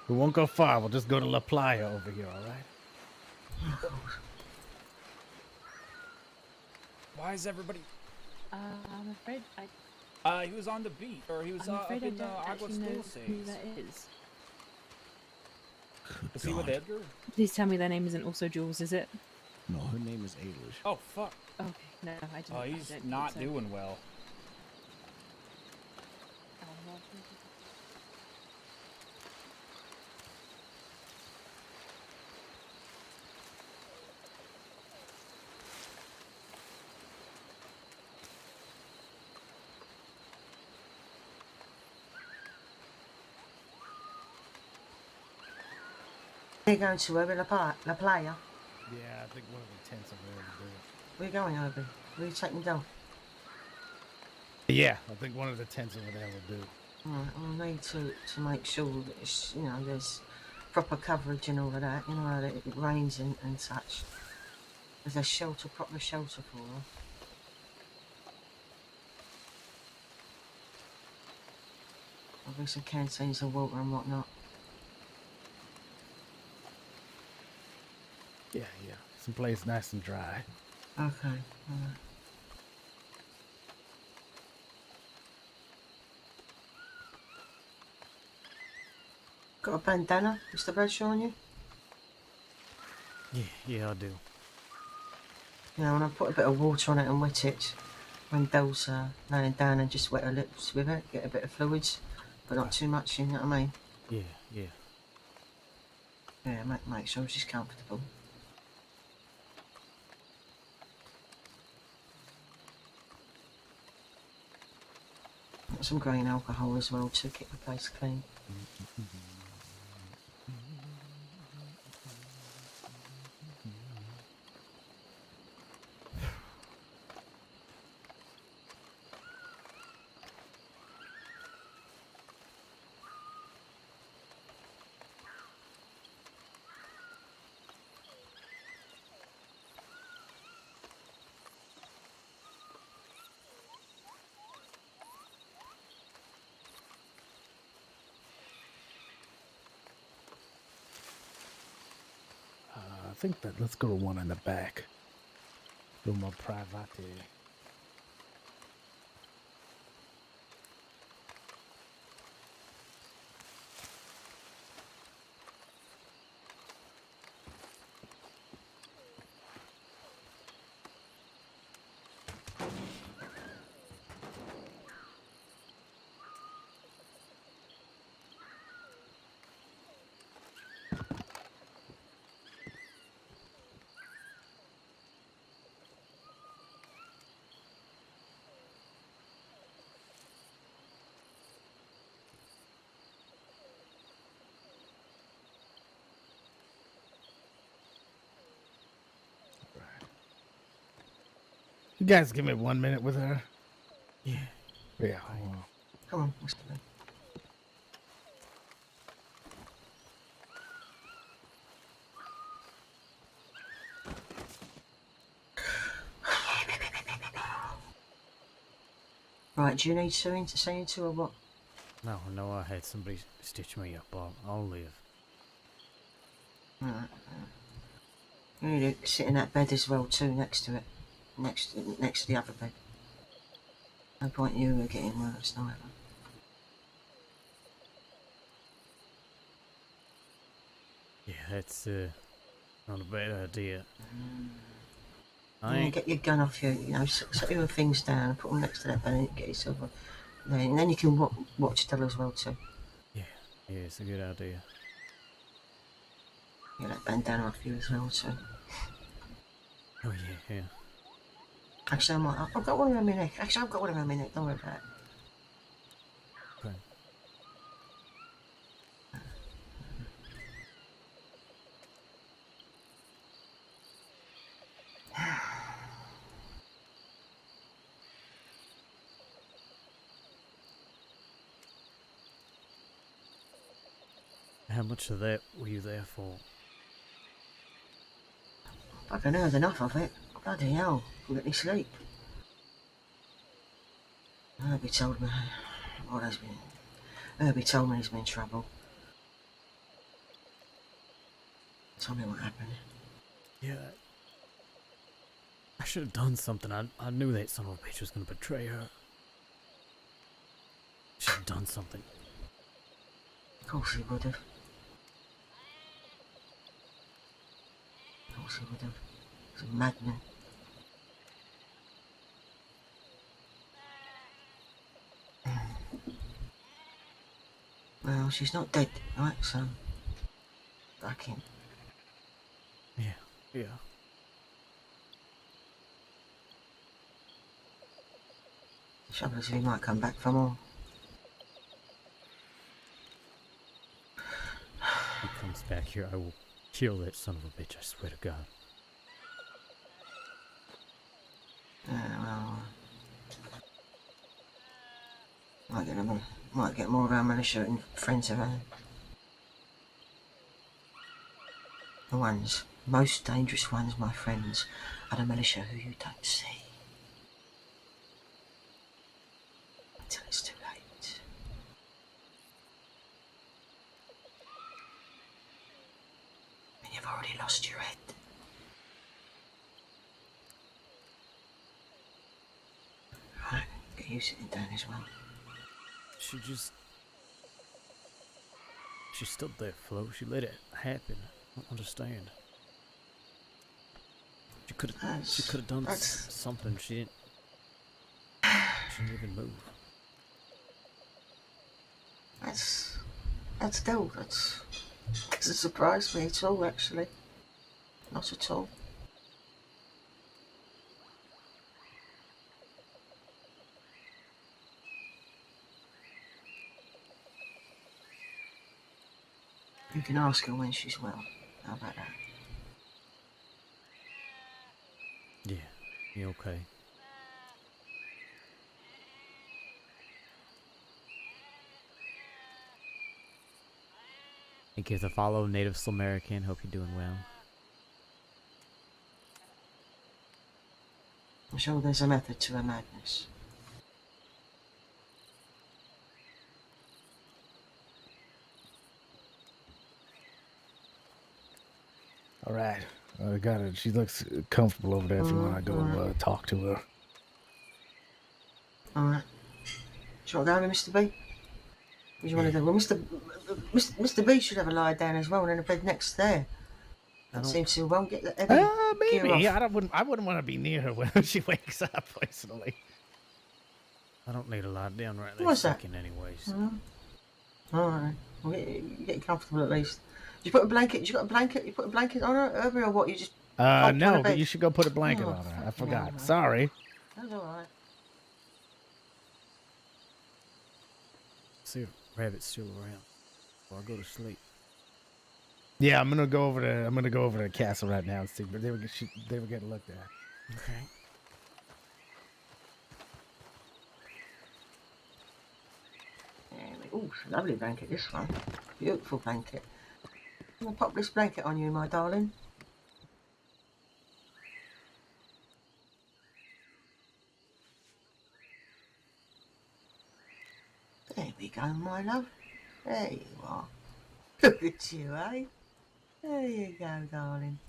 We won't go far. We'll just go to La Playa over here, all right? Why is everybody? I'm afraid He was on the beach, or he was I'm up afraid I in don't Aguas actually know Dulces. who that is. Is he with Edgar? Please tell me their name isn't also Jules, is it? No, her name is Ailish. Oh fuck. Okay, no, I didn't. Oh, I he's don't not think so. doing well. Where are you going to, Irby? La Playa? Yeah, I think one of the tents over there will do it. Where are you going, Irby? Where are you taking me down? Yeah, I think one of the tents over there will do it. Alright, I'll need to make sure that it's, you know, there's proper coverage and all of that, you know, that it rains and such. There's a shelter, proper shelter for her. There'll be some canteens of water and whatnot. Yeah. Someplace nice and dry. Okay, alright. Got a bandana, Mr. Bradshaw, on you? Yeah, I do. You know, when I put a bit of water on it and wet it, when Belle's laying down and just wet her lips with it, get a bit of fluids, but not too much, you know what I mean? Yeah. Yeah, make sure she's comfortable. Got some grain alcohol as well to keep the place clean. think that let's go to one in the back. A little more private. You guys give me 1 minute with her. Yeah. Yeah. Come on, what's the name? Right, do you need something to say into or what? No, I had somebody stitch me up. I'll live. Right. You need to sit in that bed as well too, next to it. Next to the other bed. No point you getting worse neither. Yeah, that's not a bad idea. Get your gun off you, set your things down, put them next to that bed and get yourself a... And then you can watch Stella as well too. Yeah, it's a good idea. Get that bandana off you as well too. Oh yeah. Actually, I've got one around my neck. Actually, I've got one around my neck, don't worry about it. Okay. How much of that were you there for? Fucking heard enough of it. Bloody hell, couldn't get any sleep. Herbie told me he's been in trouble. Tell me what happened. Yeah. I should have done something. I knew that son of a bitch was gonna betray her. Should have done something. Of course he would have. Of course he would have. He's a madman. Well, she's not dead, right? So, back in. Yeah. The trouble is he might come back for more. If he comes back here, I will kill that son of a bitch, I swear to God. Well, might get more of our militia and friends around. The most dangerous ones, my friends, are the militia who you don't see. Until it's too late. And you've already lost your head. Right, get you sitting down as well. She stood there, Flo. She let it happen. I don't understand. She could have done something. She didn't even move. That's still, doesn't surprise me at all, actually. Not at all. You can ask her when she's well. How about that? Yeah, you okay? Thank you for the follow, Native American. Hope you're doing well. I'm sure there's a method to her madness. All right. I got it. She looks comfortable over there if you want to go talk to her. Alright. Do you want to go with Mr. B? What do you want to do? Well, Mr. B should have a lie down as well, and then a bed next there. That seems to won't get the heavy gear Maybe. off. I wouldn't want to be near her when she wakes up, personally. I don't need a lie down right this What's that? second anyways. Alright. Well, get comfortable at least. Did you put a blanket? You got a blanket? You put a blanket on her, Herbie, or what? You just No, but you should go put a blanket on her. I forgot. man. Sorry. That's alright. See if Rabbit's still around. Or I'll go to sleep. Yeah, I'm gonna go over to the castle right now and see. But they were getting looked at. Okay. Ooh, it's a lovely blanket, this one. Beautiful blanket. I'm gonna pop this blanket on you, my darling. There we go, my love. There you are. Look at you, eh? There you go, darling.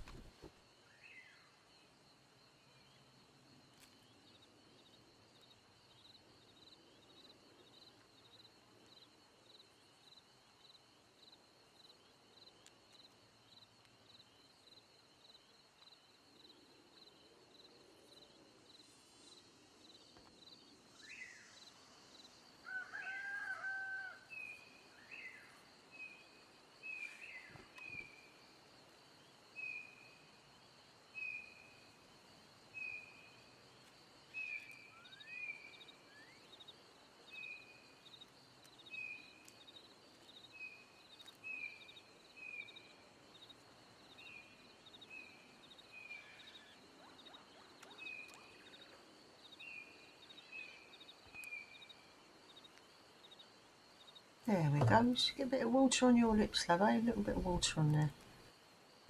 There we go. Just get a bit of water on your lips, love, eh? A little bit of water on there.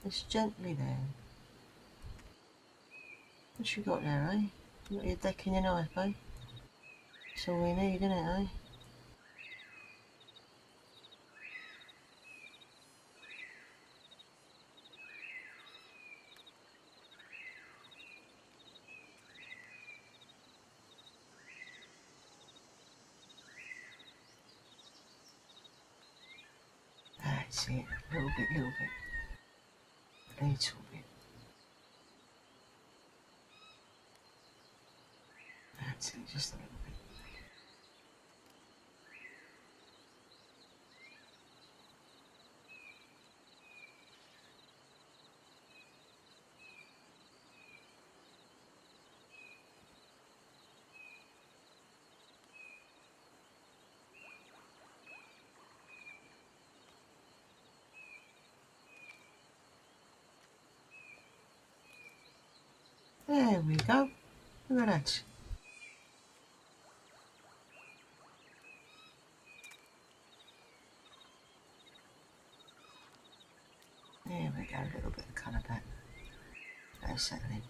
Just gently there. What you got there, eh? You got your deck and your knife, eh? That's all we need, isn't it, eh? That's it. Little bit. Little bit. That's it, just a little bit. There we go. Look at that. There we go, a little bit of colour back. That's settling.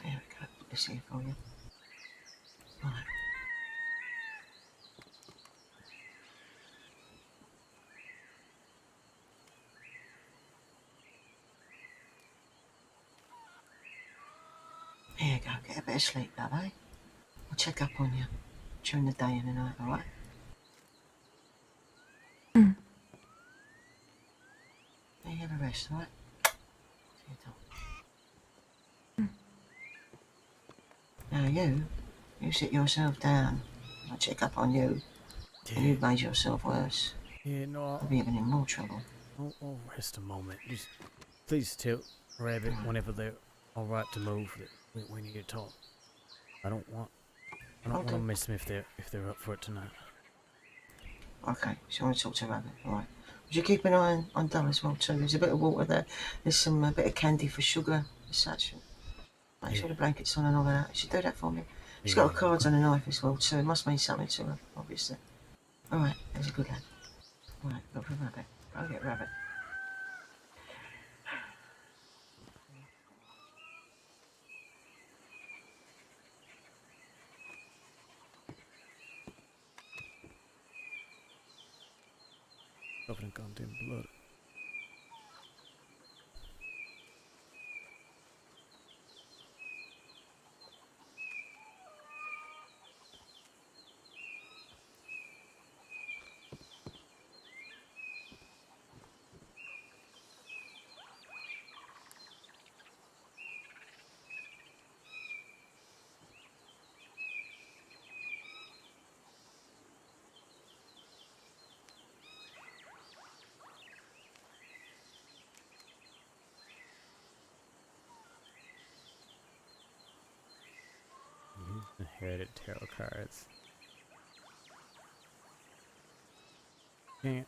There we go. Put this here for you. Right. There you go. Get a bit of sleep, love, eh? I'll check up on you during the day and the night, alright? There you have a rest, alright? See you, Tom. Now you sit yourself down. I'll check up on you. And you've made yourself worse. Yeah, no, I'll be having more trouble. I'll rest a moment. Just please tell Rabbit whenever they're all right to move that we need to talk. I don't want I don't I'll want to do. miss them if they're up for it tonight. Okay, so I want to talk to Rabbit. All right. Would you keep an eye on Dom as well too? There's a bit of water there. There's some a bit of candy for sugar as such. Make sure the blankets on and all that. Should do that for me. She's got her cards and a knife as well too. It must mean something to her, obviously. All right, there's a good lad. All right, look for Rabbit. Go get Rabbit. Covered in goddamn blood. Inherited tarot cards. Can't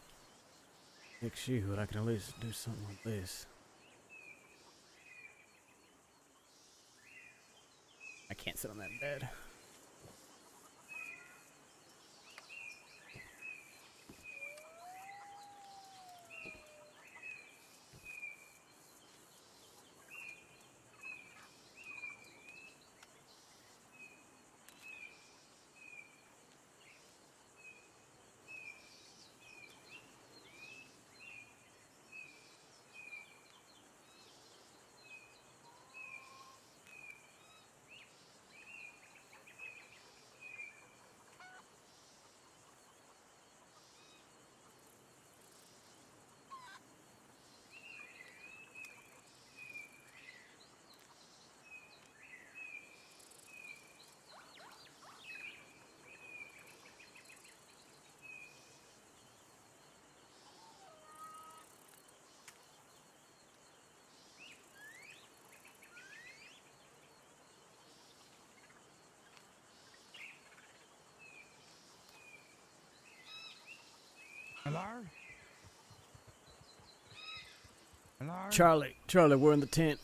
fix you, but I can at least do something like this. I can't sit on that bed. Hello? Hello? Charlie, we're in the tent.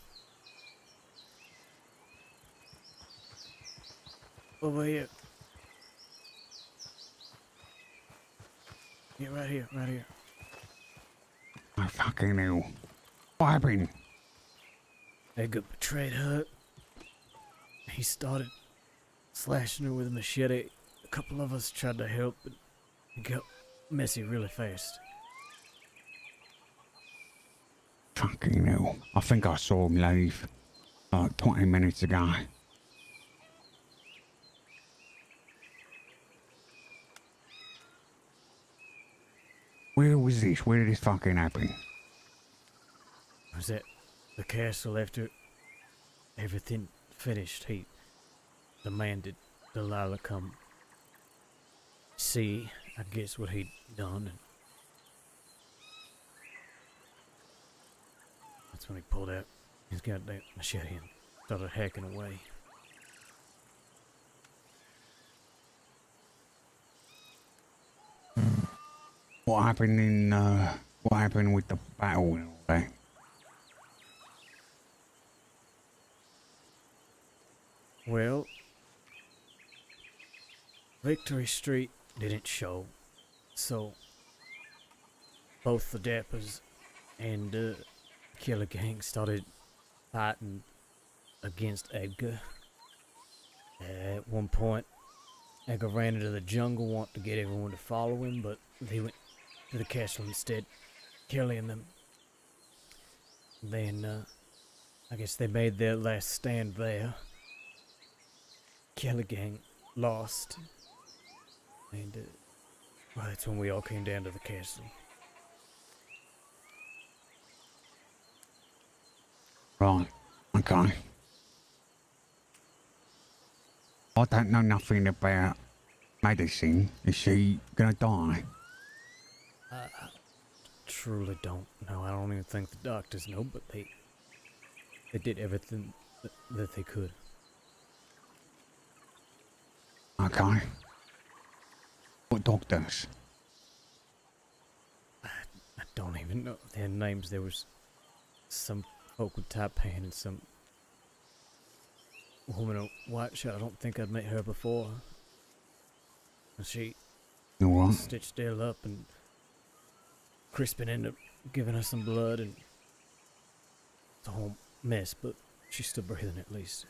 Over here. Yeah, right here, right here. I fucking hell. What happened? Edgar betrayed her. He started slashing her with a machete. A couple of us tried to help, but it got messy really fast. Fucking hell. I think I saw him leave. Like 20 minutes ago. Where was this? Where did this fucking happen? I was at the castle after everything finished. He demanded Delilah come see, I guess, what he'd done. And that's when he pulled out his goddamn machete and started hacking away. What happened with the battle and all that? Well, Victory Street didn't show, so both the Dappers and Killer Gang started fighting against Edgar. At one point, Edgar ran into the jungle, wanting to get everyone to follow him, but they went to the castle instead, killing them. Then, I guess they made their last stand there. Killer Gang lost, and well, that's when we all came down to the castle. Right. Okay. I don't know nothing about medicine. Is she gonna die? I truly don't know. I don't even think the doctors know, but they did everything that they could. Okay. What doctors? I don't even know their names. There was some folk with tap pain and some woman in a white shirt. I don't think I'd met her before. And she All right. stitched Dale up, and Crispin ended up giving her some blood, and it's a whole mess, but she's still breathing at least.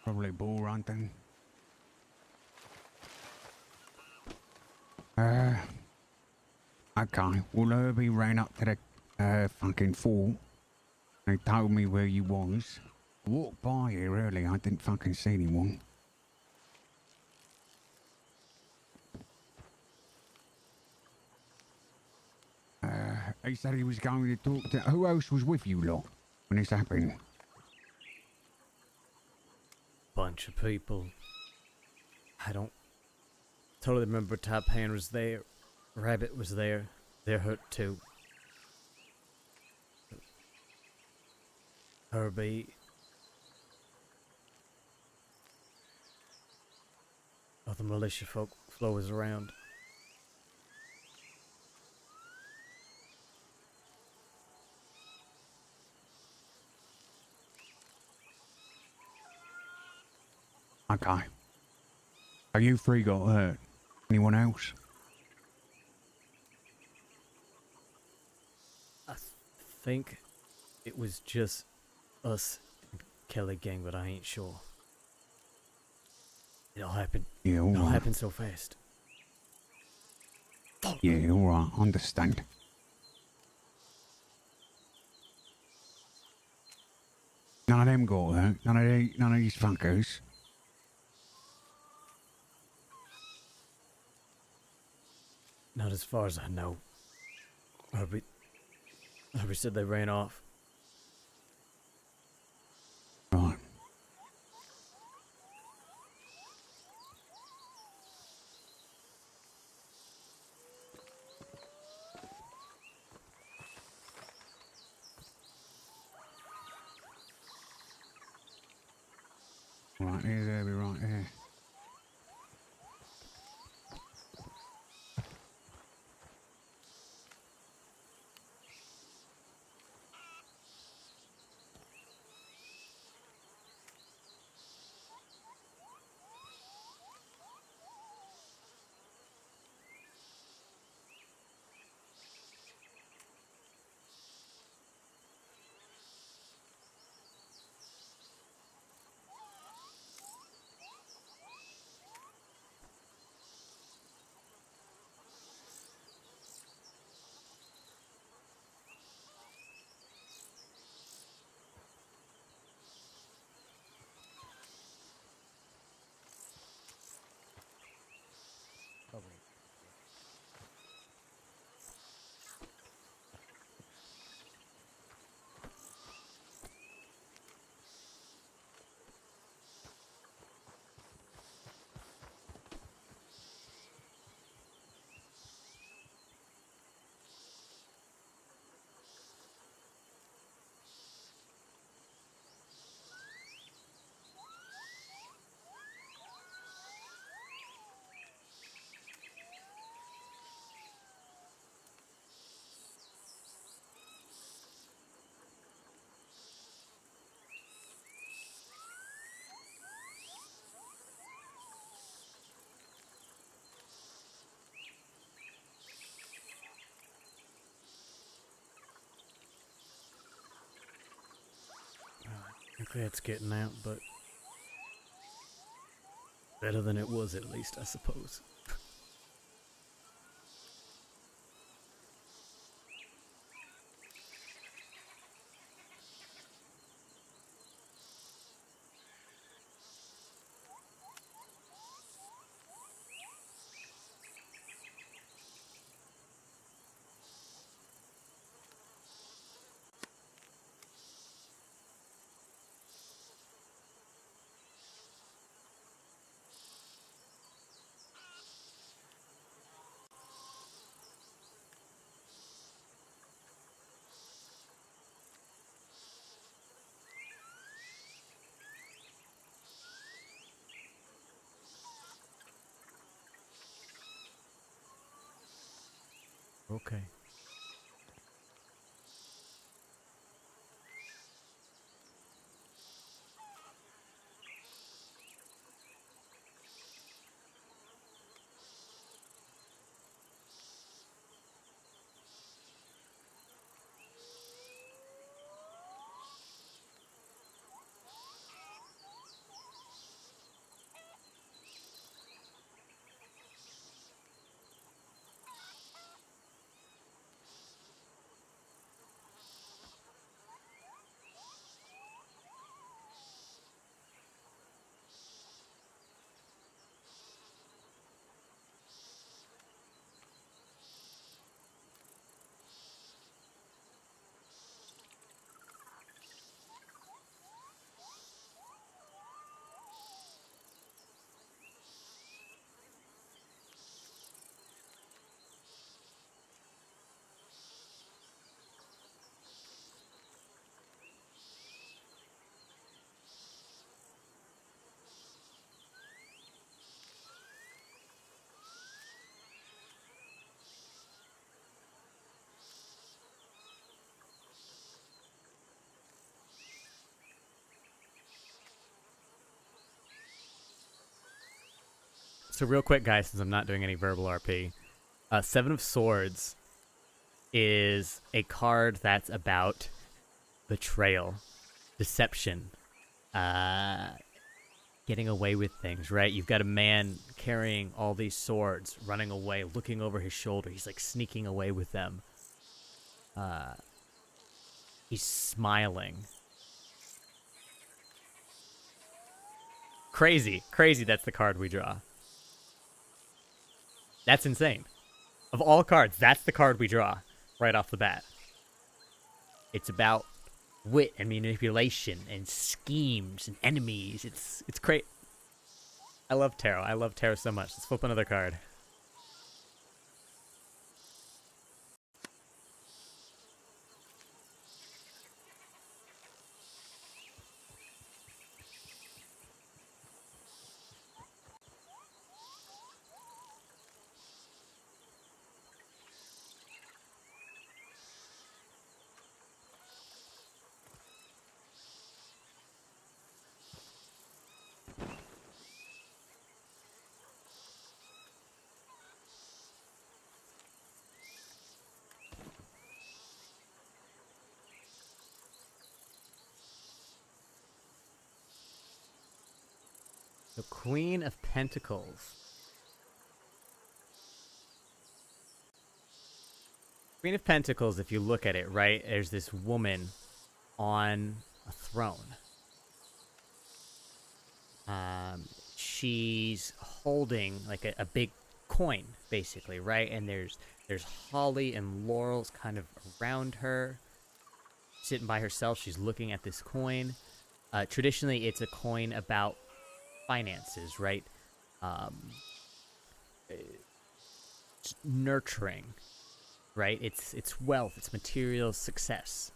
Probably bull hunting. Okay. Well, Herbie ran up to the fucking fort. They told me where you was. I walked by here early. I didn't fucking see anyone. He said he was going to talk to... Who else was with you lot when this happened? Bunch of people. I don't totally remember. Top Hand was there. Rabbit was there. They're hurt too. Herbie. Other militia folk flow is around. Okay. Are you three got hurt? Anyone else? I think it was just us and Kelly gang, but I ain't sure. It all happened. Yeah, all it all right. happened so fast. Yeah, all right. Understand. None of them got hurt. None of these fuckers. Not as far as I know. Herbie said they ran off. Right. Right, here's Herbie right here. Okay, it's getting out, but better than it was at least, I suppose. Okay. So real quick, guys, since I'm not doing any verbal RP, Seven of Swords is a card that's about betrayal, deception, getting away with things, right? You've got a man carrying all these swords, running away, looking over his shoulder. He's like sneaking away with them. He's smiling. Crazy, that's the card we draw. That's insane. Of all cards, that's the card we draw right off the bat. It's about wit and manipulation and schemes and enemies. It's great. I love tarot. I love tarot so much. Let's flip another card. The Queen of Pentacles. Queen of Pentacles, if you look at it, right, there's this woman on a throne. She's holding like a big coin, basically, right? And there's holly and laurels kind of around her. Sitting by herself, she's looking at this coin. Traditionally, it's a coin about finances, right? Nurturing, right? It's wealth, it's material success.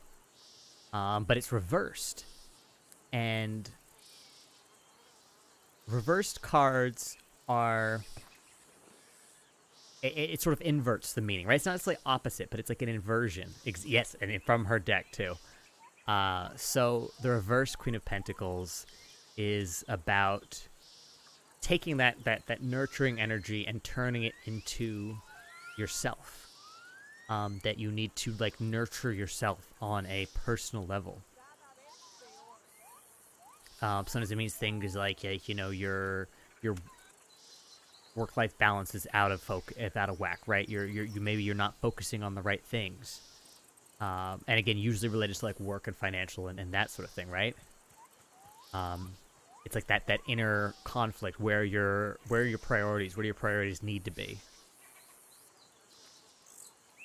But it's reversed. And reversed cards are... It sort of inverts the meaning, right? It's not necessarily opposite, but it's like an inversion. Yes, and from her deck, too. So the reverse Queen of Pentacles is about taking that nurturing energy and turning it into yourself. That you need to like nurture yourself on a personal level. Sometimes it means things like you know, your work-life balance is out of whack, right? Maybe you're not focusing on the right things. And again, usually related to like work and financial and that sort of thing, right? It's like that inner conflict where your priorities need to be.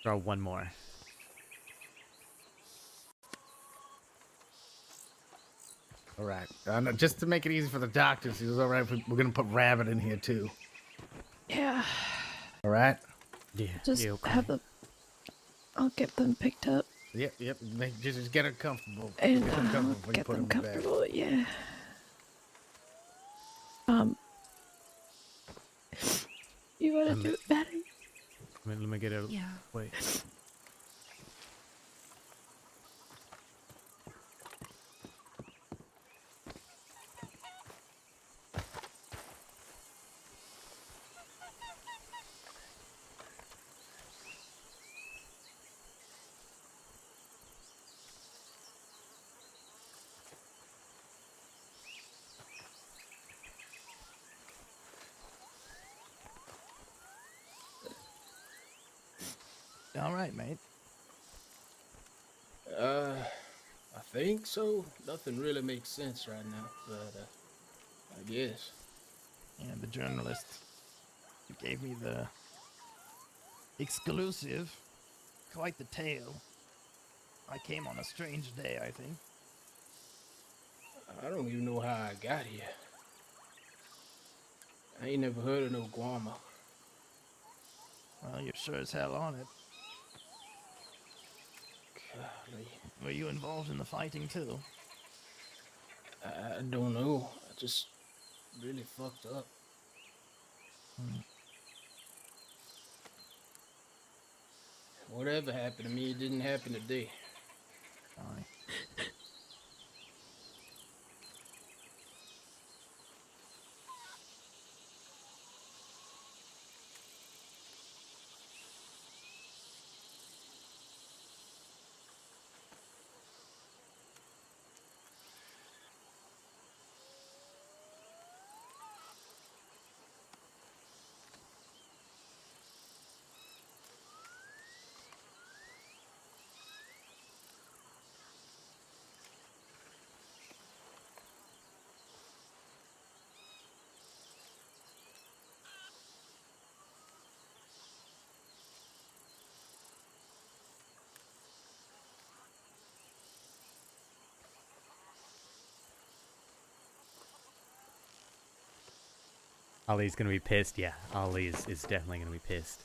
Throw one more. All right. Just to make it easy for the doctors, he was all right if we're going to put Rabbit in here, too. Yeah. All right? Yeah. Just have the... I'll get them picked up. Yep. Just get her comfortable. And get her comfortable before you get put them her in the bed. comfortable, yeah. You want to do it better? Let me get a... Yeah. Wait. All right, mate. I think so. Nothing really makes sense right now, but I guess. And the journalist who gave me the exclusive, quite the tale. I came on a strange day, I think. I don't even know how I got here. I ain't never heard of no Guama. Well, you're sure as hell on it. Golly. Were you involved in the fighting too? I don't know. I just really fucked up. Whatever happened to me, it didn't happen today. Aye. Ollie's gonna be pissed. Yeah, Ollie is definitely gonna be pissed.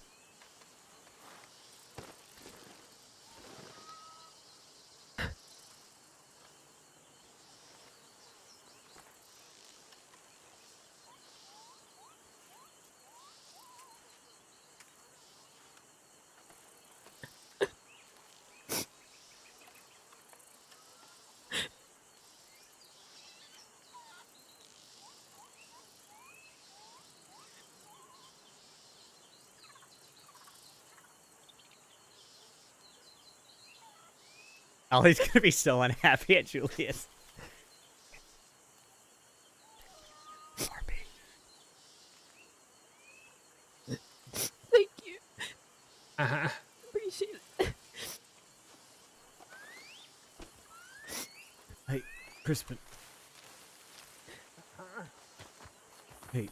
Ollie's gonna be so unhappy at Julius. Thank you. Uh-huh. Appreciate it. Hey, Crispin. Hey,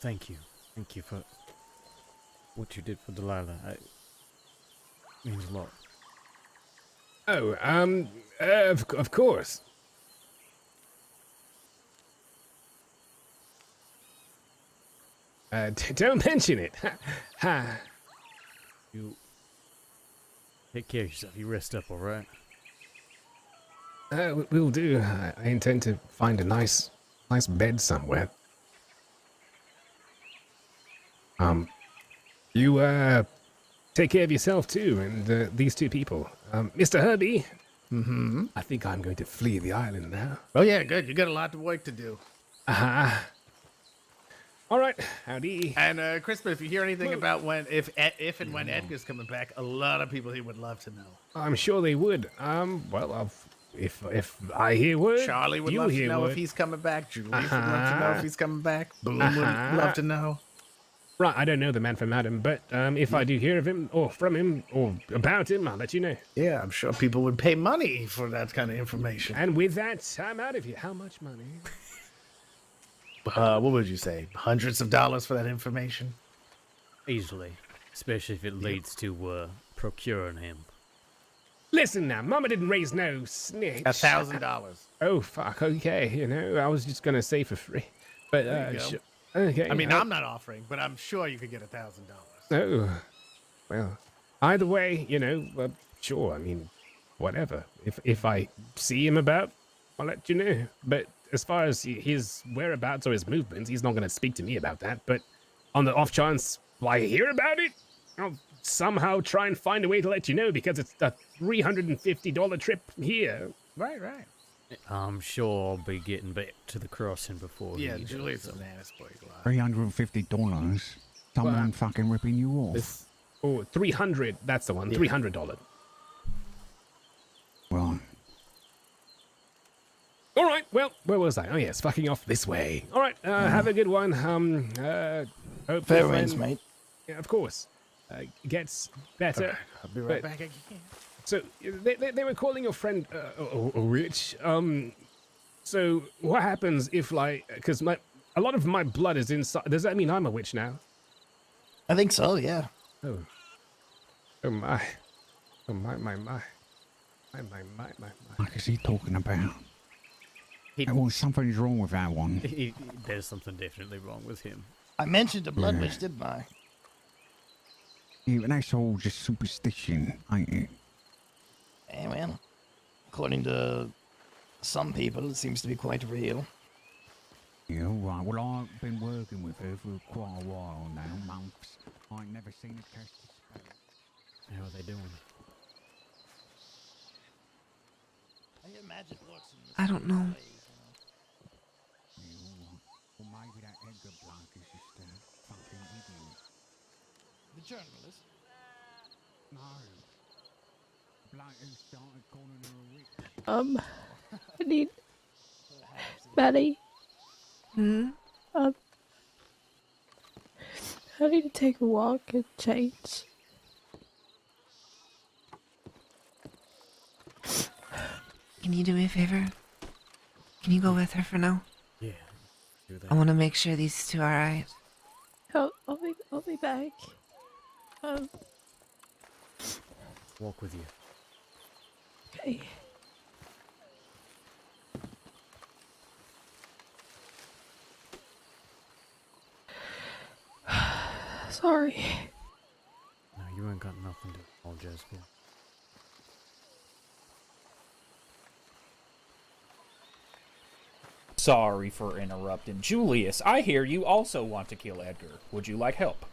thank you. Thank you for what you did for Delilah. It means a lot. Oh, of course. Don't mention it. Ha. You take care of yourself. You rest up, all right? We'll do. I intend to find a nice bed somewhere. You take care of yourself too, and these two people. Mr. Herbie. Mm-hmm. I think I'm going to flee the island now. Oh yeah, good. You got a lot of work to do. All right, howdy. And Crispin, if you hear anything about if and when Edgar's coming back, a lot of people here would love to know. I'm sure they would. Well, if I hear word, Charlie would love to know if he's coming back. Julius would love to know if he's coming back. Boone would love to know. Right, I don't know the man from Adam, but if I do hear of him, or from him, or about him, I'll let you know. Yeah, I'm sure people would pay money for that kind of information. And with that, I'm out of here. How much money? What would you say? Hundreds of dollars for that information? Easily. Especially if it leads to procuring him. Listen now, Mama didn't raise no snitch. $1,000. Oh, fuck, okay. You know, I was just going to say for free. But, There you go. okay. I mean, I'm not offering, but I'm sure you could get $1,000. Oh, well, either way, you know, sure. I mean, whatever. If I see him about, I'll let you know. But as far as his whereabouts or his movements, he's not going to speak to me about that. But on the off chance I hear about it, I'll somehow try and find a way to let you know because it's a $350 trip here. Right, right. I'm sure I'll be getting back to the crossing before Yeah, he does, Julius so. is an ass boy. $350. Someone fucking ripping you off. Oh, 300. That's the one. Yeah. $300. Right. All right. Well, where was I? Oh yes, fucking off this way. All right. Have a good one. Hope Fair your winds, friend- mate. Yeah, of course. Gets better. Alright, I'll be right but- back again. So they were calling your friend Rich. So what happens if because a lot of my blood is inside? Does that mean I'm a witch now? I think so, yeah. Oh. Oh my. Oh my. What is he talking about? Well, something's wrong with that one. There's something definitely wrong with him. I mentioned the blood Yeah. witch, didn't I? Yeah, but that's all just superstition, ain't it? Eh, well, according to some people, it seems to be quite real. Yeah, all right. Well, I've been working with her for quite a while now, months. I ain't never seen her cast a spell. How are they doing? I imagine it works in I don't know. Yeah, all right. Well, maybe that Edgar bloke is just a fucking idiot. The journalist? No. Bloke who started calling her a witch. I need Maddie. Hmm? I need to take a walk and change. Can you do me a favor? Can you go with her for now? Yeah, do that. I want to make sure these two are alright. I'll be back. Walk with you. Okay. Sorry. No, you ain't got nothing to apologize for. Sorry for interrupting. Julius, I hear you also want to kill Edgar. Would you like help?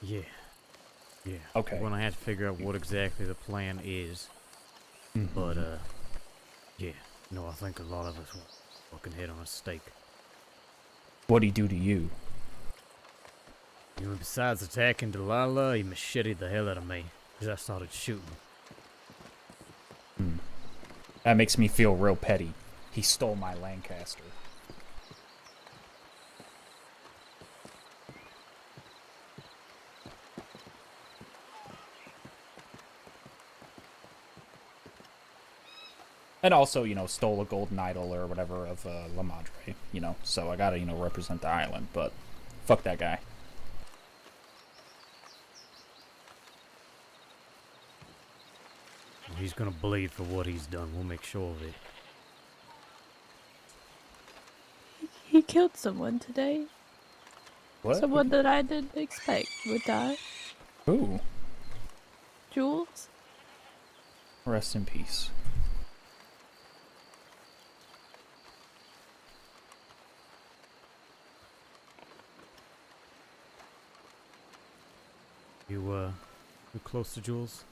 Yeah. Yeah. Okay. We're gonna have to figure out what exactly the plan is. But, yeah. No, I think a lot of us will fucking head on a stake. What'd he do to you? You know, besides attacking Delilah, he macheted the hell out of me. Because I started shooting. That makes me feel real petty. He stole my Lancaster. And also, stole a golden idol or whatever of La Madre, so I gotta, represent the island, but fuck that guy. He's gonna bleed for what he's done. We'll make sure of it. He killed someone today. What? Someone that I didn't expect would die. Who? Jules? Rest in peace. You close to Jules?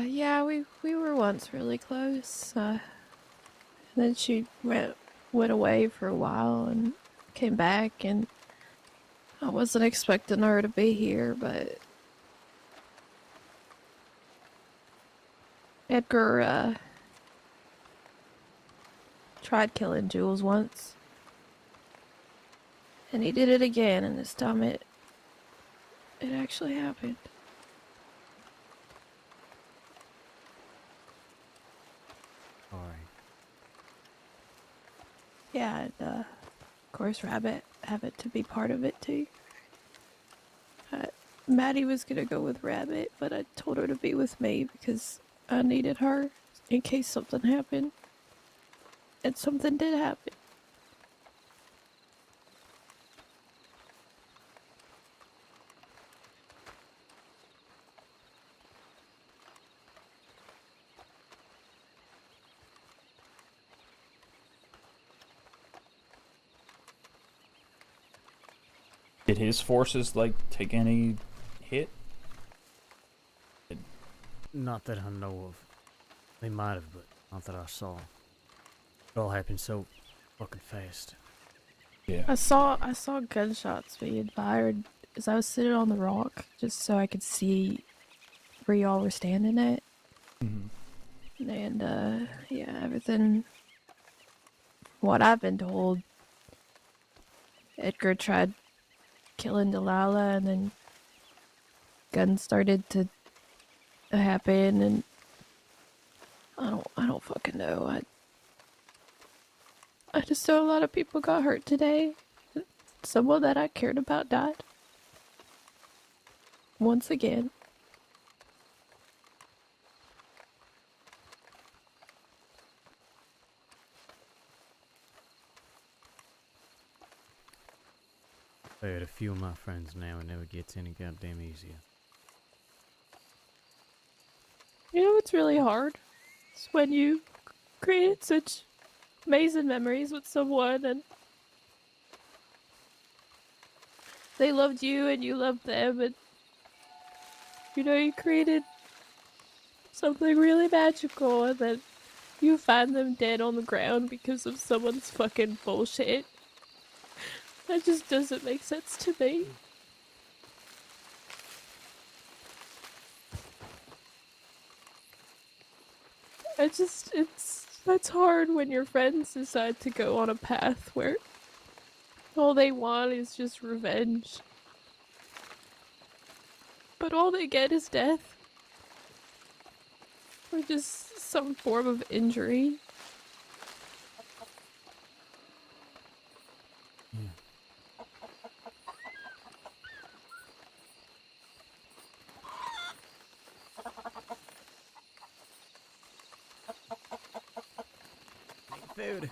Yeah, we were once really close. And then she went away for a while and came back, and I wasn't expecting her to be here, but Edgar tried killing Jules once. And he did it again, and this time it actually happened. Alright. Yeah, and of course Rabbit happened to be part of it too. Maddie was gonna go with Rabbit, but I told her to be with me because I needed her in case something happened. And something did happen. Did his forces, like, take any hit? Not that I know of. They might have, but not that I saw. It all happened so fucking fast. Yeah. I saw gunshots being fired as I was sitting on the rock, just so I could see where y'all were standing at. And yeah, everything. What I've been told, Edgar tried killing Delilah, and then guns started to happen, and I don't fucking know. I just know a lot of people got hurt today. Someone that I cared about died. Once again. I had a few of my friends now, and never gets any goddamn easier. You know what's really hard? It's when you create such amazing memories with someone and they loved you and you loved them, and you know you created something really magical, and then you find them dead on the ground because of someone's fucking bullshit. That just doesn't make sense to me. That's hard when your friends decide to go on a path where all they want is just revenge. But all they get is death. Or just some form of injury. Food.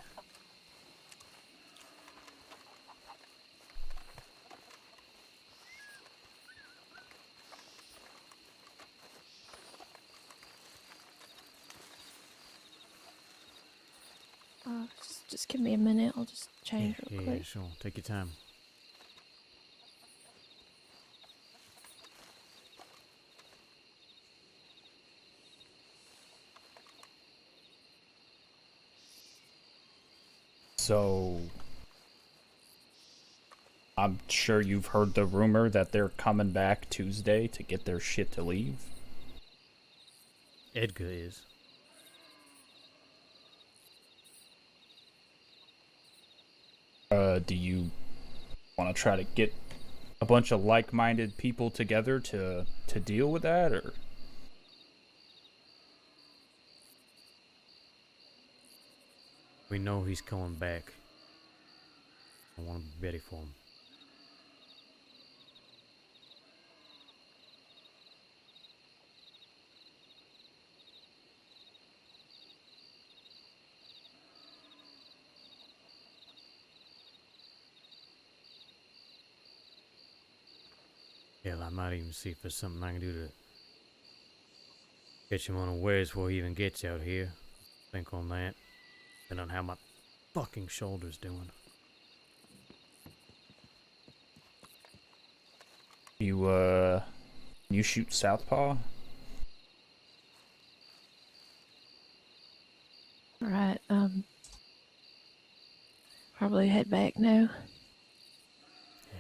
Just give me a minute. I'll just change real Yeah, quick. sure. Take your time. So, I'm sure you've heard the rumor that they're coming back Tuesday to get their shit to leave. Edgar is. Do you want to try to get a bunch of like-minded people together to deal with that, or? We know he's coming back. I want to be ready for him. Hell, I might even see if there's something I can do to catch him unawares before he even gets out here. Think on that. And on how my fucking shoulder's doing. You shoot southpaw? Alright, probably head back now.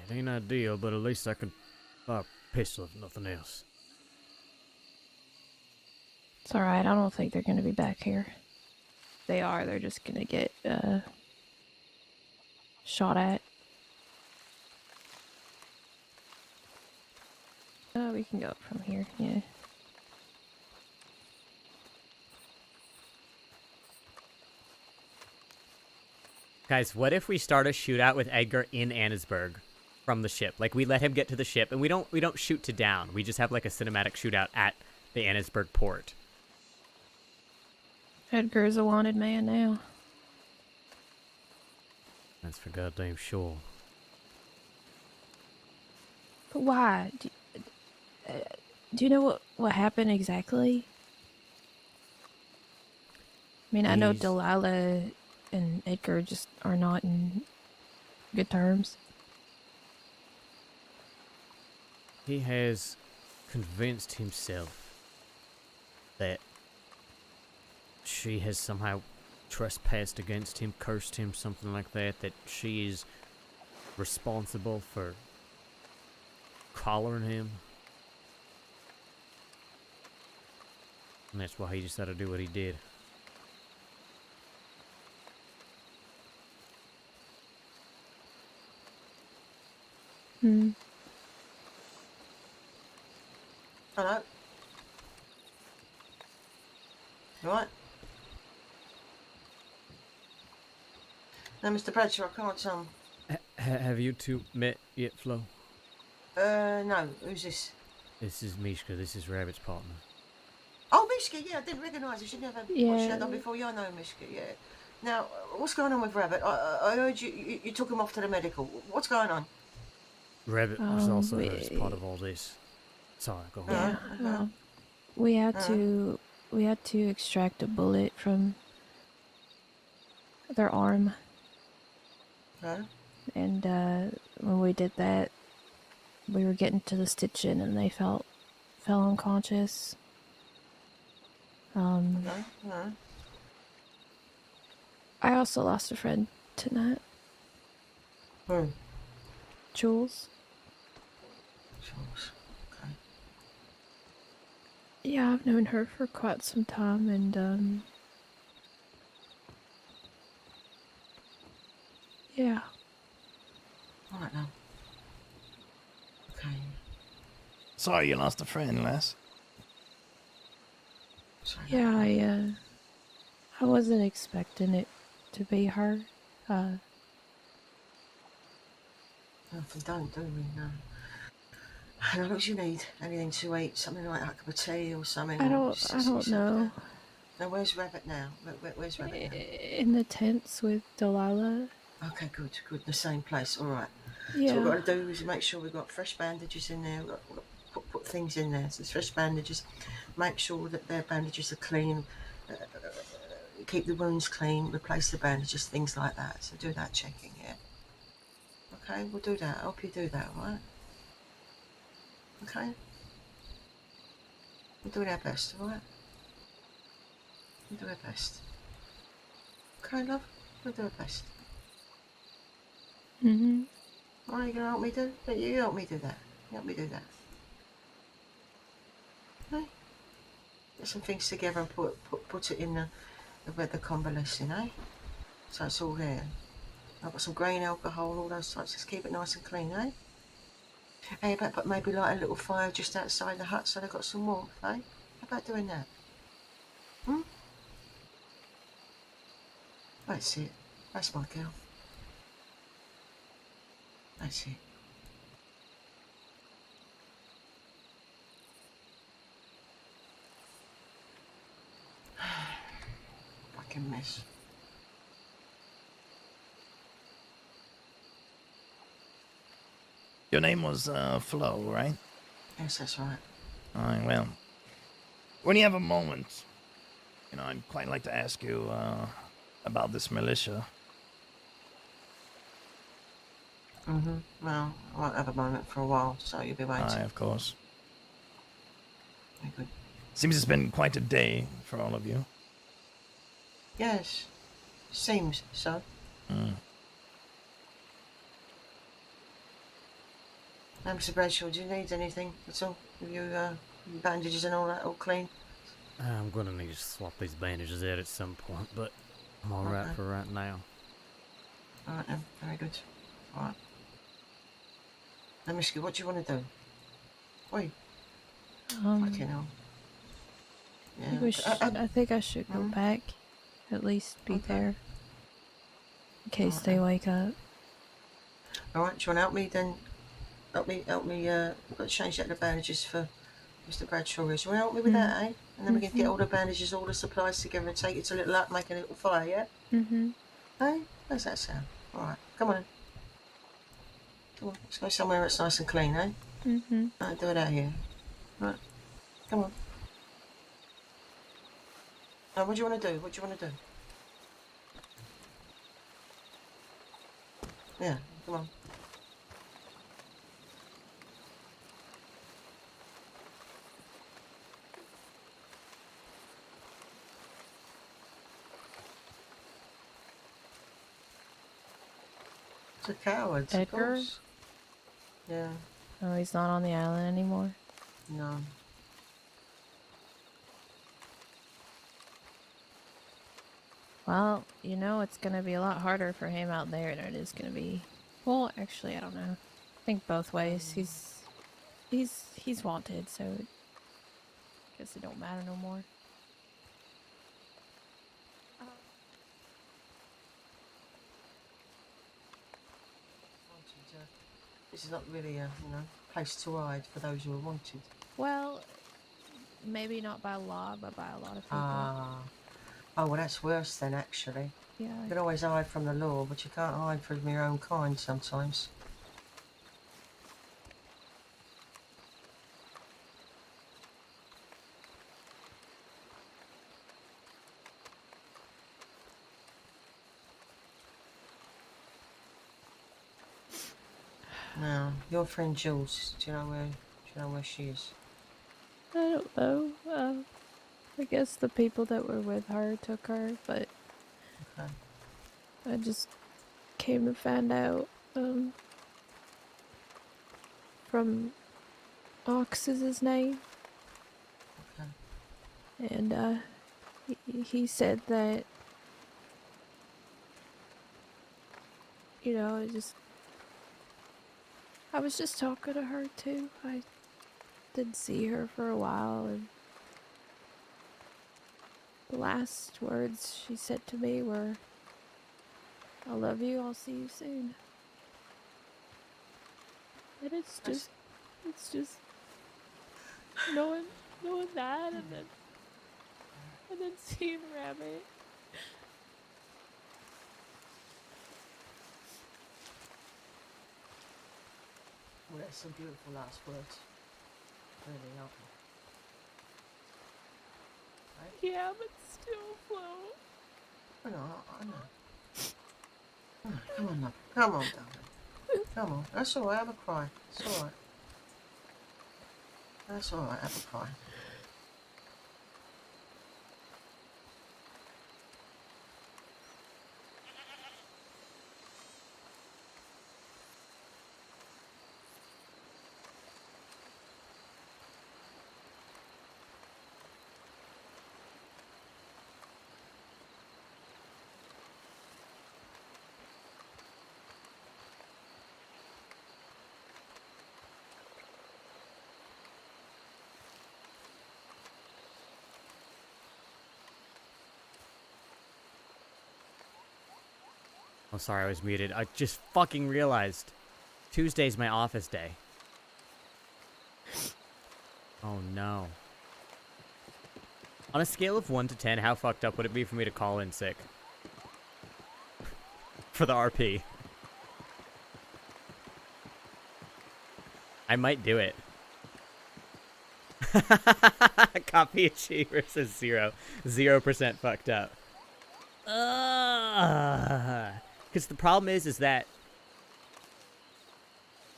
It ain't ideal, but at least I can fire a pistol if nothing else. It's alright, I don't think they're gonna be back here. If they are, they're just gonna get, shot at. Oh, we can go up from here, yeah. Guys, what if we start a shootout with Edgar in Annesburg from the ship? Like, we let him get to the ship, and we don't shoot to down. We just have like a cinematic shootout at the Annesburg port. Edgar's a wanted man now. That's for goddamn sure. But why? Do you know what happened exactly? I mean, I know Delilah and Edgar just are not in good terms. He has convinced himself that she has somehow trespassed against him, cursed him, something like that, that she is responsible for collaring him. And that's why he decided to do what he did. Hmm. Hello? You alright? Now, Mr. Bradshaw, I can't, Have you two met yet, Flo? no. Who's this? This is Mishka. This is Rabbit's partner. Oh, Mishka, yeah, I didn't recognise her. She never watched Yeah. that done before. Yeah, I know Mishka, yeah. Now, what's going on with Rabbit? I heard you took him off to the medical. What's going on? Rabbit was also hurt as part of all this. Sorry, go ahead. Yeah. We had to extract a bullet from their arm. And when we did that, we were getting to the stitching and they fell unconscious. I also lost a friend tonight. Who? Jules. Jules. Okay. Yeah, I've known her for quite some time, and yeah. All right now. Okay. Sorry you lost a friend, lass. Yeah, I wasn't expecting it to be her. Nothing don't do we? No. I don't know what you need. Anything to eat? Something like a cup of tea or something? I don't know. Now, where's Rabbit now? Where's Rabbit now? In the tents with Delilah. Okay, good. The same place. All right. Yeah. So what we've got to do is make sure we've got fresh bandages in there. We've got to put things in there. So there's fresh bandages. Make sure that their bandages are clean. Keep the wounds clean. Replace the bandages. Things like that. So do that checking. Yeah. Okay, we'll do that. I'll help you do that. All right. Okay. We're doing our best. All right. We'll do our best. Okay, love. We'll do our best. Mhm. What are you going to help me do? You help me do that. You help me do that. Okay? Get some things together and put it in where the convalescing, eh? So it's all there. I've got some grain alcohol, all those types. Just keep it nice and clean, eh? Hey, but maybe light a little fire just outside the hut so they've got some warmth, eh? How about doing that? Hmm? That's it. That's my girl. That's it. Fucking mess. Your name was Flo, right? Yes, that's right. Alright, well, when you have a moment, I'd quite like to ask you about this militia. Well, I won't have a moment for a while, so you'll be waiting. Aye, of course. Very good. Seems it's been quite a day for all of you. Yes. Seems so. Mr. Bradshaw, do you need anything at all? Have you bandages and all that all clean? I'm gonna need to swap these bandages out at some point, but I'm alright for right now. Alright then, very good. Alright. Now, Mishka, what do you want to do? Wait. Fucking hell. Yeah. I think I should go back. At least be there. In case they wake up. Alright, do you want to help me then? Help me, I've got to change out the bandages for Mr. Bradshaw. Do you want to help me with that, eh? And then we can get all the bandages, all the supplies together and take it to Little Hut, make a little fire, yeah? Hey? How's that sound? Alright, come on. Come on, let's go somewhere that's nice and clean, eh? Alright, do it out here. Right, come on. Now, what do you want to do? What do you want to do? Yeah, come on. It's a coward. Of Edgar? course. Yeah. Oh, he's not on the island anymore? No. Well, you know, it's gonna be a lot harder for him out there than it is gonna be. Well, actually, I don't know. I think both ways. He's wanted, so I guess it don't matter no more. This is not really a place to hide for those who are wanted. Well, maybe not by law, but by a lot of people. Ah. Oh, well, that's worse then, actually. Yeah. You can always hide from the law, but you can't hide from your own kind sometimes. Now, your friend Jules, do you know where she is? I don't know. I guess the people that were with her took her, but Okay. I just came to find out from Ox is his name. Okay. And he said that, you know, I was just talking to her too. I didn't see her for a while, and the last words she said to me were, "I love you, I'll see you soon." And it's just knowing that, and then seeing Rabbit. Well, that's some beautiful last words. Really, aren't they? Yeah, but still, Flo. I know. Oh, come on, love. Come on, darling. Come on. That's all right. Have a cry. It's all right. That's all right. Have a cry. Oh, sorry, I was muted. I just fucking realized Tuesday's my office day. Oh no. On a scale of 1 to 10, how fucked up would it be for me to call in sick? For the RP. I might do it. Copy achiever says 0. 0% fucked up. Because the problem is that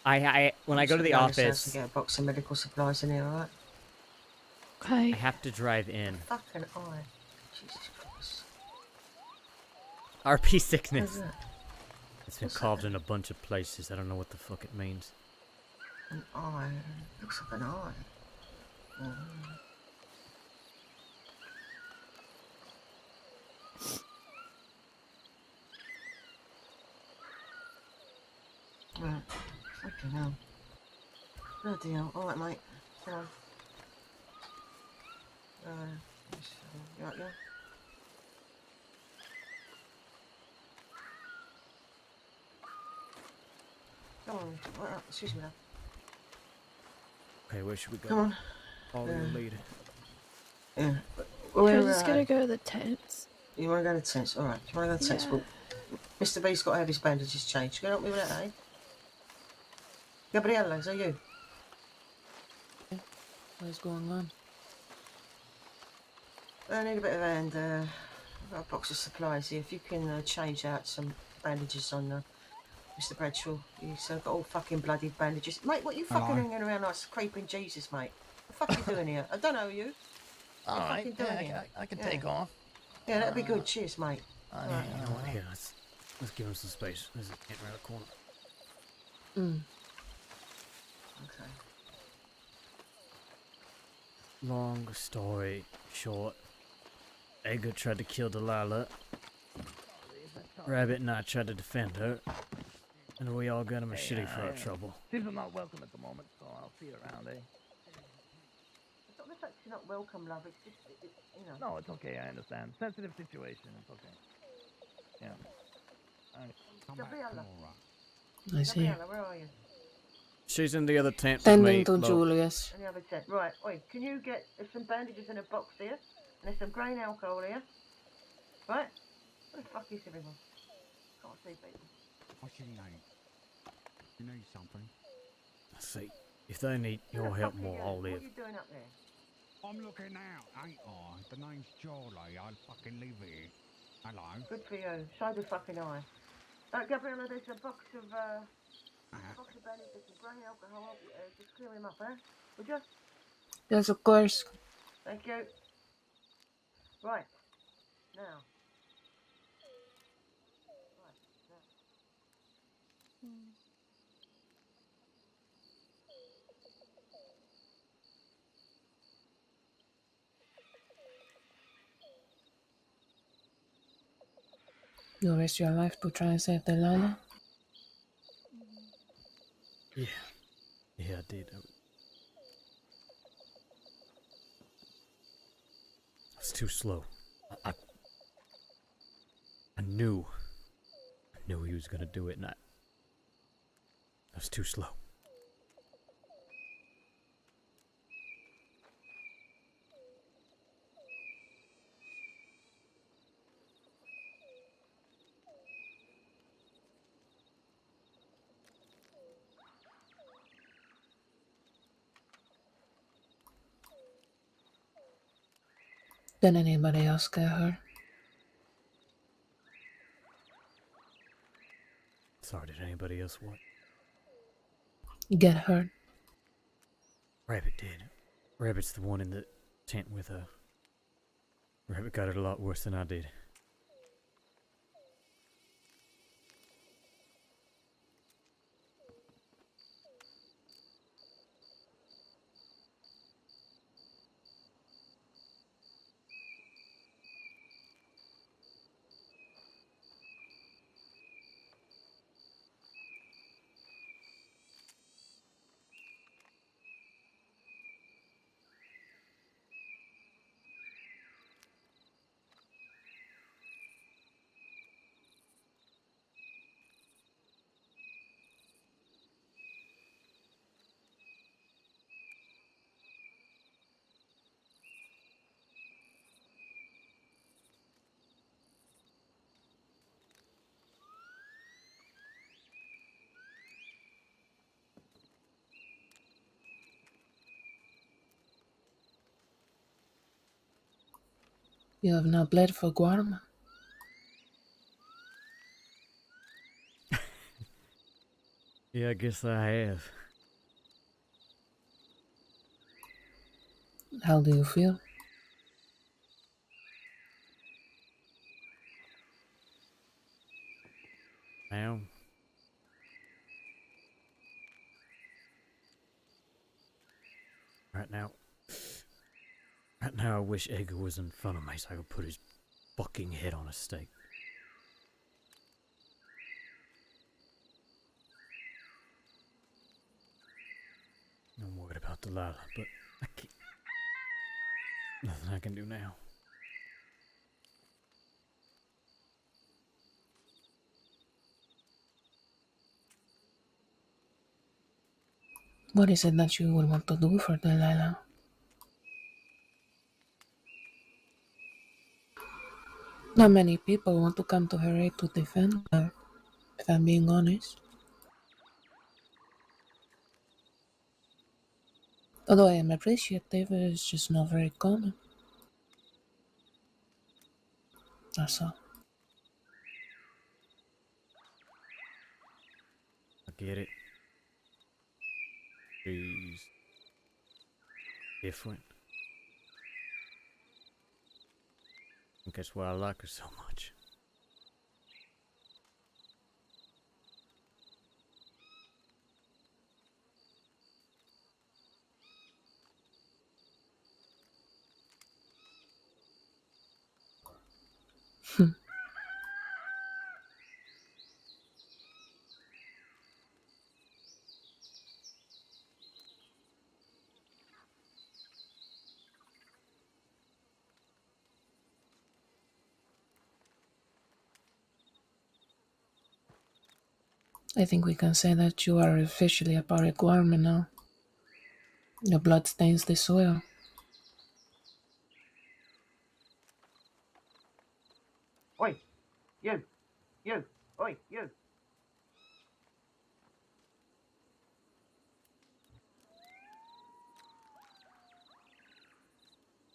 I when I go to the office, Get a box of medical supplies in here, alright? Okay. I have to drive in. Fucking eye. Jesus Christ. RP sickness. What's that? It's been What's carved that? in a bunch of places. I don't know what the fuck it means. An eye. Looks like an eye. Right. Fucking hell. Bloody hell. Alright, mate. Come on. You right, yeah? Come on. Right, excuse me now. Okay, where should we go? Come on. Follow the lead. Yeah. We're just gonna go to the tents. You want to go to the tents? Alright. You want to go to the tents? Yeah. Well, Mr. B's got to have his bandages changed. You can help me with that, eh? Gabriella, is that you? What's going on? I need a bit of a hand. I've got a box of supplies here. If you can change out some bandages on Mr. Bradshaw. He's got all fucking bloodied bandages. Mate, what you fucking hanging around like creeping Jesus, mate? What the fuck you doing here? I don't know you. All What right, fucking doing here? I can take off. Yeah, that'd be good. Cheers, mate. I Right. You know what? Here, let's Let's give him some space. There's a tent around the corner. Mm. Okay. Long story short, Edgar tried to kill Delilah. Rabbit and I tried to defend her. And we all got a machete for our trouble. Seems I'm not welcome at the moment, so I'll see you around, eh? It's not the fact you're not welcome, love. It's just, you know. No, it's okay. I understand. Sensitive situation. It's okay. Yeah. All right. Gabriella. I see. Gabriella, where are you? She's in the other tent with Tending me. to Look. Julius. In the other tent. Right. Oi, can you get... There's some bandages in a box here. And there's some grain alcohol here. Right? What the fuck is everyone? Can't see people. What's your name? You need something? See, if they need your help more, I'll live. What are you doing up there? I'm looking out, ain't I? The name's Charlie. I fucking live here. Hello. Good for you. So the fucking eye. Gabriella, there's a box of bandages, some grain alcohol. Just clear him up, eh? Would you? Yes, of course. Thank you. Right. Now. You risked your life to try and save Delilah? Yeah. Yeah, I did. I was too slow. I knew he was gonna do it, and I was too slow. Did anybody else get hurt? Sorry, did anybody else what? Get hurt? Rabbit did. Rabbit's the one in the tent with her. Rabbit got it a lot worse than I did. You have not bled for Guarma? Yeah, I guess I have. How do you feel? Now? Right now. Right now I wish Edgar was in front of me so I could put his fucking head on a stake. I'm worried about Delilah, but I can't. Nothing I can do now. What is it that you would want to do for Delilah? Not many people want to come to her aid to defend her, if I'm being honest. Although I am appreciative, it's just not very common. That's all. I get it. She's different. I think that's why I like her so much. I think we can say that you are officially a Barrick Warman now. Your blood stains the soil. Oi, you, oi, you.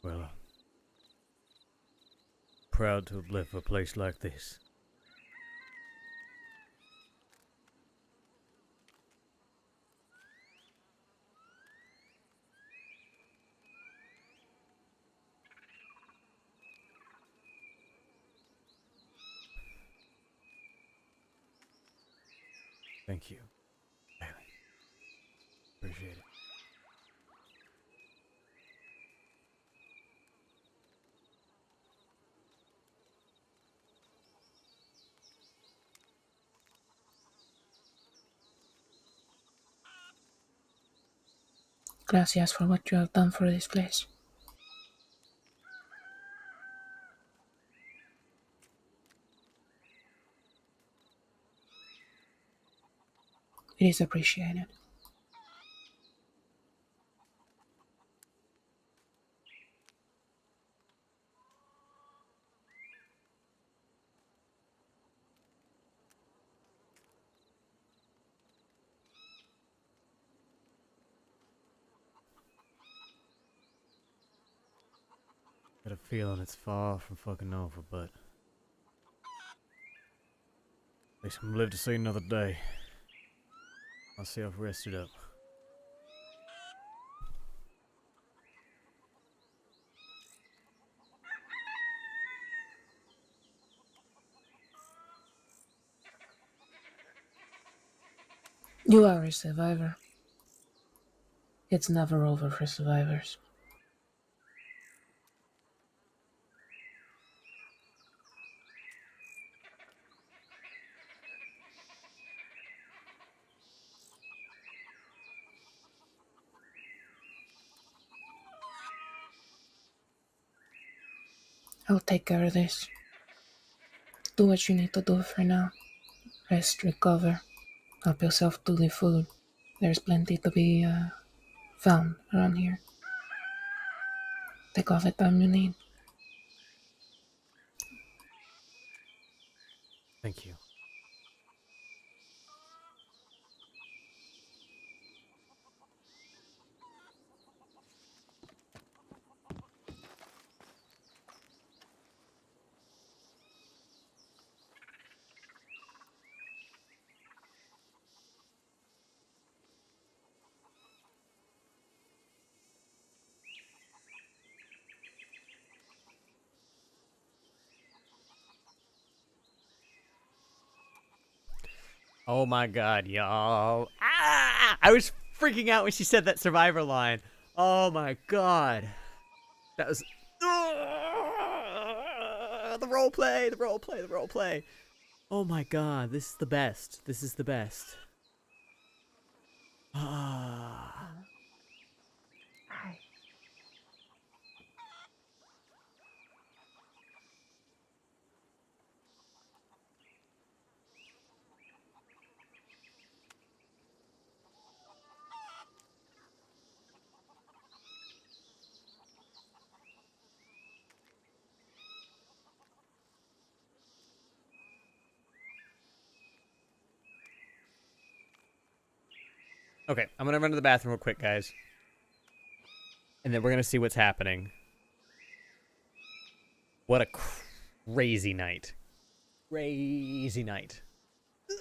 Well, proud to have left a place like this. Thank you, Bailey. Appreciate it. Gracias for what you have done for this place. It is appreciated. Got a feeling it's far from fucking over, but at least I'm gonna live to see another day. I'll see I've rested up. You are a survivor. It's never over for survivors. I'll take care of this. Do what you need to do for now. Rest, recover, help yourself to the food. There's plenty to be found around here. Take all the time you need. Thank you. Oh my god, y'all. Ah! I was freaking out when she said that survivor line. Oh my god. That was... the roleplay, the roleplay, the roleplay. Oh my god, this is the best. This is the best. Ah. Okay, I'm gonna run to the bathroom real quick, guys. And then we're gonna see what's happening. What a crazy night. Crazy night. Ugh.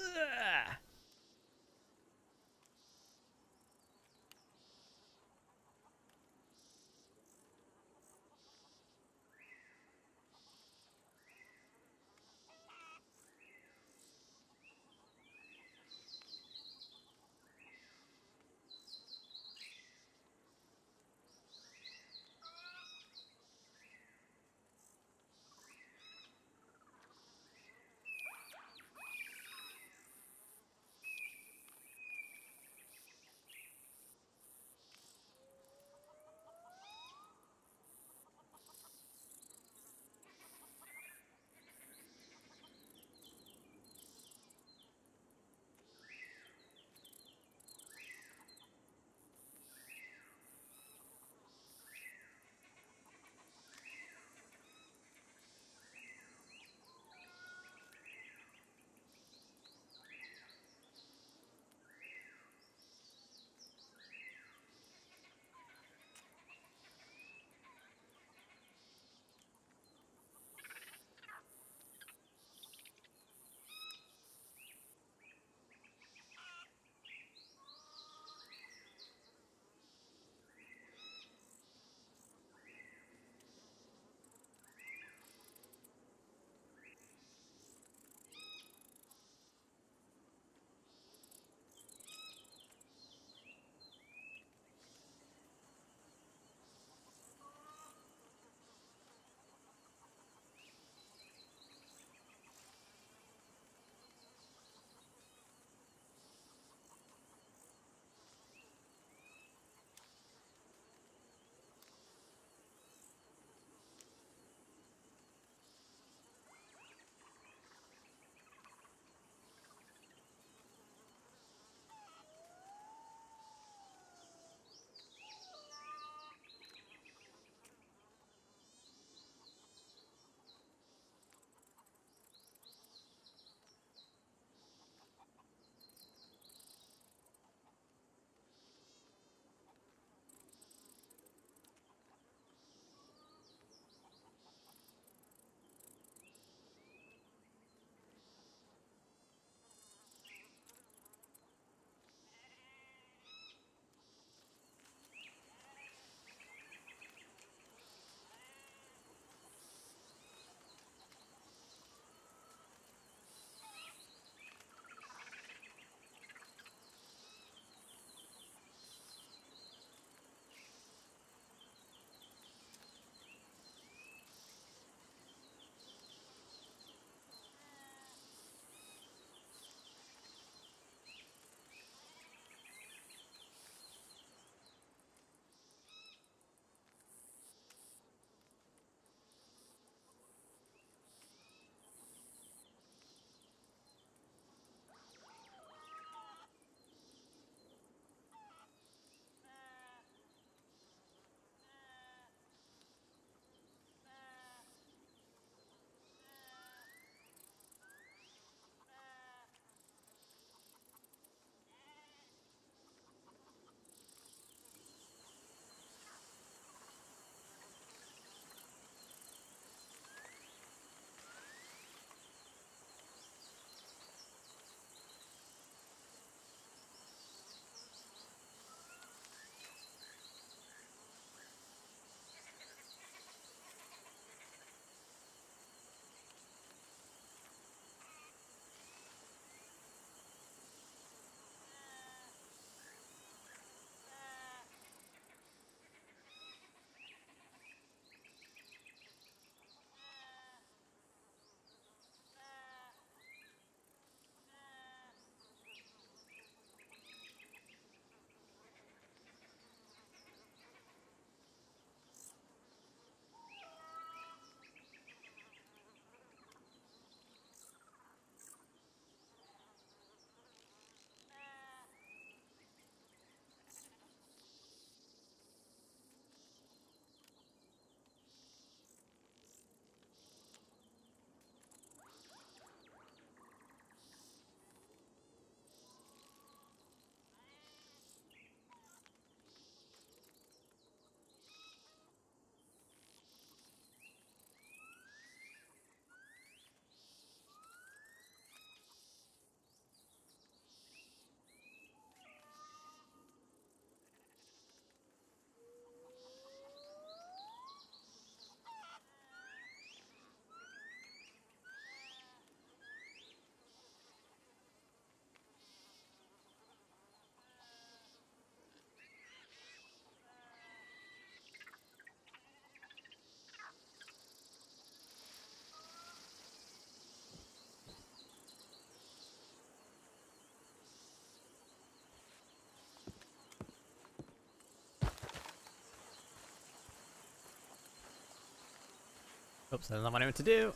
Oops, that's not what I meant to do.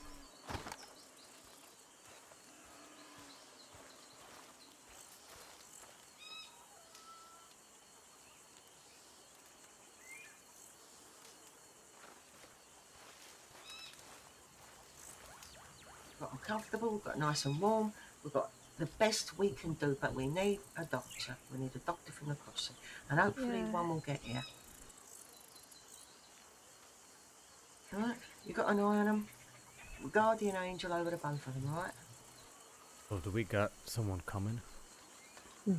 We've got them comfortable, we've got nice and warm, we've got the best we can do, but we need a doctor. We need a doctor from the crossing. And hopefully Yeah. one will get here. Alright? You got an eye on them? Guardian angel over the both of them, right? Oh, do we got someone coming? As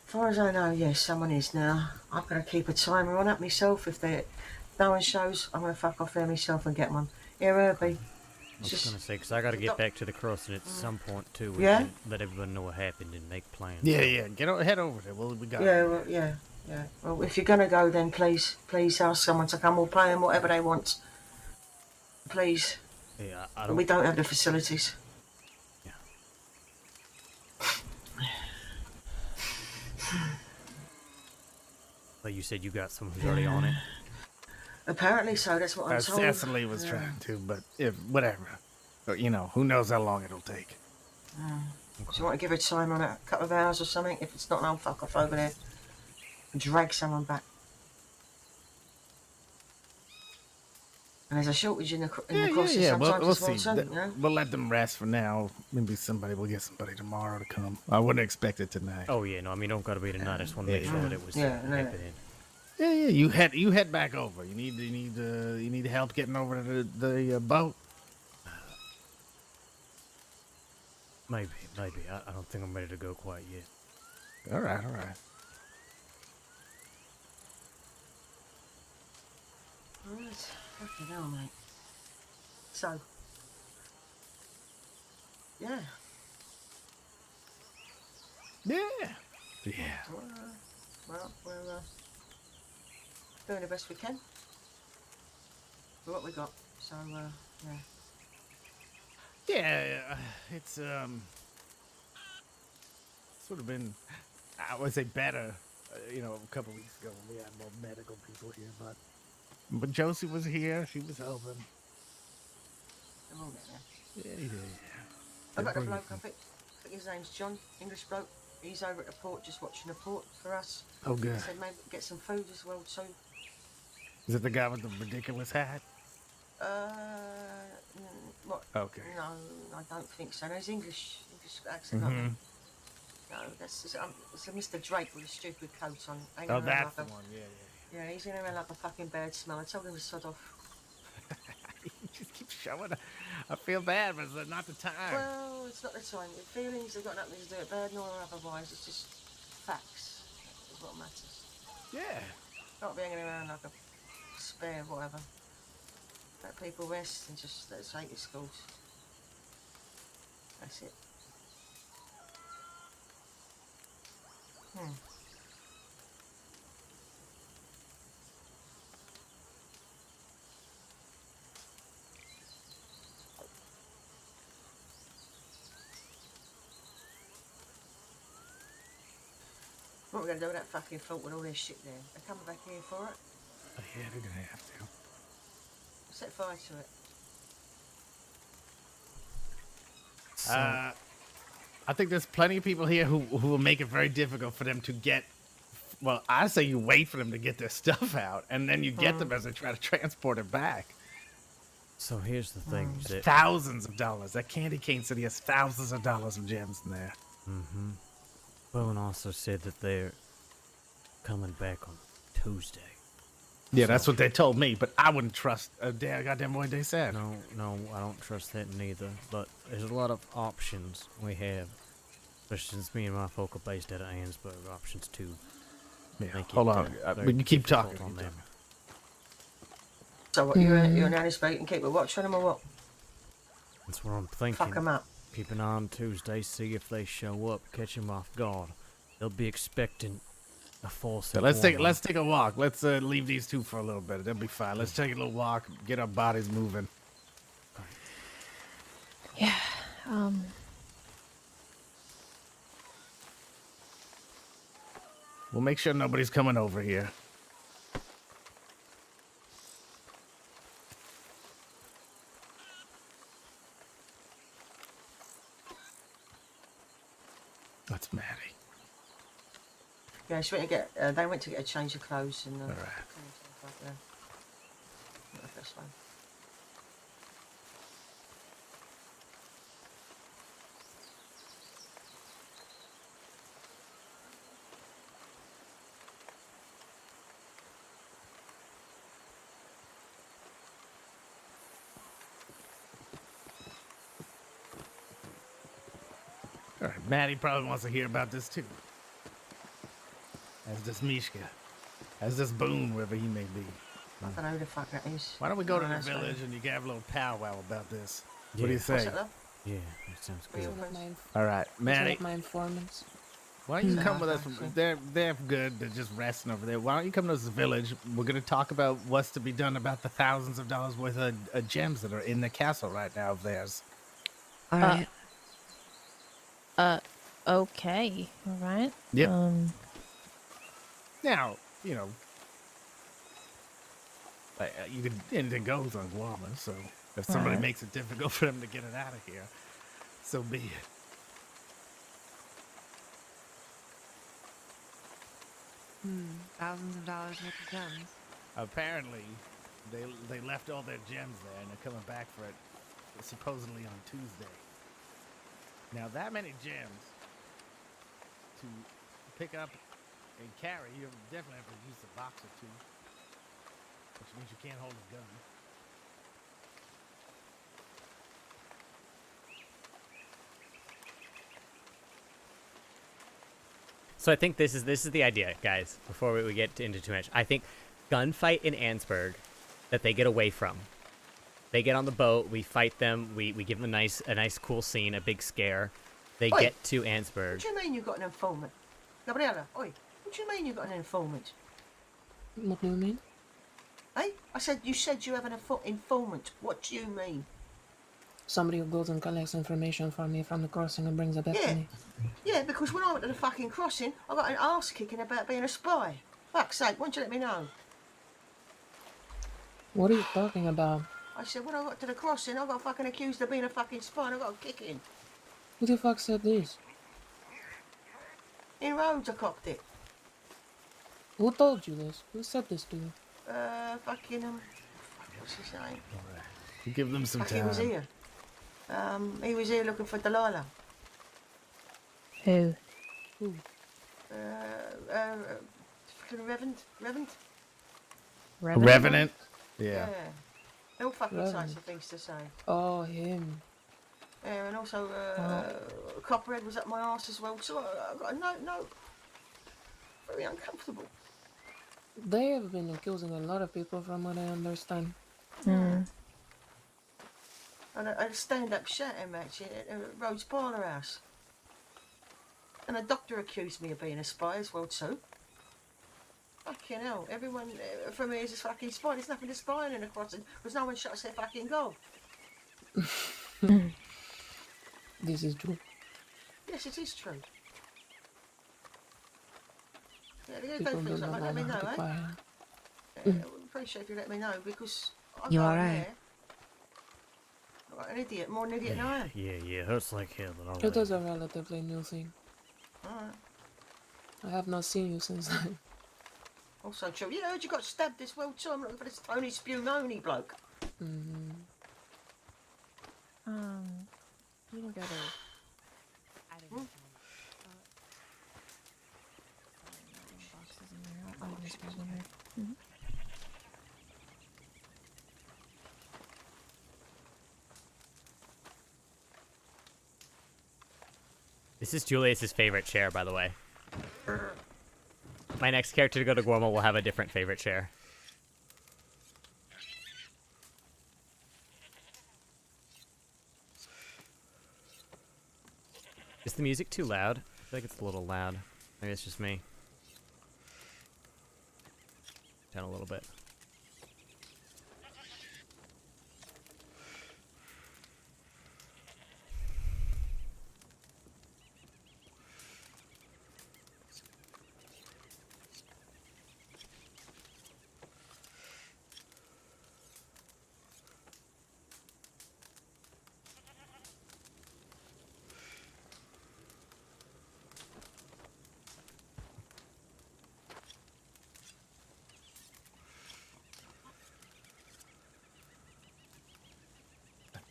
far as I know, yes, someone is now. I'm going to keep a timer on it myself. If no one shows, I'm going to fuck off there myself and get one. Here, Herbie. I was gonna say, because I gotta get back to the crossing at some point too. We Yeah? can let everyone know what happened and make plans. Yeah, yeah. Head over there. We got. Yeah, well, yeah. Well, if you're going to go, then please ask someone to come. We'll pay them whatever they want. Please. Yeah, I don't. We don't have the facilities. But you said you got someone who's already on it. Apparently so. That's what I'm told. Cecily was trying to, but whatever. But, who knows how long it'll take. Do you want to give her time on it? A couple of hours or something? If it's not, I'll fuck off over there and drag someone back. And there's a shortage in the crossing sometimes We'll as well, see. too, you know? We'll let them rest for now. Maybe we'll get somebody tomorrow to come. I wouldn't expect it tonight. Oh yeah, no, I mean don't gotta be tonight. I just want to make sure that it was happening. Yeah. You head back over. You need help getting over to the boat. Maybe. I don't think I'm ready to go quite yet. All right. Alright. Fucking hell, mate. So. Yeah. Yeah. Well, we're doing the best we can for what we got. So, yeah. Yeah, it's sort of been, I would say, better. A couple weeks ago when we had more medical people here, but Josie was here. She was helping. I'm all there. Yeah. I got the bloke. I think his name's John. English bloke. He's over at the port, just watching the port for us. Oh, good. He said maybe get some food as well too. Is it the guy with the ridiculous hat? What? Okay. No, I don't think so. No, he's English accent. No, that's it's a Mr. Drake with a stupid coat on. Oh, that's the one. Yeah, he's going around like a fucking bad smell. I told him to sod off. You just keep showing it. I feel bad, but it's not the time. Well, it's not the time. The feelings have got nothing to do with bad nor otherwise. It's just facts. Is what matters. Yeah. Not being around like a spare whatever. Let people rest and just let us take your schools. That's it. What are we going to do with that fucking fault with all this shit there? They're coming back here for it? Oh, yeah, they're going to have to. Set fire to it. I think there's plenty of people here who will make it very difficult for them to get. Well, I say you wait for them to get their stuff out, and then you get them as they try to transport it back. So here's the thing: thousands of dollars. That candy cane city has thousands of dollars of gems in there. Mm-hmm. Bowen also said that they're coming back on Tuesday. Yeah, that's what they told me, but I wouldn't trust a damn goddamn what they said. No, I don't trust that neither. But there's a lot of options we have, especially since me and my folk are based out of Ansburg. Options too. Yeah, hold on. We can keep talking. On them. So what, you're an anticipate and keep a watch on them or what? That's what I'm thinking. Fuck them up. Keep an eye on Tuesday, see if they show up, catch them off guard. They'll be expecting a force. So let's take a walk. Let's leave these two for a little bit. They'll be fine. Let's take a little walk, get our bodies moving. Yeah. We'll make sure nobody's coming over here. Yeah, she went to get. They went to get a change of clothes and. All right. Yeah. Not the best one. All right, Maddie probably wants to hear about this too. As does Mishka. As does Boone, wherever he may be. I don't know who the fuck that is. Why don't we go to the that's village fine. and you can have a little powwow about this? Yeah. What do you What's say? that, love? Yeah, that sounds Where good. your friends? All right, Maddie. my informants. Why don't you No, come with us? actually. They're good. They're just resting over there. Why don't you come to this village? We're gonna talk about what's to be done about the thousands of dollars worth of gems that are in the castle right now of theirs. All right. Okay. All right. Yep. Now, you know, you could anything goes on Guam, so if somebody Right. makes it difficult for them to get it out of here, so be it. Thousands of dollars worth of gems. Apparently, they left all their gems there, and they're coming back for it supposedly on Tuesday. Now, that many gems to pick up and carry, you definitely have to use a box or two, which means you can't hold a gun. So I think this is the idea, guys. Before we get into too much, I think gunfight in Ansburg that they get away from. They get on the boat. We fight them. We give them a nice cool scene, a big scare. They Oi, get to Ansburg. What do you mean you've got an informant? Gabriella, oi, what do you mean you've got an informant? What do you mean? Hey, you said you have an informant. What do you mean? Somebody who goes and collects information from me from the crossing and brings it back to me. Yeah, because when I went to the fucking crossing, I got an arse kicking about being a spy. Fuck's sake, why don't you let me know? What are you talking about? I said, when I got to the crossing, I got fucking accused of being a fucking spy and I got a kicking. Who the fuck said this? In Rhodes, I copped it. Who told you this? Who said this to you? What's his name? You give them some He time. was here. He was here looking for Delilah. Who? Who? Fucking Reverend? Revenant? Yeah. All fucking Reverend. types of things to say. Oh, him. Yeah, and also, Copperhead was up my arse as well, so I got a note. Very uncomfortable. They have been accusing a lot of people from what I understand. And a stand-up shouting match at Rhodes Parlour House. And a doctor accused me of being a spy as well too. Fucking hell, everyone from here is a fucking spy. There's nothing to spy in the crossing because no one shot us their fucking goal. This is true. Yes, it is true. Yeah, they People don't do feel not like know let me how know, to eh? quiet. I would appreciate if you let me know because I You go in alright? there. I'm like an idiot, more an idiot than I am. Yeah, hurts like hell, but It is a relatively new thing. Alright. I have not seen you since then. Also true. Yeah, I heard you got stabbed as well too. I'm looking for this Tony Spumoni bloke. Mm-hmm. You can go to. I didn't. Boxes in there. I'll just grab them there. This is Julius's favorite chair, by the way. My next character to go to Guamo will have a different favorite chair. Is the music too loud? I feel like it's a little loud. Maybe it's just me. Down a little bit.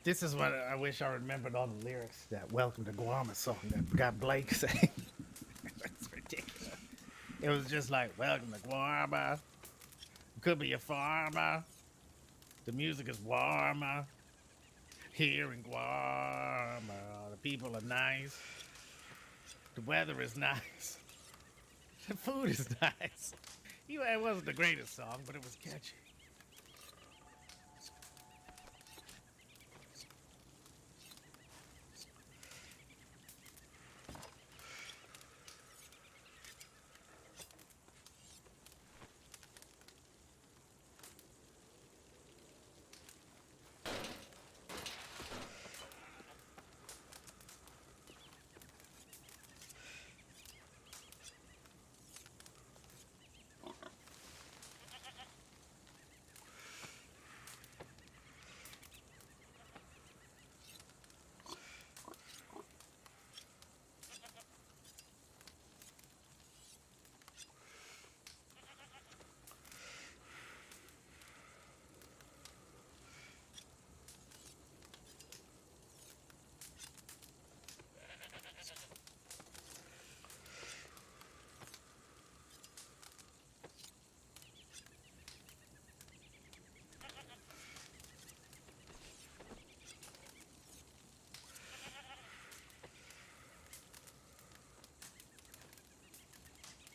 This is what I wish I remembered all the lyrics. That "Welcome to Guarma" song that got Blake saying. That's ridiculous. It was just like, "Welcome to Guarma. Could be a farmer. The music is warmer here in Guarma. The people are nice. The weather is nice. The food is nice." It wasn't the greatest song, but it was catchy.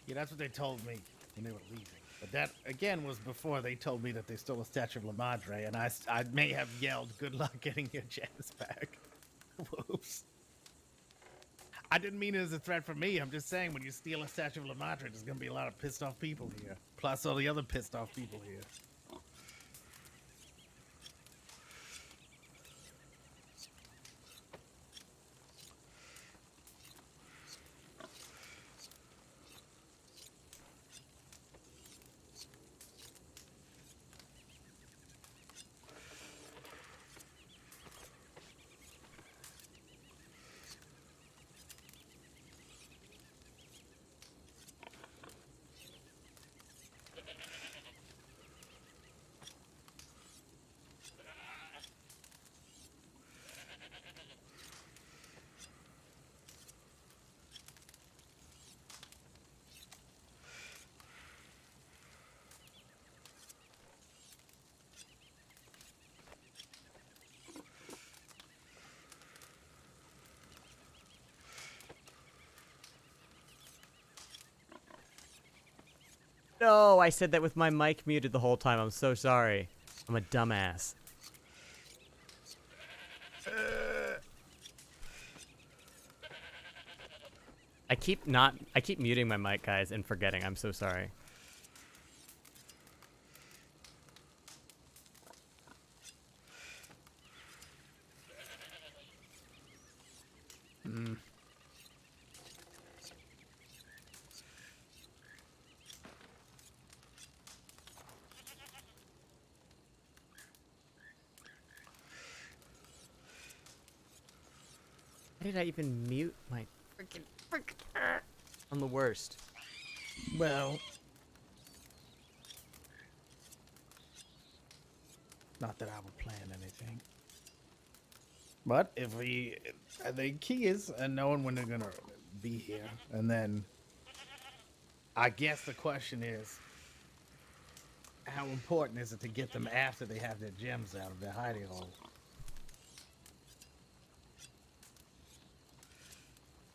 Yeah, that's what they told me when they were leaving. But that, again, was before they told me that they stole a statue of La Madre, and I may have yelled, "Good luck getting your gems back." Whoops. I didn't mean it as a threat for me. I'm just saying, when you steal a statue of La Madre, there's going to be a lot of pissed off people here. Plus all the other pissed off people here. No, I said that with my mic muted the whole time. I'm so sorry. I'm a dumbass. I keep muting my mic, guys, and forgetting. I'm so sorry. Why did I even mute my freaking I'm the worst. Well, not that I would plan anything. But if the key is knowing when they're going to be here. And then I guess the question is, how important is it to get them after they have their gems out of their hidey hole?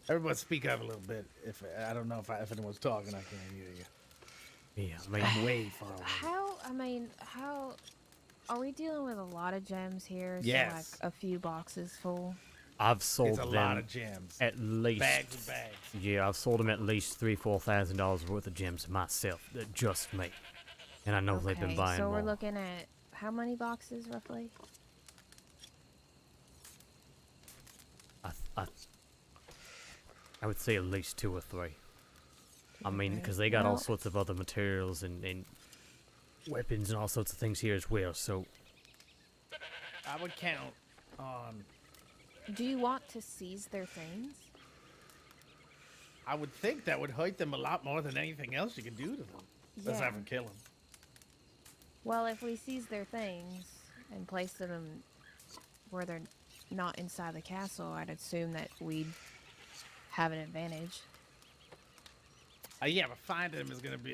Everybody speak up a little bit. I don't know if anyone's talking, I can't hear you. Yeah, I'm way far away. How are we dealing with a lot of gems here? Yes. So like a few boxes full. I've sold them a lot of gems. At least bags and bags. Yeah, I've sold them at least $3,000-4,000 worth of gems myself. Just me, and I know they've been buying so more. we're looking at how many boxes roughly? I would say at least 2 or 3. I mean, because they got all sorts of other materials and weapons and all sorts of things here as well. So I would count on. Do you want to seize their things? I would think that would hurt them a lot more than anything else you can do to them. Let's Yeah. have them kill them. Well, if we seize their things and place them where they're not inside the castle, I'd assume that we'd have an advantage. Yeah, but finding them is gonna be.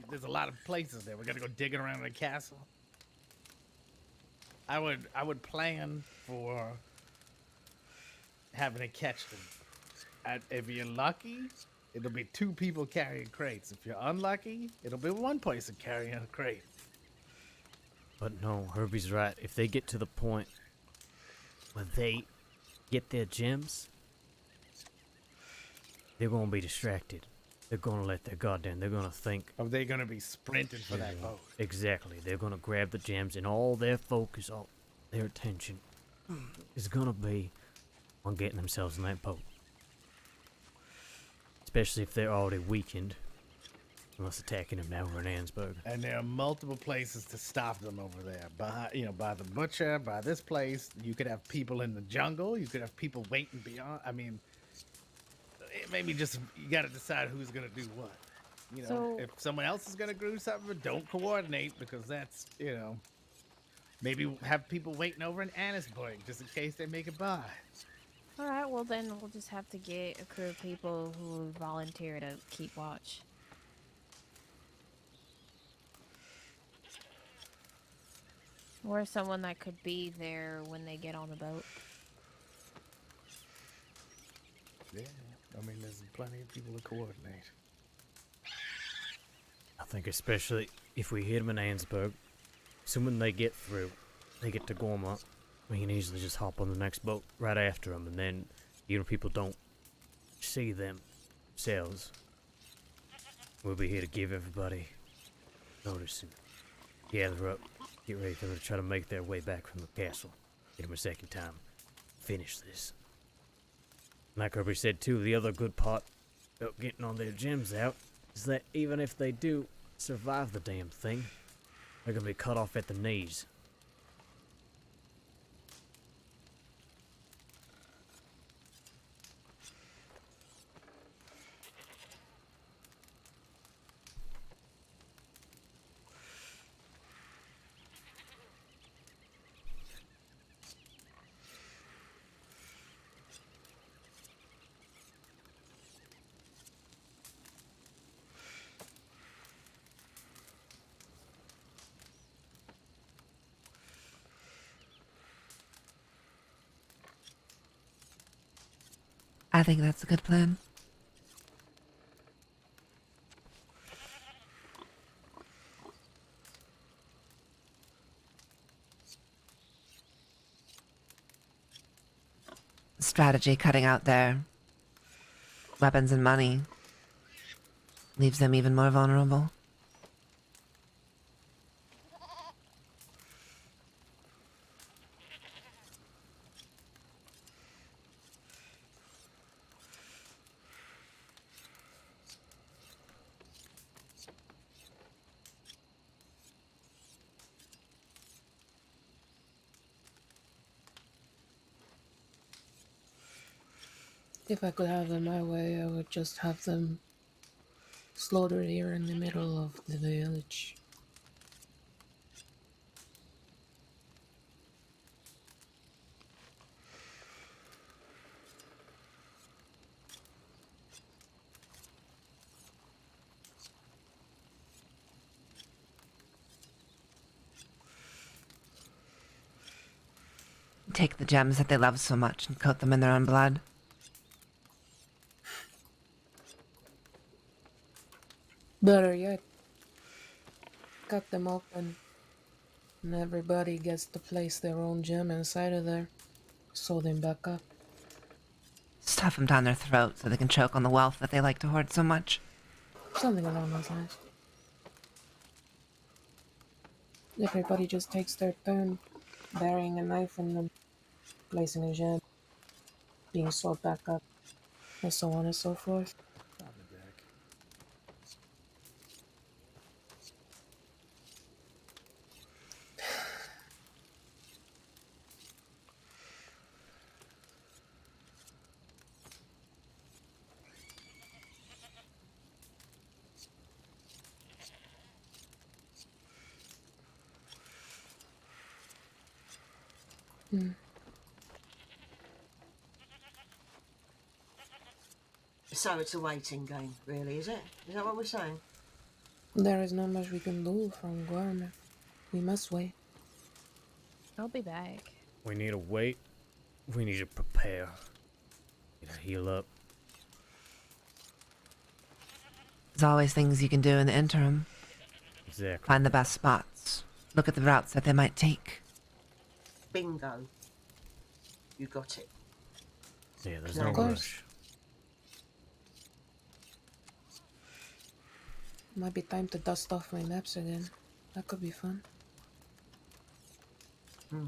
There's a lot of places there. We're gonna go digging around the castle. I would plan for having to catch them. If you're lucky, it'll be 2 people carrying crates. If you're unlucky, it'll be 1 person carrying a crate. But no, Herbie's right. If they get to the point where they get their gems, they're gonna be distracted. They're gonna let their guard down. They're gonna think. Are they gonna be sprinting for that boat? Exactly. They're gonna grab the gems, and all their focus, all their attention, is gonna be on getting themselves in that boat. Especially if they're already weakened. Unless attacking them now we're in Ansburg. And there are multiple places to stop them over there. By the butcher, by this place. You could have people in the jungle. You could have people waiting beyond. I mean, maybe just you got to decide who's gonna do what. You know, So- if someone else is gonna do something, don't coordinate because that's maybe have people waiting over in Annisburg just in case they make it by. Alright, well then we'll just have to get a crew of people who will volunteer to keep watch. Or someone that could be there when they get on the boat. Yeah, I mean, there's plenty of people to coordinate. I think especially if we hit them in Ansburg, so when they get through, they get to Gorma, we can easily just hop on the next boat right after them, and then even if people don't see them themselves, we'll be here to give everybody notice and gather up, get ready for them to try to make their way back from the castle. Get them a second time. Finish this. Like Herbie said too, the other good part about getting on their gems out is that even if they do survive the damn thing, they're gonna be cut off at the knees. I think that's a good plan. Strategy cutting out their weapons and money leaves them even more vulnerable. If I could have them my way, I would just have them slaughtered here in the middle of the village. Take the gems that they love so much and coat them in their own blood. Better yet, cut them open, and everybody gets to place their own gem inside of there. Sew them back up. Stuff them down their throat so they can choke on the wealth that they like to hoard so much. Something along those lines. Everybody just takes their turn, burying a knife in them, placing a gem, being sewed back up, and so on and so forth. So it's a waiting game, really, is it? Is that what we're saying? There is not much we can do from Gorman. We must wait. I'll be back. We need to wait. We need to prepare. We need to heal up. There's always things you can do in the interim. Exactly. Find the best spots. Look at the routes that they might take. Bingo. You got it. Yeah, there's Of no course. rush. Might be time to dust off my maps again. That could be fun. Hmm.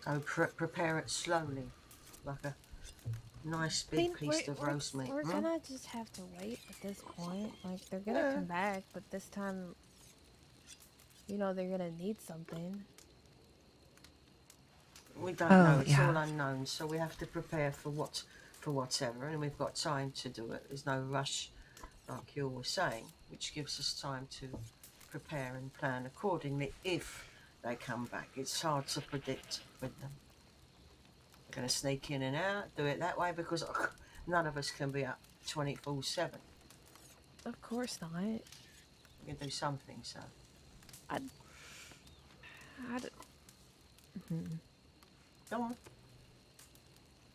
So prepare it slowly, like a nice big piece of roast meat. We're gonna just have to wait at this point. Like, they're gonna Yeah. come back, but this time, you know, they're gonna need something. We don't know. It's all unknown, so we have to prepare for whatever, and we've got time to do it. There's no rush, like you were saying, which gives us time to prepare and plan accordingly if they come back. It's hard to predict with them. They're going to sneak in and out, do it that way, because none of us can be up 24/7. Of course not. We can do something, so. Go on.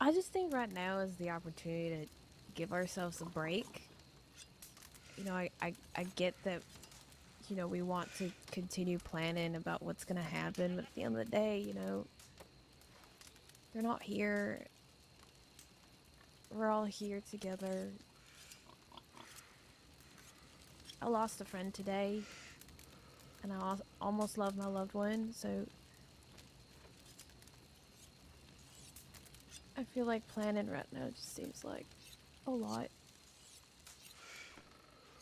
I just think right now is the opportunity to give ourselves a break. You know, I get that, you know, we want to continue planning about what's going to happen, but at the end of the day, you know, they're not here. We're all here together. I lost a friend today, and I almost lost my loved one, so I feel like planning right now just seems like a lot.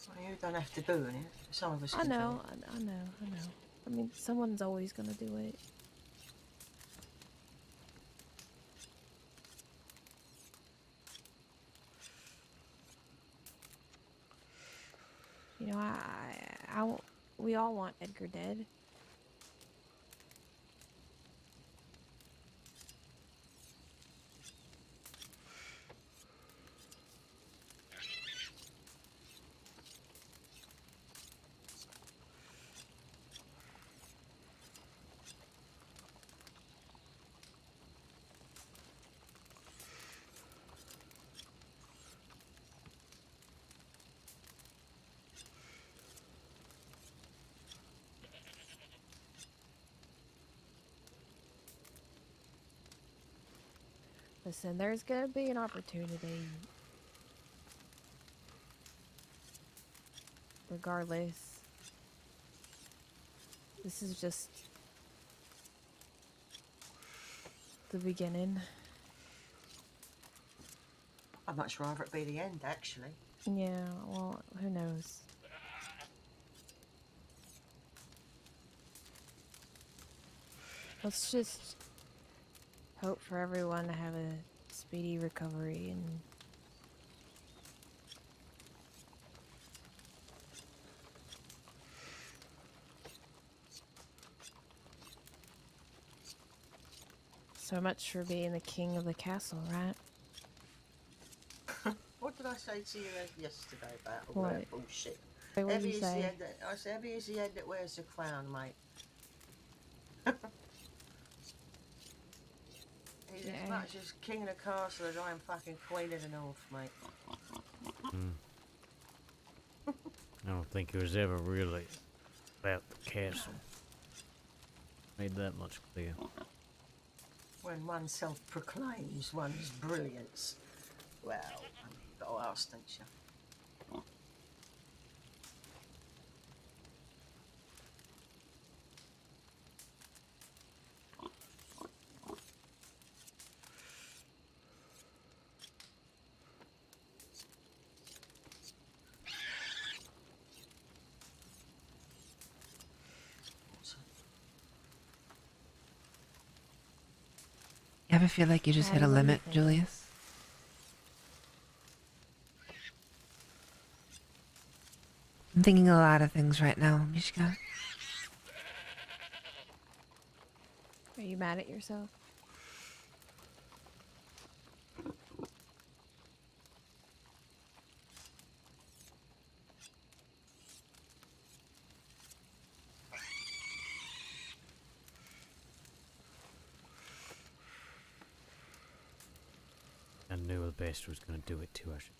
Well, you don't have to do it. Some of us I can do know, it. I know. I mean, someone's always gonna do it. You know, we all want Edgar dead. Listen, there's gonna be an opportunity. Regardless. This is just the beginning. I'd much rather it be the end, actually. Yeah, well, who knows? Let's just hope for everyone to have a speedy recovery and so much for being the king of the castle, right? What did I say to you yesterday about all What? that bullshit? Wait, what did Heavy you is the say? head that, I said, heavy is the head that wears the crown, mate. He's as much as king of the castle as I am fucking queen of the north, mate. I don't think it was ever really about the castle. Made that much clear. When one self-proclaims one's brilliance, well, you've got to ask, don't you? You ever feel like you just hit a What do you limit, think? Julius? thinking a lot of things right now, Mishka. Are you mad at yourself? I knew the bastard was gonna do it too. I should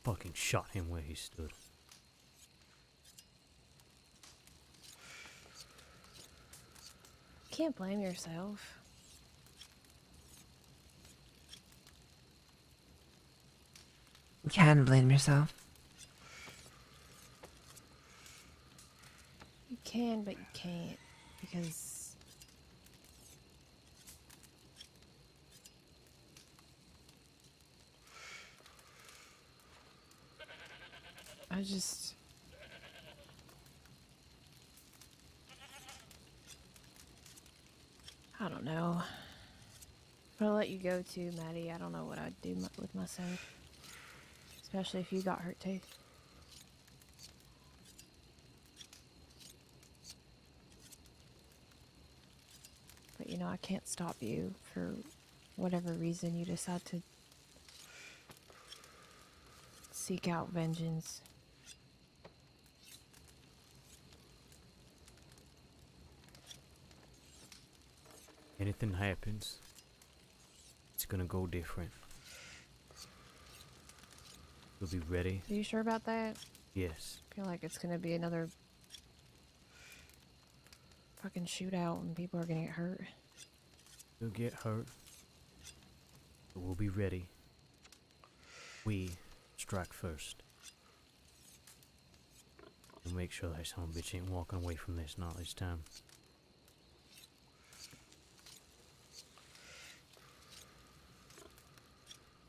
fucking shot him where he stood. Can't blame yourself. You can blame yourself. You can, but you can't. Because I don't know. If I let you go too, Maddie, I don't know what I'd do with myself. Especially if you got hurt too. But you know, I can't stop you for whatever reason you decide to seek out vengeance. Anything happens, it's gonna go different. We'll be ready. Are you sure about that? Yes. I feel like it's gonna be another fucking shootout and people are gonna get hurt. We'll get hurt, but we'll be ready. We strike first. We'll make sure that son of a bitch ain't walking away from this not this time.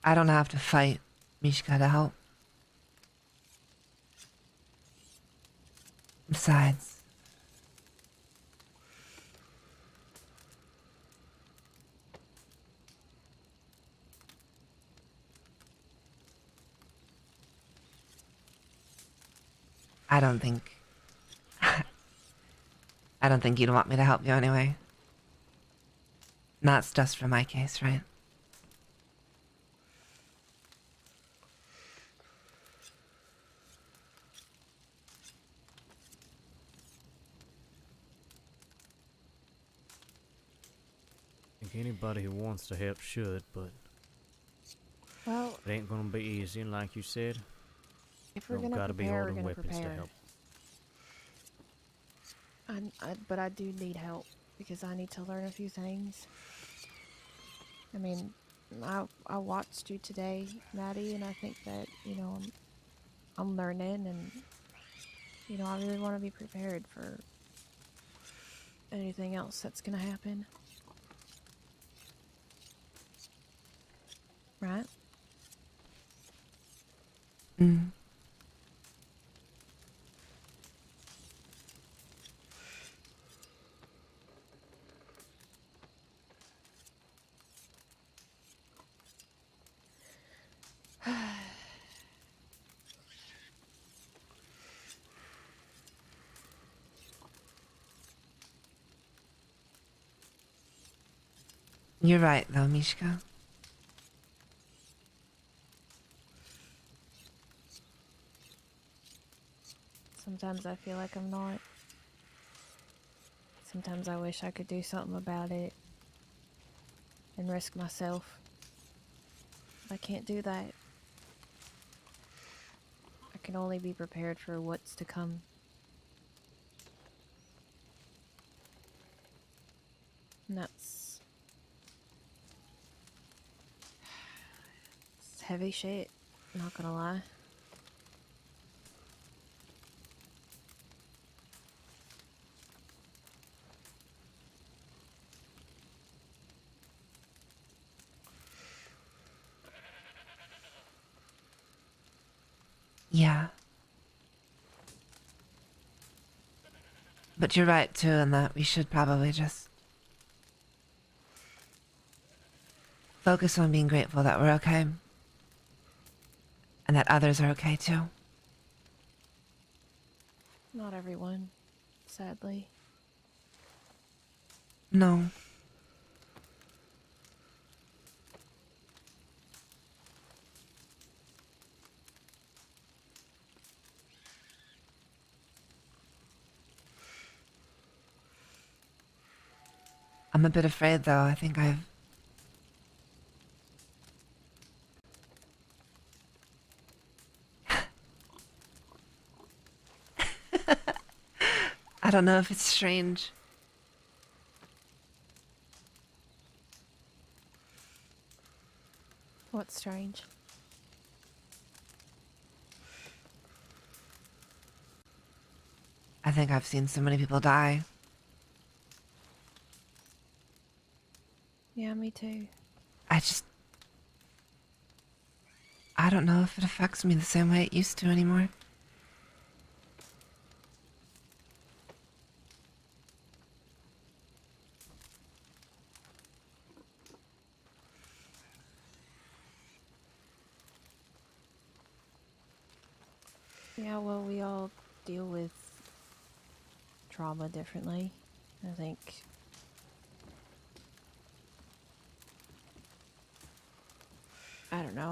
I don't have to fight Mishka to help. Besides, I don't think you'd want me to help you anyway. And that's just for my case, right? I think anybody who wants to help should, but Well, it ain't gonna be easy, and like you said, if we're don't gonna gotta be prepare, we're holding gonna weapons to prepare. help. But I do need help because I need to learn a few things. I mean, I watched you today, Maddie, and I think that, you know, I'm learning, and you know, I really want to be prepared for anything else that's gonna happen. Right? Mm. You're right, though, Mishka. Sometimes I feel like I'm not. Sometimes I wish I could do something about it and risk myself. But I can't do that. I can only be prepared for what's to come. And that's... it's heavy shit, not gonna lie. Yeah. But you're right, too, in that we should probably just focus on being grateful that we're okay. And that others are okay, too. Not everyone, sadly. No. I'm a bit afraid, though. I think I've... I don't know if it's strange. What's strange? I think I've seen so many people die. Yeah, me too. I don't know if it affects me the same way it used to anymore. Yeah, well, we all deal with trauma differently. I think. I don't know.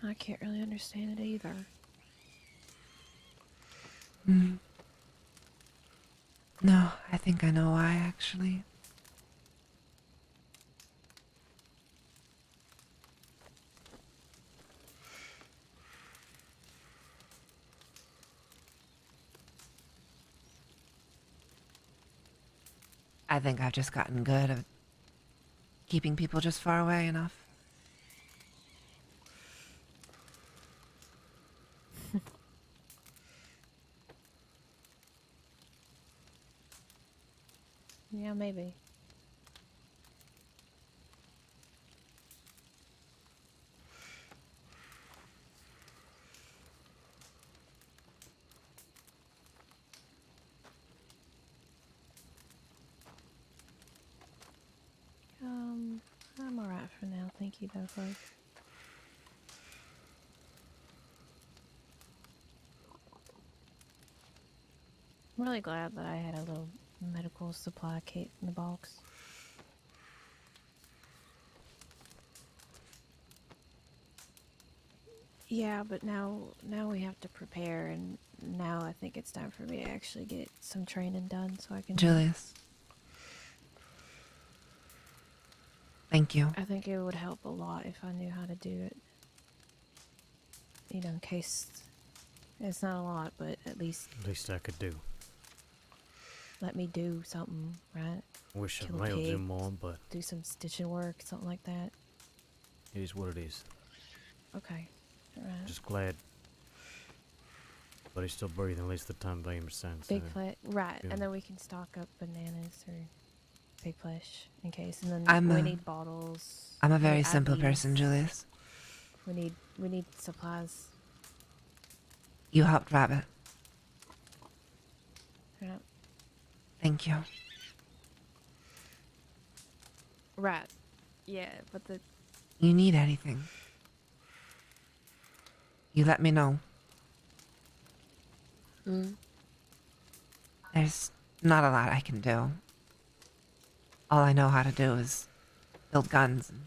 I can't really understand it either. No, I think I know why, actually. I think I've just gotten good at keeping people just far away enough. Yeah, maybe. I'm alright for now. Thank you, though, Chloe. I'm really glad that I had a little medical supply kit in the box. Yeah, but now we have to prepare, and now I think it's time for me to actually get some training done so I can... Julius. Thank you. I think it would help a lot if I knew how to do it. You know, in case... It's not a lot, but at least I could do. let me do something, right? Wish I Kill a might do pig, more, but do some stitching work, something like that. it is what it is. Okay. Alright. Just glad. But he's still breathing, at least the time being sense. Big flesh, right? Yeah. And then we can stock up bananas or pig flesh in case. And then I'm we a- need bottles. I'm a we very need simple IVs. person, Julius. We need supplies. You helped Rabbit. Yeah. Thank you. Right. Yeah, but the... You need anything, you let me know. There's not a lot I can do. All I know how to do is build guns and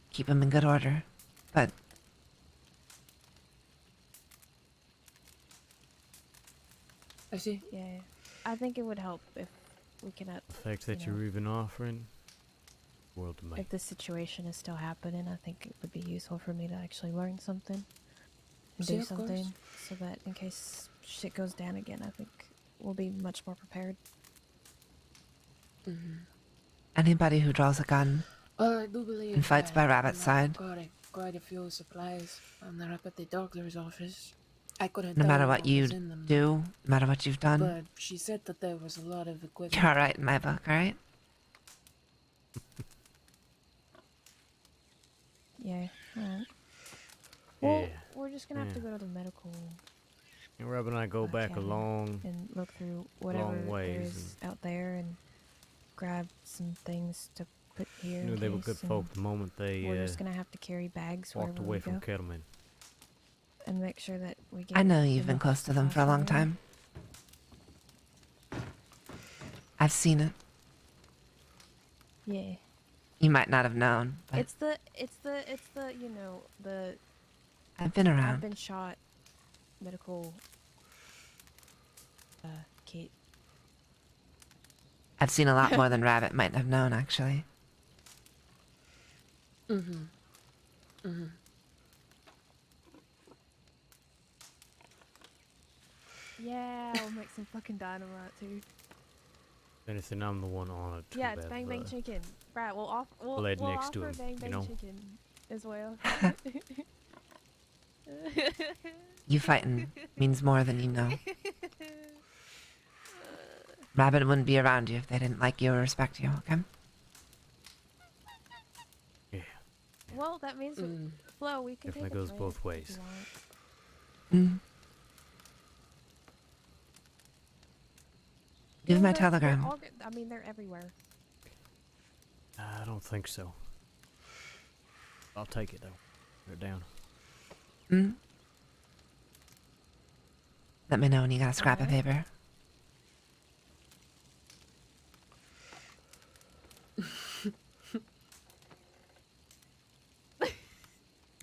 keep them in good order. But I see. Yeah. I think it would help if we can... The fact that you're even offering, world to me. If this situation is still happening, I think it would be useful for me to actually learn something and See, do of course. something so that in case shit goes down again, I think we'll be much more prepared. anybody who draws a gun I do believe and fights by that Rabbit's side, got quite a few supplies up at the doctor's office. I couldn't no tell matter you what was you in them, do, no matter what you've done, but she said that there was a lot of equipment. you're alright in my book, alright? Yeah, alright. Well, Yeah. we're just gonna have to Yeah. go to the medical And Rob and I go back a cabin long, and look through whatever long there ways. is out there and grab some things to put here. Knew in they were case, good folk the moment they We're just gonna have to carry bags walked wherever away we from go, Kettleman. and make sure that we get. I know you've been enough close to them for a supplies long for everyone. time. I've seen it. Yeah. You might not have known, but It's the you know the. I've been around. I've been shot. Medical. Kate. I've seen a lot more than Rabbit might have known, actually. Yeah, we'll make some fucking dynamite too. If anything, I'm the one on it. Yeah, it's Bang Bang Chicken. Right, we'll Bled we'll next to offer him, Bang you Bang know? Chicken as well. You fighting means more than you know. Rabbit wouldn't be around you if they didn't like you or respect you, okay? Yeah. Well, that means Flo, we can Definitely take a goes break both if ways. you want. Mm. Give my They're telegram. all good. I mean, they're everywhere. I don't think so. I'll take it though. Put it down. Mm. Let me know when you got a scrap of paper.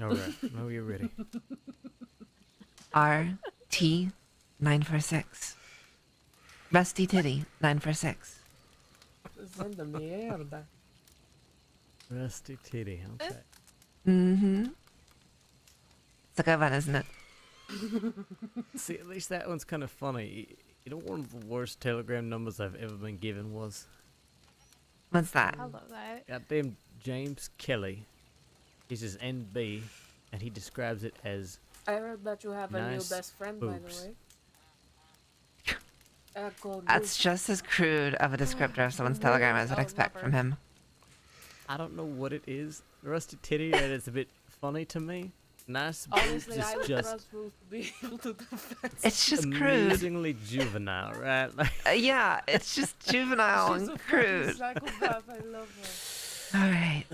All right. No, you're ready. RT 946. Rusty Titty 946. Santa mierda. Rusty titty. Okay. Mm-hmm. It's a good one, isn't it? See, at least that one's kind of funny. You know, one of the worst telegram numbers I've ever been given was. What's that? I love that. Goddamn James Kelly. He says NB, and he describes it as. I heard that you have a new Nice best friend, by boobs. the way. Called That's just as crude of a descriptor of someone's telegram as I'd expect from him. I don't know what it is. Rusty titty, that is a bit funny to me. Nice boobs Honestly, I is would just trust Ruth to be able to do that. It's just crude. amazingly juvenile, right? Like, Yeah, it's just juvenile She's and a fucking crude. psychopath. I love her. All right.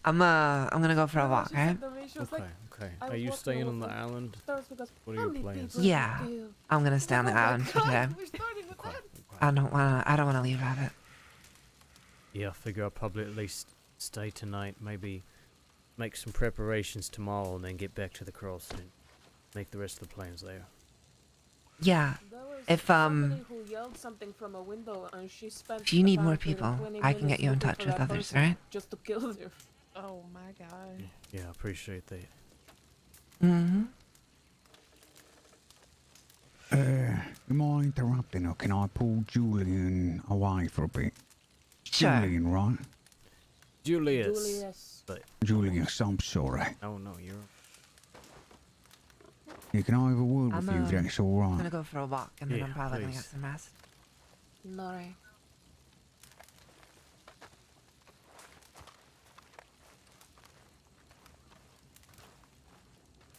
I'm gonna go for a walk, right? okay. Are you staying on the island? What are your plans? Yeah, I'm gonna stay on the island for today. I don't wanna leave Rabbit. Yeah, I figure I'll probably at least stay tonight. Maybe make some preparations tomorrow, and then get back to the cross and make the rest of the plans there. Yeah, if Somebody who yelled something from a window and she spent if you need more apparently, people, 20 I can minutes get you in looking touch for with that others, person right? Just to kill them. Oh my god. Yeah, I appreciate that. Mm-hmm. Am I interrupting or can I pull Julian away for a bit? Sure. Julian, right? Julius. But Julius, I'm sorry. no, you're. You can I have a word with you, that's I'm alright. gonna go for a walk, and then Yeah, I'm probably gonna please. get some rest. Alright.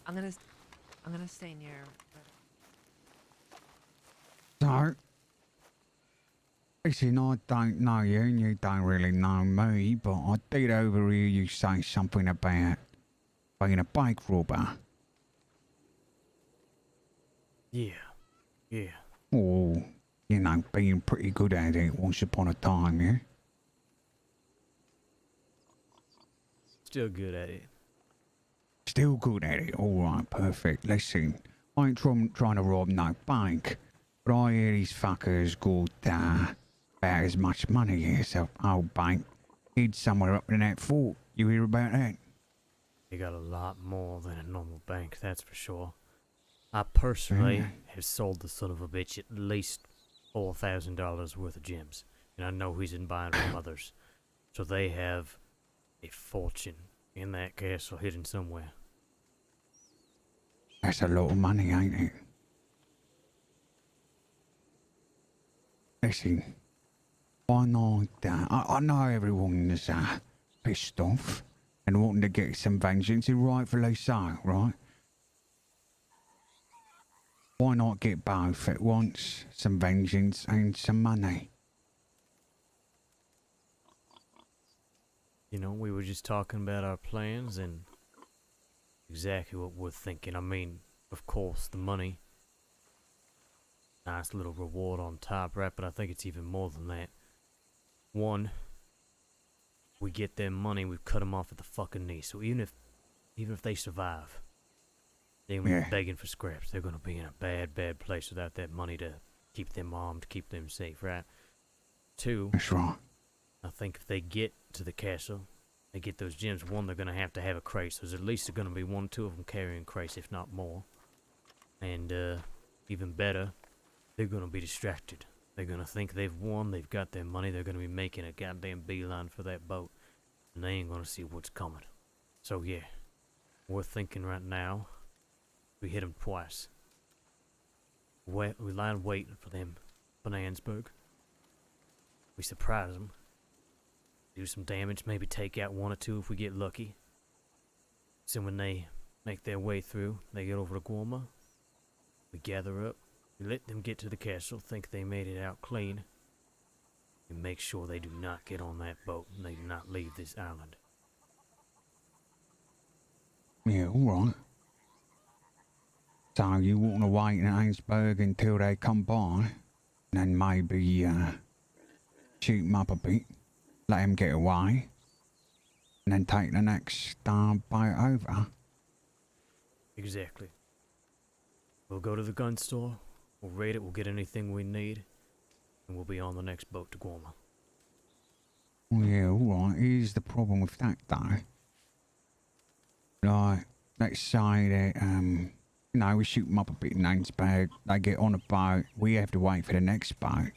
I'm gonna stay near. So, listen, I don't know you and you don't really know me, but I did overhear you say something about being a bank robber. Yeah. Or, you know, being pretty good at it once upon a time, yeah? Still good at it. Still good at it, alright, perfect. Listen, I ain't trying to rob no bank, but I hear these fuckers got about as much money as a old bank hid somewhere up in that fort. You hear about that? They got a lot more than a normal bank, that's for sure. I personally have sold the son of a bitch at least $4,000 worth of gems, and I know he's in buying from others. So they have a fortune in that castle hidden somewhere. That's a lot of money, ain't it? Listen, why not? I know everyone is pissed off and wanting to get some vengeance, and rightfully so, right? Why not get both at once? Some vengeance and some money. You know, we were just talking about our plans and exactly what we're thinking. I mean, of course, the money. Nice little reward on top, right? But I think it's even more than that. One, we get their money, we've cut them off at the fucking knee. So even if they survive, they're gonna be begging for scraps. They're gonna be in a bad, bad place without that money to keep them armed, keep them safe, right? Two, that's right. I think if they get to the castle, they get those gems. One, they're gonna have to have a crate. So there's at least gonna be 1 or 2 of them carrying crates, if not more. And even better, they're gonna be distracted. They're gonna think they've won, they've got their money, they're gonna be making a goddamn beeline for that boat. And they ain't gonna see what's coming. So yeah, we're thinking right now, we hit them twice. We lie waiting for them, Bonanzberg. We surprise them. Do some damage, maybe take out 1 or 2 if we get lucky. So when they make their way through, they get over to Guarma. We gather up. We let them get to the castle, think they made it out clean. We make sure they do not get on that boat and they do not leave this island. Yeah, alright. So you want to wait in Ainsburg until they come by, and then maybe shoot them up a bit, let them get away, and then take the next boat over. Exactly. We'll go to the gun store, we'll raid it, we'll get anything we need, and we'll be on the next boat to Guarma. Well, yeah, alright. Here's the problem with that, though. Like, let's say that, you know, we shoot them up a bit in Ainsburg, they get on a boat, we have to wait for the next boat.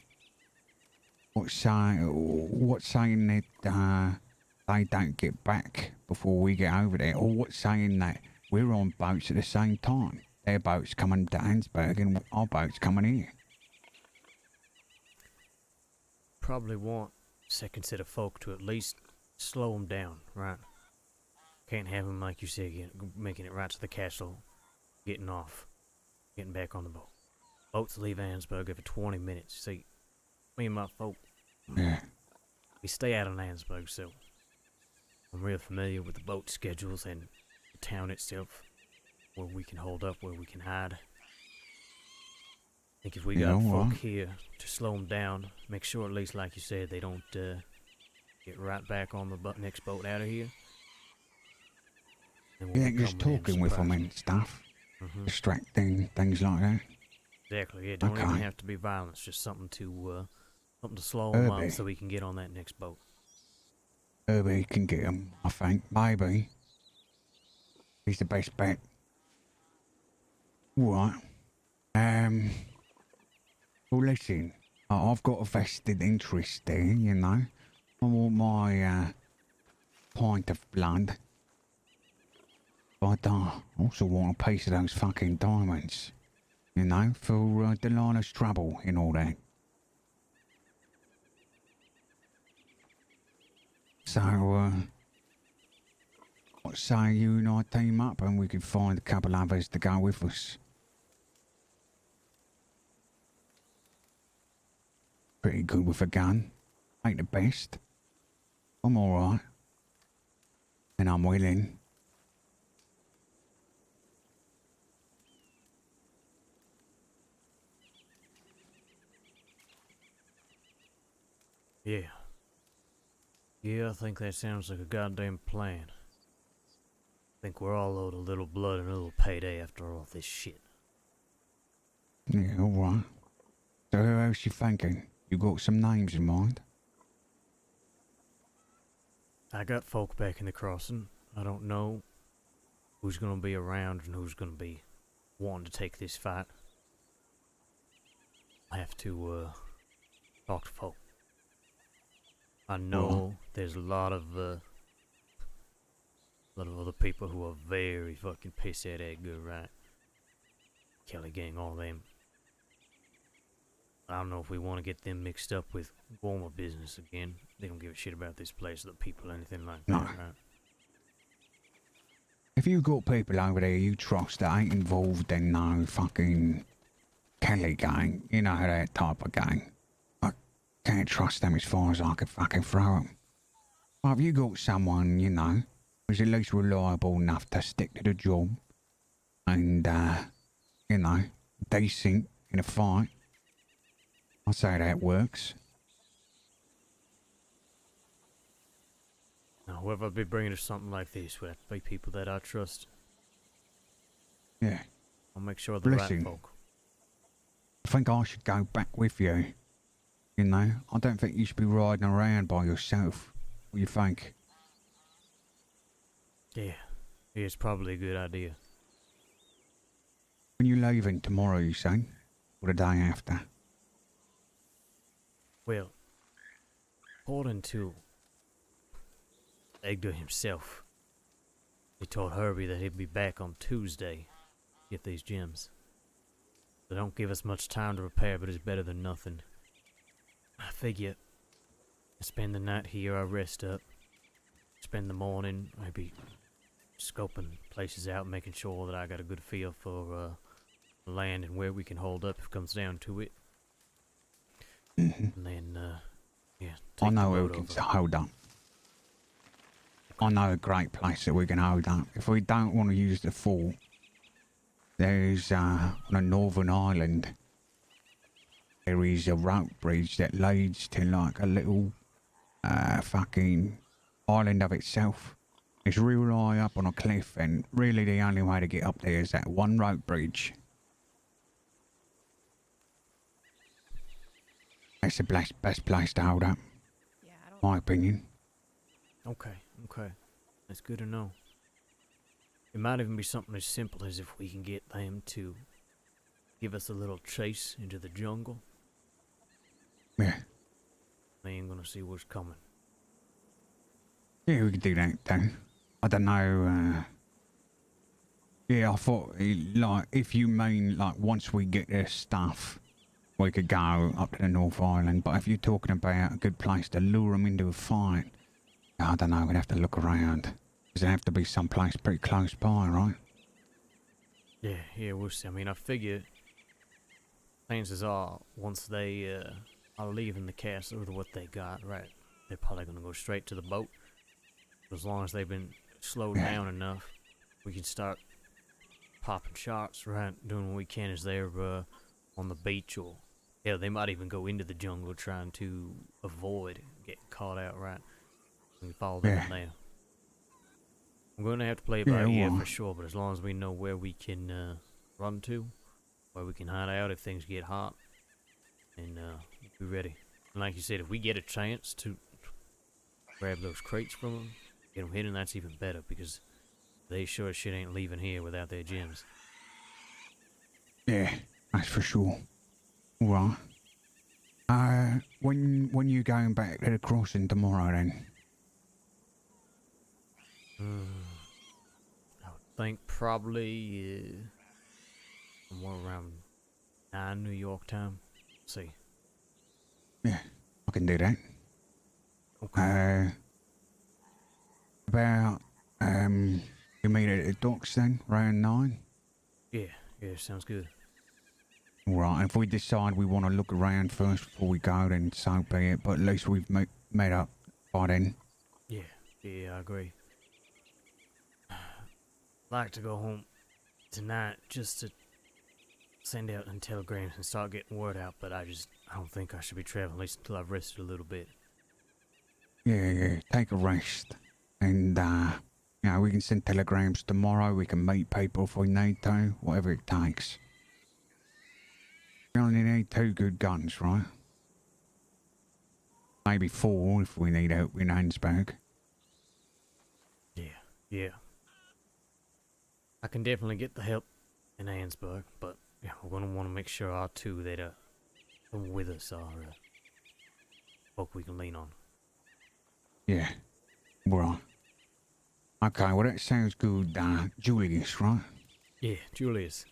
What's saying that, they don't get back before we get over there? Or what's saying that we're on boats at the same time? Their boat's coming to Ainsburg and our boat's coming here. Probably want second set of folk to at least slow them down, right? Can't have them, like you said, making it right to the castle, getting off, getting back on the boat. Boats leave Ainsburg every 20 minutes. See, me and my folk, we stay out of Ainsburg, so I'm real familiar with the boat schedules and the town itself, where we can hold up, where we can hide. I think if we got folk here to slow them down, make sure at least, like you said, they don't get right back on the next boat out of here. Yeah, just talking with them and stuff. Distracting, things like that. Exactly, yeah, don't even have to be violence, just something to slow them up so we can get on that next boat. Herbie can get them, I think, maybe. He's the best bet. Alright. Well, listen, I've got a vested interest there, you know. I want my pint of blood. But I also want a piece of those fucking diamonds, you know, for Delilah's trouble and all that. So, what say you and I team up and we can find a couple others to go with us? Pretty good with a gun. Ain't the best. I'm alright. And I'm willing. Yeah. Yeah, I think that sounds like a goddamn plan. I think we're all owed a little blood and a little payday after all this shit. Yeah, alright. So who else you thinking? You got some names in mind? I got folk back in the crossing. I don't know who's gonna be around and who's gonna be wanting to take this fight. I have to talk to folk. I know there's a lot of other people who are very fucking pissed at Edgar, right? Kelly Gang, all them. I don't know if we want to get them mixed up with Guarma business again. They don't give a shit about this place, the people, anything like that, right? If you got people over there you trust that ain't involved in no fucking Kelly Gang, you know, that type of gang, I can't trust them as far as I could fucking throw them. Well, have you got someone, you know, who's at least reliable enough to stick to the job and, you know, decent in a fight? I'll say that works. Now, whoever be bringing us something like this would have to be people that I trust. Yeah. I'll make sure the right Listen, folk. I think I should go back with you. You know, I don't think you should be riding around by yourself. What do you think? Yeah, it's probably a good idea. When you leaving tomorrow, you say? Or the day after? Well, according to Edgar himself, he told Herbie that he'd be back on Tuesday to get these gems. They don't give us much time to repair, but it's better than nothing. I figure I spend the night here, I rest up, spend the morning maybe scoping places out, making sure that I got a good feel for the land and where we can hold up if it comes down to it. And then, yeah, I take know the where we boat can over. hold up. I know a great place that we can hold up. If we don't want to use the fort, there's on a northern island, there is a rope bridge that leads to like a little fucking island of itself. It's real high up on a cliff, and really the only way to get up there is that one rope bridge. That's the best place to hold up. Yeah, I don't. My opinion. Okay, okay. That's good to know. It might even be something as simple as if we can get them to give us a little chase into the jungle. Yeah. They ain't gonna see what's coming. Yeah, we could do that too. I don't know, yeah, I thought, like, if you mean, like, once we get their stuff, we could go up to the North Island, but if you're talking about a good place to lure them into a fight, I don't know, we'd have to look around. Does it have to be someplace pretty close by, right? Yeah, we'll see. I mean, I figure chances are, once they are leaving the castle with what they got, right, they're probably gonna go straight to the boat. As long as they've been slowed down enough, we can start popping shots, right, doing what we can as they're on the beach, or yeah, they might even go into the jungle trying to avoid getting caught out, right? We can follow them in there. I'm going to have to play it by ear for sure, but as long as we know where we can run to, where we can hide out if things get hot, and we'll be ready. And like you said, if we get a chance to grab those crates from them, get them hidden, that's even better, because they sure as shit ain't leaving here without their gems. Yeah, that's for sure. All right. When you going back to the crossing tomorrow, then? I would think probably somewhere around 9 New York time. Let's see. Yeah, I can do that. Okay. About, you meet at the docks then, around 9? Yeah, sounds good. All right, if we decide we want to look around first before we go, then so be it, but at least we've met up by then. Yeah, I agree. I'd like to go home tonight just to send out some telegrams and start getting word out, but I don't think I should be traveling, at least until I've rested a little bit. Yeah, take a rest. And, you know, we can send telegrams tomorrow, we can meet people if we need to, whatever it takes. We only need 2 good guns, right? Maybe 4 if we need help in Ansburg. Yeah. I can definitely get the help in Ansburg, but yeah, we're going to want to make sure our 2 that come with us are folk we can lean on. Yeah, right. Okay, well that sounds good, Julius, right? Yeah, Julius.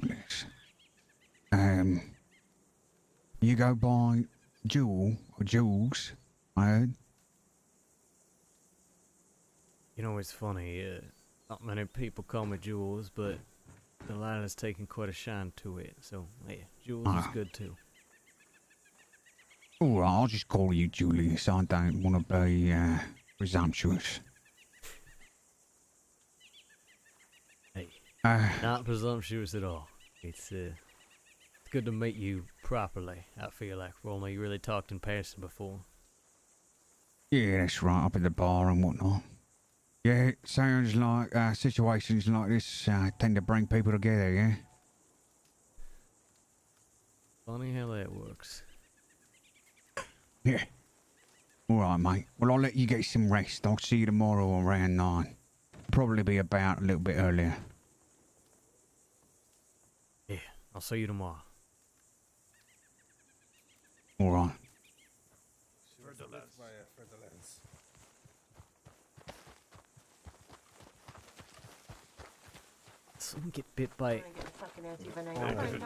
Julius. You go by Jewel, or Jules, I heard? You know, it's funny, not many people call me Jules, but Delilah's taken quite a shine to it, so yeah, Jules is good too. All right, I'll just call you Julius. I don't want to be presumptuous. Hey, not presumptuous at all. It's good to meet you properly. I feel like we only really talked in person before. Yeah, that's right, up at the bar and whatnot. Yeah, it sounds like situations like this tend to bring people together, yeah? Funny how that works. Yeah. All right, mate. Well, I'll let you get some rest. I'll see you tomorrow around 9. Probably be about a little bit earlier. Yeah, I'll see you tomorrow. All right. Someone get bit by...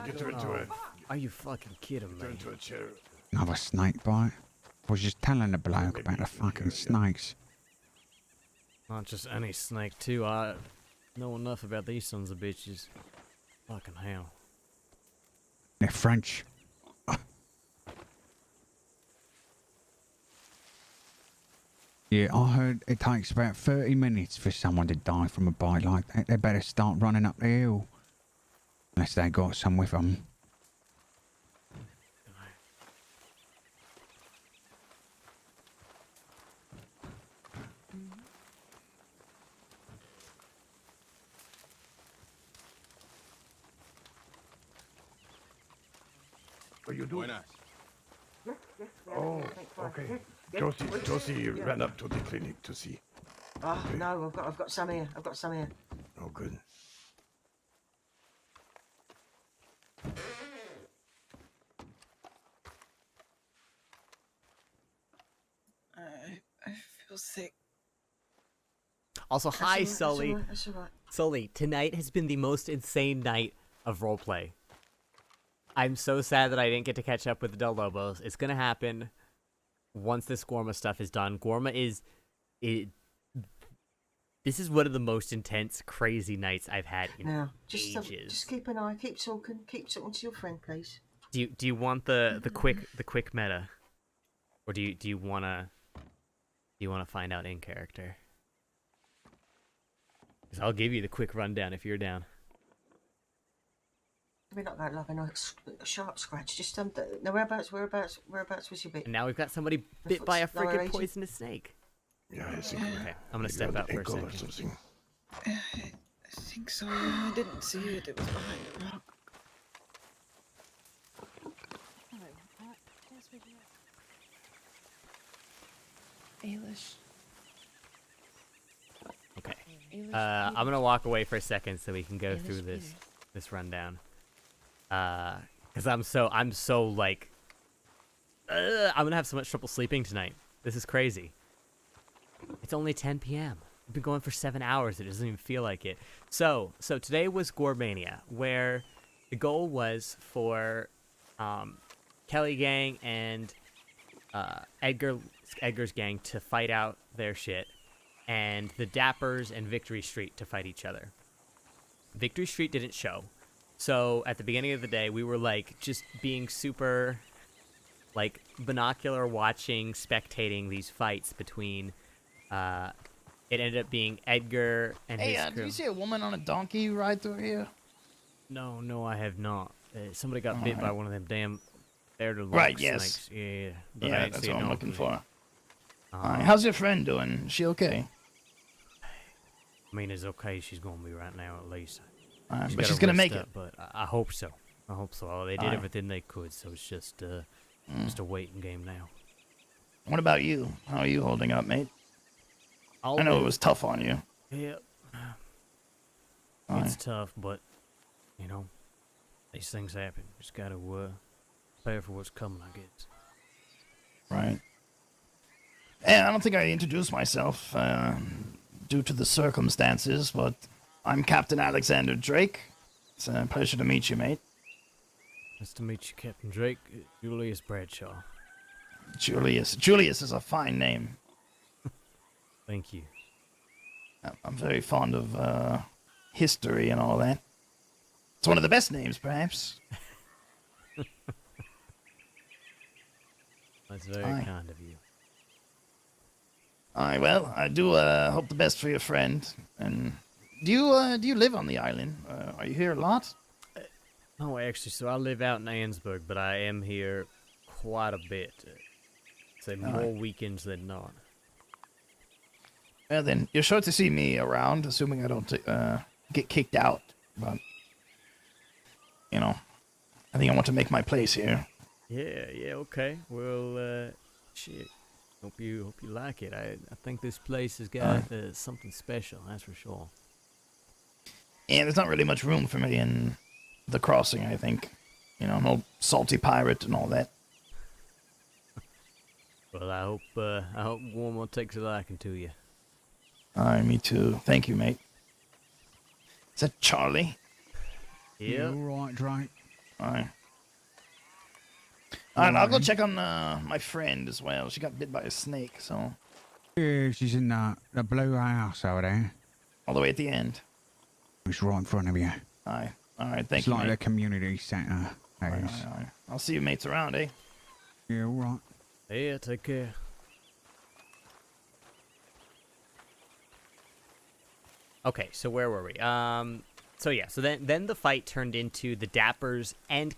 Get her into it. Are you fucking kidding me? Get her into a chair. Another snake bite? I was just telling the bloke about the fucking snakes. Not just any snake, too. I know enough about these sons of bitches. Fucking hell. They're French. Yeah, I heard it takes about 30 minutes for someone to die from a bite like that. They better start running up the hill. Unless they got some with them. What are you doing? Oh, okay. Josie ran up to the clinic to see. Oh, no, I've got some here. Oh, good. I feel sick. Also, hi, Sully. That's all right. Sully, tonight has been the most insane night of roleplay. I'm so sad that I didn't get to catch up with the Del Lobos. It's gonna happen once this Gorma stuff is done. Gorma is... This is one of the most intense, crazy nights I've had in ages. Just keep an eye, keep talking to your friend, please. Do you want the quick meta, or do you wanna find out in character? 'Cause I'll give you the quick rundown if you're down. I mean, not like a nice sharp scratch. Just no, whereabouts was your bit? And now we've got somebody bit by a freaking poisonous snake. Yeah, I think. Okay, I'm gonna step out for a second. I think so. I didn't see it. It was behind a rock. Ailish. Okay. I'm gonna walk away for a second so we can go through this rundown. Cause I'm so like, I'm gonna have so much trouble sleeping tonight. This is crazy. It's only 10 p.m. We've been going for 7 hours. It doesn't even feel like it. So today was Gormania, where the goal was for Kelly Gang and Edgar's gang to fight out their shit, and the Dappers and Victory Street to fight each other. Victory Street didn't show. So at the beginning of the day, we were like just being super like binocular watching, spectating these fights between it ended up being Edgar and his crew. Did you see a woman on a donkey ride through here? No, I have not. Somebody got bit by one of them damn bear-to-log Right, yes. snakes. Yeah, Yeah, that's what I'm looking for. How's your friend doing? Is she okay? I mean, it's okay. She's gonna be right now, at least. But she's gonna make it. But I hope so. I hope so. Oh, they did everything they could, so it's just a waiting game now. What about you? How are you holding up, mate? I know it was tough on you. Yeah. It's tough, but you know, these things happen. Just gotta prepare for what's coming, I guess. Right. And I don't think I introduced myself due to the circumstances, but I'm Captain Alexander Drake. It's a pleasure to meet you, mate. Nice to meet you, Captain Drake. Julius Bradshaw. Julius. Julius is a fine name. Thank you. I'm very fond of history and all that. It's one of the best names, perhaps. That's very Aye. kind of you. Aye, well, I do hope the best for your friend. And do you live on the island? Are you here a lot? No, actually, so I live out in Ansburg, but I am here quite a bit. Say more weekends than not. Well, then, you're sure to see me around, assuming I don't get kicked out. But, you know, I think I want to make my place here. Yeah, okay. Well, shit. Hope you like it. I think this place has got something special, that's for sure. And there's not really much room for me in the crossing, I think. You know, no salty pirate and all that. Well, I hope Gormo takes a liking to you. Aye, me too. Thank you, mate. Is that Charlie? Yeah. All right, Drake. Aye. Alright, I'll go check on my friend as well. She got bit by a snake, so... Yeah, she's in the blue house over there. All the way at the end. It's right in front of you. Aye. Alright, thank it's you, like mate. the community centre. Aye. I'll see you mates around, eh? Yeah, all right. Yeah, take care. Okay, so where were we? So then the fight turned into the Dappers and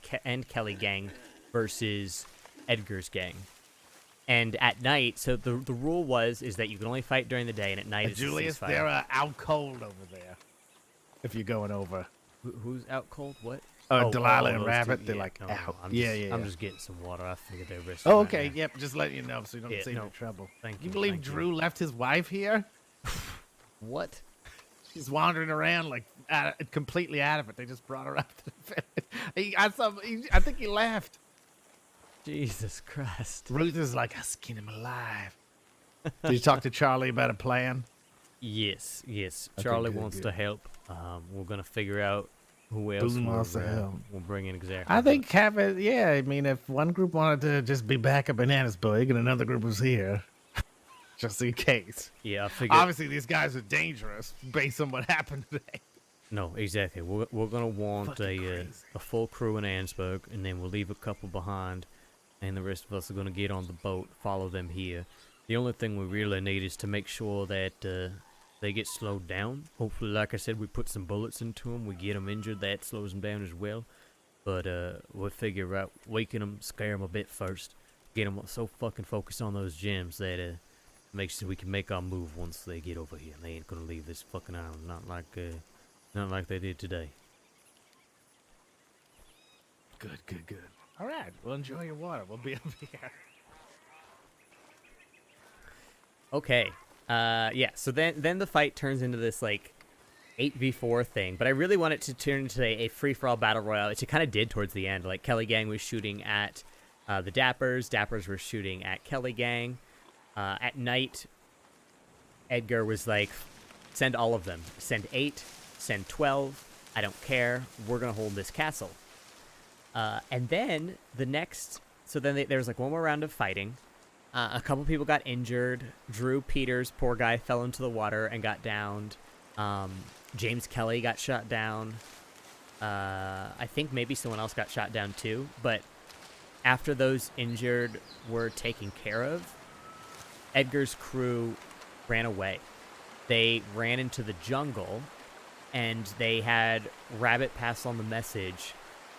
Kelly gang versus Edgar's gang. And at night, so the rule is that you can only fight during the day, and at night it's Julius, a ceasefire. they're out cold over there. If you're going over. Who's out cold? What? Delilah and those Rabbit, two, they're yeah, like no, out. I'm Yeah, just, yeah, I'm yeah. just getting some water. I figured they were risking. Oh, right okay. now. Yep. Just letting you know so you don't get in trouble. Thank You you. believe thank you. Drew left his wife here? What? She's wandering around like completely out of it. They just brought her up to the village. I think he left. Jesus Christ. Ruth is like, I skin him alive. Did you talk to Charlie about a plan? Yes. Okay, Charlie good, wants good. to help. We're gonna figure out who else Boone wants to help. we'll bring in exactly. I think I mean, if one group wanted to just be back at Bananasburg and another group was here, just in case. Yeah, I figured. Obviously, these guys are dangerous based on what happened today. No, exactly. We're gonna want a full crew in Ansburg, and then we'll leave a couple behind, and the rest of us are gonna get on the boat, follow them here. The only thing we really need is to make sure that they get slowed down. Hopefully, like I said, we put some bullets into them. We get them injured. That slows them down as well. But we'll figure out waking them, scare them a bit first, get them so fucking focused on those gems that makes sure we can make our move once they get over here. They ain't gonna leave this fucking island, not like they did today. Good. All right. Well, enjoy your water. We'll be up here. Okay. Yeah. So then the fight turns into this like 8v4 thing, but I really want it to turn into a free-for-all battle royale, which it kind of did towards the end. Like Kelly Gang was shooting at the Dappers were shooting at Kelly Gang. At night, Edgar was like, send all of them. Send 8, send 12. I don't care. We're gonna hold this castle. And then there was like one more round of fighting. A couple people got injured. Drew Peters, poor guy, fell into the water and got downed. James Kelly got shot down. I think maybe someone else got shot down too. But after those injured were taken care of, Edgar's crew ran away. They ran into the jungle, and they had Rabbit pass on the message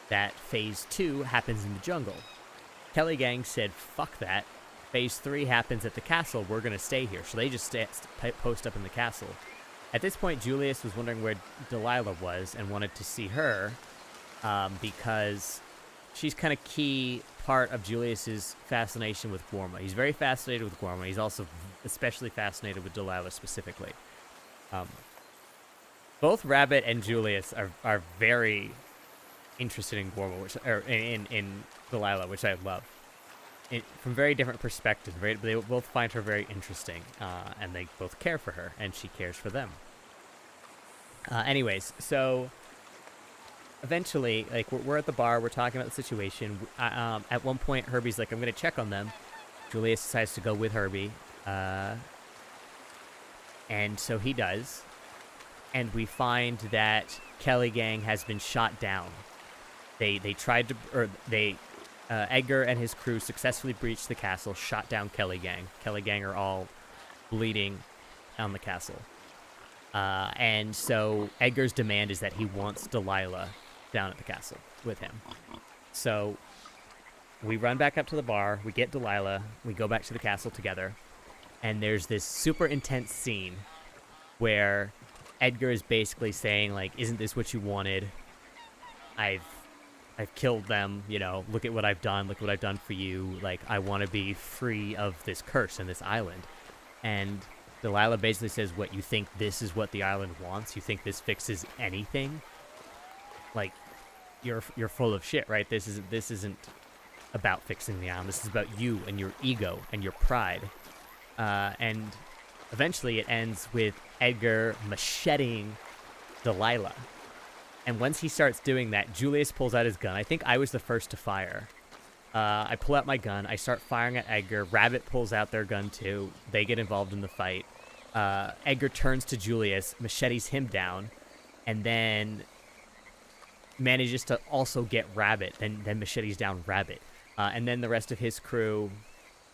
that Phase 2 happens in the jungle. Kelly Gang said, fuck that. Phase 3 happens at the castle. We're going to stay here. So they just post up in the castle. At this point, Julius was wondering where Delilah was and wanted to see her because she's kind of key part of Julius's fascination with Gorma. He's very fascinated with Gorma. He's also especially fascinated with Delilah specifically. Both Rabbit and Julius are very interested in Gorma, in Delilah, which I love. From very different perspectives. They both find her very interesting, and they both care for her, and she cares for them. Anyways, so eventually, like we're at the bar, we're talking about the situation. At one point, Herbie's like, "I'm gonna check on them." Julius decides to go with Herbie, and so he does. And we find that Kelly Gang has been shot down. They tried to, or they Edgar and his crew successfully breached the castle, shot down Kelly Gang. Kelly Gang are all bleeding on the castle. And so Edgar's demand is that he wants Delilah down at the castle with him. So we run back up to the bar, we get Delilah, we go back to the castle together, and there's this super intense scene where Edgar is basically saying, like, isn't this what you wanted? I've killed them, you know, look at what I've done, look what I've done for you, like, I want to be free of this curse in this island. And Delilah basically says, what, you think this is what the island wants? You think this fixes anything? Like, you're full of shit, right? This isn't about fixing the island. This is about you and your ego and your pride. And eventually it ends with Edgar macheting Delilah. And once he starts doing that, Julius pulls out his gun. I think I was the first to fire. I pull out my gun. I start firing at Edgar. Rabbit pulls out their gun too. They get involved in the fight. Edgar turns to Julius, machetes him down, and then manages to also get Rabbit, then machetes down Rabbit. And then the rest of his crew,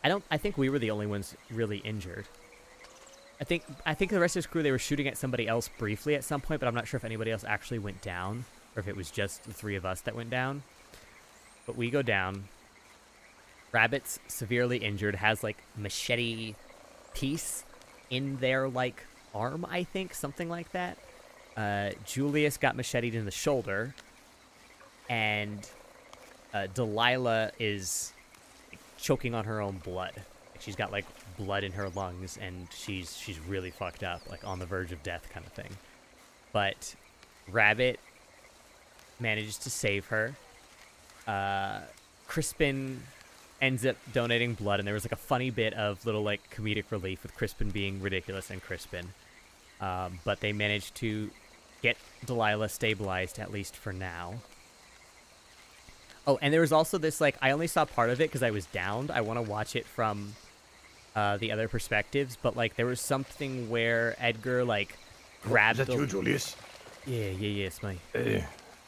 I think we were the only ones really injured. I think the rest of his crew, they were shooting at somebody else briefly at some point, but I'm not sure if anybody else actually went down, or if it was just the three of us that went down. But we go down. Rabbit's severely injured, has, like, machete piece in their, like, arm, I think, something like that. Julius got macheted in the shoulder, and Delilah is choking on her own blood. She's got, like, blood in her lungs, and she's really fucked up, like, on the verge of death kind of thing. But Rabbit manages to save her. Crispin ends up donating blood, and there was, like, a funny bit of little, like, comedic relief with Crispin being ridiculous and Crispin. But they managed to get Delilah stabilized, at least for now. Oh, and there was also this, like, I only saw part of it because I was downed. I want to watch it from the other perspectives, but, like, there was something where Edgar, like, grabbed... Is that you, Julius? Yeah, it's me.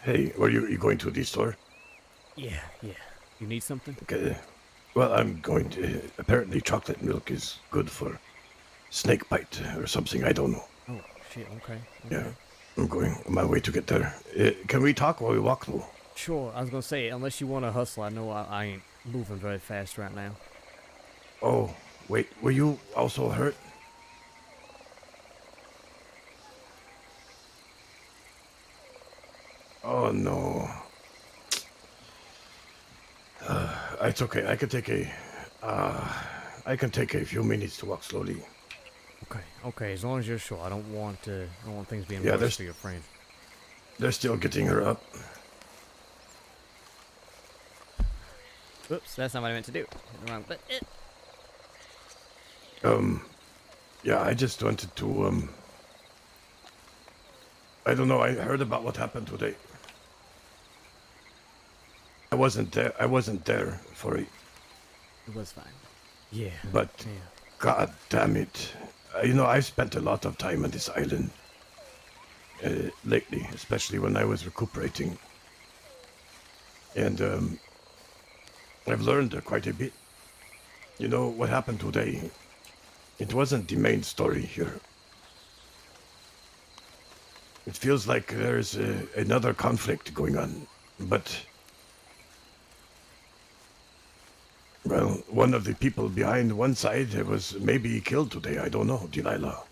Hey, were you going to the store? Yeah. You need something? Okay. Well, I'm going to... Apparently chocolate milk is good for snake bite or something, I don't know. Oh, shit, okay. Yeah, I'm going on my way to get there. Can we talk while we walk, though? Sure, I was gonna say, unless you want to hustle, I know I ain't moving very fast right now. Oh, wait, were you also hurt? Oh, no. It's okay, I can take a few minutes to walk slowly. Okay, as long as you're sure. I don't want things being Yeah, worse for your friend. They're still getting her up. Oops, that's not what I meant to do. Wrong button. Yeah, I just wanted to, I don't know, I heard about what happened today. I wasn't there for it. It was fine. Yeah. But, god damn it. I've spent a lot of time on this island. Lately, especially when I was recuperating. And, I've learned quite a bit. You know, what happened today, it wasn't the main story here. It feels like there's another conflict going on, but... Well, one of the people behind one side was maybe killed today, I don't know, Delilah.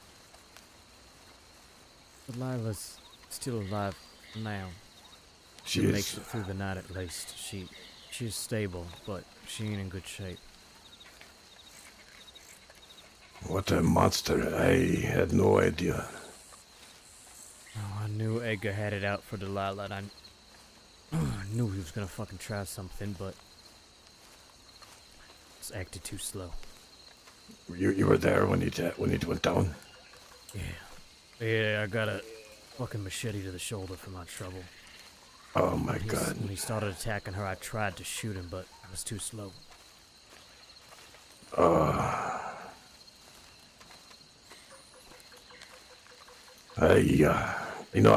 Delilah's still alive now. She makes is. it through the night at least. She's stable, but she ain't in good shape. What a monster. I had no idea. Oh, I knew Edgar had it out for Delilah, and I knew he was gonna fucking try something, but just acted too slow. You were there when it went down? Yeah, I got a fucking machete to the shoulder for my trouble. Oh my god. When he started attacking her, I tried to shoot him, but I was too slow.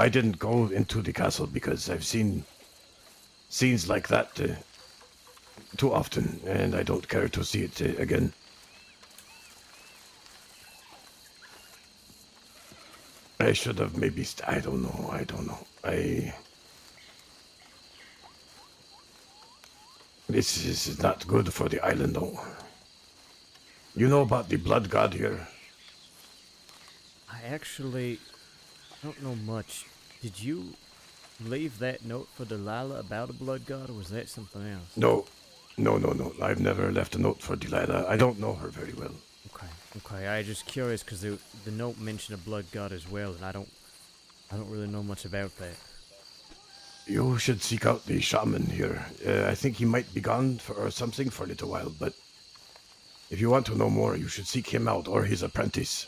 I didn't go into the castle because I've seen scenes like that too often, and I don't care to see it again. I should have maybe... I don't know. This is not good for the island, though. You know about the blood god here? I actually don't know much. Did you leave that note for Delilah about a blood god, or was that something else? No. I've never left a note for Delilah. I don't know her very well. Okay. I was just curious because the note mentioned a blood god as well, and I don't really know much about that. You should seek out the shaman here. I think he might be gone or something for a little while, but if you want to know more, you should seek him out or his apprentice.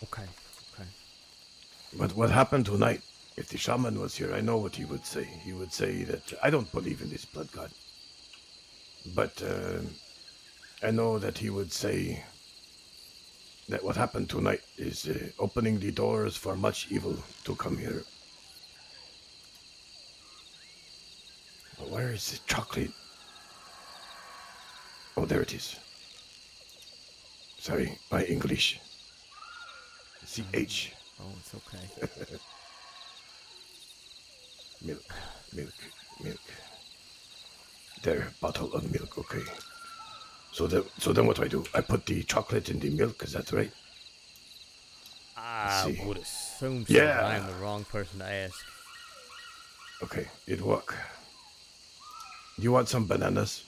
Okay. But what happened tonight, if the shaman was here, I know what he would say. He would say that I don't believe in this blood god. But I know that he would say that what happened tonight is opening the doors for much evil to come here. Where is the chocolate? Oh, there it is. Sorry, my English. CH. Oh, it's okay. Milk. There, bottle of milk, okay. So then what do? I put the chocolate in the milk, is that right? I would assume so. Yeah. I am the wrong person to ask. Okay, it work. Do you want some bananas?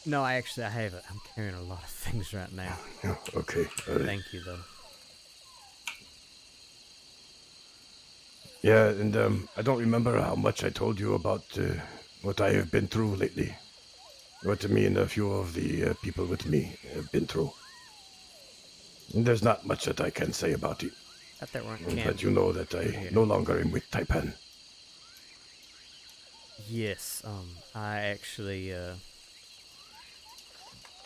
No, I have it. I'm carrying a lot of things right now. Okay. All right. Thank you, though. Yeah, and I don't remember how much I told you about what I have been through lately. What me and a few of the people with me have been through. And there's not much that I can say about it. But you know that I no longer am with Taipan. Yes, I actually,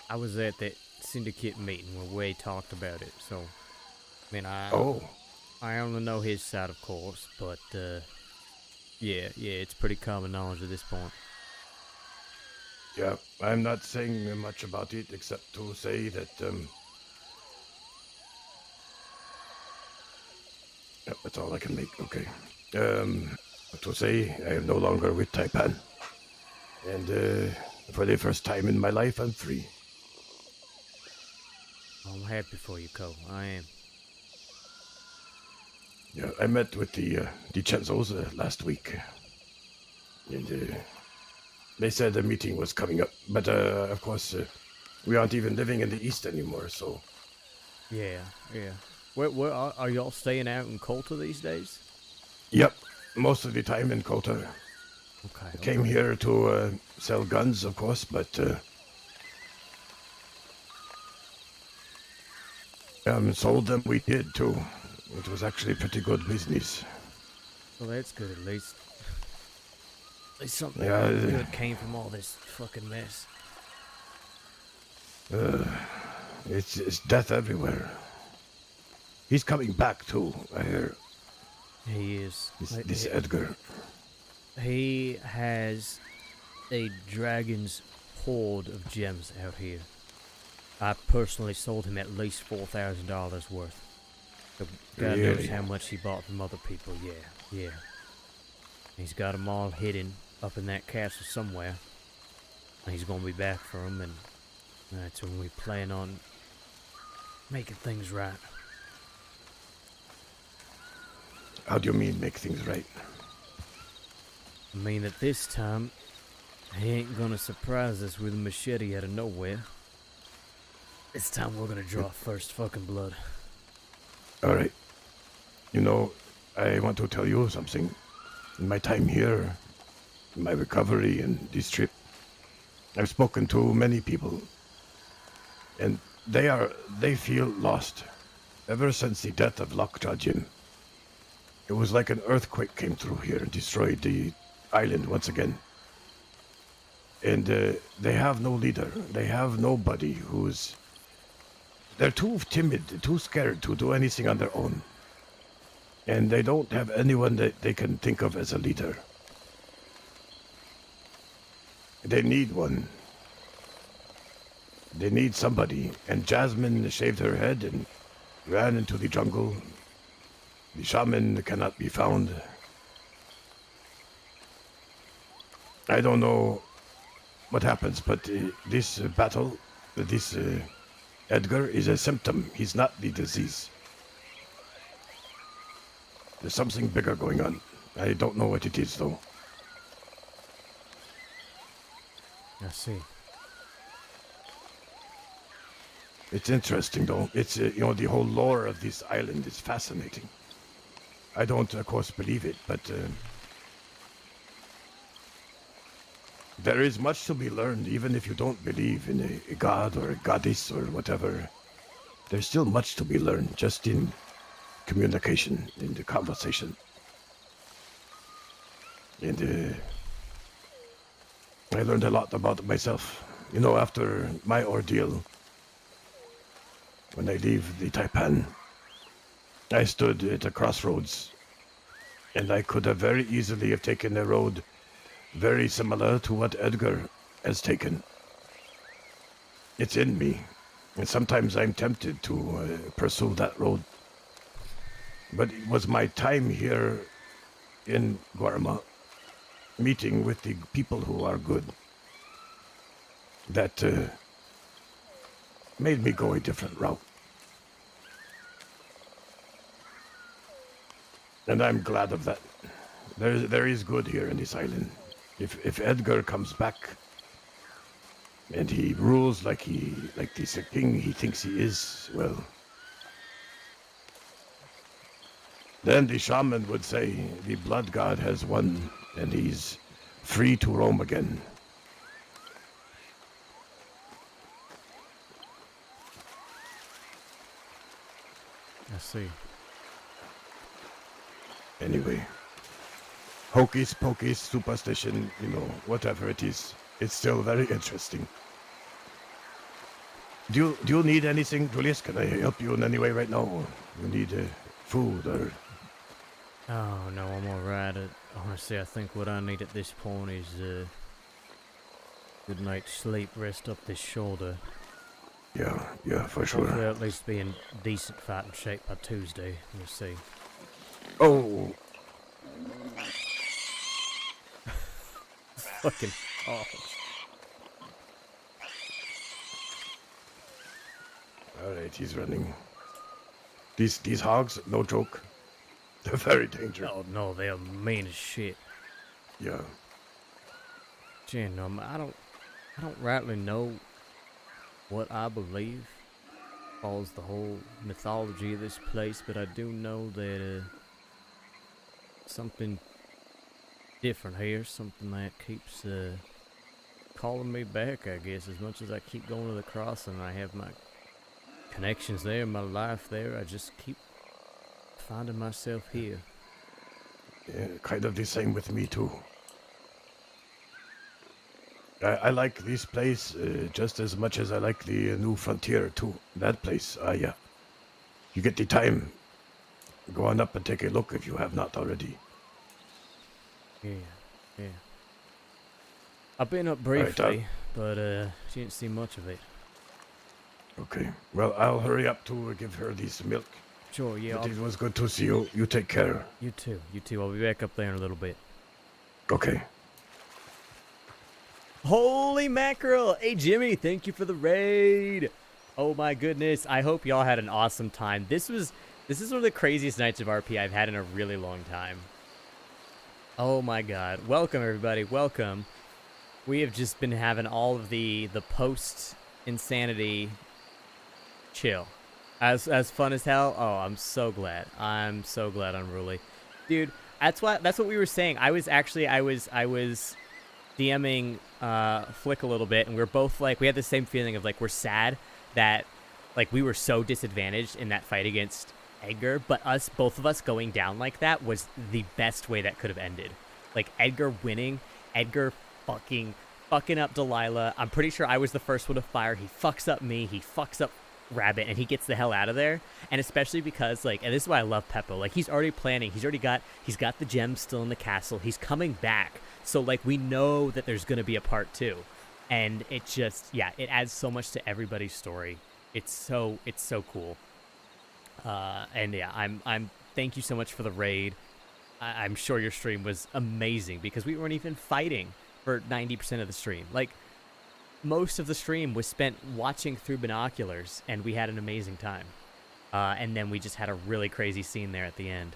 I was at that syndicate meeting where we talked about it, so, I mean, I only know his side, of course, but, yeah, it's pretty common knowledge at this point. Yeah, I'm not saying much about it, except to say that, yeah, that's all I can make, okay. To say I am no longer with Taipan. And, for the first time in my life, I'm free. I'm happy for you, Cole. I am. Yeah, I met with the DiCenzos last week. And, they said the meeting was coming up. But, of course, we aren't even living in the East anymore, so... Yeah. Where are y'all staying out in Colta these days? Yep, most of the time in Colta. Okay. I came here to sell guns, of course, but sold them we did too. It was actually pretty good business. Well, that's good at least. At least something Yeah, good came from all this fucking mess. It's death everywhere. He's coming back too, I hear. He is. This Edgar. He has a dragon's hoard of gems out here. I personally sold him at least $4,000 worth. So God knows how much he bought from other people. Yeah. He's got them all hidden up in that castle somewhere. And he's gonna be back for them, and that's when we plan on making things right. How do you mean make things right? I mean that this time, he ain't gonna surprise us with a machete out of nowhere. This time we're gonna draw first fucking blood. Alright. You know, I want to tell you something. In my time here, in my recovery and this trip, I've spoken to many people. And they feel lost. Ever since the death of Lockjaw Jim. It was like an earthquake came through here and destroyed the island once again. And they have no leader. They have nobody who's... They're too timid, too scared to do anything on their own. And they don't have anyone that they can think of as a leader. They need one. They need somebody. And Jasmine shaved her head and ran into the jungle. The shaman cannot be found. I don't know what happens, but this battle, this Edgar is a symptom. He's not the disease. There's something bigger going on. I don't know what it is, though. I see. It's interesting, though. It's, the whole lore of this island is fascinating. I don't, of course, believe it, but there is much to be learned, even if you don't believe in a god or a goddess or whatever. There's still much to be learned, just in communication, in the conversation. And I learned a lot about myself. After my ordeal, when I leave the Taipan, I stood at a crossroads, and I could have very easily have taken a road very similar to what Edgar has taken. It's in me, and sometimes I'm tempted to pursue that road. But it was my time here in Guarma, meeting with the people who are good, that made me go a different route. And I'm glad of that. There is good here in this island. If Edgar comes back and he rules like this king he thinks he is, well, then the shaman would say the blood god has won and he's free to roam again. I see. Anyway, hocus pocus, superstition, whatever it is, it's still very interesting. Do you need anything, Julius? Can I help you in any way right now? Or you need food or... Oh, no, I'm alright. Honestly, I think what I need at this point is a good night's sleep, rest up this shoulder. Yeah, for sure. Hopefully I'll at least be in decent fighting shape by Tuesday. We'll see. Oh! Fucking awful. Alright, he's running. These hogs, no joke. They're very dangerous. Oh no, they are mean as shit. Yeah. Jen, I don't rightly know what I believe follows the whole mythology of this place, but I do know that something different here, something that keeps calling me back, I guess. As much as I keep going to the crossing, I have my connections there, my life there, I just keep finding myself here. Yeah, kind of the same with me too. I like this place just as much as I like the new frontier too. That place, yeah. You get the time, go on up and take a look if you have not already. Yeah. I've been up briefly, but didn't see much of it. Okay, well, I'll hurry up to give her this milk. Sure, yeah. But it was good to see you. You take care. You too. I'll be back up there in a little bit. Okay. Holy mackerel! Hey Jimmy, thank you for the raid. Oh my goodness, I hope y'all had an awesome time. This is one of the craziest nights of RP I've had in a really long time. Oh my god. Welcome everybody, welcome. We have just been having all of the post insanity chill. As fun as hell. Oh, I'm so glad. I'm so glad, Unruly. Dude, that's what we were saying. I was DMing Flick a little bit, and we were both like, we had the same feeling of like, we're sad that like we were so disadvantaged in that fight against Edgar, but both of us going down like that was the best way that could have ended. Like Edgar winning, Edgar fucking up Delilah. I'm pretty sure I was the first one to fire. He fucks up me, he fucks up Rabbit, and he gets the hell out of there. And especially because like, and this is why I love Peppo, like he's already planning, he's got the gems still in the castle, he's coming back So like we know that there's gonna be a part 2, and it just it adds so much to everybody's story. It's so cool. And yeah, I'm thank you so much for the raid. I'm sure your stream was amazing because we weren't even fighting for 90% of the stream. Like, most of the stream was spent watching through binoculars, and we had an amazing time. And then we just had a really crazy scene there at the end.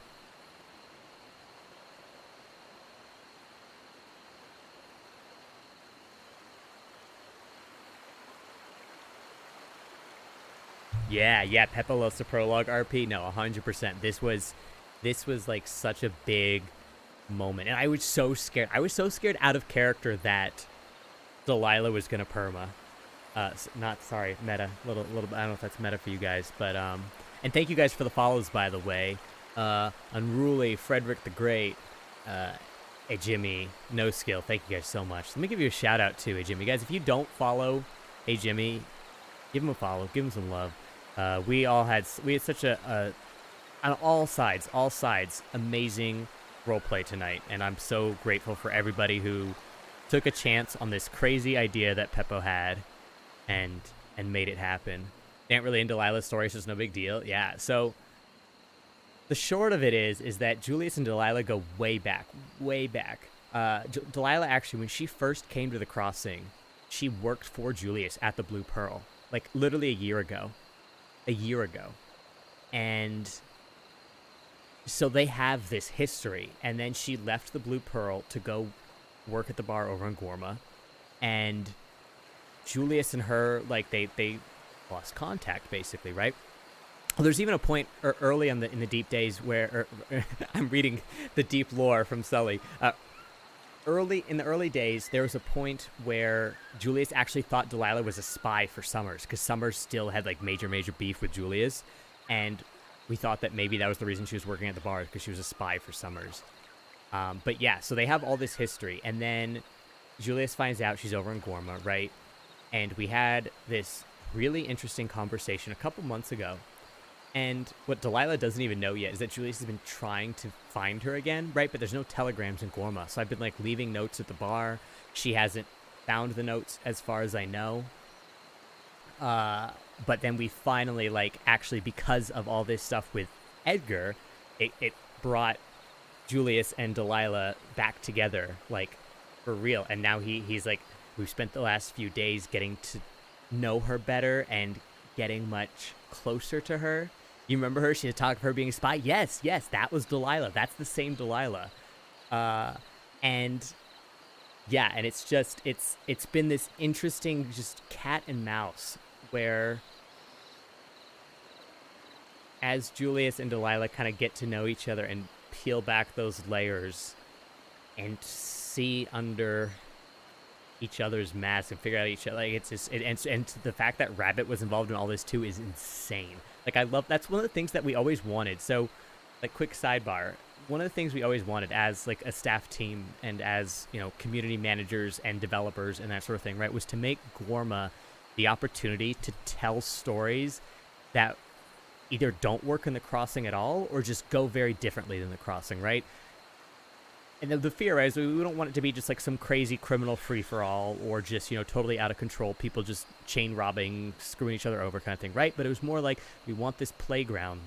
Yeah, Peppa loves the prologue RP. No, 100%. This was like such a big moment, and I was so scared. I was so scared out of character that Delilah was gonna perma. Not sorry, meta. Little. I don't know if that's meta for you guys, but and thank you guys for the follows, by the way. Unruly, Frederick the Great, hey Jimmy, No Skill. Thank you guys so much. Let me give you a shout out too, hey Jimmy. Guys, if you don't follow, hey Jimmy, give him a follow, give him some love. We had such a on all sides, amazing roleplay tonight, and I'm so grateful for everybody who took a chance on this crazy idea that Peppo had, and made it happen. Ain't really in Delilah's story, so it's no big deal. Yeah. So the short of it is that Julius and Delilah go way back, way back. Delilah actually, when she first came to the crossing, she worked for Julius at the Blue Pearl, like literally a year ago. And so they have this history, and then she left the Blue Pearl to go work at the bar over in Gorma, and Julius and her, like, they lost contact, basically, right? Well, there's even a point early in the deep days where I'm reading the deep lore from Sully. In the early days, there was a point where Julius actually thought Delilah was a spy for Summers, because Summers still had like major beef with Julius, and we thought that maybe that was the reason she was working at the bar, because she was a spy for Summers. But yeah, so they have all this history, and then Julius finds out she's over in Gorma, right? And we had this really interesting conversation a couple months ago. And what Delilah doesn't even know yet is that Julius has been trying to find her again, right? But there's no telegrams in Gorma. So I've been, like, leaving notes at the bar. She hasn't found the notes as far as I know. But then we finally, like, actually, because of all this stuff with Edgar, it brought Julius and Delilah back together, like, for real. And now he's like, we've spent the last few days getting to know her better and getting much closer to her. You remember her? She had talked of her being a spy. Yes, that was Delilah. That's the same Delilah. And yeah, and it's just, it's been this interesting just cat and mouse where as Julius and Delilah kind of get to know each other and peel back those layers and see under each other's masks and figure out each other, like, it's just and the fact that Rabbit was involved in all this too is insane. Like, I love, that's one of the things that we always wanted. So, like, quick sidebar, one of the things we always wanted as, like, a staff team and as, you know, community managers and developers and that sort of thing, right, was to make Gorma the opportunity to tell stories that either don't work in the crossing at all or just go very differently than the crossing, right? And the fear is we don't want it to be just like some crazy criminal free-for-all or just, you know, totally out of control, people just chain robbing, screwing each other over kind of thing, right? But it was more like we want this playground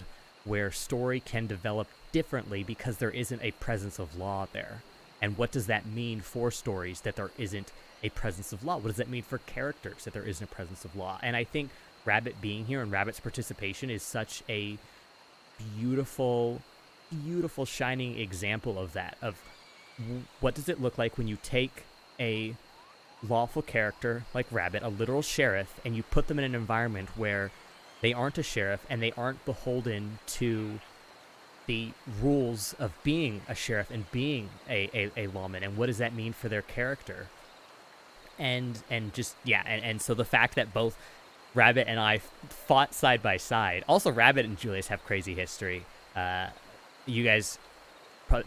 where story can develop differently because there isn't a presence of law there. And what does that mean for stories that there isn't a presence of law? What does that mean for characters that there isn't a presence of law? And I think Rabbit being here and Rabbit's participation is such a beautiful, beautiful, shining example of that, of what does it look like when you take a lawful character like Rabbit, a literal sheriff, and you put them in an environment where they aren't a sheriff and they aren't beholden to the rules of being a sheriff and being a lawman, and what does that mean for their character? And just, yeah, and so the fact that both Rabbit and I fought side by side. Also, Rabbit and Julius have crazy history. You guys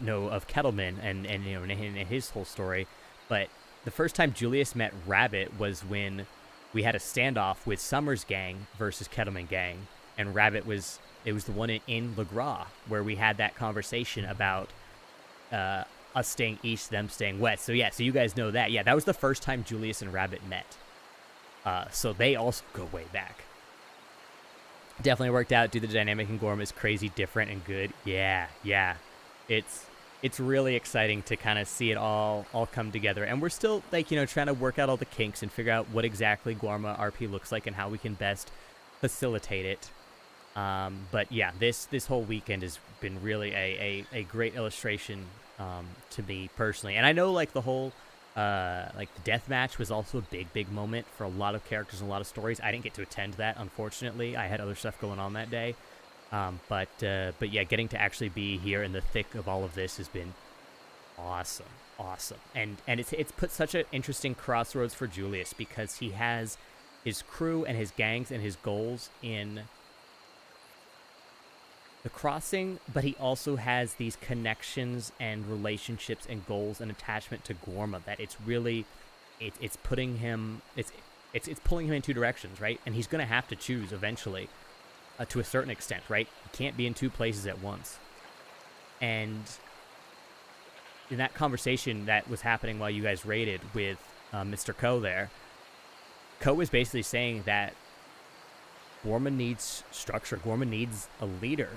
know of Kettleman and you know, and his whole story, but the first time Julius met Rabbit was when we had a standoff with Summers gang versus Kettleman gang, and Rabbit it was the one in Le Gras where we had that conversation about us staying east, them staying west. So yeah, so you guys know that. Yeah, that was the first time Julius and Rabbit met. So they also go way back. Definitely worked out. Dude, the dynamic in Gorm is crazy, different, and good. Yeah. It's really exciting to kind of see it all come together. And we're still, like, you know, trying to work out all the kinks and figure out what exactly Guarma RP looks like and how we can best facilitate it. But yeah, this whole weekend has been really a great illustration to me personally. And I know, like, the whole like the death match was also a big moment for a lot of characters and a lot of stories. I didn't get to attend that, unfortunately. I had other stuff going on that day. But yeah, getting to actually be here in the thick of all of this has been awesome. And it's put such an interesting crossroads for Julius, because he has his crew and his gangs and his goals in the crossing, but he also has these connections and relationships and goals and attachment to Gorma that it's really, it's putting him, it's pulling him in two directions, right? And he's going to have to choose eventually, to a certain extent, right? He can't be in two places at once. And in that conversation that was happening while you guys raided with Mr. Ko there, Ko was basically saying that Gorma needs structure. Gorma needs a leader.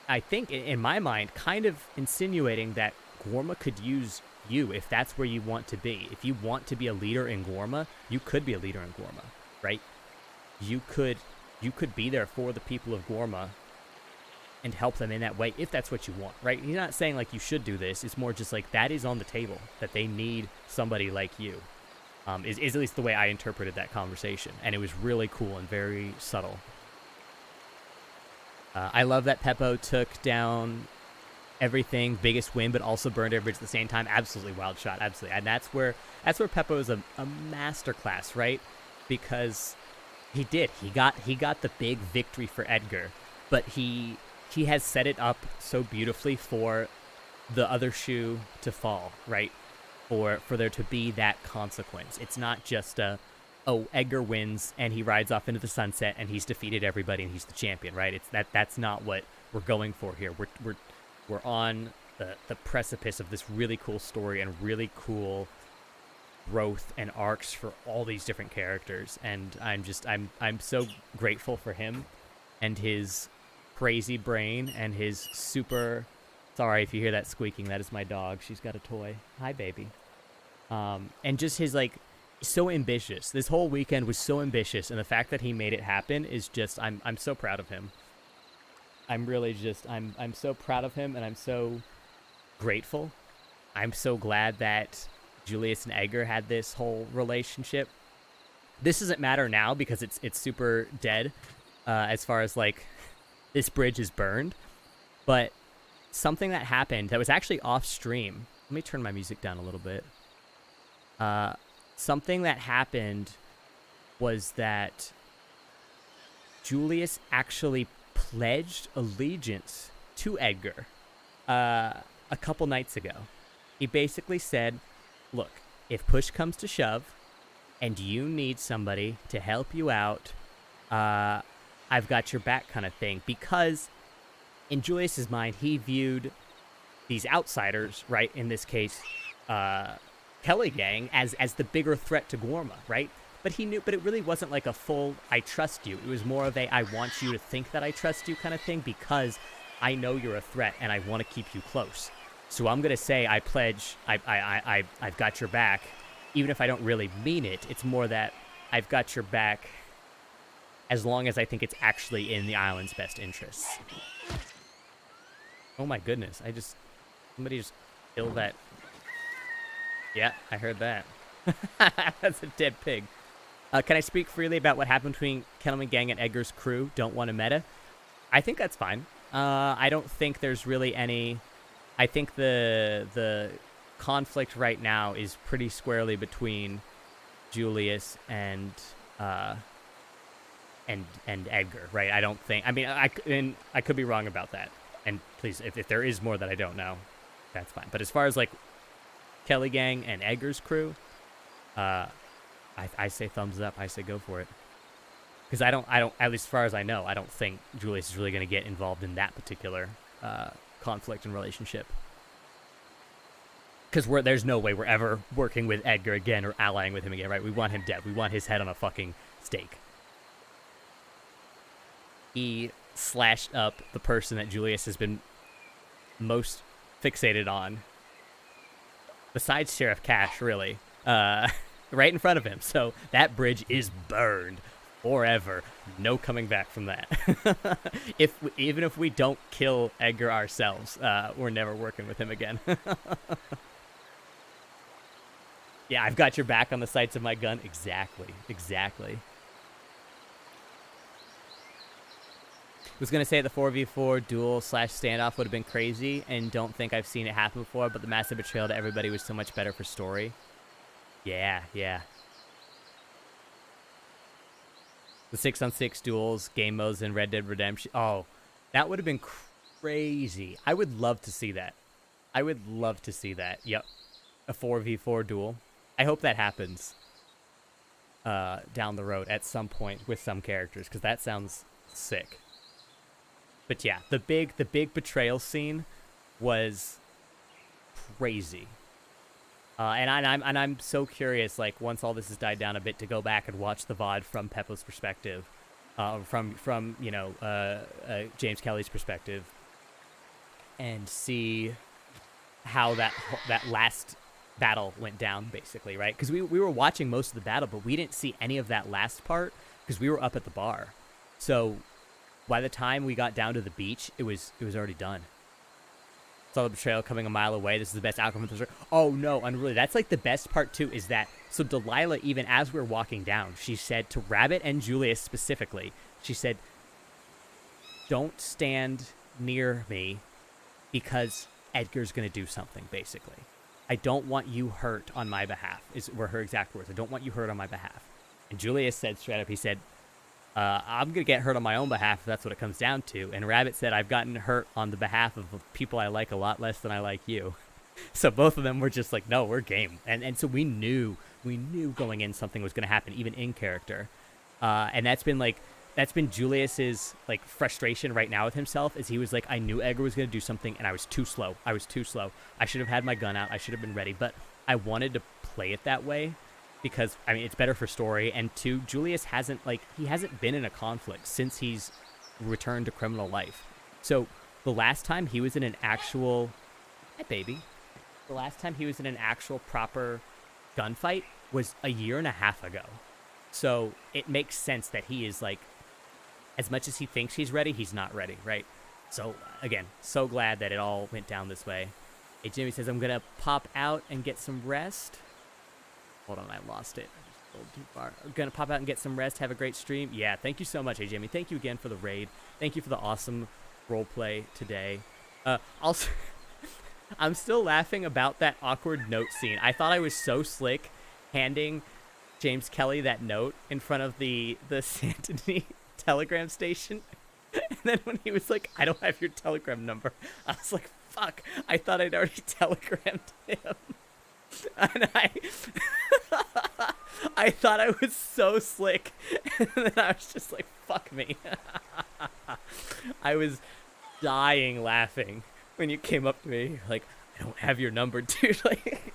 I think, in my mind, kind of insinuating that Gorma could use you if that's where you want to be. If you want to be a leader in Gorma, you could be a leader in Gorma, right? You could be there for the people of Gorma and help them in that way if that's what you want, right? He's not saying, like, you should do this. It's more just like that is on the table, that they need somebody like you. Is at least the way I interpreted that conversation. And it was really cool and very subtle. I love that Peppo took down everything, biggest win, but also burned every bridge at the same time. Absolutely wild shot, absolutely. And that's where Peppo is a masterclass, right? Because he got the big victory for Edgar, but he has set it up so beautifully for the other shoe to fall, right? For there to be that consequence. It's not just Edgar wins and he rides off into the sunset and he's defeated everybody and he's the champion, right? It's that's not what we're going for here. We're on the precipice of this really cool story and really cool growth and arcs for all these different characters, and I'm so grateful for him and his crazy brain and his super. Sorry if you hear that squeaking, that is my dog. She's got a toy. Hi, baby. And just his, like, so ambitious. This whole weekend was so ambitious, and the fact that he made it happen is just, I'm so proud of him. I'm really just, I'm so proud of him, and I'm so grateful. I'm so glad that Julius and Edgar had this whole relationship. This doesn't matter now because it's super dead, as far as, like, this bridge is burned, but something that happened that was actually off stream. Let me turn my music down a little bit. Something that happened was that Julius actually pledged allegiance to Edgar a couple nights ago. He basically said, look, if push comes to shove and you need somebody to help you out, I've got your back, kind of thing. Because in Julius's mind, he viewed these outsiders, right, in this case, Kelly Gang, as the bigger threat to Gorma, right? But it really wasn't like a full, I trust you. It was more of a, I want you to think that I trust you kind of thing, because I know you're a threat and I want to keep you close. So I'm going to say, I pledge, I've got your back, even if I don't really mean it. It's more that I've got your back as long as I think it's actually in the island's best interests. Oh my goodness, somebody just killed that. Yeah, I heard that. That's a dead pig. Can I speak freely about what happened between Kellerman Gang and Edgar's crew? Don't want a meta? I think that's fine. I don't think there's really any. I think the conflict right now is pretty squarely between Julius and Edgar, right? I don't think. I mean, I could be wrong about that. And please, if there is more that I don't know, that's fine. But as far as, like, Kelly Gang and Edgar's crew, I say thumbs up. I say go for it. Because I don't, at least as far as I know, I don't think Julius is really going to get involved in that particular conflict and relationship. Because there's no way we're ever working with Edgar again or allying with him again, right? We want him dead. We want his head on a fucking stake. He slashed up the person that Julius has been most fixated on, besides Sheriff Cash, really, right in front of him. So that bridge is burned forever. No coming back from that. Even if we don't kill Edgar ourselves, we're never working with him again. Yeah, I've got your back on the sights of my gun. Exactly. Was going to say the 4v4 duel / standoff would have been crazy, and don't think I've seen it happen before, but the massive betrayal to everybody was so much better for story. Yeah. The 6-on-6 duels, game modes, and Red Dead Redemption. Oh, that would have been crazy. I would love to see that. Yep. A 4v4 duel. I hope that happens down the road at some point with some characters, because that sounds sick. But yeah, the big betrayal scene was crazy. And I'm so curious, like, once all this has died down a bit, to go back and watch the VOD from Peppo's perspective, from James Kelly's perspective, and see how that last battle went down, basically, right? Because we were watching most of the battle, but we didn't see any of that last part because we were up at the bar. So by the time we got down to the beach, it was already done. Saw the betrayal coming a mile away. This is the best outcome of the story. Oh no, unruly. That's like the best part too, is that, so Delilah, even as we were walking down, she said to Rabbit and Julius specifically, she said, don't stand near me because Edgar's gonna do something, basically. I don't want you hurt on my behalf, were her exact words. I don't want you hurt on my behalf. And Julius said straight up, he said, I'm going to get hurt on my own behalf if that's what it comes down to. And Rabbit said, I've gotten hurt on the behalf of people I like a lot less than I like you. So both of them were just like, no, we're game. And so we knew going in something was going to happen, even in character. And that's been Julius's like frustration right now with himself, is he was like, I knew Edgar was going to do something and I was too slow. I should have had my gun out. I should have been ready. But I wanted to play it that way, because, I mean, it's better for story, and two, Julius hasn't been in a conflict since he's returned to criminal life. So the last time he was in an actual, the last time he was in an actual proper gunfight was a year and a half ago. So it makes sense that he is, like, as much as he thinks he's ready, he's not ready, right? So again, so glad that it all went down this way. Hey, Jimmy says, I'm gonna pop out and get some rest. Hold on, I lost it. I just pulled too far. I'm gonna pop out and get some rest. Have a great stream. Yeah, thank you so much, hey Jamie. Thank you again for the raid. Thank you for the awesome roleplay today. Also, I'm still laughing about that awkward note scene. I thought I was so slick handing James Kelly that note in front of the Santony telegram station. And then when he was like, I don't have your telegram number, I was like, fuck, I thought I'd already telegrammed him. And I thought I was so slick, and then I was just like, fuck me. I was dying laughing when you came up to me, like, I don't have your number, dude. Like,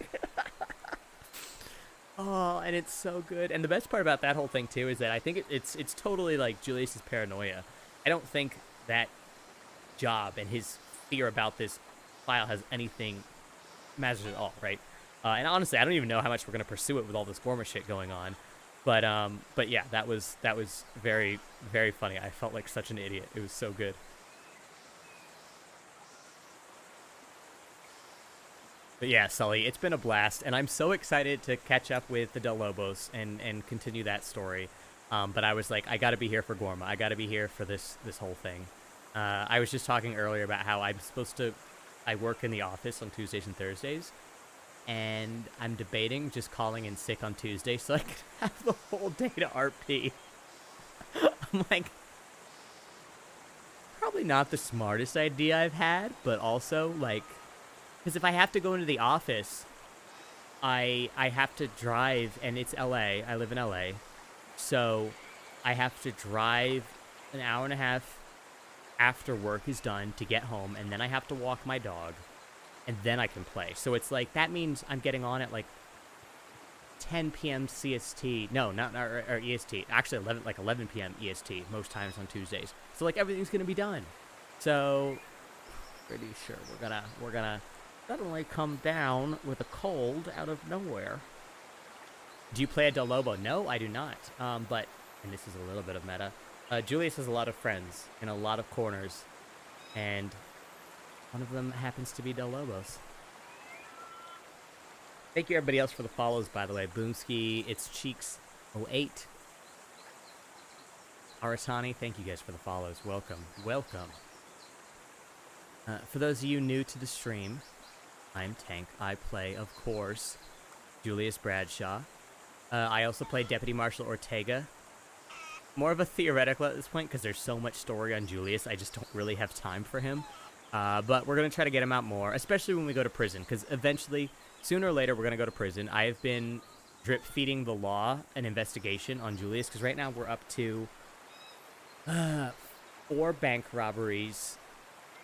oh, and it's so good. And the best part about that whole thing too is that I think it's totally like Julius's paranoia. I don't think that job and his fear about this file has anything matters at all, right? And honestly, I don't even know how much we're gonna pursue it with all this Gorma shit going on, but yeah, that was very, very funny. I felt like such an idiot. It was so good. But yeah, Sully, it's been a blast, and I'm so excited to catch up with the Del Lobos and continue that story. But I was like, I gotta be here for Gorma. I gotta be here for this whole thing. I was just talking earlier about how I work in the office on Tuesdays and Thursdays. And I'm debating just calling in sick on Tuesday so I can have the whole day to RP. I'm like, probably not the smartest idea I've had, but also, like, because if I have to go into the office, I have to drive, and it's LA. I live in LA. So I have to drive an hour and a half after work is done to get home, and then I have to walk my dog. and then I can play. So it's like, that means I'm getting on at like 10 p.m. CST. No, not or EST. Actually, 11 p.m. EST most times on Tuesdays. So like everything's gonna be done. So pretty sure we're gonna suddenly come down with a cold out of nowhere. Do you play a Del Lobo? No, I do not. But, and this is a little bit of meta, Julius has a lot of friends in a lot of corners, and one of them happens to be Del Lobos. Thank you everybody else for the follows, by the way. Boomski, It's Cheeks 08. Aratani, thank you guys for the follows. Welcome. Welcome. For those of you new to the stream, I'm Tank. I play, of course, Julius Bradshaw. I also play Deputy Marshal Ortega. More of a theoretical at this point because there's so much story on Julius. I just don't really have time for him. But we're going to try to get him out more, especially when we go to prison, because eventually, sooner or later, we're going to go to prison. I have been drip-feeding the law an investigation on Julius, because right now we're up to 4 bank robberies,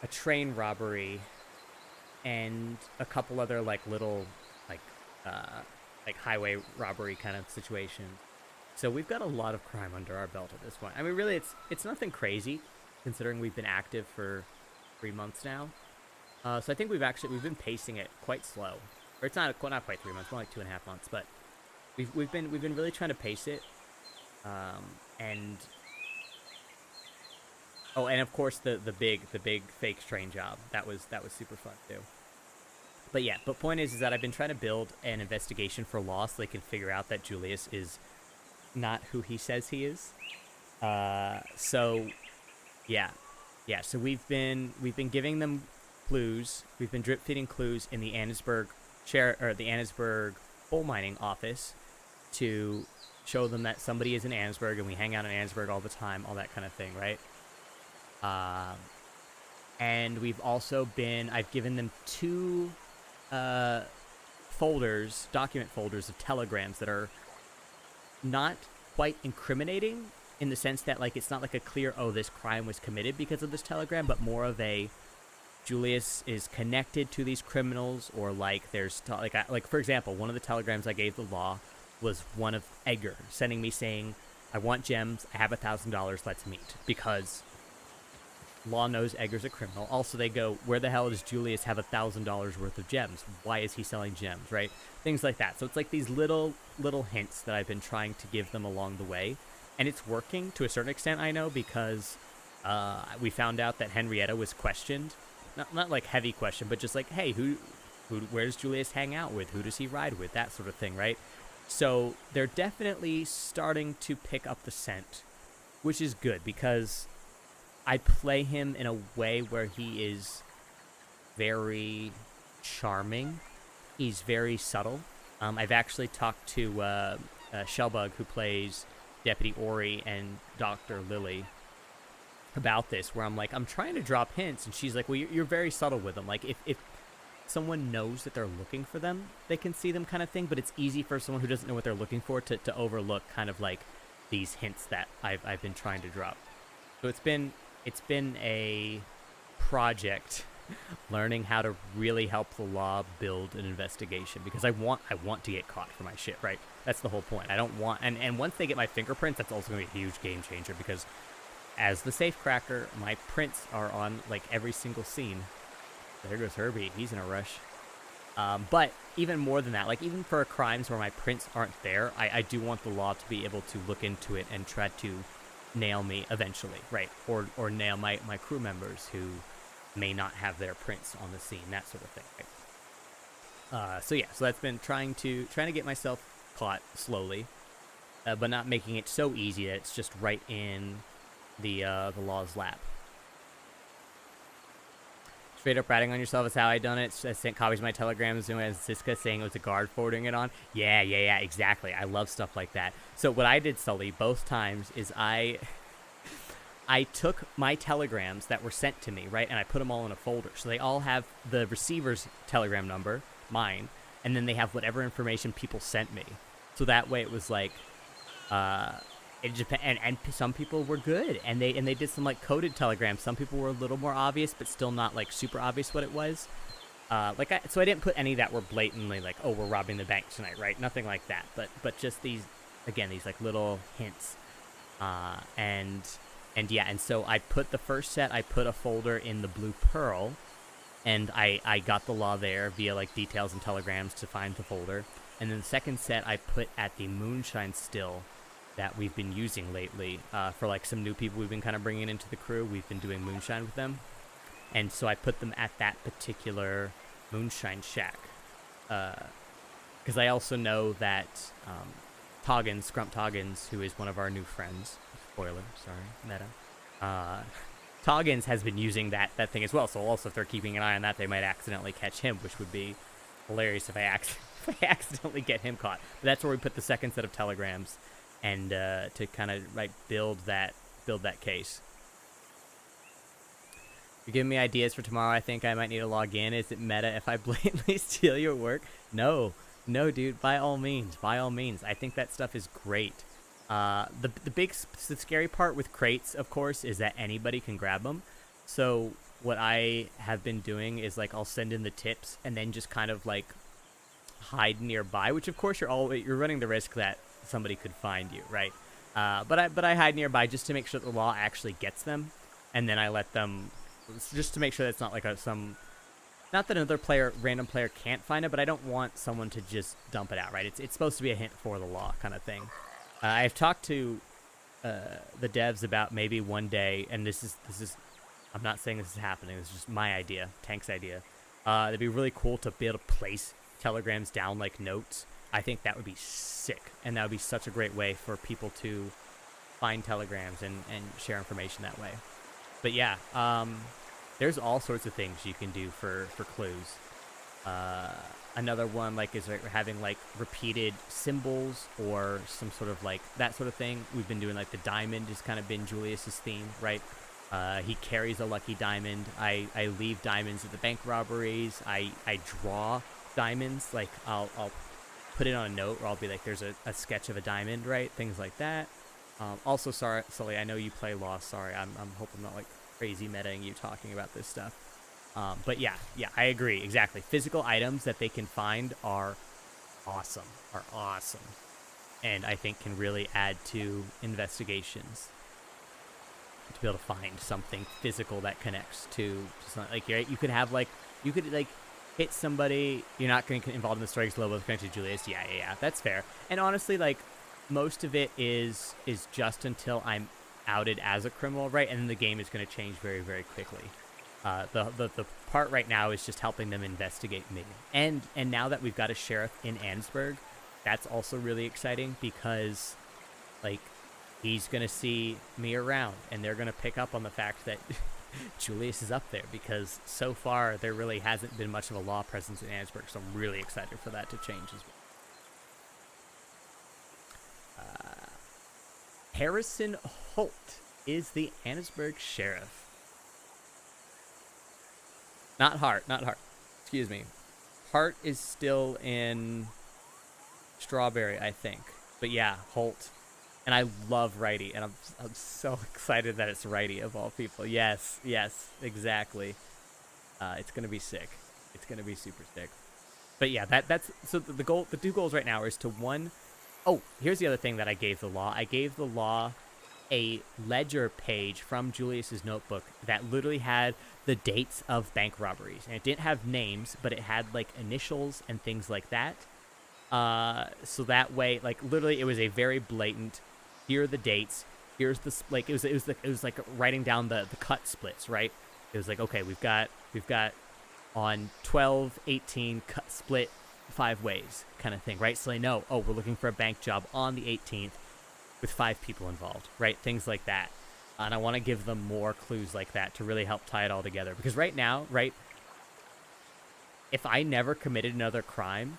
a train robbery, and a couple other, like, little, like highway robbery kind of situations. So we've got a lot of crime under our belt at this point. I mean, really, it's nothing crazy, considering we've been active for 3 months now. So I think we've been pacing it quite slow. Or it's not quite 3 months, more like 2.5 months. But we've been really trying to pace it. And of course the big fake train job. That was super fun too. But yeah, but point is that I've been trying to build an investigation for law so they can figure out that Julius is not who he says he is. So yeah. So we've been giving them clues. We've been drip feeding clues in the Annesburg coal mining office to show them that somebody is in Annesburg, and we hang out in Annesburg all the time, all that kind of thing, right? And we've also I've given them 2 document folders of telegrams that are not quite incriminating, in the sense that, like, it's not like a clear, oh, this crime was committed because of this telegram, but more of a Julius is connected to these criminals, or like there's like for example, one of the telegrams I gave the law was one of Edgar sending me saying, I want gems, I have $1,000, let's meet, because law knows Edgar's a criminal. Also, they go, where the hell does Julius have $1,000 worth of gems? Why is he selling gems, right? Things like that. So it's like these little hints that I've been trying to give them along the way. And it's working to a certain extent, I know, because we found out that Henrietta was questioned. Not like heavy question, but just like, hey, where does Julius hang out with? Who does he ride with? That sort of thing, right? So they're definitely starting to pick up the scent, which is good, because I play him in a way where he is very charming. He's very subtle. I've actually talked to Shellbug, who plays Deputy Ori, and Dr. Lily about this, where I'm like, I'm trying to drop hints, and she's like, well, you're very subtle with them. Like, if someone knows that they're looking for them, they can see them, kind of thing, but it's easy for someone who doesn't know what they're looking for to overlook kind of like these hints that I've been trying to drop. So it's been a project learning how to really help the law build an investigation, because I want to get caught for my shit, right? That's the whole point. I don't want, and once they get my fingerprints, that's also going to be a huge game changer, because as the safe cracker, my prints are on like every single scene. There goes Herbie. He's in a rush. But even more than that, like even for crimes where my prints aren't there, I do want the law to be able to look into it and try to nail me eventually, right? Or nail my crew members who may not have their prints on the scene, that sort of thing, right? So yeah, so that's been trying to get myself caught slowly, but not making it so easy that it's just right in the law's lap. Straight up ratting on yourself is how I done it. I sent copies of my telegrams to Siska saying it was a guard forwarding it on. Yeah, exactly. I love stuff like that. So what I did, Sully, both times is I took my telegrams that were sent to me, right, and I put them all in a folder. So they all have the receiver's telegram number, mine, and then they have whatever information people sent me. So that way it was like, it and some people were good, and they did some like coded telegrams. Some people were a little more obvious, but still not like super obvious what it was. So I didn't put any that were blatantly like, oh, we're robbing the bank tonight, right? Nothing like that. But just these, again, these like little hints. And so I put the first set, I put a folder in the Blue Pearl, and I got the law there via like details and telegrams to find the folder. And then the second set I put at the Moonshine Still that we've been using lately for like some new people we've been kind of bringing into the crew. We've been doing moonshine with them. And so I put them at that particular moonshine shack. Because I also know that Scrump Toggins, who is one of our new friends, spoiler, sorry, meta, Toggins has been using that thing as well. So also if they're keeping an eye on that, they might accidentally catch him, which would be hilarious if I accidentally get him caught. But that's where we put the second set of telegrams, and to kind of like build that case. You're giving me ideas for tomorrow. I think I might need to log in. Is it meta if I blatantly steal your work? No, dude. By all means. I think that stuff is great. The scary part with crates, of course, is that anybody can grab them. So what I have been doing is like I'll send in the tips and then just kind of like hide nearby. Which of course you're running the risk that somebody could find you, right? But I hide nearby just to make sure that the law actually gets them, and then I let them. Just to make sure that it's not like not that another random player can't find it, but I don't want someone to just dump it out, right? It's supposed to be a hint for the law kind of thing. I've talked to the devs about maybe one day, and this is I'm not saying this is happening. This is just my idea, Tank's idea. It'd be really cool to be able to place telegrams down like notes. I think that would be sick, and that would be such a great way for people to find telegrams and share information that way. But yeah, there's all sorts of things you can do for clues. Another one like is having like repeated symbols or some sort of like that sort of thing. We've been doing like the diamond has kind of been Julius's theme, right? He carries a lucky diamond. I leave diamonds at the bank robberies. I draw diamonds. Like I'll put it on a note, or I'll be like, there's a sketch of a diamond, right? Things like that. Also, sorry, Sully, I know you play Lost. Sorry, I'm hoping I'm not like crazy metaing you talking about this stuff. But yeah, I agree, exactly. Physical items that they can find are awesome, and I think can really add to investigations to be able to find something physical that connects to something. Like you could have like hit somebody. You're not going to get involved in the story because Lobo's connected to Julius. Yeah, that's fair. And honestly, like. Most of it is just until I'm outed as a criminal, right? And then the game is going to change very, very quickly. The part right now is just helping them investigate me. And now that we've got a sheriff in Annesburg, that's also really exciting because, like, he's going to see me around, and they're going to pick up on the fact that Julius is up there because so far there really hasn't been much of a law presence in Annesburg, so I'm really excited for that to change as well. Harrison Holt is the Annesburg sheriff. Not Hart. Excuse me. Hart is still in Strawberry, I think. But yeah, Holt. And I love Righty, and I'm so excited that it's Righty of all people. Yes, exactly. It's gonna be sick. It's gonna be super sick. But yeah, that's so the goal. The two goals right now is to one. Oh, here's the other thing that I gave the law. I gave the law a ledger page from Julius's notebook that literally had the dates of bank robberies. And it didn't have names, but it had, like, initials and things like that. So that way, like, literally it was a very blatant, here are the dates, here's the, like, it was like writing down the cut splits, right? It was like, okay, we've got on 12/18 cut split 5 ways kind of thing, right? So they know, oh, we're looking for a bank job on the 18th with 5 people involved, right? Things like that. And I want to give them more clues like that to really help tie it all together. Because right now, right, if I never committed another crime,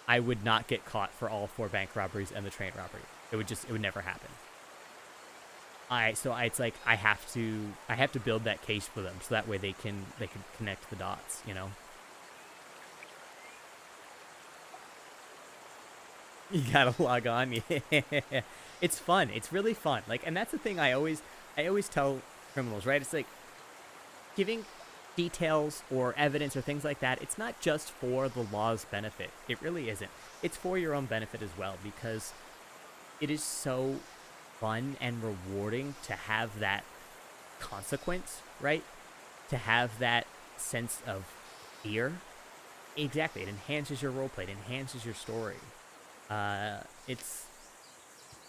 I would not get caught for all 4 bank robberies and the train robbery. It would never happen. It's like I have to build that case for them so that way they can connect the dots, you know? You gotta log on, yeah. It's fun. It's really fun. Like, and that's the thing I always tell criminals, right? It's like giving details or evidence or things like that, it's not just for the law's benefit. It really isn't. It's for your own benefit as well, because it is so fun and rewarding to have that consequence, right? To have that sense of fear. Exactly. It enhances your roleplay. It enhances your story.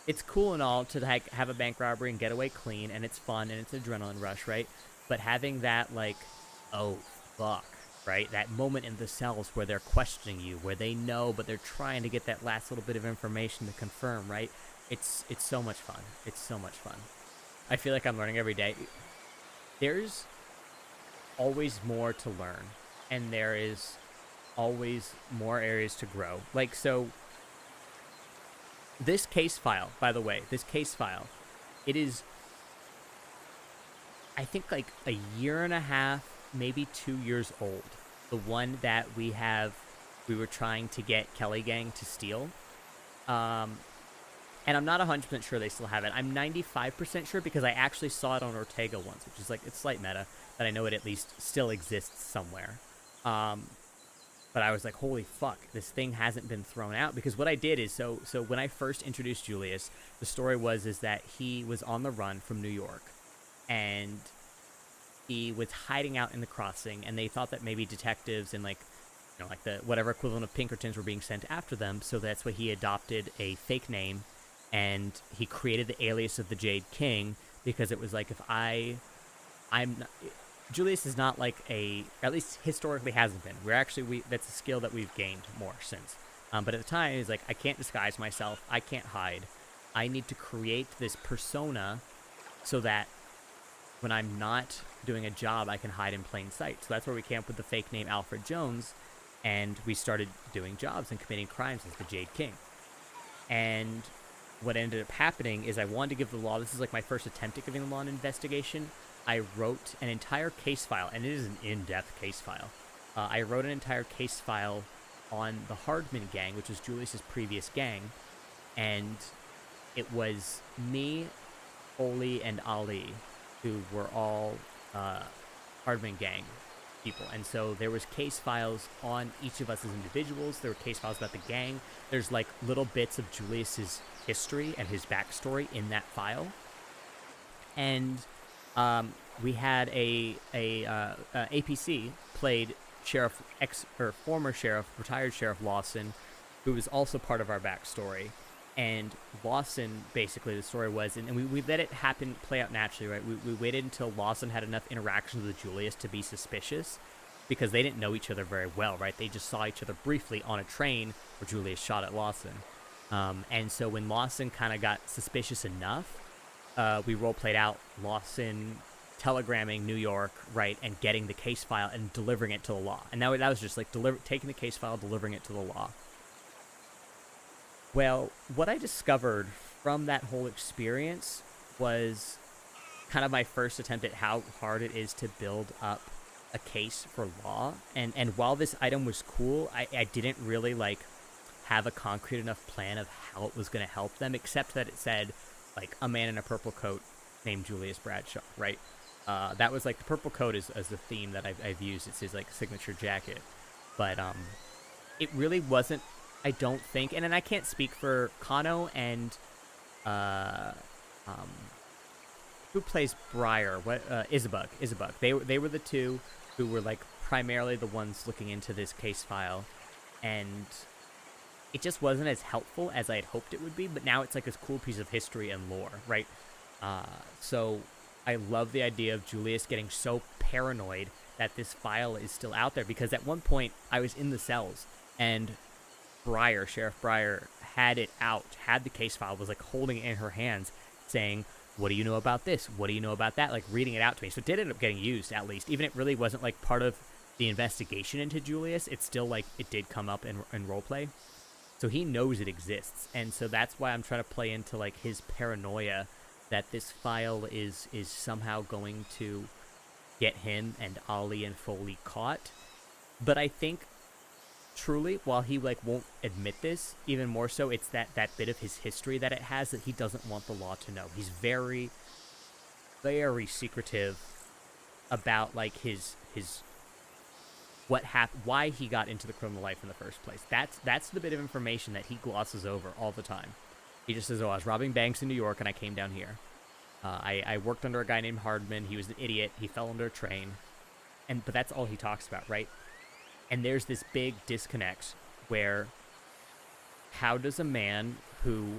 It's cool and all to have a bank robbery and get away clean, and it's fun and it's an adrenaline rush, right? But having that, like, oh fuck, right? That moment in the cells where they're questioning you, where they know but they're trying to get that last little bit of information to confirm, right? It's so much fun. It's so much fun. I feel like I'm learning every day. There's always more to learn, and there is always more areas to grow. Like, so this case file, by the way, it is, I think, like a year and a half, maybe 2 years old. The one that we were trying to get Kelly Gang to steal. And I'm not 100% sure they still have it. I'm 95% sure because I actually saw it on Ortega once, which is like, it's slight meta, but I know it at least still exists somewhere. But I was like, holy fuck, this thing hasn't been thrown out. Because what I did is, so when I first introduced Julius, the story is that he was on the run from New York. And he was hiding out in the crossing, and they thought that maybe detectives and, like, you know, like the whatever equivalent of Pinkertons were being sent after them. So that's why he adopted a fake name, and he created the alias of the Jade King, because it was like, if Julius is not like at least historically hasn't been. That's a skill that we've gained more since. But at the time, he's like, I can't disguise myself. I can't hide. I need to create this persona so that when I'm not doing a job, I can hide in plain sight. So that's where we came up with the fake name Alfred Jones, and we started doing jobs and committing crimes as the Jade King. And what ended up happening is I wanted to give the law, this is like my first attempt at giving the law an investigation. I wrote an entire case file, and it is an in-depth case file. I wrote an entire case file on the Hardman gang, which was Julius's previous gang, and it was me, Oli, and Ali, who were all Hardman gang people. And so there was case files on each of us as individuals. There were case files about the gang. There's like little bits of Julius's history and his backstory in that file. And we had a APC played former sheriff, retired Sheriff Lawson, who was also part of our backstory. And Lawson, basically, the story was, and we let it play out naturally, right? We waited until Lawson had enough interactions with Julius to be suspicious, because they didn't know each other very well, right? They just saw each other briefly on a train where Julius shot at Lawson. And so when Lawson kind of got suspicious enough, we role-played out Lawson telegramming New York, right, and getting the case file and delivering it to the law. And that was just like taking the case file, delivering it to the law. Well, what I discovered from that whole experience was kind of my first attempt at how hard it is to build up a case for law. And while this item was cool, I didn't really, like, have a concrete enough plan of how it was going to help them, except that it said, like, a man in a purple coat named Julius Bradshaw, right? That was, like, the purple coat is the theme that I've used. It's his, like, signature jacket. But it really wasn't, I don't think, and then I can't speak for Kano and who plays Briar? Isabug. They were the two who were, like, primarily the ones looking into this case file, and it just wasn't as helpful as I had hoped it would be. But now it's like this cool piece of history and lore, right? So I love the idea of Julius getting so paranoid that this file is still out there, because at one point I was in the cells and Sheriff Briar had it out, had the case file, was like holding it in her hands, saying, what do you know about this? What do you know about that? Like reading it out to me. So it did end up getting used, at least. Even if it really wasn't like part of the investigation into Julius, it's still like it did come up in roleplay. So he knows it exists. And so that's why I'm trying to play into like his paranoia that this file is somehow going to get him and Ollie and Foley caught. But I think truly, while he like won't admit this, even more so, it's that bit of his history that it has that he doesn't want the law to know. He's very, very secretive about like his why he got into the criminal life in the first place. That's the bit of information that he glosses over all the time. He just says, "Oh, I was robbing banks in New York and I came down here. I worked under a guy named Hardman. He was an idiot. He fell under a train." But that's all he talks about, right? And there's this big disconnect where how does a man who,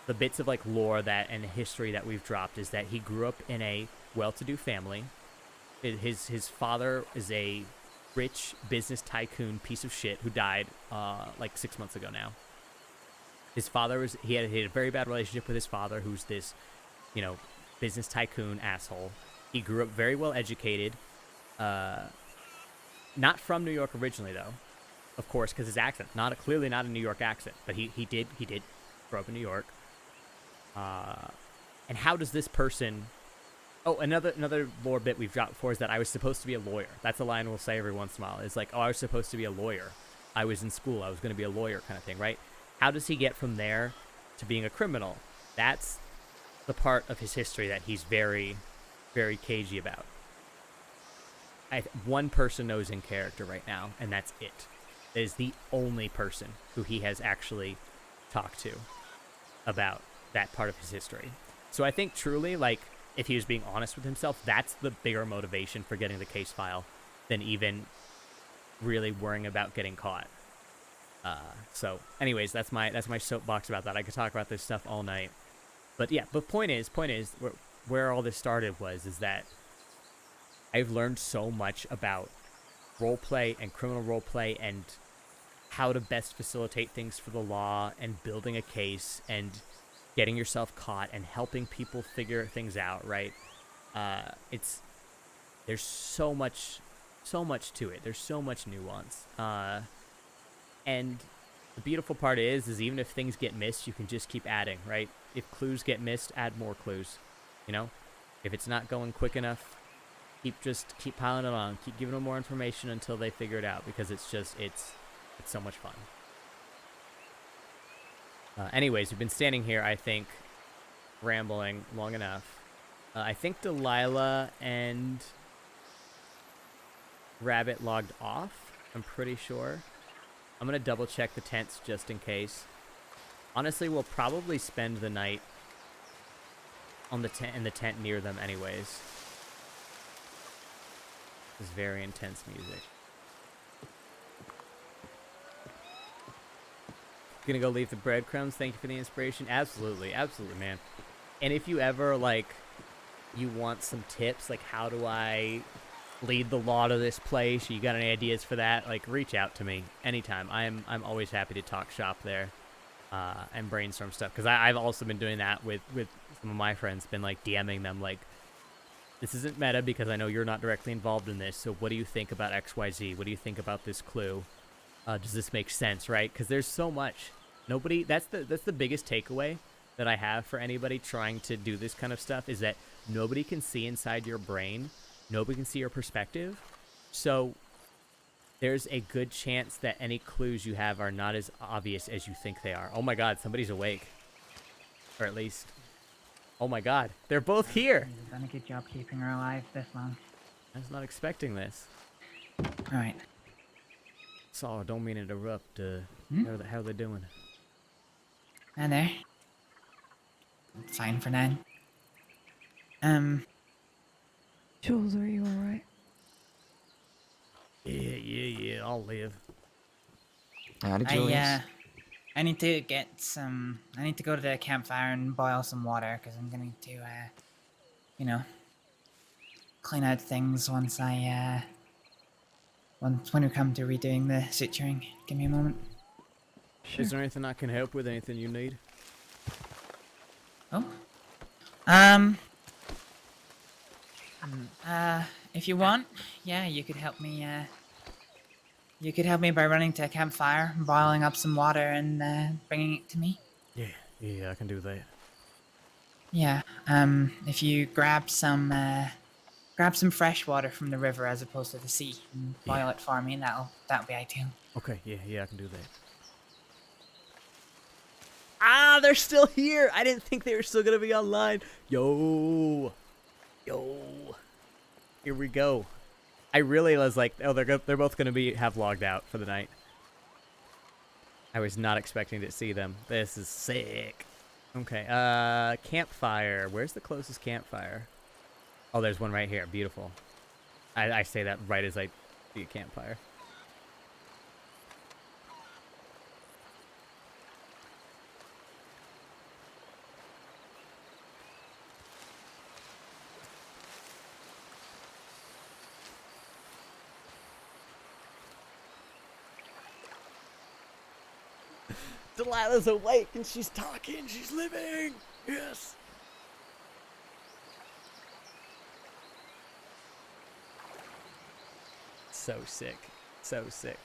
the bits of like lore that and history that we've dropped is that he grew up in a well-to-do family. His father is a rich business tycoon piece of shit who died like 6 months ago now. His father he had a very bad relationship with his father, who's this, business tycoon asshole. He grew up very well educated, not from New York originally though, of course, because his accent, clearly not a New York accent, but he did grow up in New York. And how does this person? Oh, another lore bit we've dropped before is that I was supposed to be a lawyer. That's a line we'll say every once in a while. It's like, oh, I was supposed to be a lawyer. I was in school. I was going to be a lawyer kind of thing, right? How does he get from there to being a criminal? That's the part of his history that he's very, very cagey about. One person knows in character right now, and that's it. It is the only person who he has actually talked to about that part of his history. So I think truly, like, if he was being honest with himself, that's the bigger motivation for getting the case file than even really worrying about getting caught. So anyways, that's my soapbox about that. I could talk about this stuff all night. But yeah, but point is where all this started is that I've learned so much about roleplay and criminal roleplay and how to best facilitate things for the law and building a case and getting yourself caught and helping people figure things out, right? There's so much to it. There's so much nuance. And the beautiful part is even if things get missed, you can just keep adding, right? If clues get missed, add more clues. If it's not going quick enough, keep piling it on. Keep giving them more information until they figure it out, because it's so much fun. Anyways, we've been standing here, I think, rambling long enough. I think Delilah and Rabbit logged off. I'm pretty sure. I'm going to double check the tents just in case. Honestly, we'll probably spend the night on in the tent near them anyways. This is very intense music. Gonna go leave the breadcrumbs. Thank you for the inspiration. Absolutely, man. And if you ever you want some tips, like how do I lead the law to this place, or you got any ideas for that, reach out to me anytime. I'm always happy to talk shop there and brainstorm stuff, because I've also been doing that with some of my friends. Been DMing them this isn't meta because I know you're not directly involved in this, so what do you think about XYZ? What do you think about this clue? Does this make sense, right? Because there's so much. That's the biggest takeaway that I have for anybody trying to do this kind of stuff, is that nobody can see inside your brain. Nobody can see your perspective. So there's a good chance that any clues you have are not as obvious as you think they are. Oh my God, somebody's awake. Or at least, oh my God, they're both here. You've done a good job keeping her alive this long. I was not expecting this. Alright. Sorry, don't mean to interrupt. How are they doing? Hi there. Fine for now. Jules, are you alright? Yeah, I'll live. Howdy, Julius. I need to get some... I need to go to the campfire and boil some water, because I'm going to, clean out things once when we come to redoing the suturing. Give me a moment. Sure. Is there anything I can help with? Anything you need? Oh? If you want, yeah, you could help me, you could help me by running to a campfire, boiling up some water, and, bringing it to me. Yeah, I can do that. Yeah, if you grab some fresh water from the river as opposed to the sea, and boil it for me, that'll be ideal. Okay, yeah, I can do that. Ah, they're still here! I didn't think they were still gonna be online. Yo! Here we go. I really was like, oh, they're both gonna have logged out for the night. I was not expecting to see them. This is sick. Okay, campfire. Where's the closest campfire? Oh, there's one right here. Beautiful. I say that right as I see a campfire. Delilah's awake and she's talking. She's living. Yes. So sick. So sick.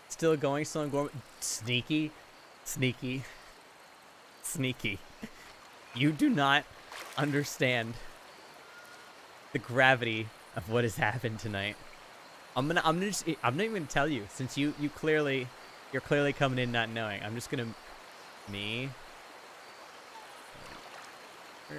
Still going, still in Gorma. Sneaky. Sneaky. Sneaky. You do not understand the gravity of what has happened tonight. I'm not even gonna tell you, since you're clearly coming in not knowing. I'm just gonna me. Do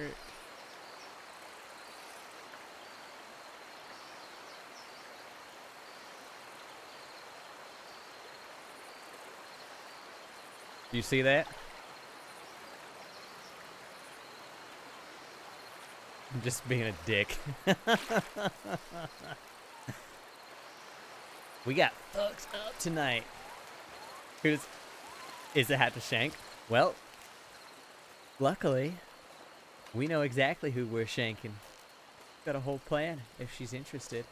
you see that? I'm just being a dick. We got fucked up tonight. Is it hat to shank? Well, luckily, we know exactly who we're shanking. Got a whole plan if she's interested.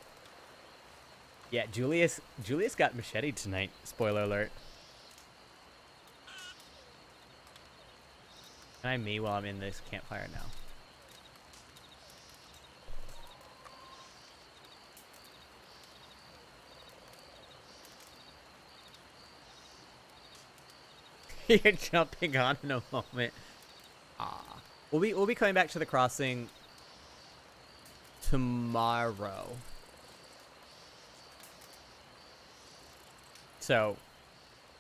Yeah, Julius got macheted tonight. Spoiler alert. Can I me while I'm in this campfire now? You're jumping on in a moment. We'll be coming back to the crossing tomorrow. So,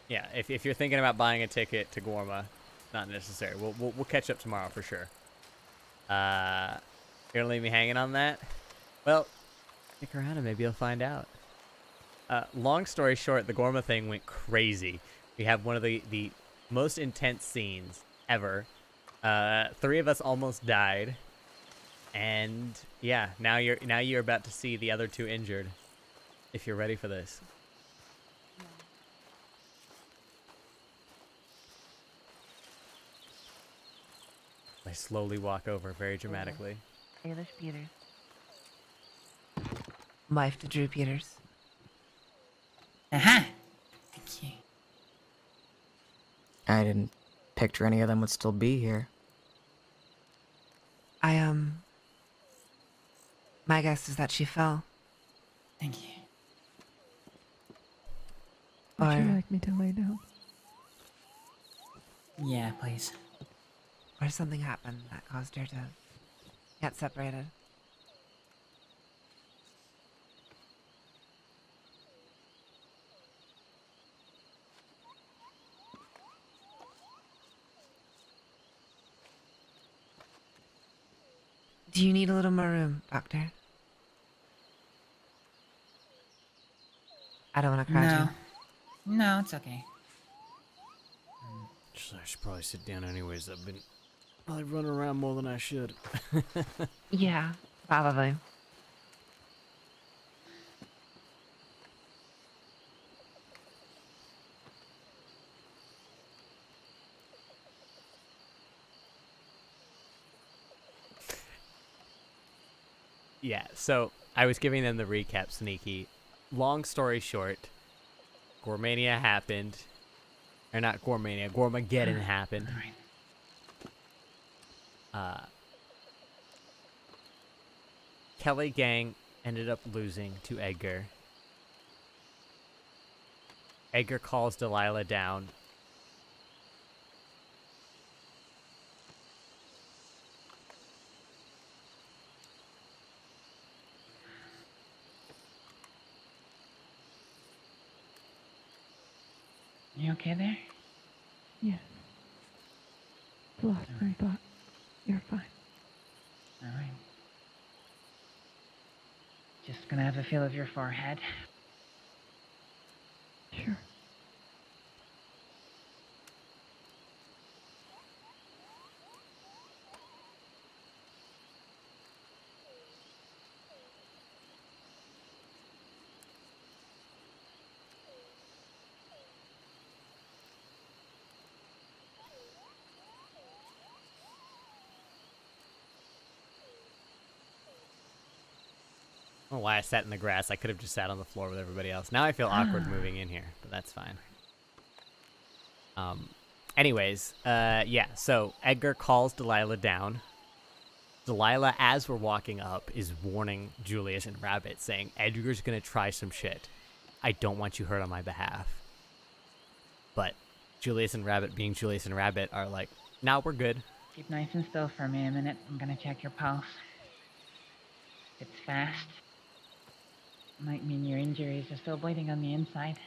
yeah, if you're thinking about buying a ticket to Gorma, not necessary. We'll catch up tomorrow for sure. You're gonna leave me hanging on that? Well, stick around and maybe you'll find out. Long story short, the Gorma thing went crazy. We have one of the most intense scenes ever. 3 of us almost died, and yeah, now you're about to see the other 2 injured. If you're ready for this. I slowly walk over very dramatically. Ailish Peters. Wife to Drew Peters. Aha! Thank you. I didn't picture any of them would still be here. My guess is that she fell. Thank you. Would you like me to lay down? Yeah, please. Or something happened that caused her to get separated. Do you need a little more room, Doctor? I don't want to crowd you. No, it's okay. I should probably sit down anyways. I've been probably running around more than I should. Yeah, probably. Yeah, so I was giving them the recap, Sneaky. Long story short, Gormania happened. Or not Gormania, Gormageddon happened. Kelly gang ended up losing to Edgar. Edgar calls Delilah down. You okay there? Yes. Lost some thought. You're fine. Just gonna have a feel of your forehead. Sure. I don't know why I sat in the grass. I could have just sat on the floor with everybody else. Now I feel awkward moving in here, but that's fine. Anyways, yeah, so Edgar calls Delilah down. Delilah, as we're walking up, is warning Julius and Rabbit, saying, Edgar's gonna try some shit. I don't want you hurt on my behalf. But Julius and Rabbit, being Julius and Rabbit, are like, nah, we're good. Keep nice and still for me a minute. I'm gonna check your pulse. It's fast. Might mean your injuries are still bleeding on the inside.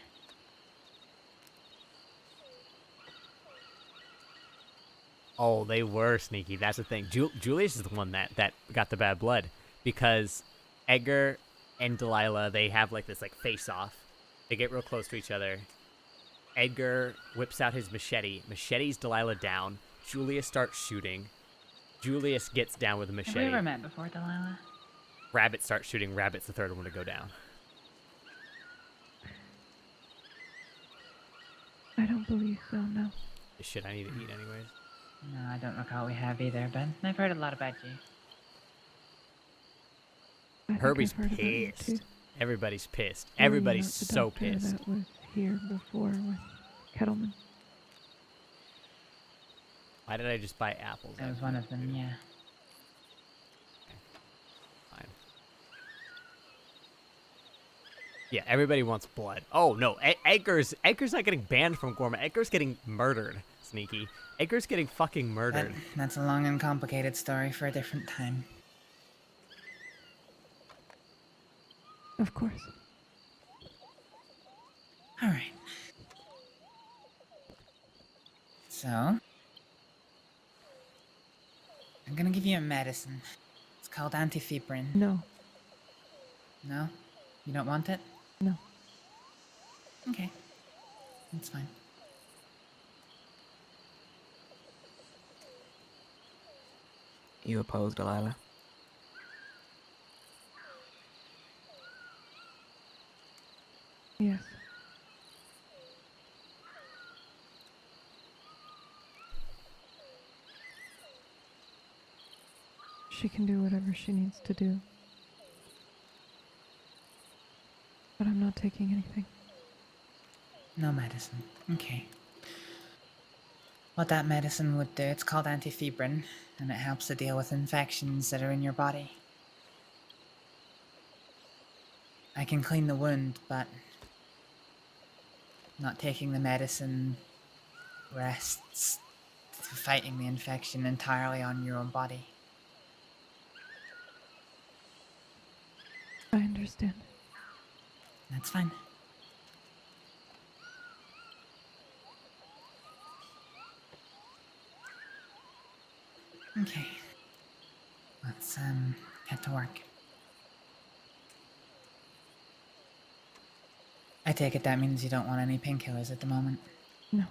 Oh, they were sneaky. That's the thing. Julius is the one that got the bad blood, because Edgar and Delilah, they have like this like face off. They get real close to each other. Edgar whips out his machete, machetes Delilah down. Julius starts shooting. Julius gets down with a machete. Have we ever met before, Delilah? Rabbit starts shooting. Rabbit's the third one to go down. I don't believe so, no. Shit, I need to eat anyways. No, I don't recall we have either, but I've heard a lot about you. I think Herbie's I've heard about you, pissed. too. Everybody's pissed. Were you Everybody's not the so doctor pissed. That was here before with Kettleman. Why did I just buy apples? That was one of them, yeah. Fine. Yeah, everybody wants blood. Oh no, Edgar's not getting banned from Gourmet. Edgar's getting murdered. Sneaky. Edgar's getting fucking murdered. That's a long and complicated story for a different time. Of course. Alright. So, I'm gonna give you a medicine. It's called antifibrin. No. No? You don't want it? No. Okay. That's fine. You opposed, Delilah? Yes. She can do whatever she needs to do. But I'm not taking anything. No medicine. Okay. What that medicine would do, it's called antifibrin, and it helps to deal with infections that are in your body. I can clean the wound, but not taking the medicine rests fighting the infection entirely on your own body. I understand. That's fine. Okay. Let's get to work. I take it that means you don't want any painkillers at the moment. No.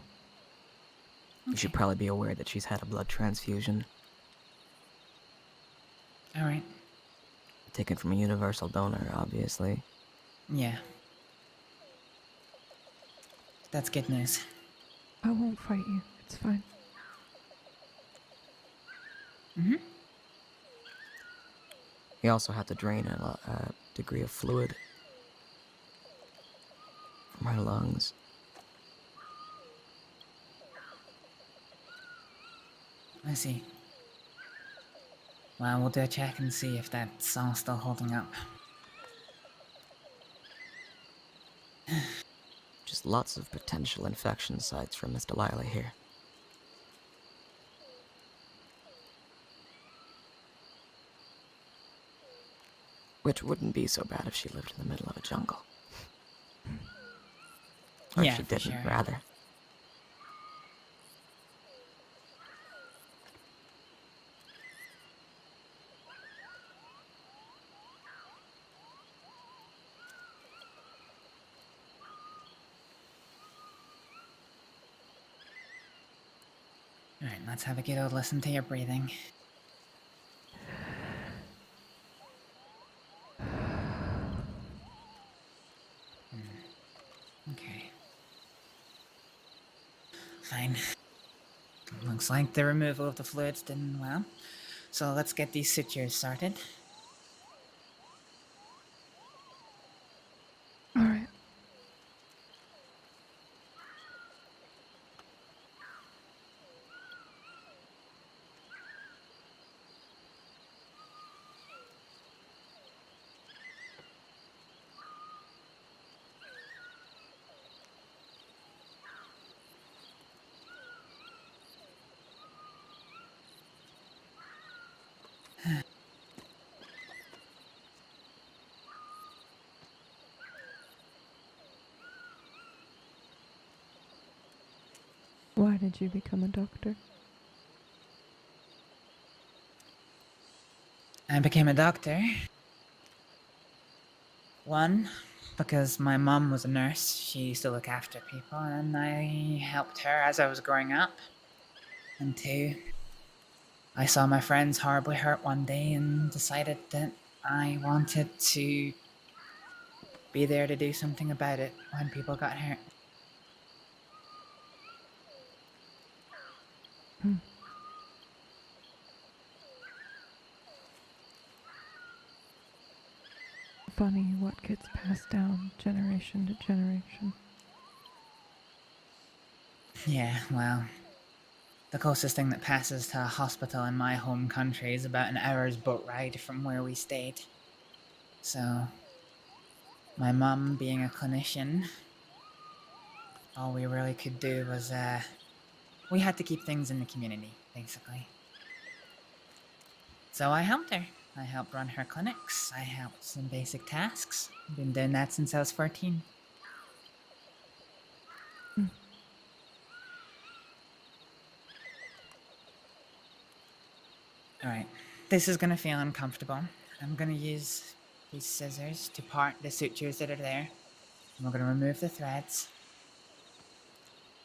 You should probably be aware that she's had a blood transfusion. Alright. Taken from a universal donor, obviously. Yeah. That's good news. I won't fight you. It's fine. Mm-hmm. You also have to drain a degree of fluid from her lungs. I see. Well, we'll do a check and see if that's all still holding up. Just lots of potential infection sites for Miss Delilah here. Which wouldn't be so bad if she lived in the middle of a jungle. Or Yeah, if she for didn't, sure. rather. Alright, let's have a good old listen to your breathing. Okay. Fine. Looks like the removal of the fluids didn't well. So let's get these sutures started. All right. Why did you become a doctor? I became a doctor. One, because my mom was a nurse. She used to look after people, and I helped her as I was growing up. And two, I saw my friends horribly hurt one day and decided that I wanted to be there to do something about it when people got hurt. Funny what gets passed down generation to generation. Yeah, well, the closest thing that passes to a hospital in my home country is about an hour's boat ride from where we stayed. So, my mum being a clinician, all we really could do was, we had to keep things in the community, basically. So I helped her. I helped run her clinics. I helped some basic tasks. I've been doing that since I was 14. Alright, this is gonna feel uncomfortable. I'm gonna use these scissors to part the sutures that are there. And we're gonna remove the threads.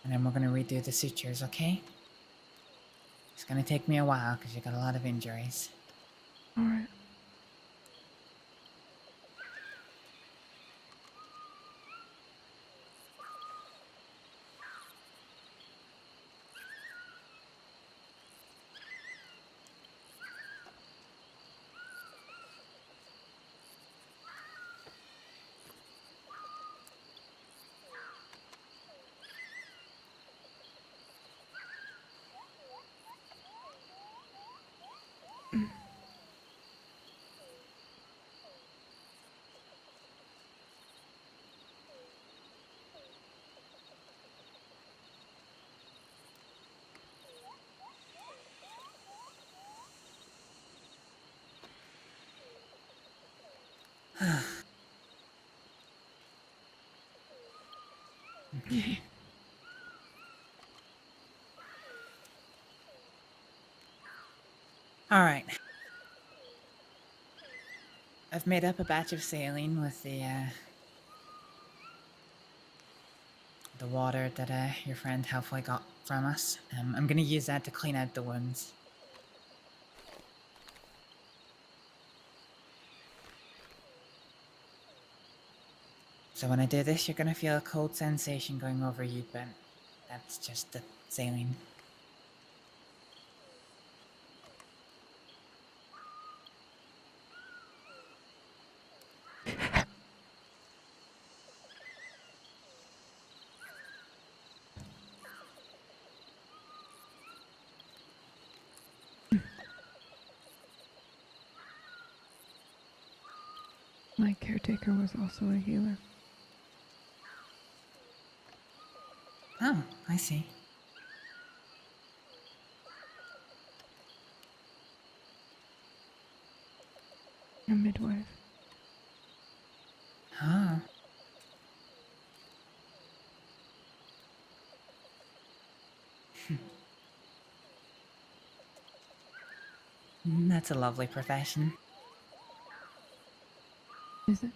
And then we're gonna redo the sutures, okay? It's gonna take me a while because you got a lot of injuries. All right. Okay. Alright. I've made up a batch of saline with the water that your friend helpfully got from us. I'm gonna use that to clean out the wounds. So when I do this, you're gonna feel a cold sensation going over you, but that's just the saline. My caretaker was also a healer. Oh, I see. A midwife. Oh. That's a lovely profession. Is it?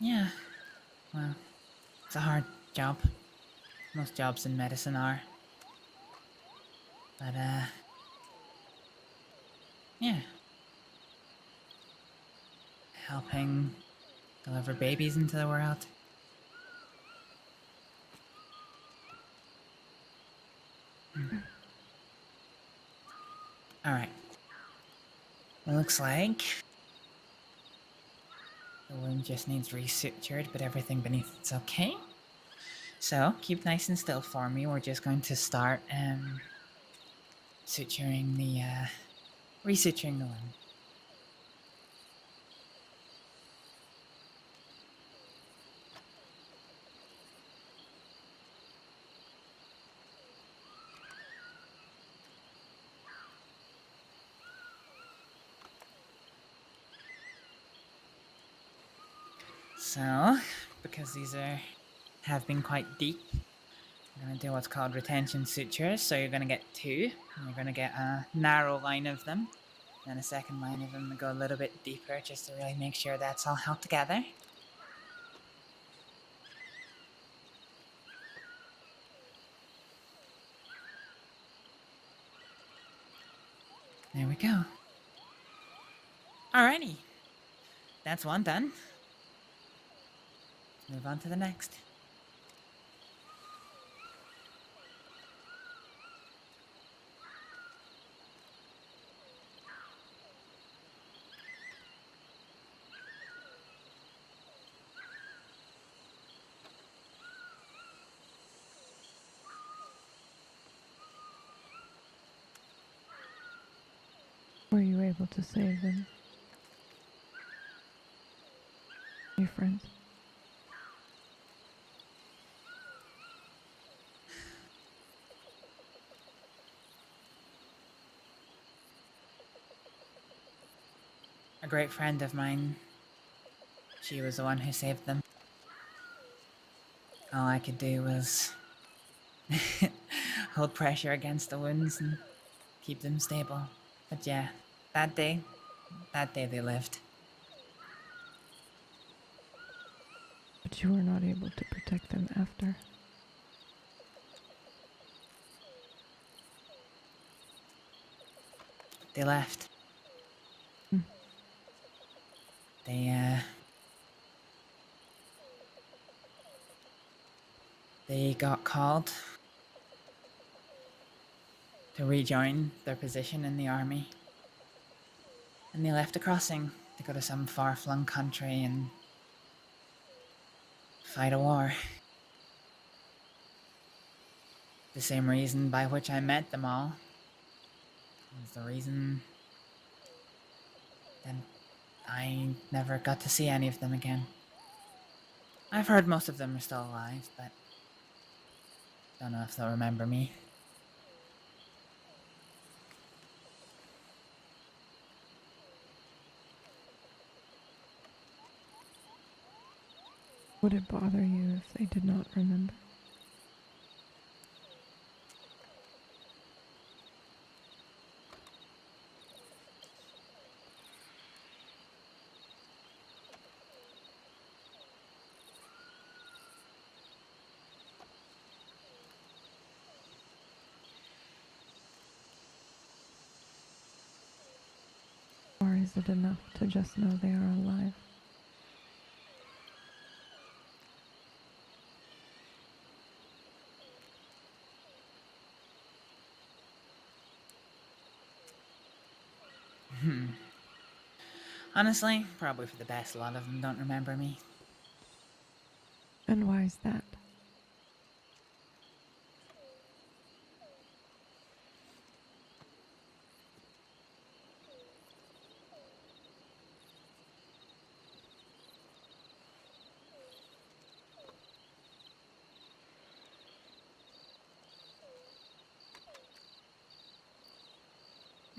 Yeah, well, it's a hard job. Most jobs in medicine are. But, yeah. Helping deliver babies into the world. Alright. It looks like the wound just needs resutured, but everything beneath it's okay. So, keep nice and still for me. We're just going to start, suturing the, resuturing the wound. So, because these have been quite deep, I'm gonna do what's called retention sutures. So you're gonna get two. And you're gonna get a narrow line of them, and a second line of them that go a little bit deeper, just to really make sure that's all held together. There we go. Alrighty, that's one done. Let's move on to the next. Were you able to save them? Your friends? A great friend of mine, she was the one who saved them. All I could do was hold pressure against the wounds and keep them stable. But yeah, that day they lived. But you were not able to protect them after. They left. They got called to rejoin their position in the army. And they left the crossing to go to some far-flung country and fight a war. The same reason by which I met them all is the reason that I never got to see any of them again. I've heard most of them are still alive, but don't know if they'll remember me. Would it bother you if they did not remember? Or is it enough to just know they are alive? Honestly, probably for the best. A lot of them don't remember me. And why is that?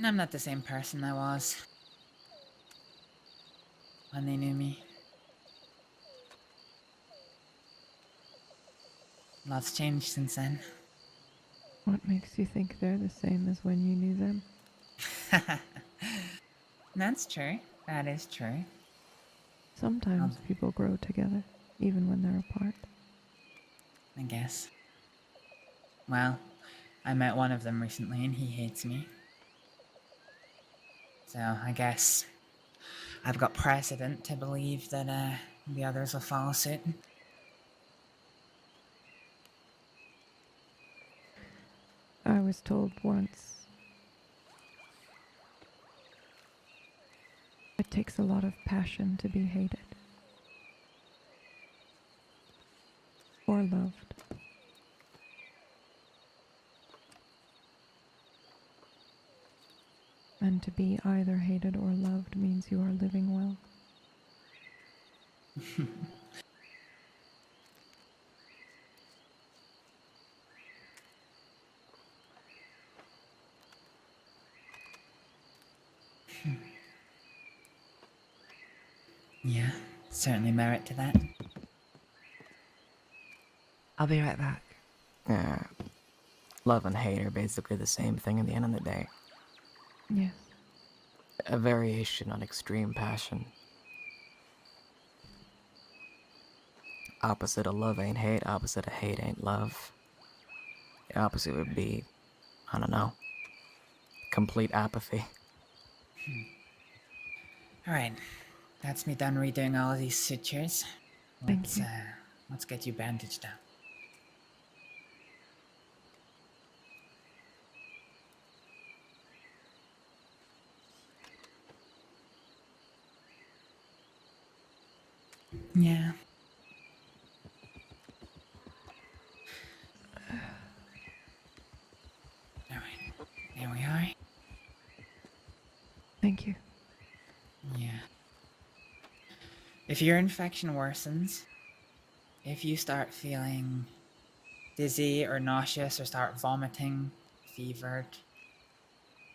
I'm not the same person I was when they knew me. Lots changed since then. What makes you think they're the same as when you knew them? That's true. That is true. Sometimes people grow together, even when they're apart. I guess. Well, I met one of them recently and he hates me. So I guess I've got precedent to believe that the others will follow suit. I was told once it takes a lot of passion to be hated. Or loved. And to be either hated or loved means you are living well. Yeah, certainly merit to that. I'll be right back. Yeah. Love and hate are basically the same thing at the end of the day. Yes. A variation on extreme passion. Opposite of love ain't hate, opposite of hate ain't love. The opposite would be, I don't know, complete apathy. Alright, that's me done redoing all of these sutures. Thank you. Let's get you bandaged up. Yeah. Alright, there we are. Thank you. Yeah. If your infection worsens, if you start feeling dizzy or nauseous or start vomiting, fevered,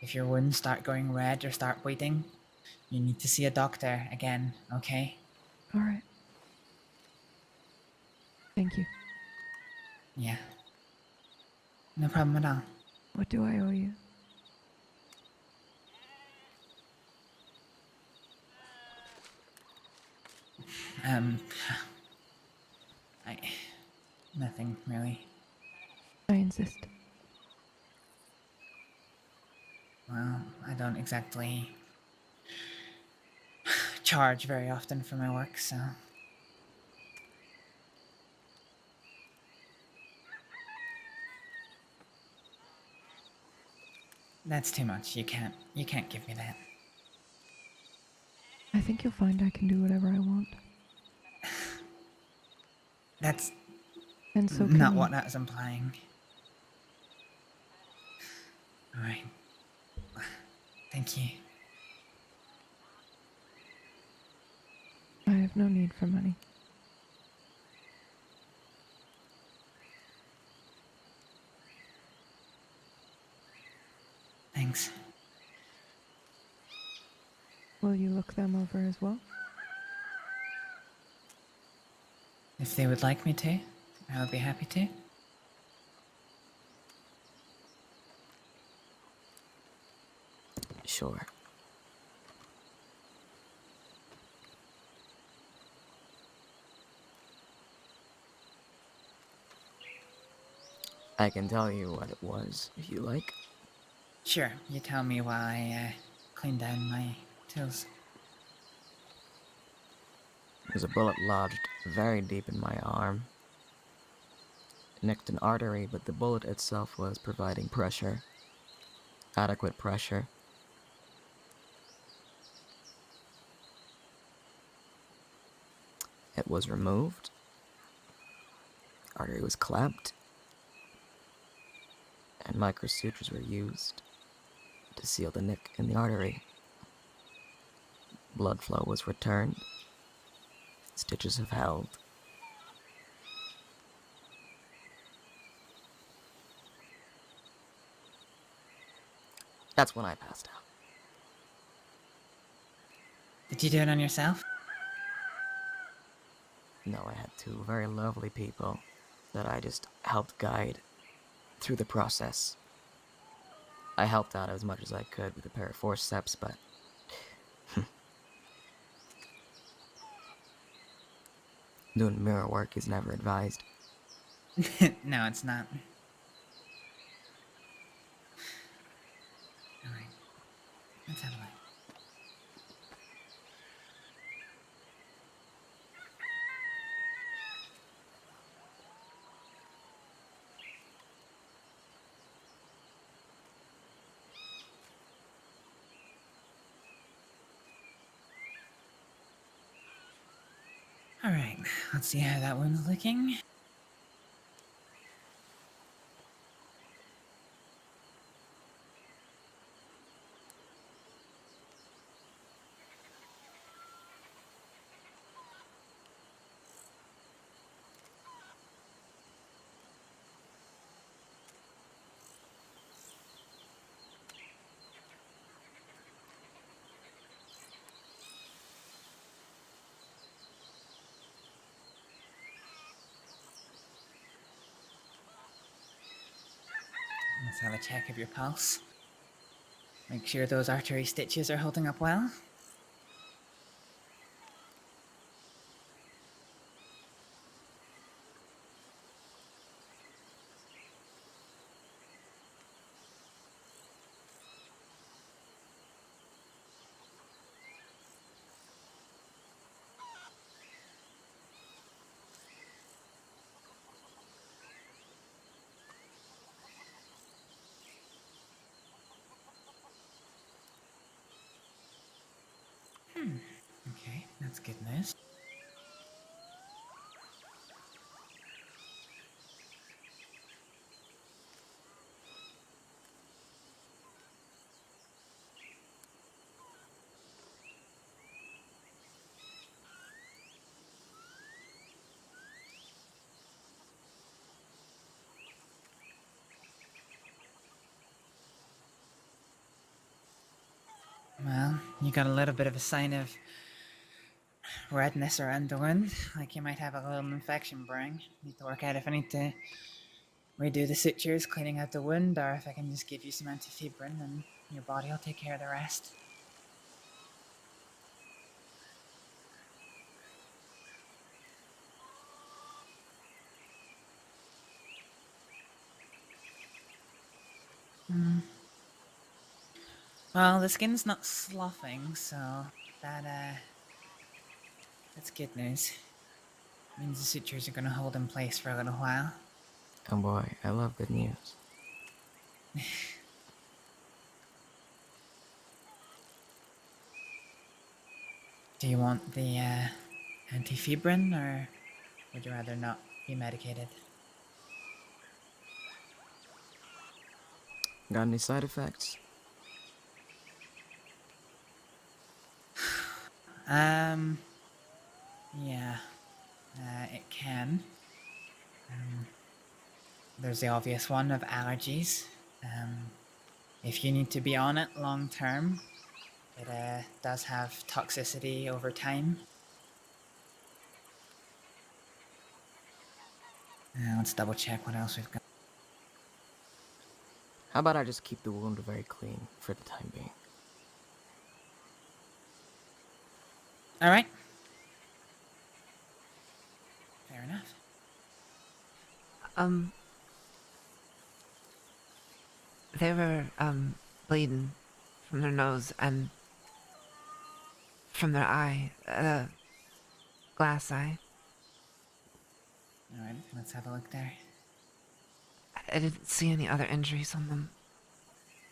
if your wounds start going red or start bleeding, you need to see a doctor again, okay? Alright. Thank you. Yeah. No problem at all. What do I owe you? Nothing really. I insist. Well, I don't exactly charge very often for my work, so. That's too much. You can't give me that. I think you'll find I can do whatever I want. That's And so not can what you. that was implying. Alright. Thank you. I have no need for money. Thanks. Will you look them over as well? If they would like me to, I would be happy to. Sure. I can tell you what it was, if you like. Sure, you tell me while I clean down my tools. There's a bullet lodged very deep in my arm. It nicked an artery, but the bullet itself was providing pressure. Adequate pressure. It was removed. Artery was clamped. And microsutures were used to seal the nick in the artery. Blood flow was returned. Stitches have held. That's when I passed out. Did you do it on yourself? No, I had two very lovely people that I just helped guide through the process. I helped out as much as I could with a pair of forceps, but Doing mirror work is never advised. No, it's not. Alright. Let's have a look. Alright, let's see how that one's looking. Let's have a check of your pulse. Make sure those artery stitches are holding up well. Okay, that's good news. Well, you got a little bit of a sign of redness around the wound, like you might have a little infection brewing. Need to work out if I need to redo the sutures, cleaning out the wound, or if I can just give you some antifibrin and your body will take care of the rest. Well, the skin's not sloughing, so that's good news. Means the sutures are gonna hold in place for a little while. Oh boy, I love good news. Do you want the antifibrin, or would you rather not be medicated? Got any side effects? Yeah, it can. There's the obvious one of allergies. If you need to be on it long term, it does have toxicity over time. Let's double check what else we've got. How about I just keep the wound very clean for the time being? Alright. Fair enough. They were, bleeding from their nose and from their eye, glass eye. Alright, let's have a look there. I didn't see any other injuries on them.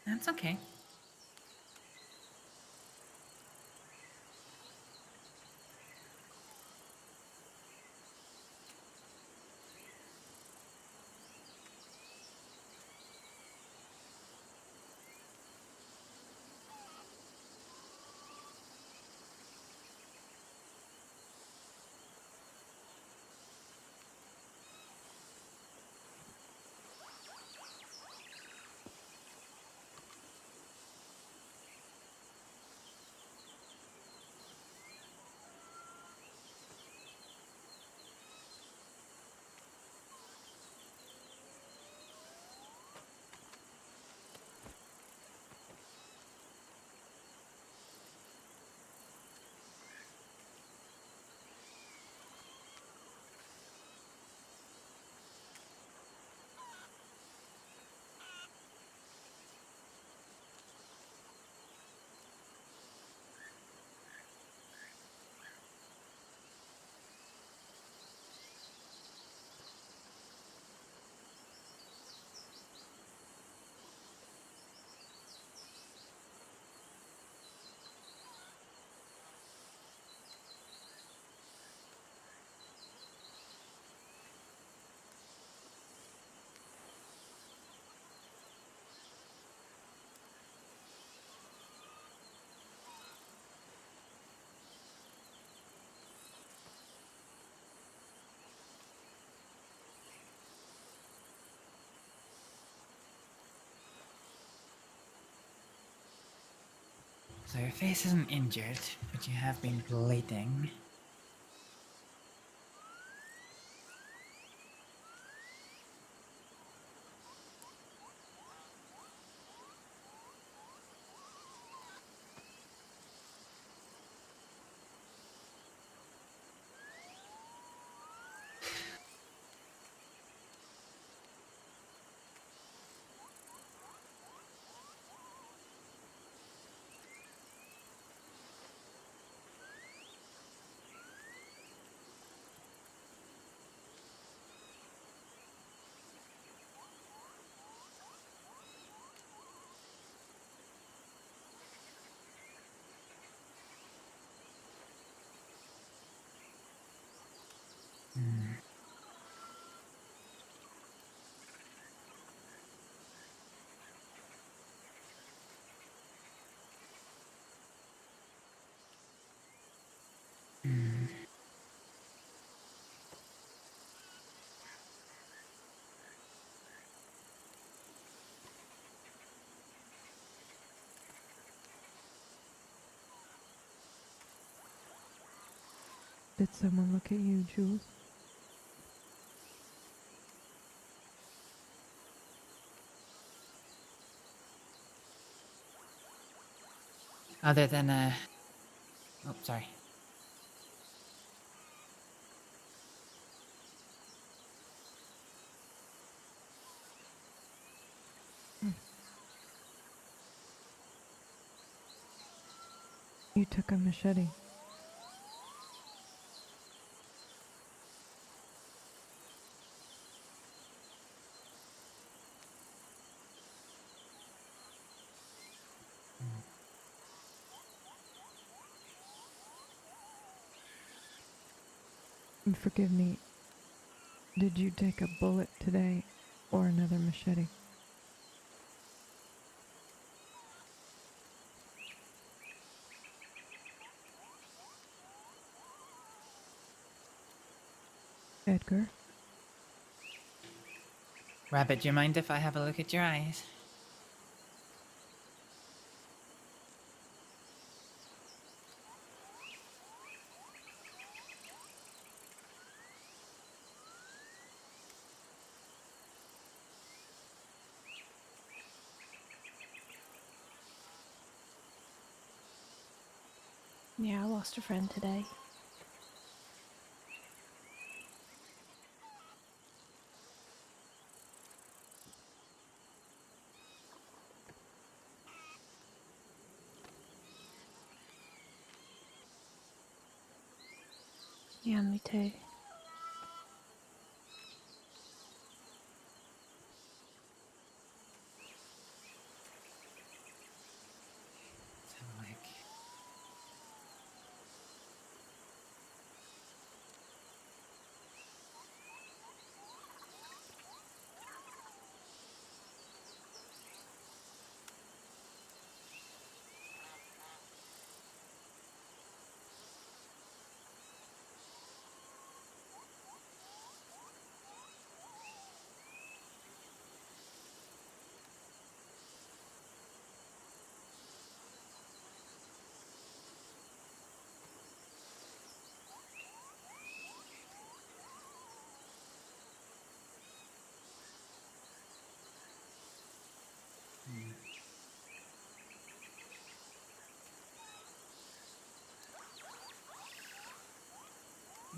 That's okay. So your face isn't injured, but you have been bleeding. Did someone look at you, Jules? Other than, oh, sorry. You took a machete. And forgive me, did you take a bullet today or another machete? Edgar? Rabbit, do you mind if I have a look at your eyes? Yeah, I lost a friend today. Yeah, me too. Let's have a look.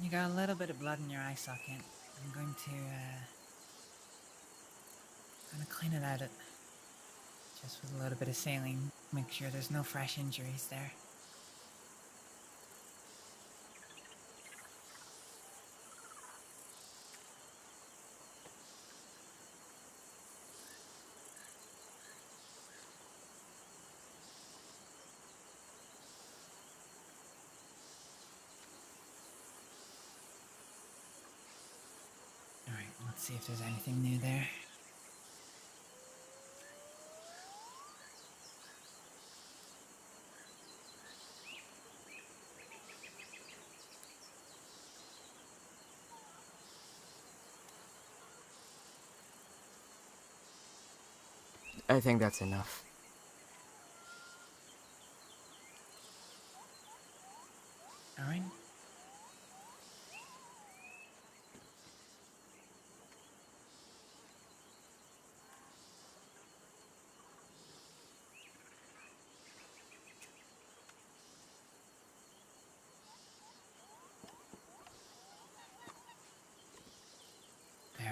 You got a little bit of blood in your eye socket. I'm going to, clean it out just with a little bit of saline. Make sure there's no fresh injuries there. Alright, let's see if there's anything new there. I think that's enough.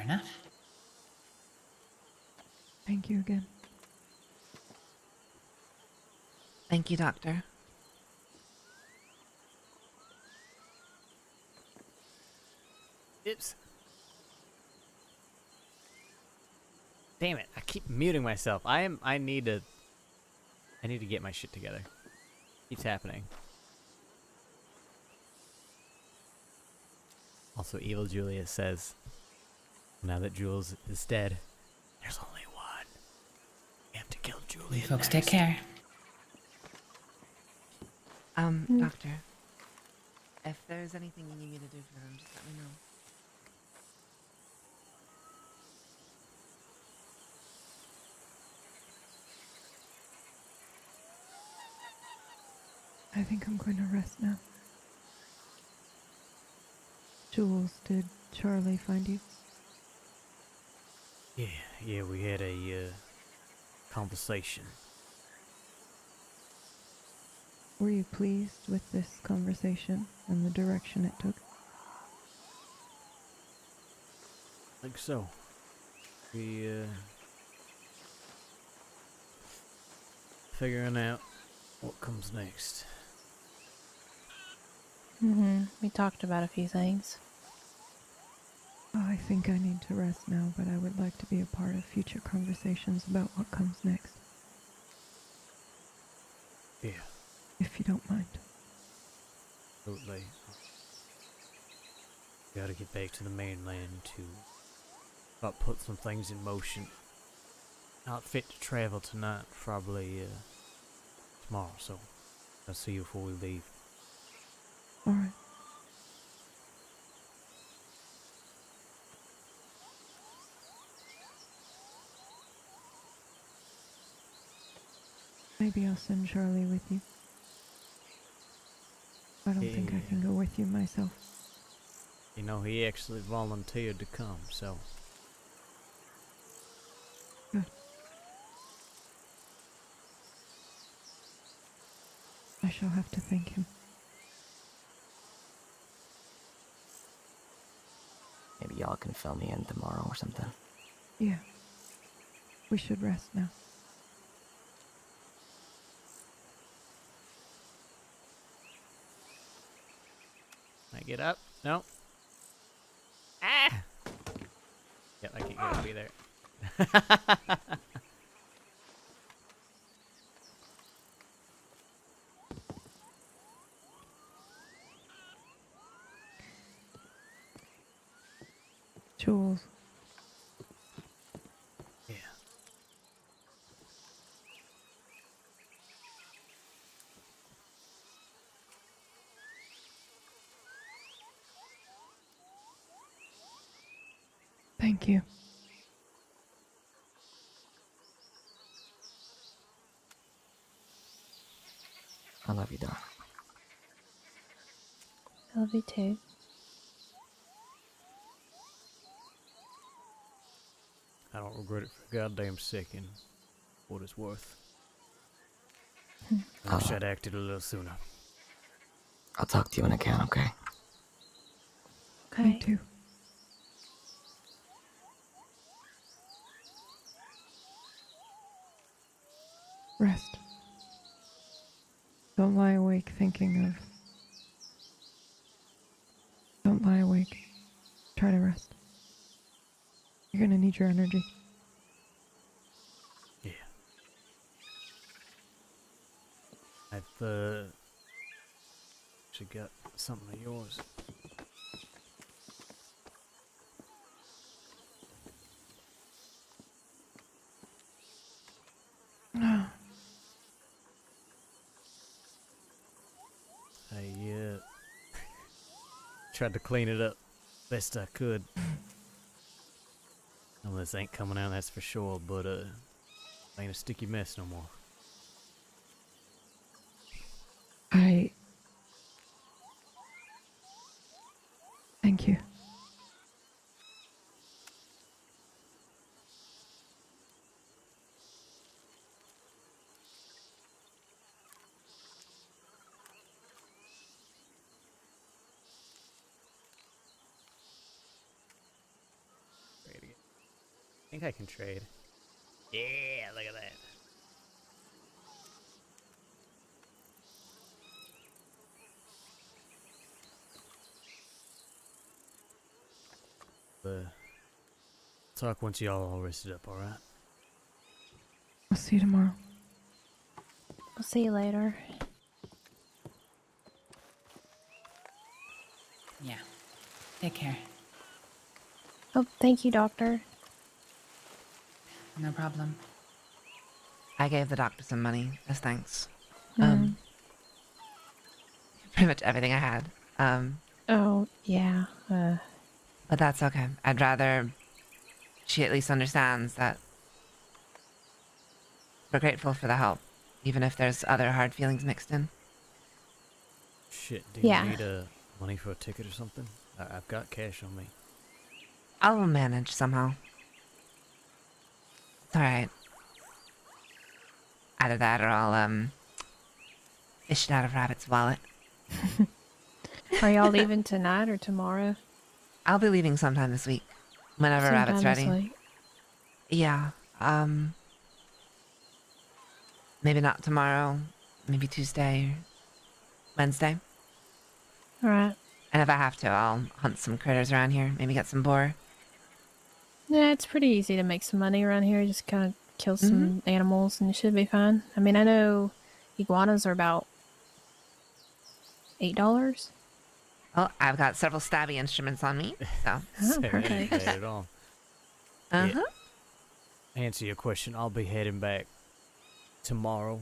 enough. Thank you again. Thank you, Doctor. Oops. Damn it! I keep muting myself. I need to get my shit together. Keeps happening. Also, evil Julius says, now that Jules is dead, there's only one. We have to kill You Julius. folks take care. Doctor, if there's anything you need me to do for them, just let me know. I think I'm going to rest now. Jules, did Charlie find you? Yeah, we had a conversation. Were you pleased with this conversation and the direction it took? I think so. We figuring out what comes next. We talked about a few things. Oh, I think I need to rest now, but I would like to be a part of future conversations about what comes next. Yeah. If you don't mind. Absolutely. Gotta get back to the mainland to about put some things in motion. Not fit to travel tonight, probably tomorrow, so I'll see you before we leave. Alright. Maybe I'll send Charlie with you. I don't think I can go with you myself. You know, he actually volunteered to come, so. Good. I shall have to thank him. Maybe y'all can fill me in tomorrow or something. Yeah. We should rest now. Can I get up? No. Ah! Yep, I can't get up either. Jules. Yeah. Thank you. I love you, darling. I love you too. I don't regret it for a goddamn second. What it's worth. I wish I'd acted a little sooner. I'll talk to you when I can, okay? Okay. Me too. Rest. Don't lie awake thinking of... Don't lie awake. Try to rest. You're gonna need your energy. Yeah. I've actually got something of yours. I tried to clean it up best I could. Well, this ain't coming out, that's for sure, but ain't a sticky mess no more. Thank you. Ready to think I can trade. Yeah, look at that. Talk once y'all all rested up, alright? I'll see you tomorrow. I'll see you later. Yeah. Take care. Oh, thank you, doctor. No problem. I gave the doctor some money as thanks. Mm. Pretty much everything I had. Oh, yeah. But that's okay. I'd rather she at least understands that we're grateful for the help, even if there's other hard feelings mixed in. Shit, do you Yeah. need money for a ticket or something? I've got cash on me. I'll manage somehow. It's alright. Either that or I'll, fish it out of Rabbit's wallet. Are y'all leaving tonight or tomorrow? I'll be leaving sometime this week. Whenever Rabbit's Sometime this ready. week. Yeah, maybe not tomorrow. Maybe Tuesday or Wednesday. Alright. And if I have to, I'll hunt some critters around here. Maybe get some boar. Yeah, it's pretty easy to make some money around here. Just kind of kill some animals and you should be fine. I mean, I know iguanas are about $8. Well, I've got several stabby instruments on me, so. Oh, That perfect. ain't bad at all. Uh-huh. Answer your question, I'll be heading back tomorrow.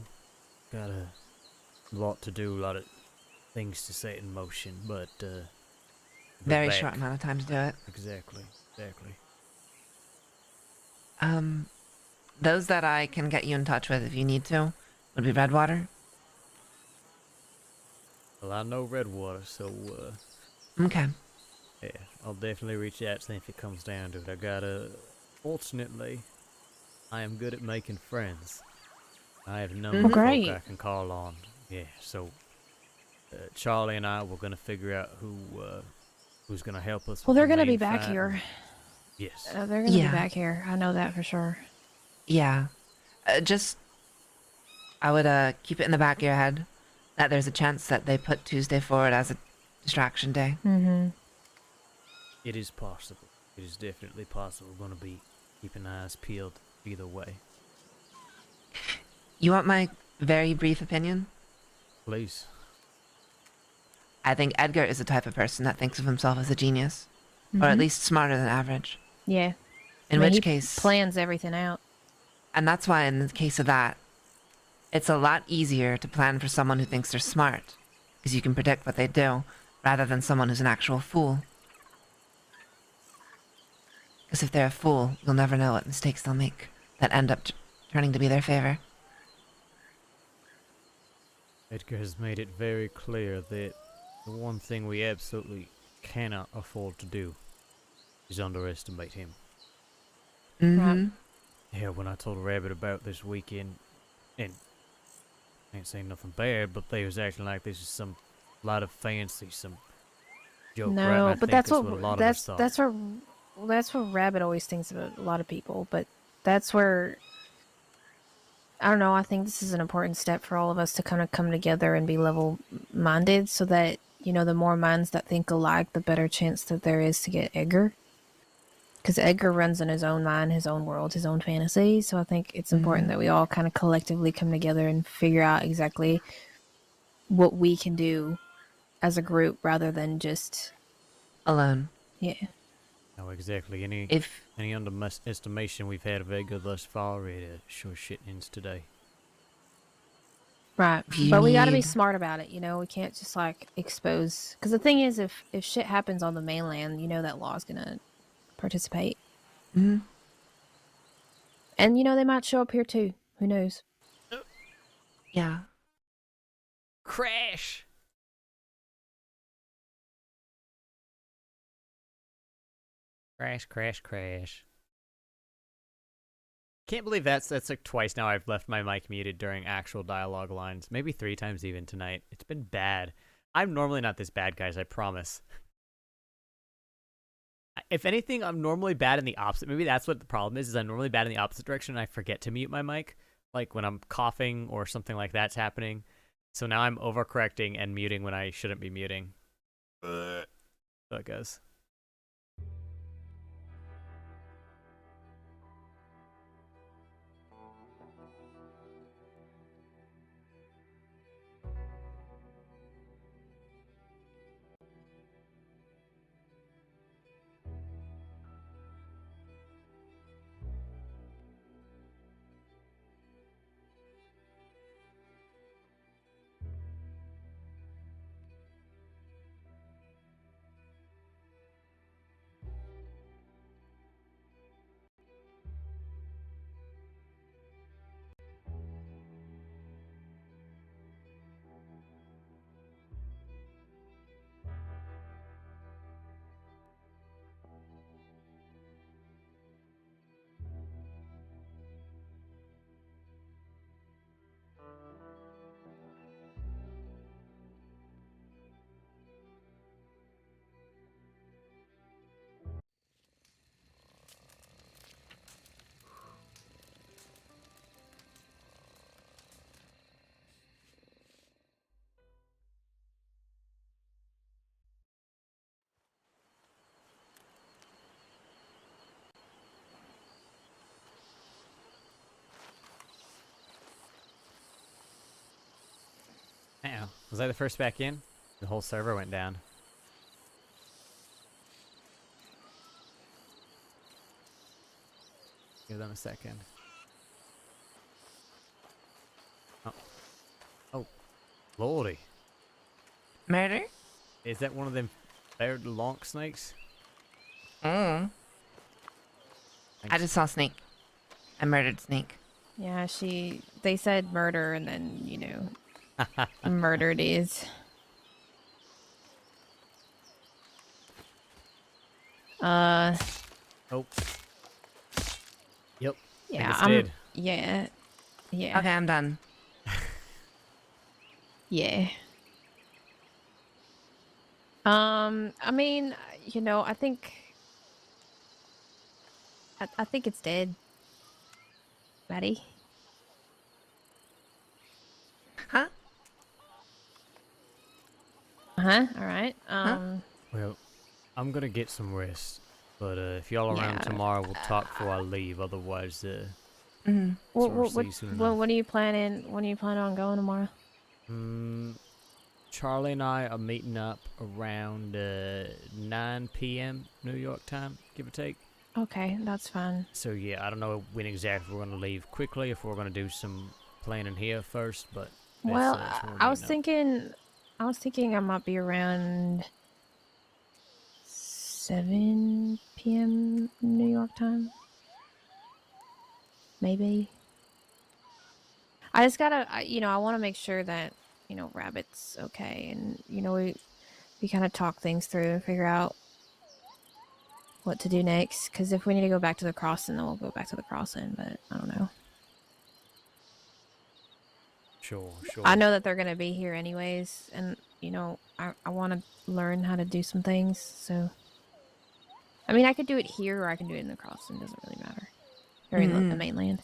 Got a lot to do, a lot of things to set in motion, but Very back. short amount of time to do it. Exactly, exactly. Those that I can get you in touch with if you need to would be Redwater. Well, I know Redwater, so Okay. yeah, I'll definitely reach out to them if it comes down to it. I gotta. Fortunately, I am good at making friends. I have a number of Great. folk I can call on. Yeah, so Charlie and I were gonna figure out who's gonna help us. Well, with they're the going to be main back fight. here. Yes. They're going to Yeah. be back here. I know that for sure. Yeah. I would keep it in the back of your head that there's a chance that they put Tuesday forward as a distraction day. Mm-hmm. It is possible. It is definitely possible. We're gonna be keeping eyes peeled either way. You want my very brief opinion? Please. I think Edgar is the type of person that thinks of himself as a genius. Or at Mhm. least smarter than average. Yeah. In I mean, which he case... plans everything out. And that's why in the case of that, it's a lot easier to plan for someone who thinks they're smart. Because you can predict what they do, rather than someone who's an actual fool. Because if they're a fool, you'll never know what mistakes they'll make that end up turning to be their favor. Edgar has made it very clear that the one thing we absolutely cannot afford to do is underestimate him. Mm-hmm. Yeah, when I told Rabbit about this weekend, and I ain't saying nothing bad, but they was acting like this is some lot of fancy, some joke, right? And I No, think but that's what a lot that's of us thought. that's what Rabbit always thinks about a lot of people. But that's where I don't know. I think this is an important step for all of us to kind of come together and be level-minded, so that the more minds that think alike, the better chance that there is to get Edgar. Because Edgar runs in his own mind, his own world, his own fantasy. So I think it's important that we all kind of collectively come together and figure out exactly what we can do as a group rather than just alone. Yeah. No, exactly. Any underestimation we've had of Edgar thus far, it sure shit ends today. Right. You But we got to be need- smart about it. We can't just expose. Because the thing is, if shit happens on the mainland, that law's going to participate. Mm-hmm. And, they might show up here too. Who knows? Yeah. Crash! Crash, crash, crash. Can't believe that's like twice now I've left my mic muted during actual dialogue lines. Maybe 3 times even tonight. It's been bad. I'm normally not this bad, guys, I promise. if anything, I'm normally bad in the opposite. Maybe that's what the problem is I'm normally bad in the opposite direction and I forget to mute my mic. Like when I'm coughing or something like that's happening. So now I'm overcorrecting and muting when I shouldn't be muting. So it goes. Uh-oh. Was I the first back in? The whole server went down. Give them a second. Oh. Oh. Lordy. Murder? Is that one of them third lonk snakes? I just saw Snake. I murdered Snake. Yeah, they said murder and then, murdered is. Oh. Yep. Yeah, yeah. Okay, I'm done. Yeah. I mean, I think it's dead. Maddie. Huh? All right. Well, I'm gonna get some rest, but if y'all are around Yeah. tomorrow, we'll talk before I leave. Otherwise, What are you planning? When are you planning on going tomorrow? Charlie and I are meeting up around 9 p.m. New York time, give or take. Okay, that's fine. So yeah, I don't know when exactly we're gonna leave quickly. If we're gonna do some planning here first, but Well, that's when we're I was meeting up. thinking I might be around 7 p.m. New York time. Maybe. I just gotta, I want to make sure that, Rabbit's okay. And, we kind of talk things through and figure out what to do next. Because if we need to go back to the crossing, then we'll go back to the crossing. But I don't know. Sure. I know that they're going to be here anyways. And, I want to learn how to do some things. So, I mean, I could do it here or I can do it in the crossing. It doesn't really matter. Or in the mainland.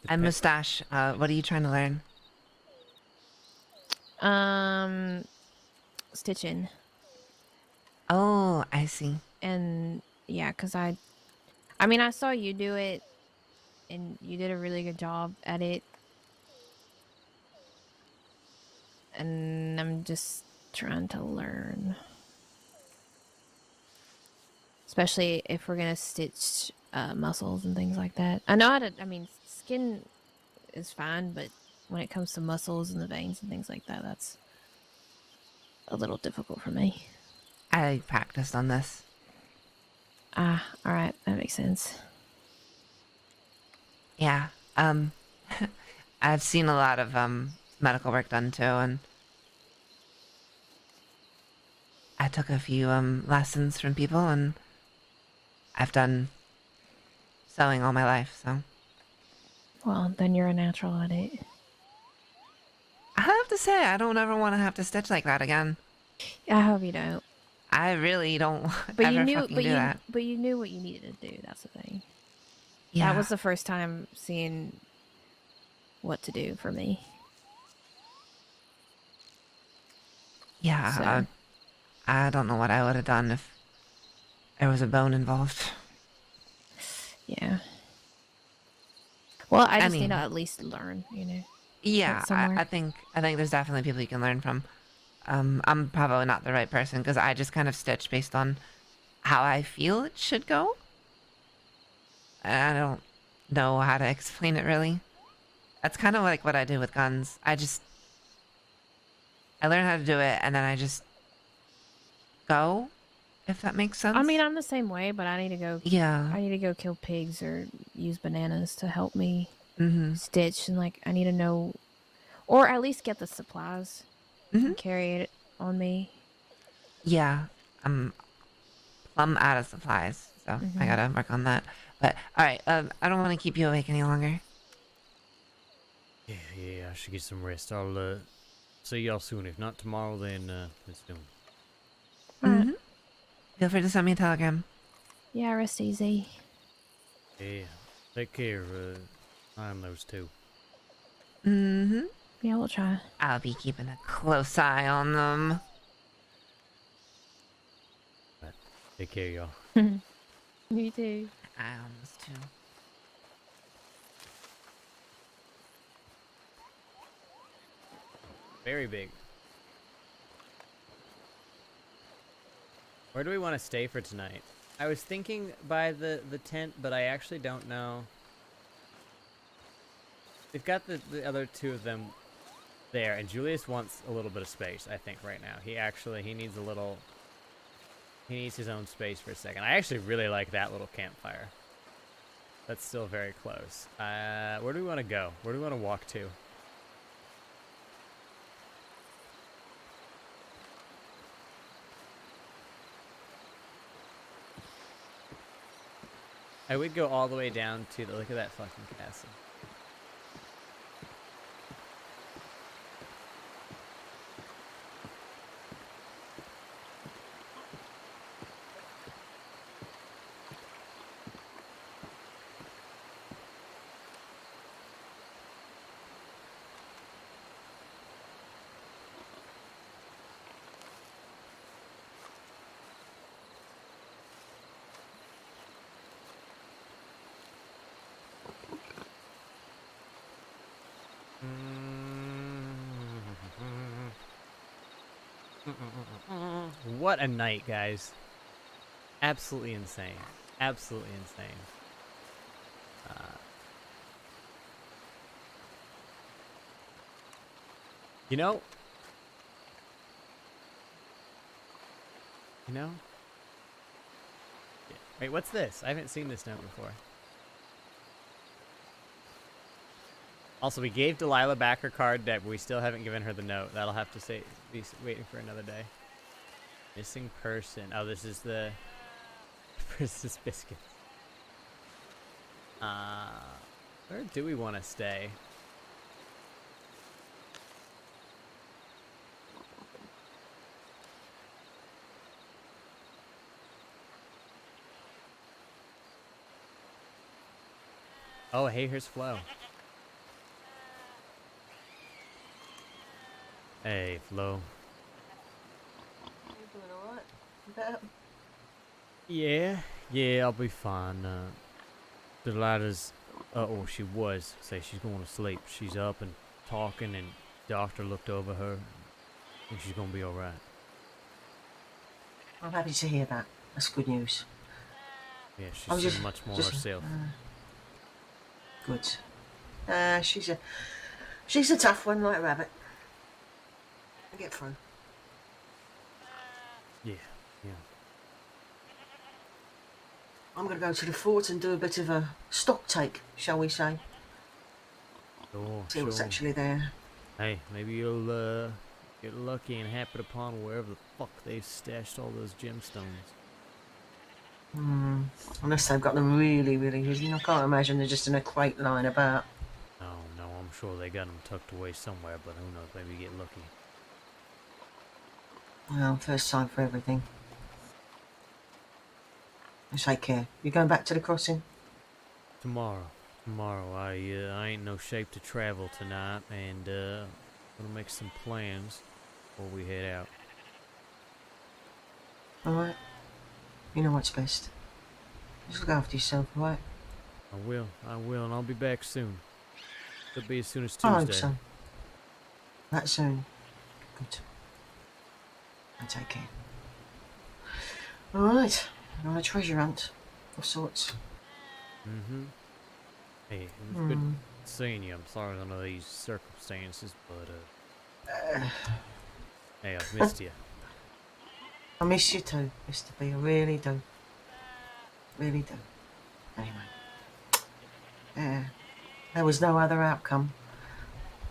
And Mustache, what are you trying to learn? Stitching. Oh, I see. And yeah, because I saw you do it and you did a really good job at it. And I'm just trying to learn. Especially if we're going to stitch muscles and things like that. I know how to, skin is fine, but when it comes to muscles and the veins and things like that, that's a little difficult for me. I practiced on this. All right, that makes sense. Yeah. I've seen a lot of medical work done too, and I took a few lessons from people, and I've done sewing all my life, so. Well, then you're a natural at it. I have to say, I don't ever want to have to stitch like that again. I hope you don't. I really don't But ever you knew, fucking but do you, that. but you knew what you needed to do. That's the thing. Yeah. That was the first time seeing what to do for me. Yeah, So. I don't know what I would have done if there was a bone involved. Yeah. Well, I just need mean, to at least learn, you know. Yeah, Start somewhere. I think there's definitely people you can learn from. I'm probably not the right person because I just kind of stitch based on how I feel it should go. I don't know how to explain it really. That's kind of like what I do with guns. I learn how to do it and then I just go, if that makes sense. I mean, I'm the same way, but I need to go. Yeah. I need to go kill pigs or use bananas to help me stitch, and like I need to know, or at least get the supplies and carry it on me. Yeah, I'm out of supplies, so I gotta work on that. But all right, I don't want to keep you awake any longer. Yeah, I should get some rest. I'll see y'all soon. If not tomorrow, then soon. Mm-hmm. Feel free to send me a telegram. Yeah, rest easy. Yeah, take care. I'm those two. Mm-hmm. Yeah, we'll try. I'll be keeping a close eye on them. Right. Take care, y'all. Me too. I almost too. Very big. Where do we want to stay for tonight? I was thinking by the tent, but I actually don't know. We've got the other two of them there, and Julius wants a little bit of space, I think, right now. He needs a little... He needs his own space for a second. I actually really like that little campfire. That's still very close. Where do we want to go? Where do we want to walk to? I would go all the way down to the... Look at that fucking castle. What a night, guys. Absolutely insane. Absolutely insane. You know? Yeah. Wait, what's this? I haven't seen this note before. Also, we gave Delilah back her card deck, but we still haven't given her the note. That'll have to be waiting for another day. Missing person. Oh, this is the Princess Biscuit. Where do we want to stay? Oh, hey, here's Flo. Hey, Flo. You doing alright? You better? Yeah, I'll be fine. Delilah's, she was. Say she's going to sleep. She's up and talking, and doctor looked over her, and she's gonna be all right. I'm happy to hear that. That's good news. Yeah, she's doing much more herself. Good. She's a tough one, like a rabbit. I'll get through. Yeah. I'm going to go to the fort and do a bit of a stock take, shall we say. See what's actually there. Hey, maybe you'll get lucky and happen upon wherever the fuck they've stashed all those gemstones. Unless they've got them really, really hidden. I can't imagine they're just in a crate lying about. Oh no, I'm sure they got them tucked away somewhere, but who knows, maybe you get lucky. Well, first time for everything. Take care. You going back to the crossing? Tomorrow. I ain't in no shape to travel tonight, and gonna make some plans before we head out. Alright. You know what's best. Just look after yourself, alright? I will, and I'll be back soon. Could be as soon as I hope Tuesday. so. That soon. Good. And take care. Alright. We're on a treasure hunt of sorts. Mm-hmm. Hey, it was good seeing you. I'm sorry under these circumstances, but hey, I've missed you. I miss you too, Mr. B. I really do. Really do. Anyway. There was no other outcome.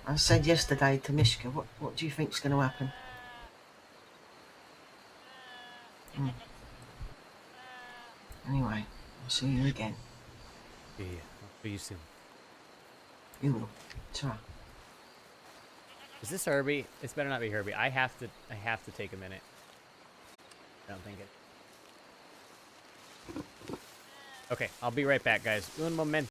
I said yesterday to Mishka, what do you think's going to happen? Anyway, I'll see you again. Yeah, I'll see you soon. You will. Ta. Is this Herbie? It's better not be Herbie. I have to take a minute. I don't think it. Okay, I'll be right back, guys. Un momento.